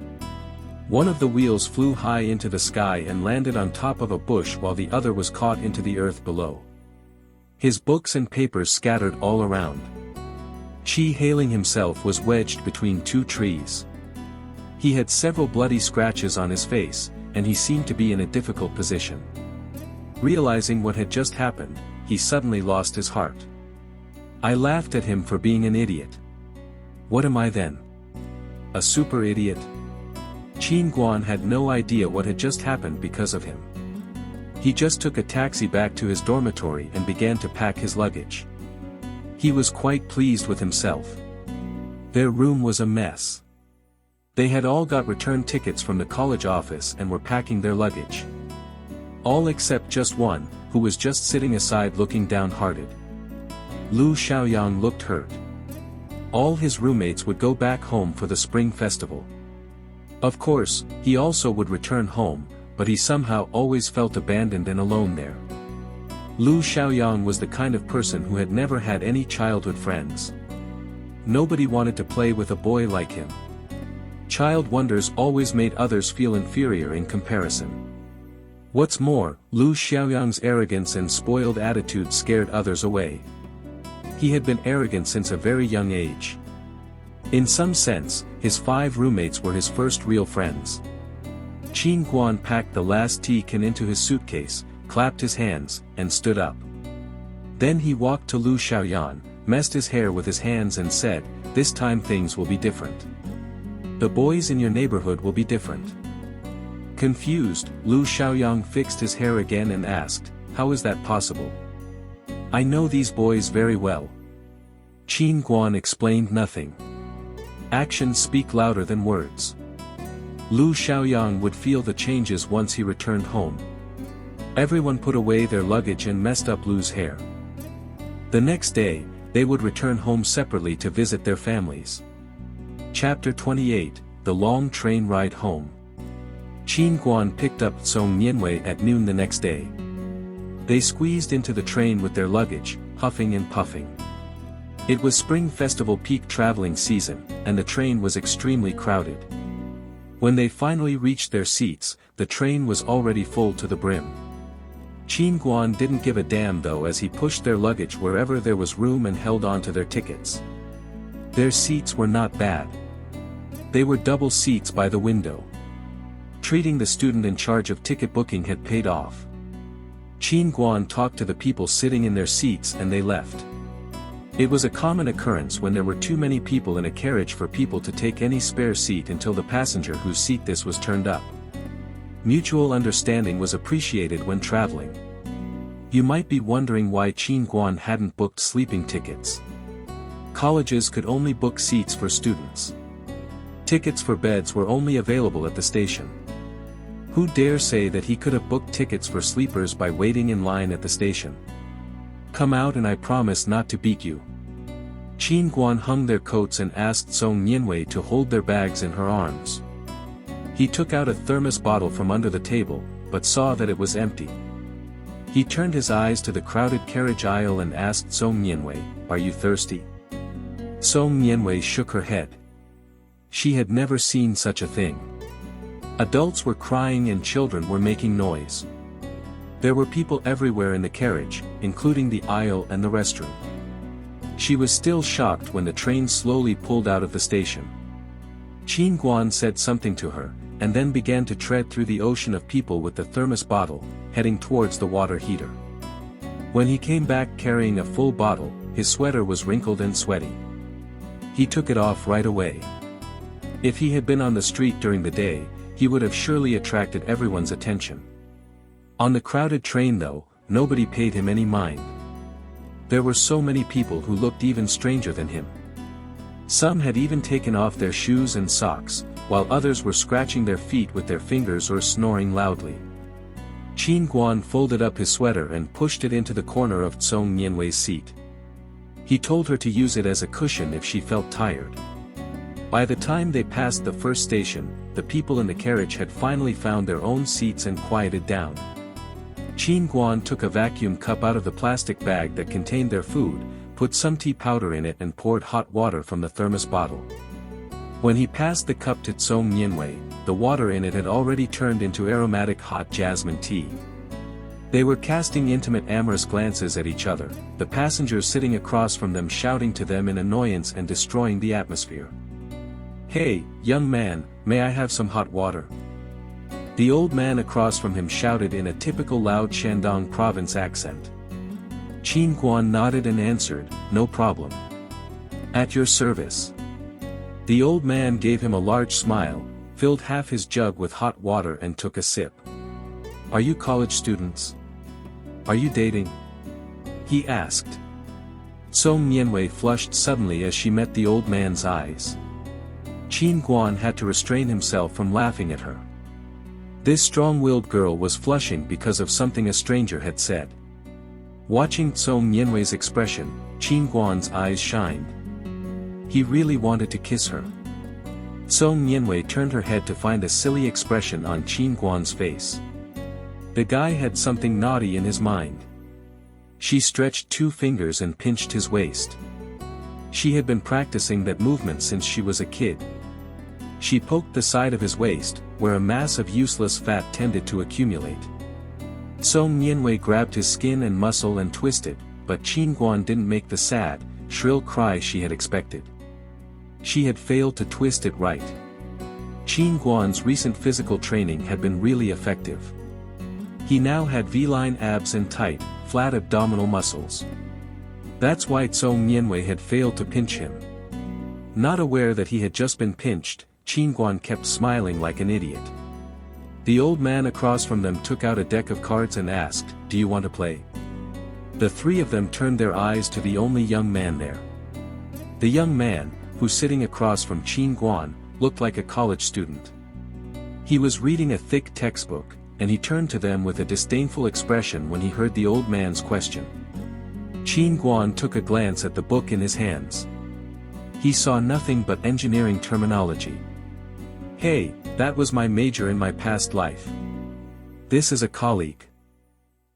One of the wheels flew high into the sky and landed on top of a bush while the other was caught into the earth below. His books and papers scattered all around. Chi Hailin himself was wedged between two trees. He had several bloody scratches on his face, and he seemed to be in a difficult position. Realizing what had just happened, he suddenly lost his heart. I laughed at him for being an idiot. What am I then? A super idiot? Qin Guan had no idea what had just happened because of him. He just took a taxi back to his dormitory and began to pack his luggage. He was quite pleased with himself. Their room was a mess. They had all got return tickets from the college office and were packing their luggage. All except just one, who was just sitting aside looking downhearted. Lu Xiaoyang looked hurt. All his roommates would go back home for the spring festival. Of course, he also would return home, but he somehow always felt abandoned and alone there. Lu Xiaoyang was the kind of person who had never had any childhood friends. Nobody wanted to play with a boy like him. Child wonders always made others feel inferior in comparison. What's more, Lu Xiaoyang's arrogance and spoiled attitude scared others away. He had been arrogant since a very young age. In some sense, his 5 roommates were his first real friends. Qin Guan packed the last tea can into his suitcase, clapped his hands, and stood up. Then he walked to Lu Xiaoyan, messed his hair with his hands and said, "This time things will be different. The boys in your neighborhood will be different." Confused, Lu Xiaoyang fixed his hair again and asked, "How is that possible? I know these boys very well." Qin Guan explained nothing. Actions speak louder than words. Lu Xiaoyang would feel the changes once he returned home. Everyone put away their luggage and messed up Lu's hair. The next day, they would return home separately to visit their families. Chapter 28, The Long Train Ride Home. Qin Guan picked up Song Nianwei at noon the next day. They squeezed into the train with their luggage, huffing and puffing. It was Spring Festival peak traveling season, and the train was extremely crowded. When they finally reached their seats, the train was already full to the brim. Qin Guan didn't give a damn though, as he pushed their luggage wherever there was room and held on to their tickets. Their seats were not bad. They were double seats by the window. Treating the student in charge of ticket booking had paid off. Qin Guan talked to the people sitting in their seats and they left. It was a common occurrence when there were too many people in a carriage for people to take any spare seat until the passenger whose seat this was turned up. Mutual understanding was appreciated when traveling. You might be wondering why Qin Guan hadn't booked sleeping tickets. Colleges could only book seats for students. Tickets for beds were only available at the station. Who dare say that he could have booked tickets for sleepers by waiting in line at the station? Come out and I promise not to beat you. Qin Guan hung their coats and asked Song Nianwei to hold their bags in her arms. He took out a thermos bottle from under the table, but saw that it was empty. He turned his eyes to the crowded carriage aisle and asked Song Nianwei, "Are you thirsty?" Song Nianwei shook her head. She had never seen such a thing. Adults were crying and children were making noise. There were people everywhere in the carriage, including the aisle and the restroom. She was still shocked when the train slowly pulled out of the station. Qin Guan said something to her, and then began to tread through the ocean of people with the thermos bottle, heading towards the water heater. When he came back carrying a full bottle, his sweater was wrinkled and sweaty. He took it off right away. If he had been on the street during the day, he would have surely attracted everyone's attention. On the crowded train though, nobody paid him any mind. There were so many people who looked even stranger than him. Some had even taken off their shoes and socks, while others were scratching their feet with their fingers or snoring loudly. Qin Guan folded up his sweater and pushed it into the corner of Song Nianwei's seat. He told her to use it as a cushion if she felt tired. By the time they passed the first station, the people in the carriage had finally found their own seats and quieted down. Qin Guan took a vacuum cup out of the plastic bag that contained their food, put some tea powder in it and poured hot water from the thermos bottle. When he passed the cup to Song Nianwei, the water in it had already turned into aromatic hot jasmine tea. They were casting intimate amorous glances at each other, the passengers sitting across from them shouting to them in annoyance and destroying the atmosphere. "Hey, young man, may I have some hot water?" The old man across from him shouted in a typical loud Shandong province accent. Qin Guan nodded and answered, "No problem. At your service." The old man gave him a large smile, filled half his jug with hot water and took a sip. "Are you college students? Are you dating?" he asked. Song Nianwei flushed suddenly as she met the old man's eyes. Qin Guan had to restrain himself from laughing at her. This strong-willed girl was flushing because of something a stranger had said. Watching Song Nianwei's expression, Qin Guan's eyes shined. He really wanted to kiss her. Song Nianwei turned her head to find a silly expression on Qin Guan's face. The guy had something naughty in his mind. She stretched 2 fingers and pinched his waist. She had been practicing that movement since she was a kid. She poked the side of his waist, where a mass of useless fat tended to accumulate. Song Nianwei grabbed his skin and muscle and twisted, but Qin Guan didn't make the sad, shrill cry she had expected. She had failed to twist it right. Qin Guan's recent physical training had been really effective. He now had V-line abs and tight, flat abdominal muscles. That's why Song Nianwei had failed to pinch him. Not aware that he had just been pinched, Qin Guan kept smiling like an idiot. The old man across from them took out a deck of cards and asked, "Do you want to play?" The 3 of them turned their eyes to the only young man there. The young man, who sitting across from Qin Guan, looked like a college student. He was reading a thick textbook, and he turned to them with a disdainful expression when he heard the old man's question. Qin Guan took a glance at the book in his hands. He saw nothing but engineering terminology. "Hey, that was my major in my past life. This is a colleague."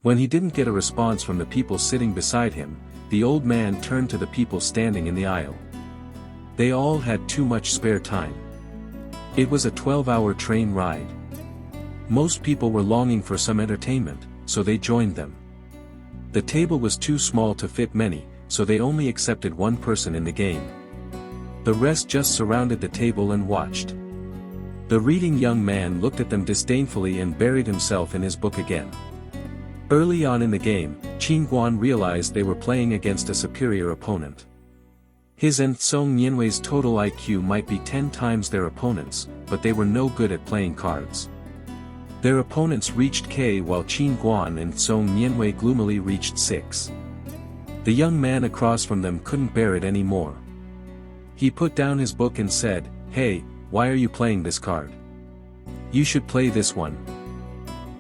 When he didn't get a response from the people sitting beside him, the old man turned to the people standing in the aisle. They all had too much spare time. It was a 12-hour train ride. Most people were longing for some entertainment, so they joined them. The table was too small to fit many, so they only accepted 1 person in the game. The rest just surrounded the table and watched. The reading young man looked at them disdainfully and buried himself in his book again. Early on in the game, Qin Guan realized they were playing against a superior opponent. His and Song Nianwei's total IQ might be 10 times their opponents, but they were no good at playing cards. Their opponents reached K while Qin Guan and Song Nianwei gloomily reached 6. The young man across from them couldn't bear it anymore. He put down his book and said, "Hey, why are you playing this card? You should play this one."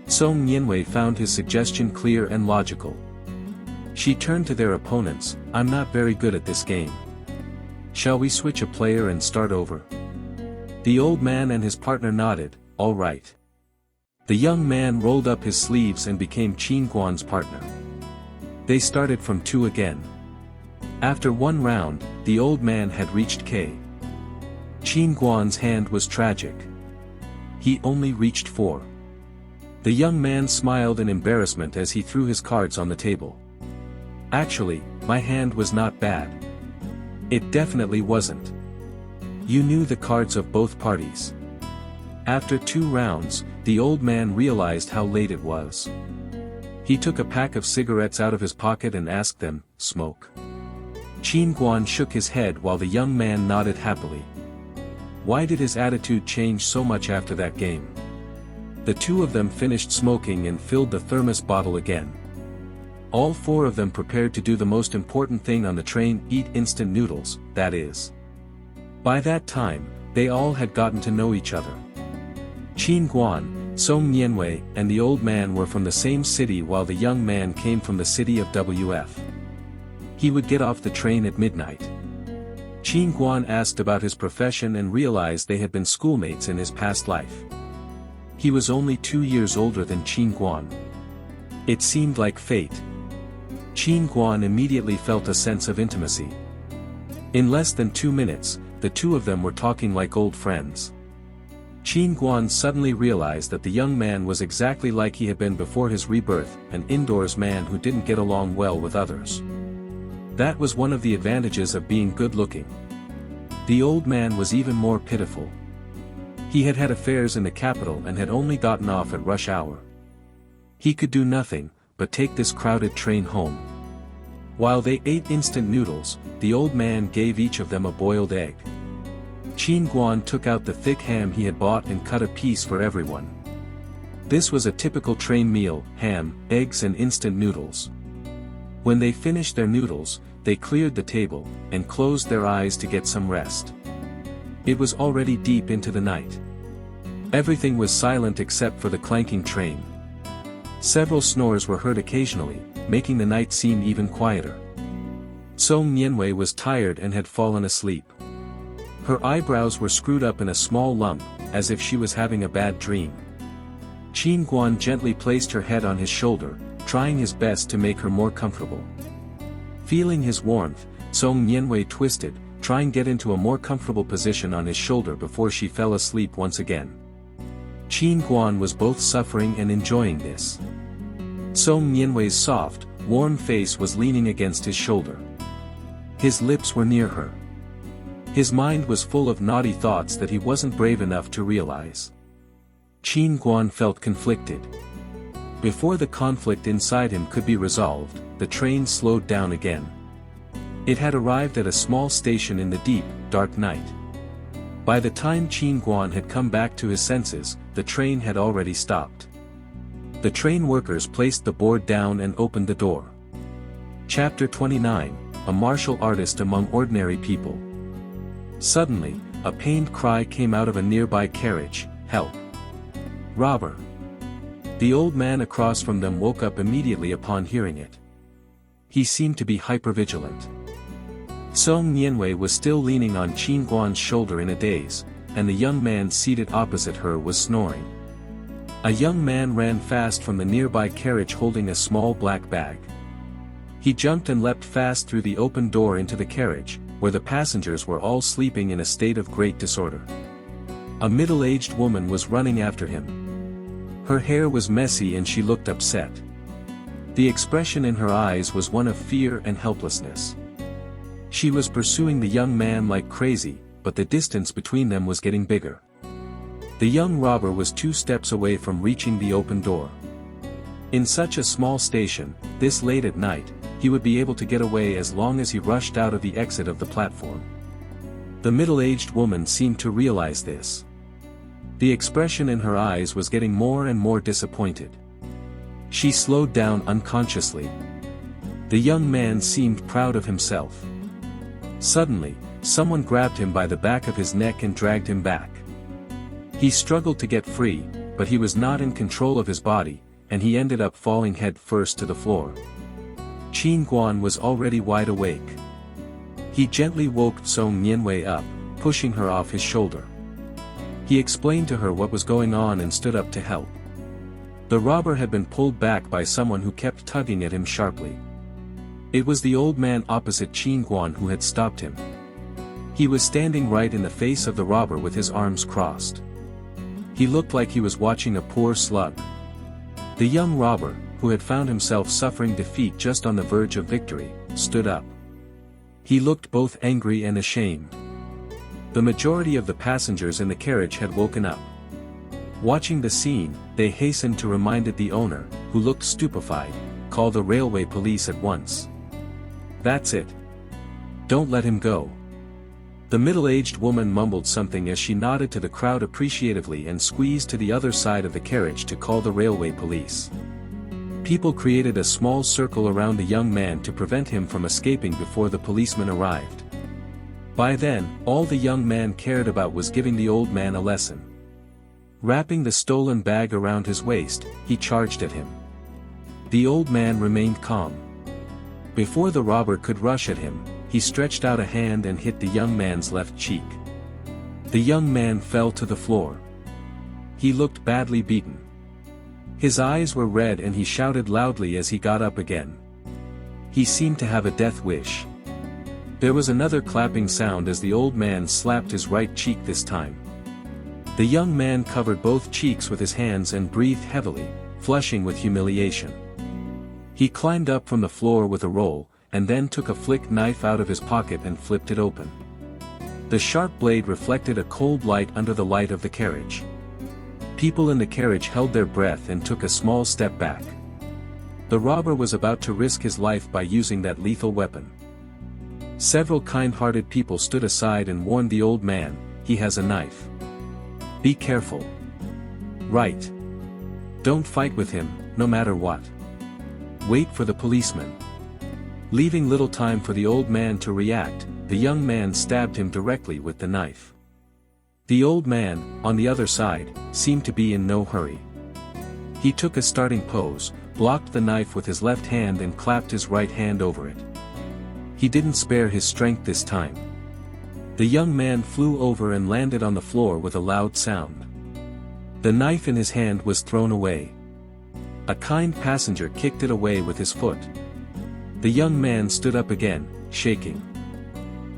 Song Nianwei found his suggestion clear and logical. She turned to their opponents, "I'm not very good at this game. Shall we switch a player and start over?" The old man and his partner nodded, "All right." The young man rolled up his sleeves and became Qin Guan's partner. They started from 2 again. After 1 round, the old man had reached K. Qin Guan's hand was tragic. He only reached 4. The young man smiled in embarrassment as he threw his cards on the table. "Actually, my hand was not bad. It definitely wasn't. You knew the cards of both parties." After 2 rounds, the old man realized how late it was. He took a pack of cigarettes out of his pocket and asked them, "Smoke?" Qin Guan shook his head while the young man nodded happily. Why did his attitude change so much after that game? The 2 of them finished smoking and filled the thermos bottle again. All 4 of them prepared to do the most important thing on the train, eat instant noodles, that is. By that time, they all had gotten to know each other. Qin Guan, Song Nianwei, and the old man were from the same city while the young man came from the city of WF. He would get off the train at midnight. Qin Guan asked about his profession and realized they had been schoolmates in his past life. He was only 2 years older than Qin Guan. It seemed like fate. Qin Guan immediately felt a sense of intimacy. In less than 2 minutes, the 2 of them were talking like old friends. Qin Guan suddenly realized that the young man was exactly like he had been before his rebirth, an indoors man who didn't get along well with others. That was one of the advantages of being good-looking. The old man was even more pitiful. He had had affairs in the capital and had only gotten off at rush hour. He could do nothing but take this crowded train home. While they ate instant noodles, the old man gave each of them a boiled egg. Qin Guan took out the thick ham he had bought and cut a piece for everyone. This was a typical train meal: ham, eggs and instant noodles. When they finished their noodles, they cleared the table, and closed their eyes to get some rest. It was already deep into the night. Everything was silent except for the clanking train. Several snores were heard occasionally, making the night seem even quieter. Song Nianwei was tired and had fallen asleep. Her eyebrows were screwed up in a small lump, as if she was having a bad dream. Qin Guan gently placed her head on his shoulder, trying his best to make her more comfortable. Feeling his warmth, Song Nianwei twisted, trying to get into a more comfortable position on his shoulder before she fell asleep once again. Qin Guan was both suffering and enjoying this. Song Nianwei's soft, warm face was leaning against his shoulder. His lips were near her. His mind was full of naughty thoughts that he wasn't brave enough to realize. Qin Guan felt conflicted. Before the conflict inside him could be resolved, the train slowed down again. It had arrived at a small station in the deep, dark night. By the time Qin Guan had come back to his senses, the train had already stopped. The train workers placed the board down and opened the door. Chapter 29, A Martial Artist Among Ordinary People. Suddenly, a pained cry came out of a nearby carriage: "Help! Robber!" The old man across from them woke up immediately upon hearing it. He seemed to be hypervigilant. Song Nianwei was still leaning on Qin Guan's shoulder in a daze, and the young man seated opposite her was snoring. A young man ran fast from the nearby carriage holding a small black bag. He jumped and leapt fast through the open door into the carriage, where the passengers were all sleeping in a state of great disorder. A middle-aged woman was running after him. Her hair was messy and she looked upset. The expression in her eyes was one of fear and helplessness. She was pursuing the young man like crazy, but the distance between them was getting bigger. The young robber was 2 steps away from reaching the open door. In such a small station, this late at night, he would be able to get away as long as he rushed out of the exit of the platform. The middle-aged woman seemed to realize this. The expression in her eyes was getting more and more disappointed. She slowed down unconsciously. The young man seemed proud of himself. Suddenly, someone grabbed him by the back of his neck and dragged him back. He struggled to get free, but he was not in control of his body, and he ended up falling head first to the floor. Qin Guan was already wide awake. He gently woke Song Nianwei up, pushing her off his shoulder. He explained to her what was going on and stood up to help. The robber had been pulled back by someone who kept tugging at him sharply. It was the old man opposite Qin Guan who had stopped him. He was standing right in the face of the robber with his arms crossed. He looked like he was watching a poor slug. The young robber, who had found himself suffering defeat just on the verge of victory, stood up. He looked both angry and ashamed. The majority of the passengers in the carriage had woken up. Watching the scene, they hastened to remind the owner, who looked stupefied, "Call the railway police at once. That's it. Don't let him go." The middle-aged woman mumbled something as she nodded to the crowd appreciatively and squeezed to the other side of the carriage to call the railway police. People created a small circle around the young man to prevent him from escaping before the policeman arrived. By then, all the young man cared about was giving the old man a lesson. Wrapping the stolen bag around his waist, he charged at him. The old man remained calm. Before the robber could rush at him, he stretched out a hand and hit the young man's left cheek. The young man fell to the floor. He looked badly beaten. His eyes were red and he shouted loudly as he got up again. He seemed to have a death wish. There was another clapping sound as the old man slapped his right cheek this time. The young man covered both cheeks with his hands and breathed heavily, flushing with humiliation. He climbed up from the floor with a roll, and then took a flick knife out of his pocket and flipped it open. The sharp blade reflected a cold light under the light of the carriage. People in the carriage held their breath and took a small step back. The robber was about to risk his life by using that lethal weapon. Several kind-hearted people stood aside and warned the old man, he has a knife. Be careful. Right. Don't fight with him, no matter what. Wait for the policeman. Leaving little time for the old man to react, the young man stabbed him directly with the knife. The old man, on the other side, seemed to be in no hurry. He took a starting pose, blocked the knife with his left hand and clapped his right hand over it. He didn't spare his strength this time. The young man flew over and landed on the floor with a loud sound. The knife in his hand was thrown away. A kind passenger kicked it away with his foot. The young man stood up again, shaking.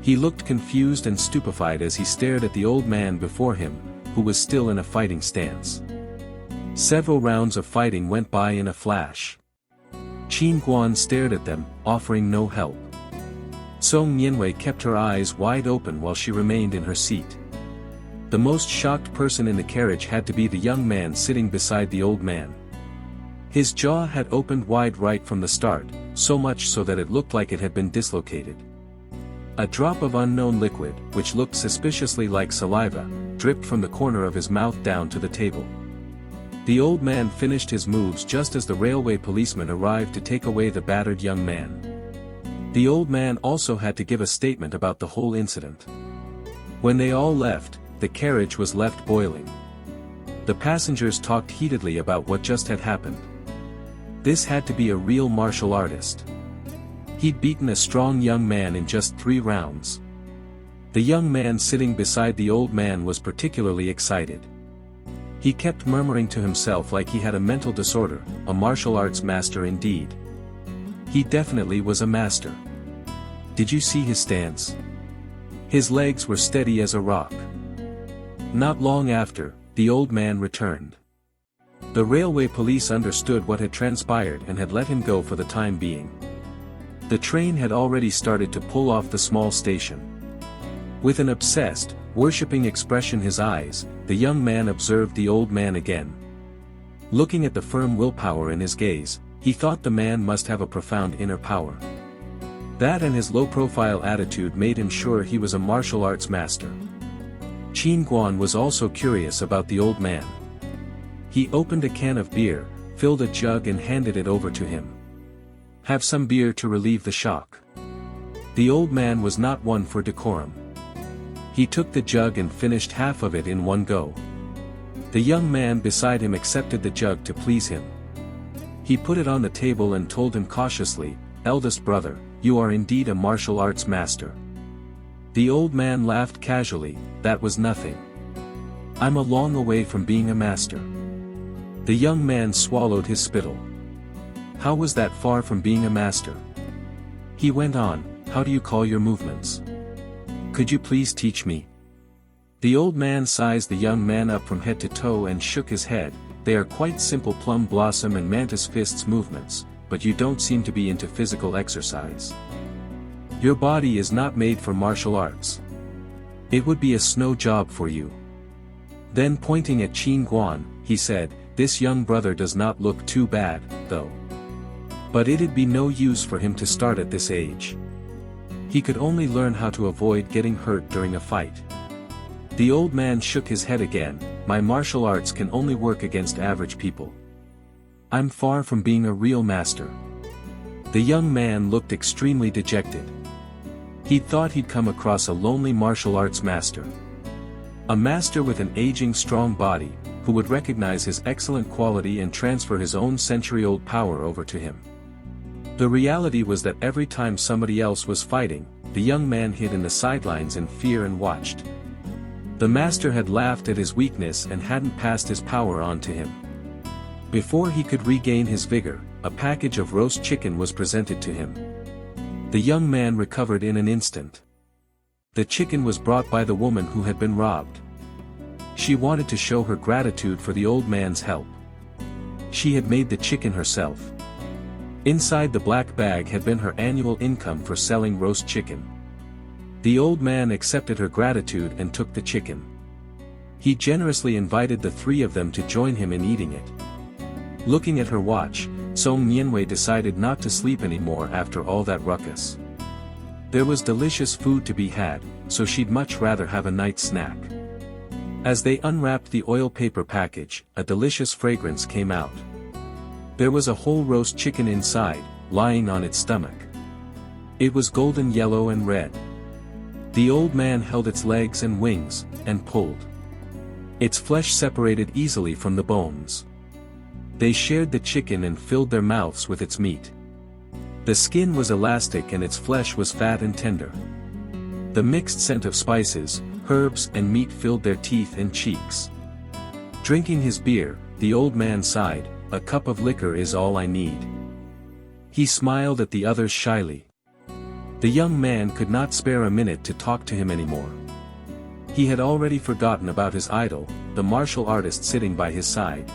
He looked confused and stupefied as he stared at the old man before him, who was still in a fighting stance. Several rounds of fighting went by in a flash. Qin Guan stared at them, offering no help. Song Nianwei kept her eyes wide open while she remained in her seat. The most shocked person in the carriage had to be the young man sitting beside the old man. His jaw had opened wide right from the start, so much so that it looked like it had been dislocated. A drop of unknown liquid, which looked suspiciously like saliva, dripped from the corner of his mouth down to the table. The old man finished his moves just as the railway policeman arrived to take away the battered young man. The old man also had to give a statement about the whole incident. When they all left, the carriage was left boiling. The passengers talked heatedly about what just had happened. This had to be a real martial artist. He'd beaten a strong young man in just 3 rounds. The young man sitting beside the old man was particularly excited. He kept murmuring to himself like he had a mental disorder, a martial arts master indeed. He definitely was a master. Did you see his stance? His legs were steady as a rock. Not long after, the old man returned. The railway police understood what had transpired and had let him go for the time being. The train had already started to pull off the small station. With an obsessed, worshipping expression in his eyes, the young man observed the old man again. Looking at the firm willpower in his gaze, he thought the man must have a profound inner power. That and his low-profile attitude made him sure he was a martial arts master. Qin Guan was also curious about the old man. He opened a can of beer, filled a jug and handed it over to him. Have some beer to relieve the shock. The old man was not one for decorum. He took the jug and finished half of it in one go. The young man beside him accepted the jug to please him. He put it on the table and told him cautiously, "Eldest brother, you are indeed a martial arts master." The old man laughed casually, "That was nothing. I'm a long way from being a master." The young man swallowed his spittle. How was that far from being a master? He went on, "How do you call your movements? Could you please teach me?" The old man sized the young man up from head to toe and shook his head. "They are quite simple plum blossom and mantis fists movements, but you don't seem to be into physical exercise. Your body is not made for martial arts. It would be a snow job for you." Then pointing at Qin Guan, he said, "This young brother does not look too bad, though. But it'd be no use for him to start at this age. He could only learn how to avoid getting hurt during a fight." The old man shook his head again, "My martial arts can only work against average people. I'm far from being a real master." The young man looked extremely dejected. He thought he'd come across a lonely martial arts master. A master with an aging strong body, who would recognize his excellent quality and transfer his own century-old power over to him. The reality was that every time somebody else was fighting, the young man hid in the sidelines in fear and watched. The master had laughed at his weakness and hadn't passed his power on to him. Before he could regain his vigor, a package of roast chicken was presented to him. The young man recovered in an instant. The chicken was brought by the woman who had been robbed. She wanted to show her gratitude for the old man's help. She had made the chicken herself. Inside the black bag had been her annual income for selling roast chicken. The old man accepted her gratitude and took the chicken. He generously invited the 3 of them to join him in eating it. Looking at her watch, Song Nianwei decided not to sleep anymore after all that ruckus. There was delicious food to be had, so she'd much rather have a night snack. As they unwrapped the oil paper package, a delicious fragrance came out. There was a whole roast chicken inside, lying on its stomach. It was golden yellow and red. The old man held its legs and wings, and pulled. Its flesh separated easily from the bones. They shared the chicken and filled their mouths with its meat. The skin was elastic and its flesh was fat and tender. The mixed scent of spices, herbs and meat filled their teeth and cheeks. Drinking his beer, the old man sighed, "A cup of liquor is all I need." He smiled at the others shyly. The young man could not spare a minute to talk to him anymore. He had already forgotten about his idol, the martial artist sitting by his side.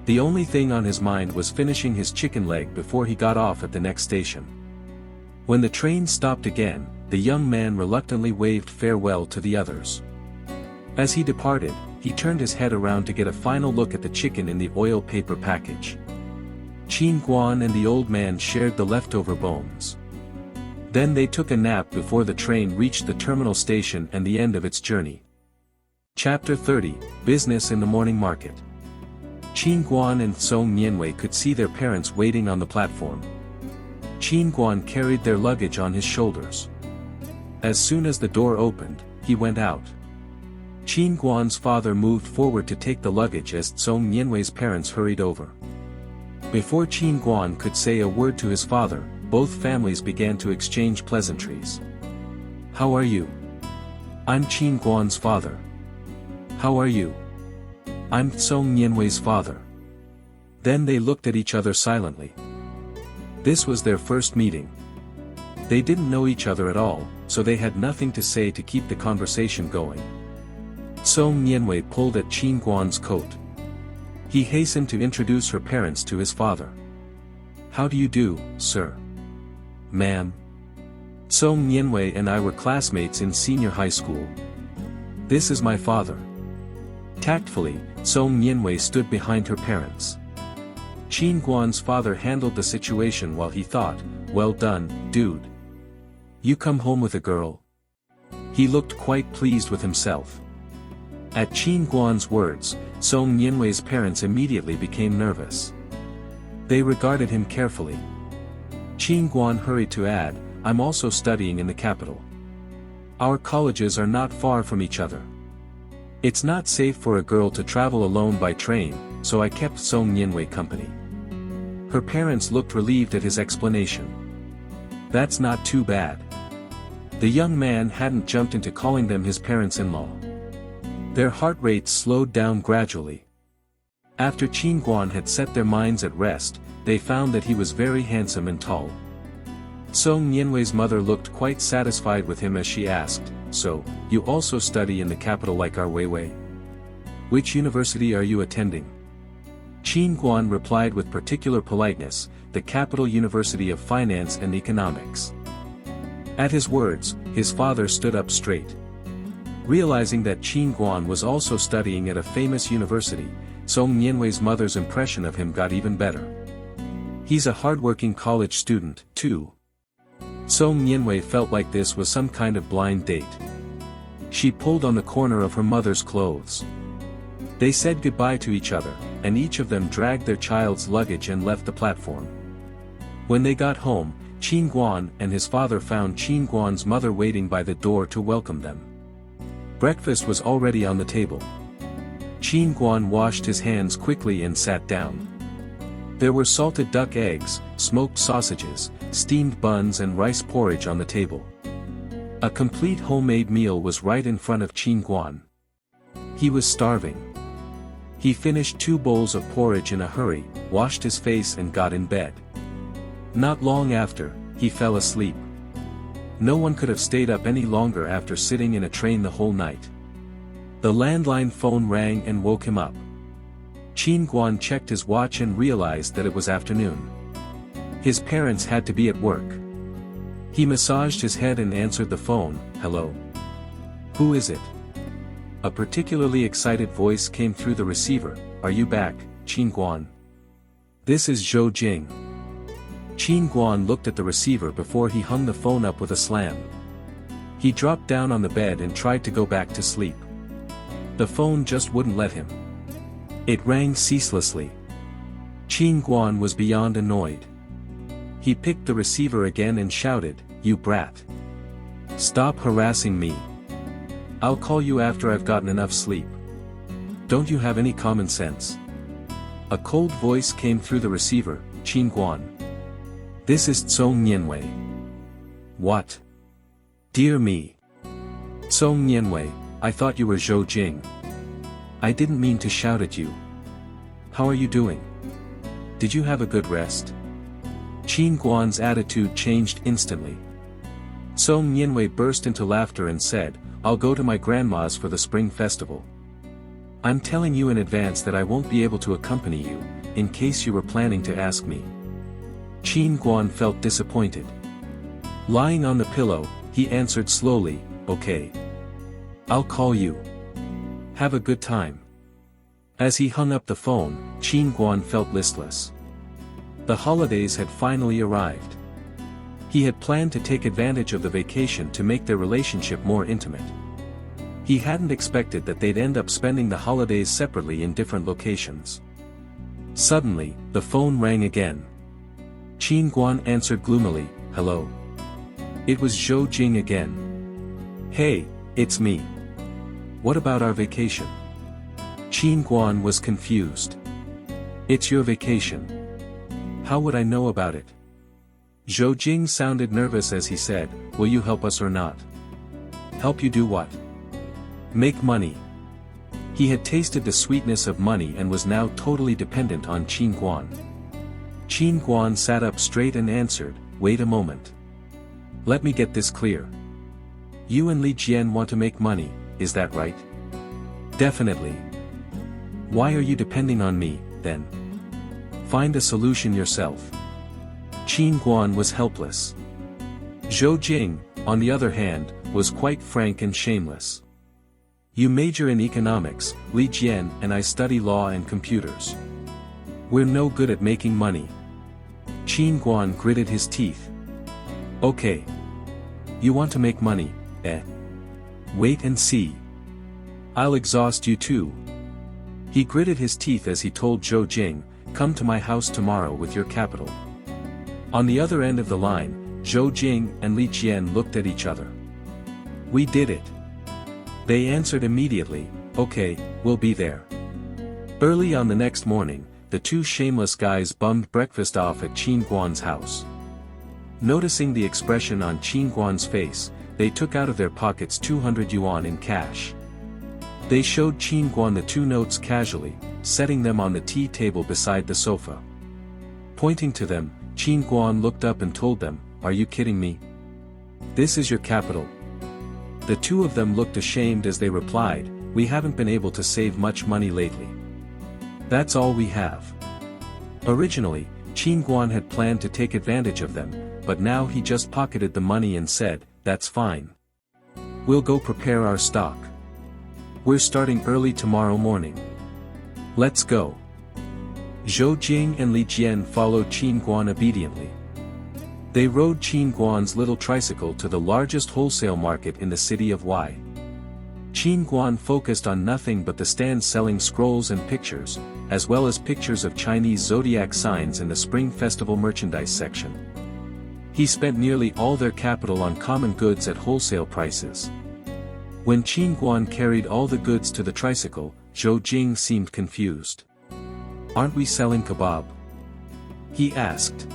The only thing on his mind was finishing his chicken leg before he got off at the next station. When the train stopped again, the young man reluctantly waved farewell to the others. As he departed, he turned his head around to get a final look at the chicken in the oil paper package. Qin Guan and the old man shared the leftover bones. Then they took a nap before the train reached the terminal station and the end of its journey. Chapter 30, Business in the Morning Market. Qin Guan and Song Nianwei could see their parents waiting on the platform. Qin Guan carried their luggage on his shoulders. As soon as the door opened, he went out. Qin Guan's father moved forward to take the luggage as Song Nianwei's parents hurried over. Before Qin Guan could say a word to his father, both families began to exchange pleasantries. "How are you?" "I'm Qin Guan's father." "How are you?" "I'm Song Nianwei's father." Then they looked at each other silently. This was their first meeting. They didn't know each other at all, so they had nothing to say to keep the conversation going. Song Nianwei pulled at Qin Guan's coat. He hastened to introduce her parents to his father. "How do you do, sir?" "Ma'am. Song Nianwei and I were classmates in senior high school. This is my father." Tactfully, Song Nianwei stood behind her parents. Qin Guan's father handled the situation while he thought, "Well done, dude. You come home with a girl." He looked quite pleased with himself. At Qin Guan's words, Song Nianwei's parents immediately became nervous. They regarded him carefully. Qin Guan hurried to add, "I'm also studying in the capital. Our colleges are not far from each other. It's not safe for a girl to travel alone by train, so I kept Song Nianwei company." Her parents looked relieved at his explanation. That's not too bad. The young man hadn't jumped into calling them his parents-in-law. Their heart rates slowed down gradually. After Qin Guan had set their minds at rest, they found that he was very handsome and tall. Song Nianwei's mother looked quite satisfied with him as she asked, "So, you also study in the capital like our Weiwei? Which university are you attending?" Qin Guan replied with particular politeness, "The Capital University of Finance and Economics." At his words, his father stood up straight. Realizing that Qin Guan was also studying at a famous university, Song Nianwei's mother's impression of him got even better. He's a hardworking college student, too. Song Nianwei felt like this was some kind of blind date. She pulled on the corner of her mother's clothes. They said goodbye to each other, and each of them dragged their child's luggage and left the platform. When they got home, Qin Guan and his father found Qin Guan's mother waiting by the door to welcome them. Breakfast was already on the table. Qin Guan washed his hands quickly and sat down. There were salted duck eggs, smoked sausages, steamed buns and rice porridge on the table. A complete homemade meal was right in front of Qin Guan. He was starving. He finished 2 bowls of porridge in a hurry, washed his face and got in bed. Not long after, he fell asleep. No one could have stayed up any longer after sitting in a train the whole night. The landline phone rang and woke him up. Qin Guan checked his watch and realized that it was afternoon. His parents had to be at work. He massaged his head and answered the phone. "Hello. Who is it?" A particularly excited voice came through the receiver. "Are you back, Qin Guan? This is Zhou Jing." Qin Guan looked at the receiver before he hung the phone up with a slam. He dropped down on the bed and tried to go back to sleep. The phone just wouldn't let him. It rang ceaselessly. Qin Guan was beyond annoyed. He picked the receiver again and shouted, "You brat! Stop harassing me. I'll call you after I've gotten enough sleep. Don't you have any common sense?" A cold voice came through the receiver, "Qin Guan. This is Tsong Nianwei." "What? Dear me. Tsong Nianwei, I thought you were Zhou Jing. I didn't mean to shout at you. How are you doing? Did you have a good rest?" Qin Guan's attitude changed instantly. Tsong Nianwei burst into laughter and said, "I'll go to my grandma's for the spring festival. I'm telling you in advance that I won't be able to accompany you, in case you were planning to ask me." Qin Guan felt disappointed. Lying on the pillow, he answered slowly, "Okay. I'll call you. Have a good time." As he hung up the phone, Qin Guan felt listless. The holidays had finally arrived. He had planned to take advantage of the vacation to make their relationship more intimate. He hadn't expected that they'd end up spending the holidays separately in different locations. Suddenly, the phone rang again. Qin Guan answered gloomily, "Hello." It was Zhou Jing again. "Hey, it's me. What about our vacation?" Qin Guan was confused. "It's your vacation. How would I know about it?" Zhou Jing sounded nervous as he said, "Will you help us or not?" "Help you do what?" "Make money." He had tasted the sweetness of money and was now totally dependent on Qin Guan. Qin Guan sat up straight and answered, "Wait a moment. Let me get this clear. You and Li Jian want to make money, is that right?" "Definitely." "Why are you depending on me, then? Find a solution yourself." Qin Guan was helpless. Zhou Jing, on the other hand, was quite frank and shameless. "You major in economics, Li Jian and I study law and computers. We're no good at making money." Qin Guan gritted his teeth. "Okay. You want to make money, eh? Wait and see. I'll exhaust you too." He gritted his teeth as he told Zhou Jing, "Come to my house tomorrow with your capital." On the other end of the line, Zhou Jing and Li Jian looked at each other. "We did it." They answered immediately, "Okay, we'll be there." Early on the next morning, the two shameless guys bummed breakfast off at Qin Guan's house. Noticing the expression on Qin Guan's face, they took out of their pockets 200 yuan in cash. They showed Qin Guan the 2 notes casually, setting them on the tea table beside the sofa. Pointing to them, Qin Guan looked up and told them, "Are you kidding me? This is your capital." The two of them looked ashamed as they replied, "We haven't been able to save much money lately. That's all we have." Originally, Qin Guan had planned to take advantage of them, but now he just pocketed the money and said, "That's fine. We'll go prepare our stock. We're starting early tomorrow morning. Let's go." Zhou Jing and Li Jian followed Qin Guan obediently. They rode Qin Guan's little tricycle to the largest wholesale market in the city of Y. Qin Guan focused on nothing but the stands selling scrolls and pictures, as well as pictures of Chinese zodiac signs in the Spring Festival merchandise section. He spent nearly all their capital on common goods at wholesale prices. When Qin Guan carried all the goods to the tricycle, Zhou Jing seemed confused. "Aren't we selling kebab?" he asked.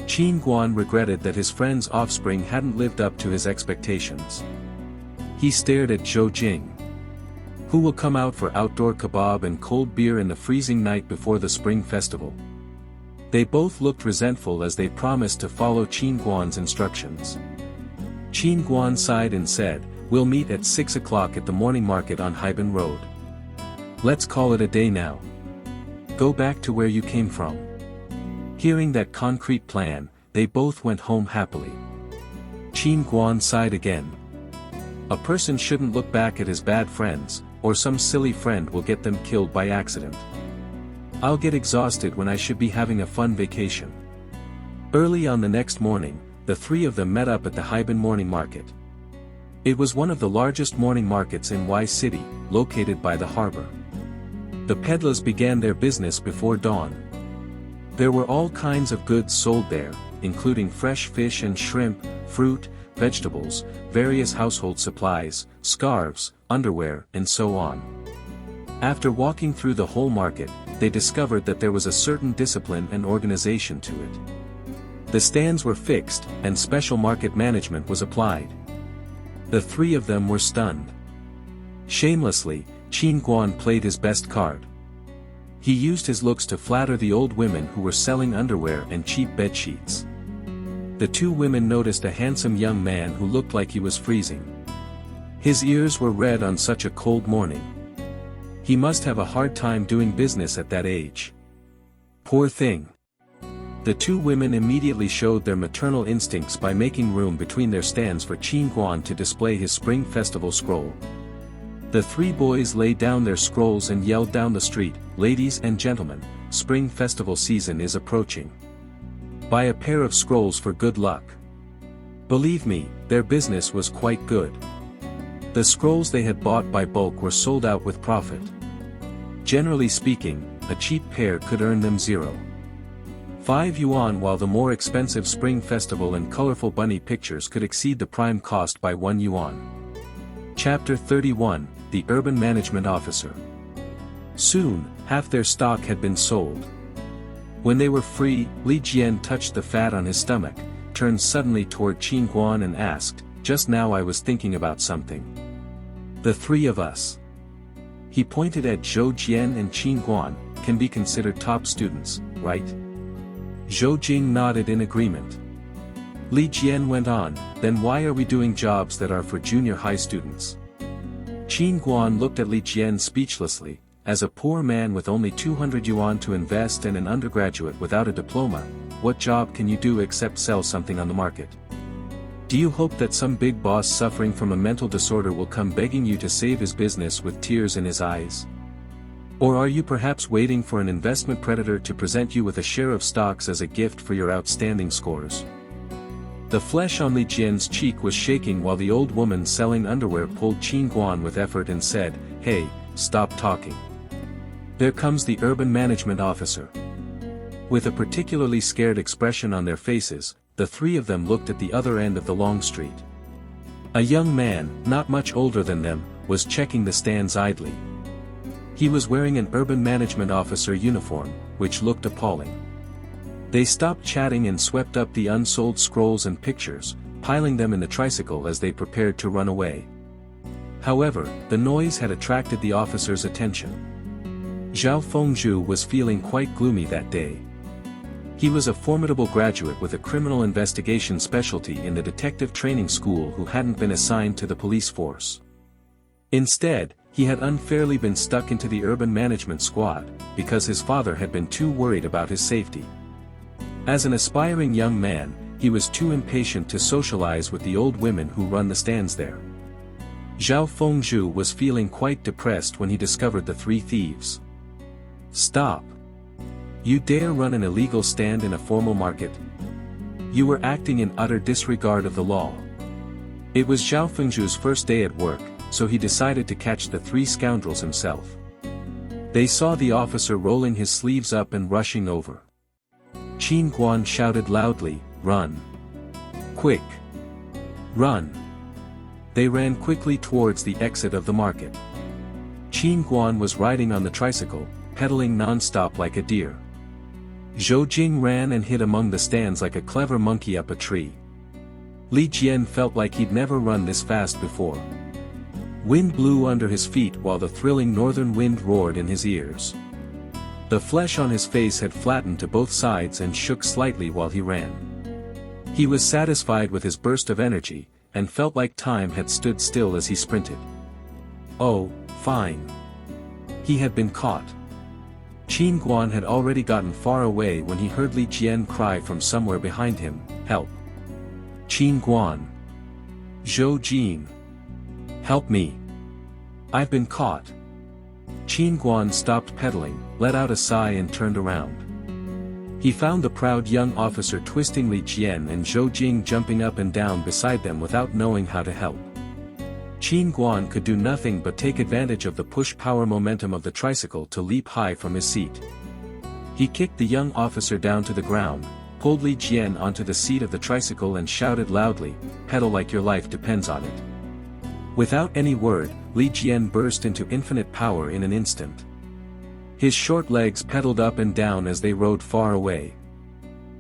Qin Guan regretted that his friend's offspring hadn't lived up to his expectations. He stared at Zhou Jing. "Who will come out for outdoor kebab and cold beer in the freezing night before the spring festival?" They both looked resentful as they promised to follow Qin Guan's instructions. Qin Guan sighed and said, "We'll meet at 6 o'clock at the morning market on Haiban Road. Let's call it a day now. Go back to where you came from." Hearing that concrete plan, they both went home happily. Qin Guan sighed again. A person shouldn't look back at his bad friends, or some silly friend will get them killed by accident. I'll get exhausted when I should be having a fun vacation. Early on the next morning, the three of them met up at the Haiban morning market. It was one of the largest morning markets in Y City, located by the harbor. The peddlers began their business before dawn. There were all kinds of goods sold there, including fresh fish and shrimp, fruit, vegetables, various household supplies, scarves, underwear, and so on. After walking through the whole market, they discovered that there was a certain discipline and organization to it. The stands were fixed, and special market management was applied. The three of them were stunned. Shamelessly, Qin Guan played his best card. He used his looks to flatter the old women who were selling underwear and cheap bedsheets. The two women noticed a handsome young man who looked like he was freezing. His ears were red on such a cold morning. He must have a hard time doing business at that age. Poor thing. The two women immediately showed their maternal instincts by making room between their stands for Qin Guan to display his Spring Festival scroll. The three boys laid down their scrolls and yelled down the street, "Ladies and gentlemen, Spring Festival season is approaching. Buy a pair of scrolls for good luck." Believe me, their business was quite good. The scrolls they had bought by bulk were sold out with profit. Generally speaking, a cheap pair could earn them 0.5 yuan, while the more expensive Spring Festival and colorful bunny pictures could exceed the prime cost by 1 yuan. Chapter 31, The Urban Management Officer. Soon, half their stock had been sold. When they were free, Li Jian touched the fat on his stomach, turned suddenly toward Qin Guan and asked, "Just now I was thinking about something. The three of us." He pointed at Zhou Jian and Qin Guan, "can be considered top students, right?" Zhou Jing nodded in agreement. Li Jian went on, "Then why are we doing jobs that are for junior high students?" Qin Guan looked at Li Jian speechlessly. "As a poor man with only 200 yuan to invest and an undergraduate without a diploma, what job can you do except sell something on the market? Do you hope that some big boss suffering from a mental disorder will come begging you to save his business with tears in his eyes? Or are you perhaps waiting for an investment predator to present you with a share of stocks as a gift for your outstanding scores?" The flesh on Li Jian's cheek was shaking while the old woman selling underwear pulled Qin Guan with effort and said, "Hey, stop talking. There comes the urban management officer." With a particularly scared expression on their faces, the three of them looked at the other end of the long street. A young man, not much older than them, was checking the stands idly. He was wearing an urban management officer uniform, which looked appalling. They stopped chatting and swept up the unsold scrolls and pictures, piling them in the tricycle as they prepared to run away. However, the noise had attracted the officer's attention. Zhao Fengzhu was feeling quite gloomy that day. He was a formidable graduate with a criminal investigation specialty in the detective training school who hadn't been assigned to the police force. Instead, he had unfairly been stuck into the urban management squad, because his father had been too worried about his safety. As an aspiring young man, he was too impatient to socialize with the old women who run the stands there. Zhao Fengzhu was feeling quite depressed when he discovered the three thieves. "Stop! You dare run an illegal stand in a formal market? You were acting in utter disregard of the law." It was Zhao Fengzhu's first day at work, so he decided to catch the three scoundrels himself. They saw the officer rolling his sleeves up and rushing over. Qin Guan shouted loudly, "Run! Quick! Run!" They ran quickly towards the exit of the market. Qin Guan was riding on the tricycle, pedaling non-stop like a deer. Zhou Jing ran and hid among the stands like a clever monkey up a tree. Li Jian felt like he'd never run this fast before. Wind blew under his feet while the thrilling northern wind roared in his ears. The flesh on his face had flattened to both sides and shook slightly while he ran. He was satisfied with his burst of energy, and felt like time had stood still as he sprinted. Oh, fine. He had been caught. Qin Guan had already gotten far away when he heard Li Jian cry from somewhere behind him, "Help! Qin Guan! Zhou Jing! Help me! I've been caught!" Qin Guan stopped pedaling, let out a sigh and turned around. He found the proud young officer twisting Li Jian and Zhou Jing jumping up and down beside them without knowing how to help. Qin Guan could do nothing but take advantage of the push-power momentum of the tricycle to leap high from his seat. He kicked the young officer down to the ground, pulled Li Jian onto the seat of the tricycle and shouted loudly, "Pedal like your life depends on it." Without any word, Li Jian burst into infinite power in an instant. His short legs pedaled up and down as they rode far away.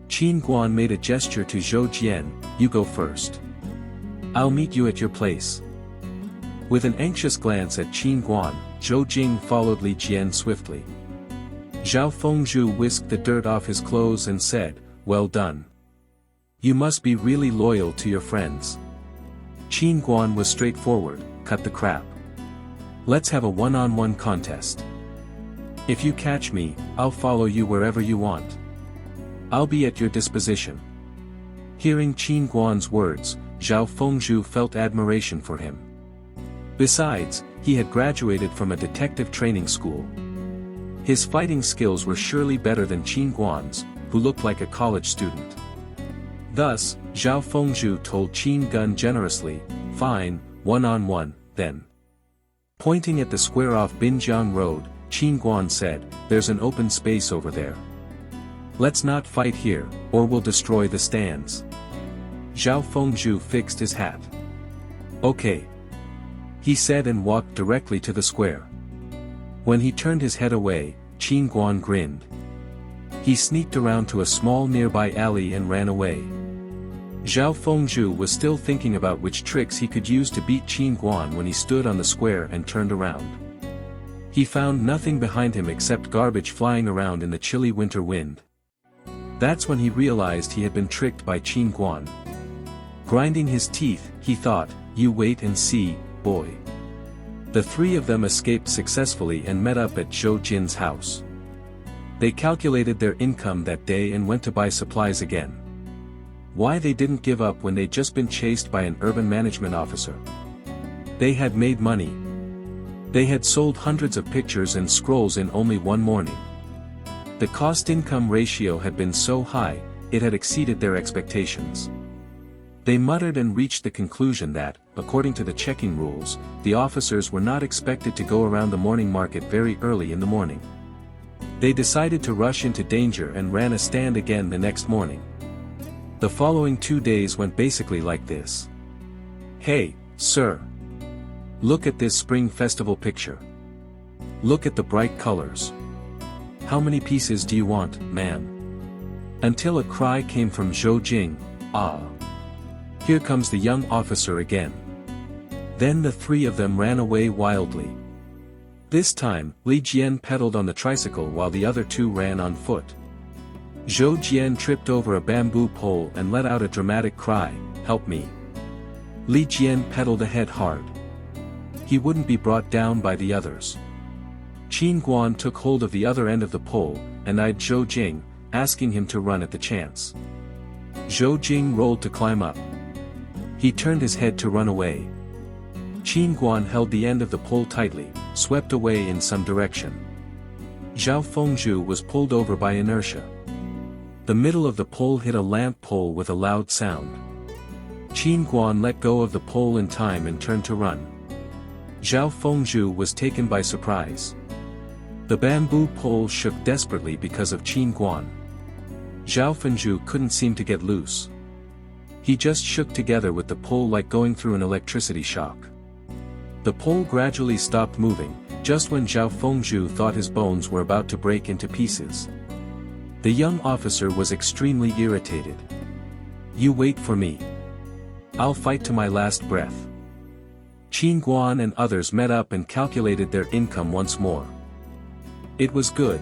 Qin Guan made a gesture to Zhou Jian, "You go first. I'll meet you at your place." With an anxious glance at Qin Guan, Zhou Jing followed Li Jian swiftly. Zhao Fengzhu whisked the dirt off his clothes and said, "Well done. You must be really loyal to your friends." Qin Guan was straightforward, "Cut the crap. Let's have a one-on-one contest. If you catch me, I'll follow you wherever you want. I'll be at your disposition." Hearing Qin Guan's words, Zhao Fengzhu felt admiration for him. Besides, he had graduated from a detective training school. His fighting skills were surely better than Qin Guan's, who looked like a college student. Thus, Zhao Fengzhu told Qin Gun generously, "Fine, one-on-one, then." Pointing at the square off Binjiang Road, Qin Guan said, "There's an open space over there. Let's not fight here, or we'll destroy the stands." Zhao Fengzhu fixed his hat. "Okay," he said and walked directly to the square. When he turned his head away, Qin Guan grinned. He sneaked around to a small nearby alley and ran away. Zhao Fengzhu was still thinking about which tricks he could use to beat Qin Guan when he stood on the square and turned around. He found nothing behind him except garbage flying around in the chilly winter wind. That's when he realized he had been tricked by Qin Guan. Grinding his teeth, he thought, "You wait and see, boy." The three of them escaped successfully and met up at Zhou Jin's house. They calculated their income that day and went to buy supplies again. Why they didn't give up when they'd just been chased by an urban management officer? They had made money. They had sold hundreds of pictures and scrolls in only one morning. The cost-income ratio had been so high, it had exceeded their expectations. They muttered and reached the conclusion that, according to the checking rules, the officers were not expected to go around the morning market very early in the morning. They decided to rush into danger and ran a stand again the next morning. The following 2 days went basically like this. "Hey, sir. Look at this spring festival picture. Look at the bright colors. How many pieces do you want, ma'am?" Until a cry came from Zhou Jing, "Ah! Here comes the young officer again." Then the three of them ran away wildly. This time, Li Jian pedaled on the tricycle while the other two ran on foot. Zhou Jian tripped over a bamboo pole and let out a dramatic cry, "Help me." Li Jian pedaled ahead hard. He wouldn't be brought down by the others. Qin Guan took hold of the other end of the pole, and eyed Zhou Jing, asking him to run at the chance. Zhou Jing rolled to climb up. He turned his head to run away. Qin Guan held the end of the pole tightly, swept away in some direction. Zhao Fengzhu was pulled over by inertia. The middle of the pole hit a lamp pole with a loud sound. Qin Guan let go of the pole in time and turned to run. Zhao Fengzhu was taken by surprise. The bamboo pole shook desperately because of Qin Guan. Zhao Fengzhu couldn't seem to get loose. He just shook together with the pole like going through an electricity shock. The pole gradually stopped moving, just when Zhao Fengzhu thought his bones were about to break into pieces. The young officer was extremely irritated. "You wait for me. I'll fight to my last breath." Qin Guan and others met up and calculated their income once more. It was good.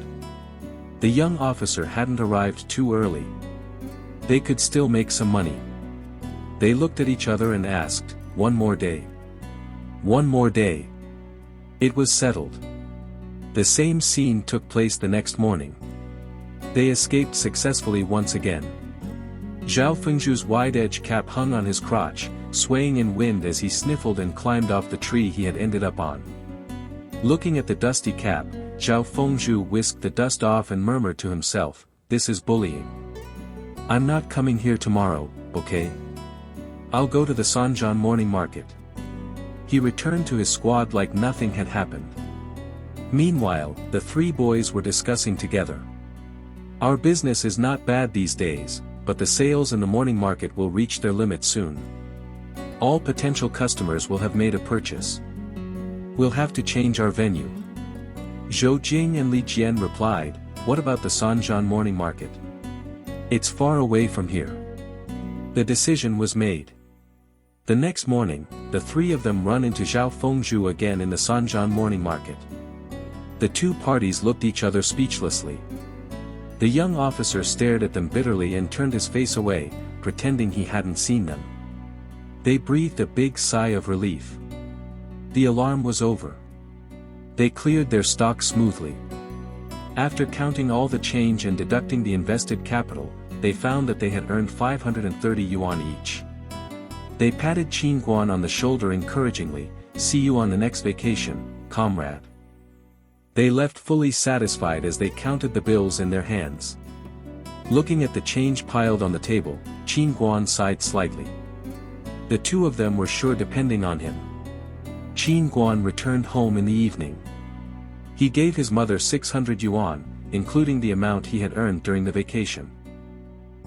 The young officer hadn't arrived too early. They could still make some money. They looked at each other and asked, "One more day. One more day." It was settled. The same scene took place the next morning. They escaped successfully once again. Zhao Fengzhu's wide-edge cap hung on his crotch, swaying in wind as he sniffled and climbed off the tree he had ended up on. Looking at the dusty cap, Zhao Fengzhu whisked the dust off and murmured to himself, "This is bullying. I'm not coming here tomorrow, okay? I'll go to the Sanjian morning market." He returned to his squad like nothing had happened. Meanwhile, the three boys were discussing together. Our business is not bad these days, but the sales in the morning market will reach their limit soon. All potential customers will have made a purchase. We'll have to change our venue. Zhou Jing and Li Jian replied, what about the Sanjian morning market? It's far away from here. The decision was made. The next morning, the three of them run into Zhao Fengzhu again in the Sanjian morning market. The two parties looked each other speechlessly. The young officer stared at them bitterly and turned his face away, pretending he hadn't seen them. They breathed a big sigh of relief. The alarm was over. They cleared their stock smoothly. After counting all the change and deducting the invested capital, they found that they had earned 530 yuan each. They patted Qin Guan on the shoulder encouragingly, see you on the next vacation, comrade. They left fully satisfied as they counted the bills in their hands. Looking at the change piled on the table, Qin Guan sighed slightly. The two of them were sure depending on him. Qin Guan returned home in the evening. He gave his mother 600 yuan, including the amount he had earned during the vacation.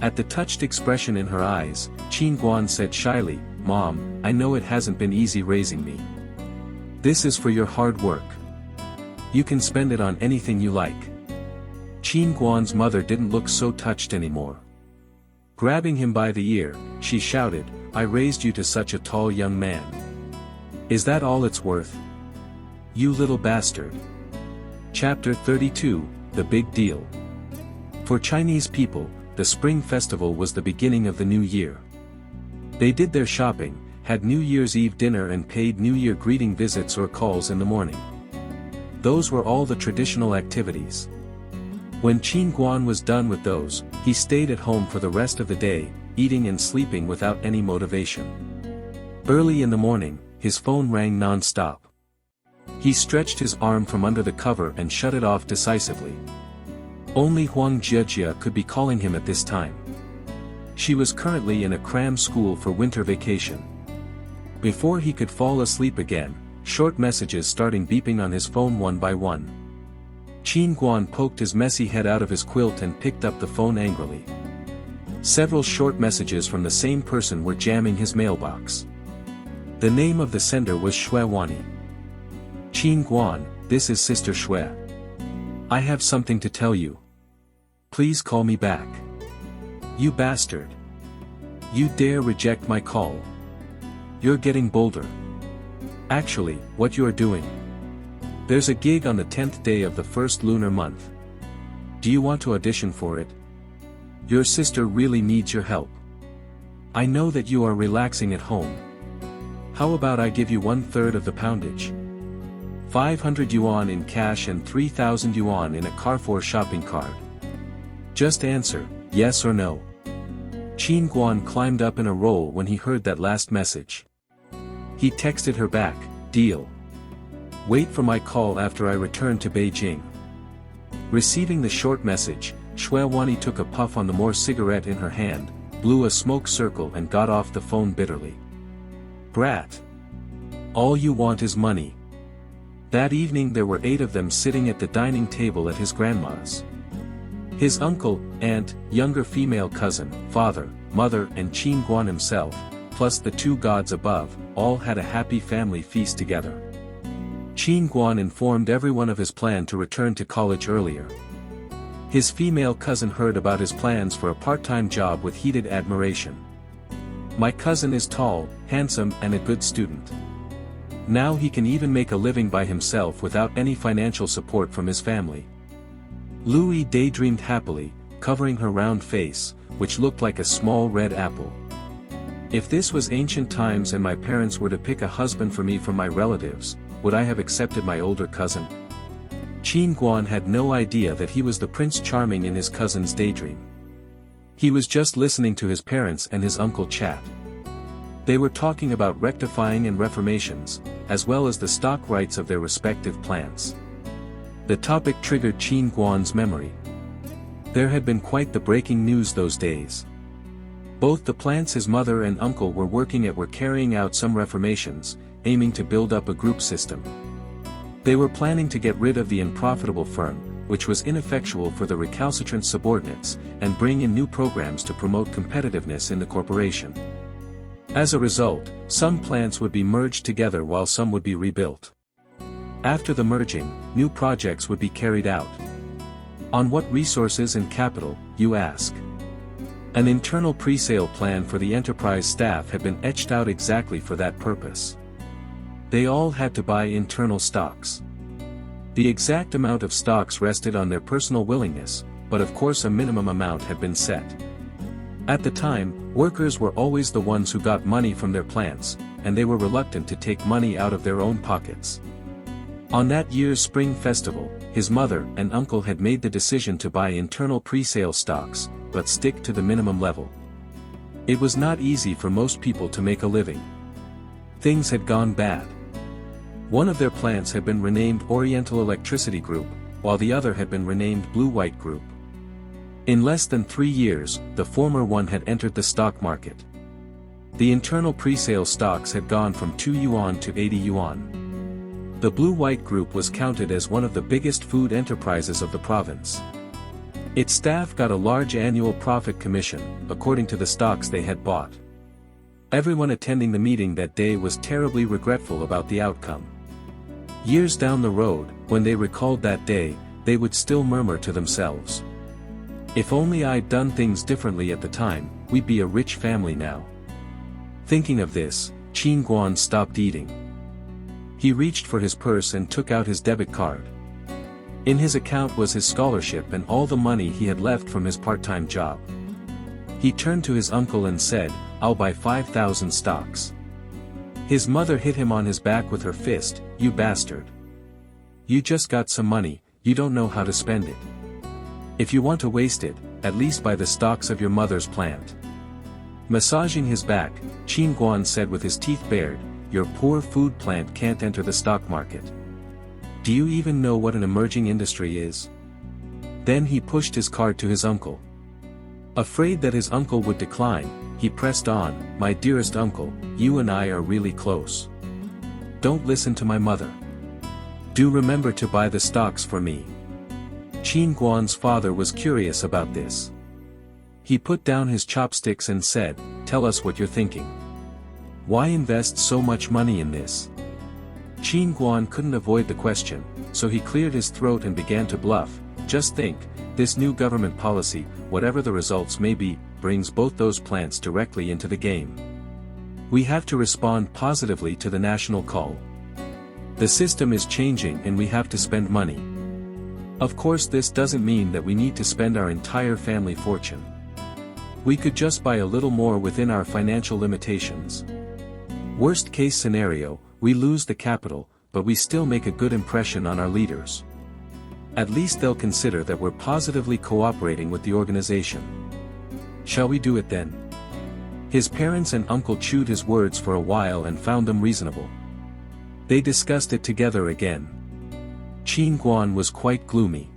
At the touched expression in her eyes, Qin Guan said shyly, Mom, I know it hasn't been easy raising me. This is for your hard work. You can spend it on anything you like. Qin Guan's mother didn't look so touched anymore. Grabbing him by the ear, she shouted, I raised you to such a tall young man. Is that all it's worth? You little bastard. Chapter 32, The Big Deal. For Chinese people, the Spring Festival was the beginning of the new year. They did their shopping, had New Year's Eve dinner and paid New Year greeting visits or calls in the morning. Those were all the traditional activities. When Qin Guan was done with those, he stayed at home for the rest of the day, eating and sleeping without any motivation. Early in the morning, his phone rang non-stop. He stretched his arm from under the cover and shut it off decisively. Only Huang Jiejia could be calling him at this time. She was currently in a cram school for winter vacation. Before he could fall asleep again, short messages started beeping on his phone one by one. Qin Guan poked his messy head out of his quilt and picked up the phone angrily. Several short messages from the same person were jamming his mailbox. The name of the sender was Xue Wani. Qin Guan, this is Sister Xue. I have something to tell you. Please call me back. You bastard. You dare reject my call. You're getting bolder. Actually, what you are doing. There's a gig on the 10th day of the first lunar month. Do you want to audition for it? Your sister really needs your help. I know that you are relaxing at home. How about I give you 1/3 of the poundage? 500 yuan in cash and 3,000 yuan in a Carrefour shopping cart. Just answer, yes or no. Qin Guan climbed up in a roll when he heard that last message. He texted her back, deal. Wait for my call after I return to Beijing. Receiving the short message, Xue Wani took a puff on the more cigarette in her hand, blew a smoke circle and got off the phone bitterly. Brat. All you want is money. That evening there were 8 of them sitting at the dining table at his grandma's. His uncle, aunt, younger female cousin, father, mother and Qin Guan himself, plus the 2 gods above, all had a happy family feast together. Qin Guan informed everyone of his plan to return to college earlier. His female cousin heard about his plans for a part-time job with heated admiration. My cousin is tall, handsome and a good student. Now he can even make a living by himself without any financial support from his family. Louis daydreamed happily, covering her round face, which looked like a small red apple. If this was ancient times and my parents were to pick a husband for me from my relatives, would I have accepted my older cousin? Qin Guan had no idea that he was the Prince Charming in his cousin's daydream. He was just listening to his parents and his uncle chat. They were talking about rectifying and reformations, as well as the stock rights of their respective plants. The topic triggered Qin Guan's memory. There had been quite the breaking news those days. Both the plants his mother and uncle were working at were carrying out some reformations, aiming to build up a group system. They were planning to get rid of the unprofitable firm, which was ineffectual for the recalcitrant subordinates, and bring in new programs to promote competitiveness in the corporation. As a result, some plants would be merged together while some would be rebuilt. After the merging, new projects would be carried out. On what resources and capital, you ask? An internal pre-sale plan for the enterprise staff had been etched out exactly for that purpose. They all had to buy internal stocks. The exact amount of stocks rested on their personal willingness, but of course a minimum amount had been set. At the time, workers were always the ones who got money from their plants, and they were reluctant to take money out of their own pockets. On that year's spring festival, his mother and uncle had made the decision to buy internal pre-sale stocks, but stick to the minimum level. It was not easy for most people to make a living. Things had gone bad. One of their plants had been renamed Oriental Electricity Group, while the other had been renamed Blue-White Group. In less than 3 years, the former one had entered the stock market. The internal pre-sale stocks had gone from 2 yuan to 80 yuan. The Blue-White Group was counted as one of the biggest food enterprises of the province. Its staff got a large annual profit commission, according to the stocks they had bought. Everyone attending the meeting that day was terribly regretful about the outcome. Years down the road, when they recalled that day, they would still murmur to themselves, "If only I'd done things differently at the time, we'd be a rich family now." Thinking of this, Qin Guan stopped eating. He reached for his purse and took out his debit card. In his account was his scholarship and all the money he had left from his part-time job. He turned to his uncle and said, "I'll buy 5,000 stocks." His mother hit him on his back with her fist, "You bastard. You just got some money, you don't know how to spend it. If you want to waste it, at least buy the stocks of your mother's plant." Massaging his back, Qin Guan said with his teeth bared, "Your poor food plant can't enter the stock market. Do you even know what an emerging industry is?" Then he pushed his card to his uncle. Afraid that his uncle would decline, he pressed on, "My dearest uncle, you and I are really close. Don't listen to my mother. Do remember to buy the stocks for me." Qin Guan's father was curious about this. He put down his chopsticks and said, "Tell us what you're thinking. Why invest so much money in this?" Qin Guan couldn't avoid the question, so he cleared his throat and began to bluff, "Just think, this new government policy, whatever the results may be, brings both those plants directly into the game. We have to respond positively to the national call. The system is changing and we have to spend money. Of course this doesn't mean that we need to spend our entire family fortune. We could just buy a little more within our financial limitations. Worst case scenario, we lose the capital, but we still make a good impression on our leaders. At least they'll consider that we're positively cooperating with the organization. Shall we do it then?" His parents and uncle chewed his words for a while and found them reasonable. They discussed it together again. Qin Guan was quite gloomy.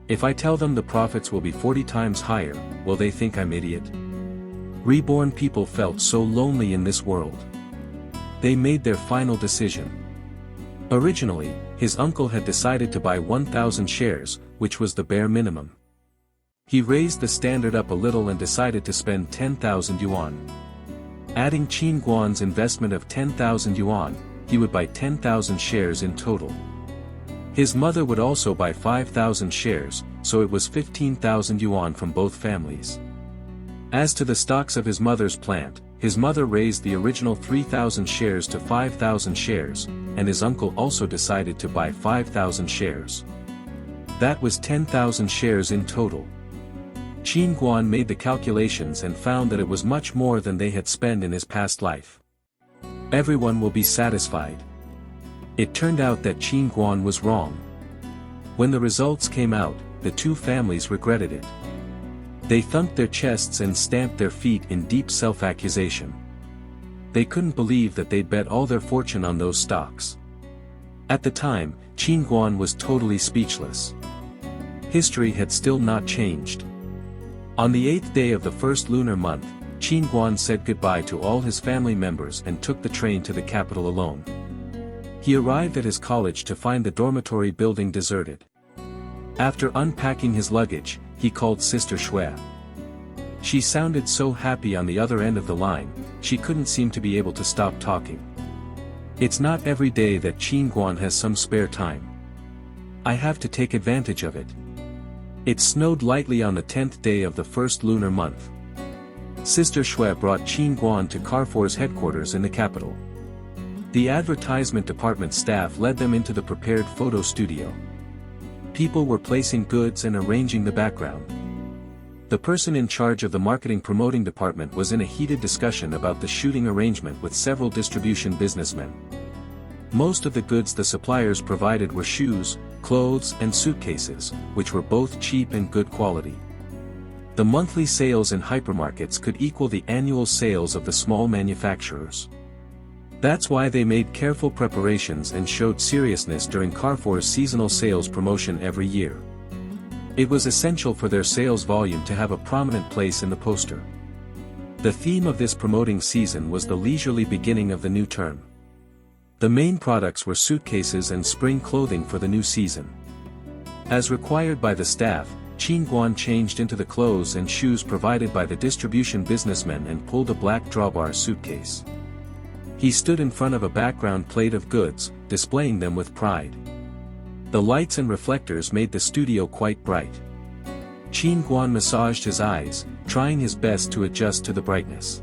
"If I tell them the profits will be 40 times higher, will they think I'm idiot?" Reborn people felt so lonely in this world. They made their final decision. Originally, his uncle had decided to buy 1,000 shares, which was the bare minimum. He raised the standard up a little and decided to spend 10,000 yuan. Adding Qin Guan's investment of 10,000 yuan, he would buy 10,000 shares in total. His mother would also buy 5,000 shares, so it was 15,000 yuan from both families. As to the stocks of his mother's plant, his mother raised the original 3,000 shares to 5,000 shares, and his uncle also decided to buy 5,000 shares. That was 10,000 shares in total. Qin Guan made the calculations and found that it was much more than they had spent in his past life. Everyone will be satisfied. It turned out that Qin Guan was wrong. When the results came out, the two families regretted it. They thumped their chests and stamped their feet in deep self-accusation. They couldn't believe that they'd bet all their fortune on those stocks. At the time, Qin Guan was totally speechless. History had still not changed. On the 8th day of the first lunar month, Qin Guan said goodbye to all his family members and took the train to the capital alone. He arrived at his college to find the dormitory building deserted. After unpacking his luggage, he called Sister Shui. She sounded so happy on the other end of the line, she couldn't seem to be able to stop talking. It's not every day that Qin Guan has some spare time. I have to take advantage of it. It snowed lightly on the 10th day of the first lunar month. Sister Shui brought Qin Guan to Carrefour's headquarters in the capital. The advertisement department staff led them into the prepared photo studio. People were placing goods and arranging the background. The person in charge of the marketing promoting department was in a heated discussion about the shooting arrangement with several distribution businessmen. Most of the goods the suppliers provided were shoes, clothes and suitcases, which were both cheap and good quality. The monthly sales in hypermarkets could equal the annual sales of the small manufacturers. That's why they made careful preparations and showed seriousness during Carrefour's seasonal sales promotion every year. It was essential for their sales volume to have a prominent place in the poster. The theme of this promoting season was the leisurely beginning of the new term. The main products were suitcases and spring clothing for the new season. As required by the staff, Qin Guan changed into the clothes and shoes provided by the distribution businessmen and pulled a black drawbar suitcase. He stood in front of a background plate of goods, displaying them with pride. The lights and reflectors made the studio quite bright. Qin Guan massaged his eyes, trying his best to adjust to the brightness.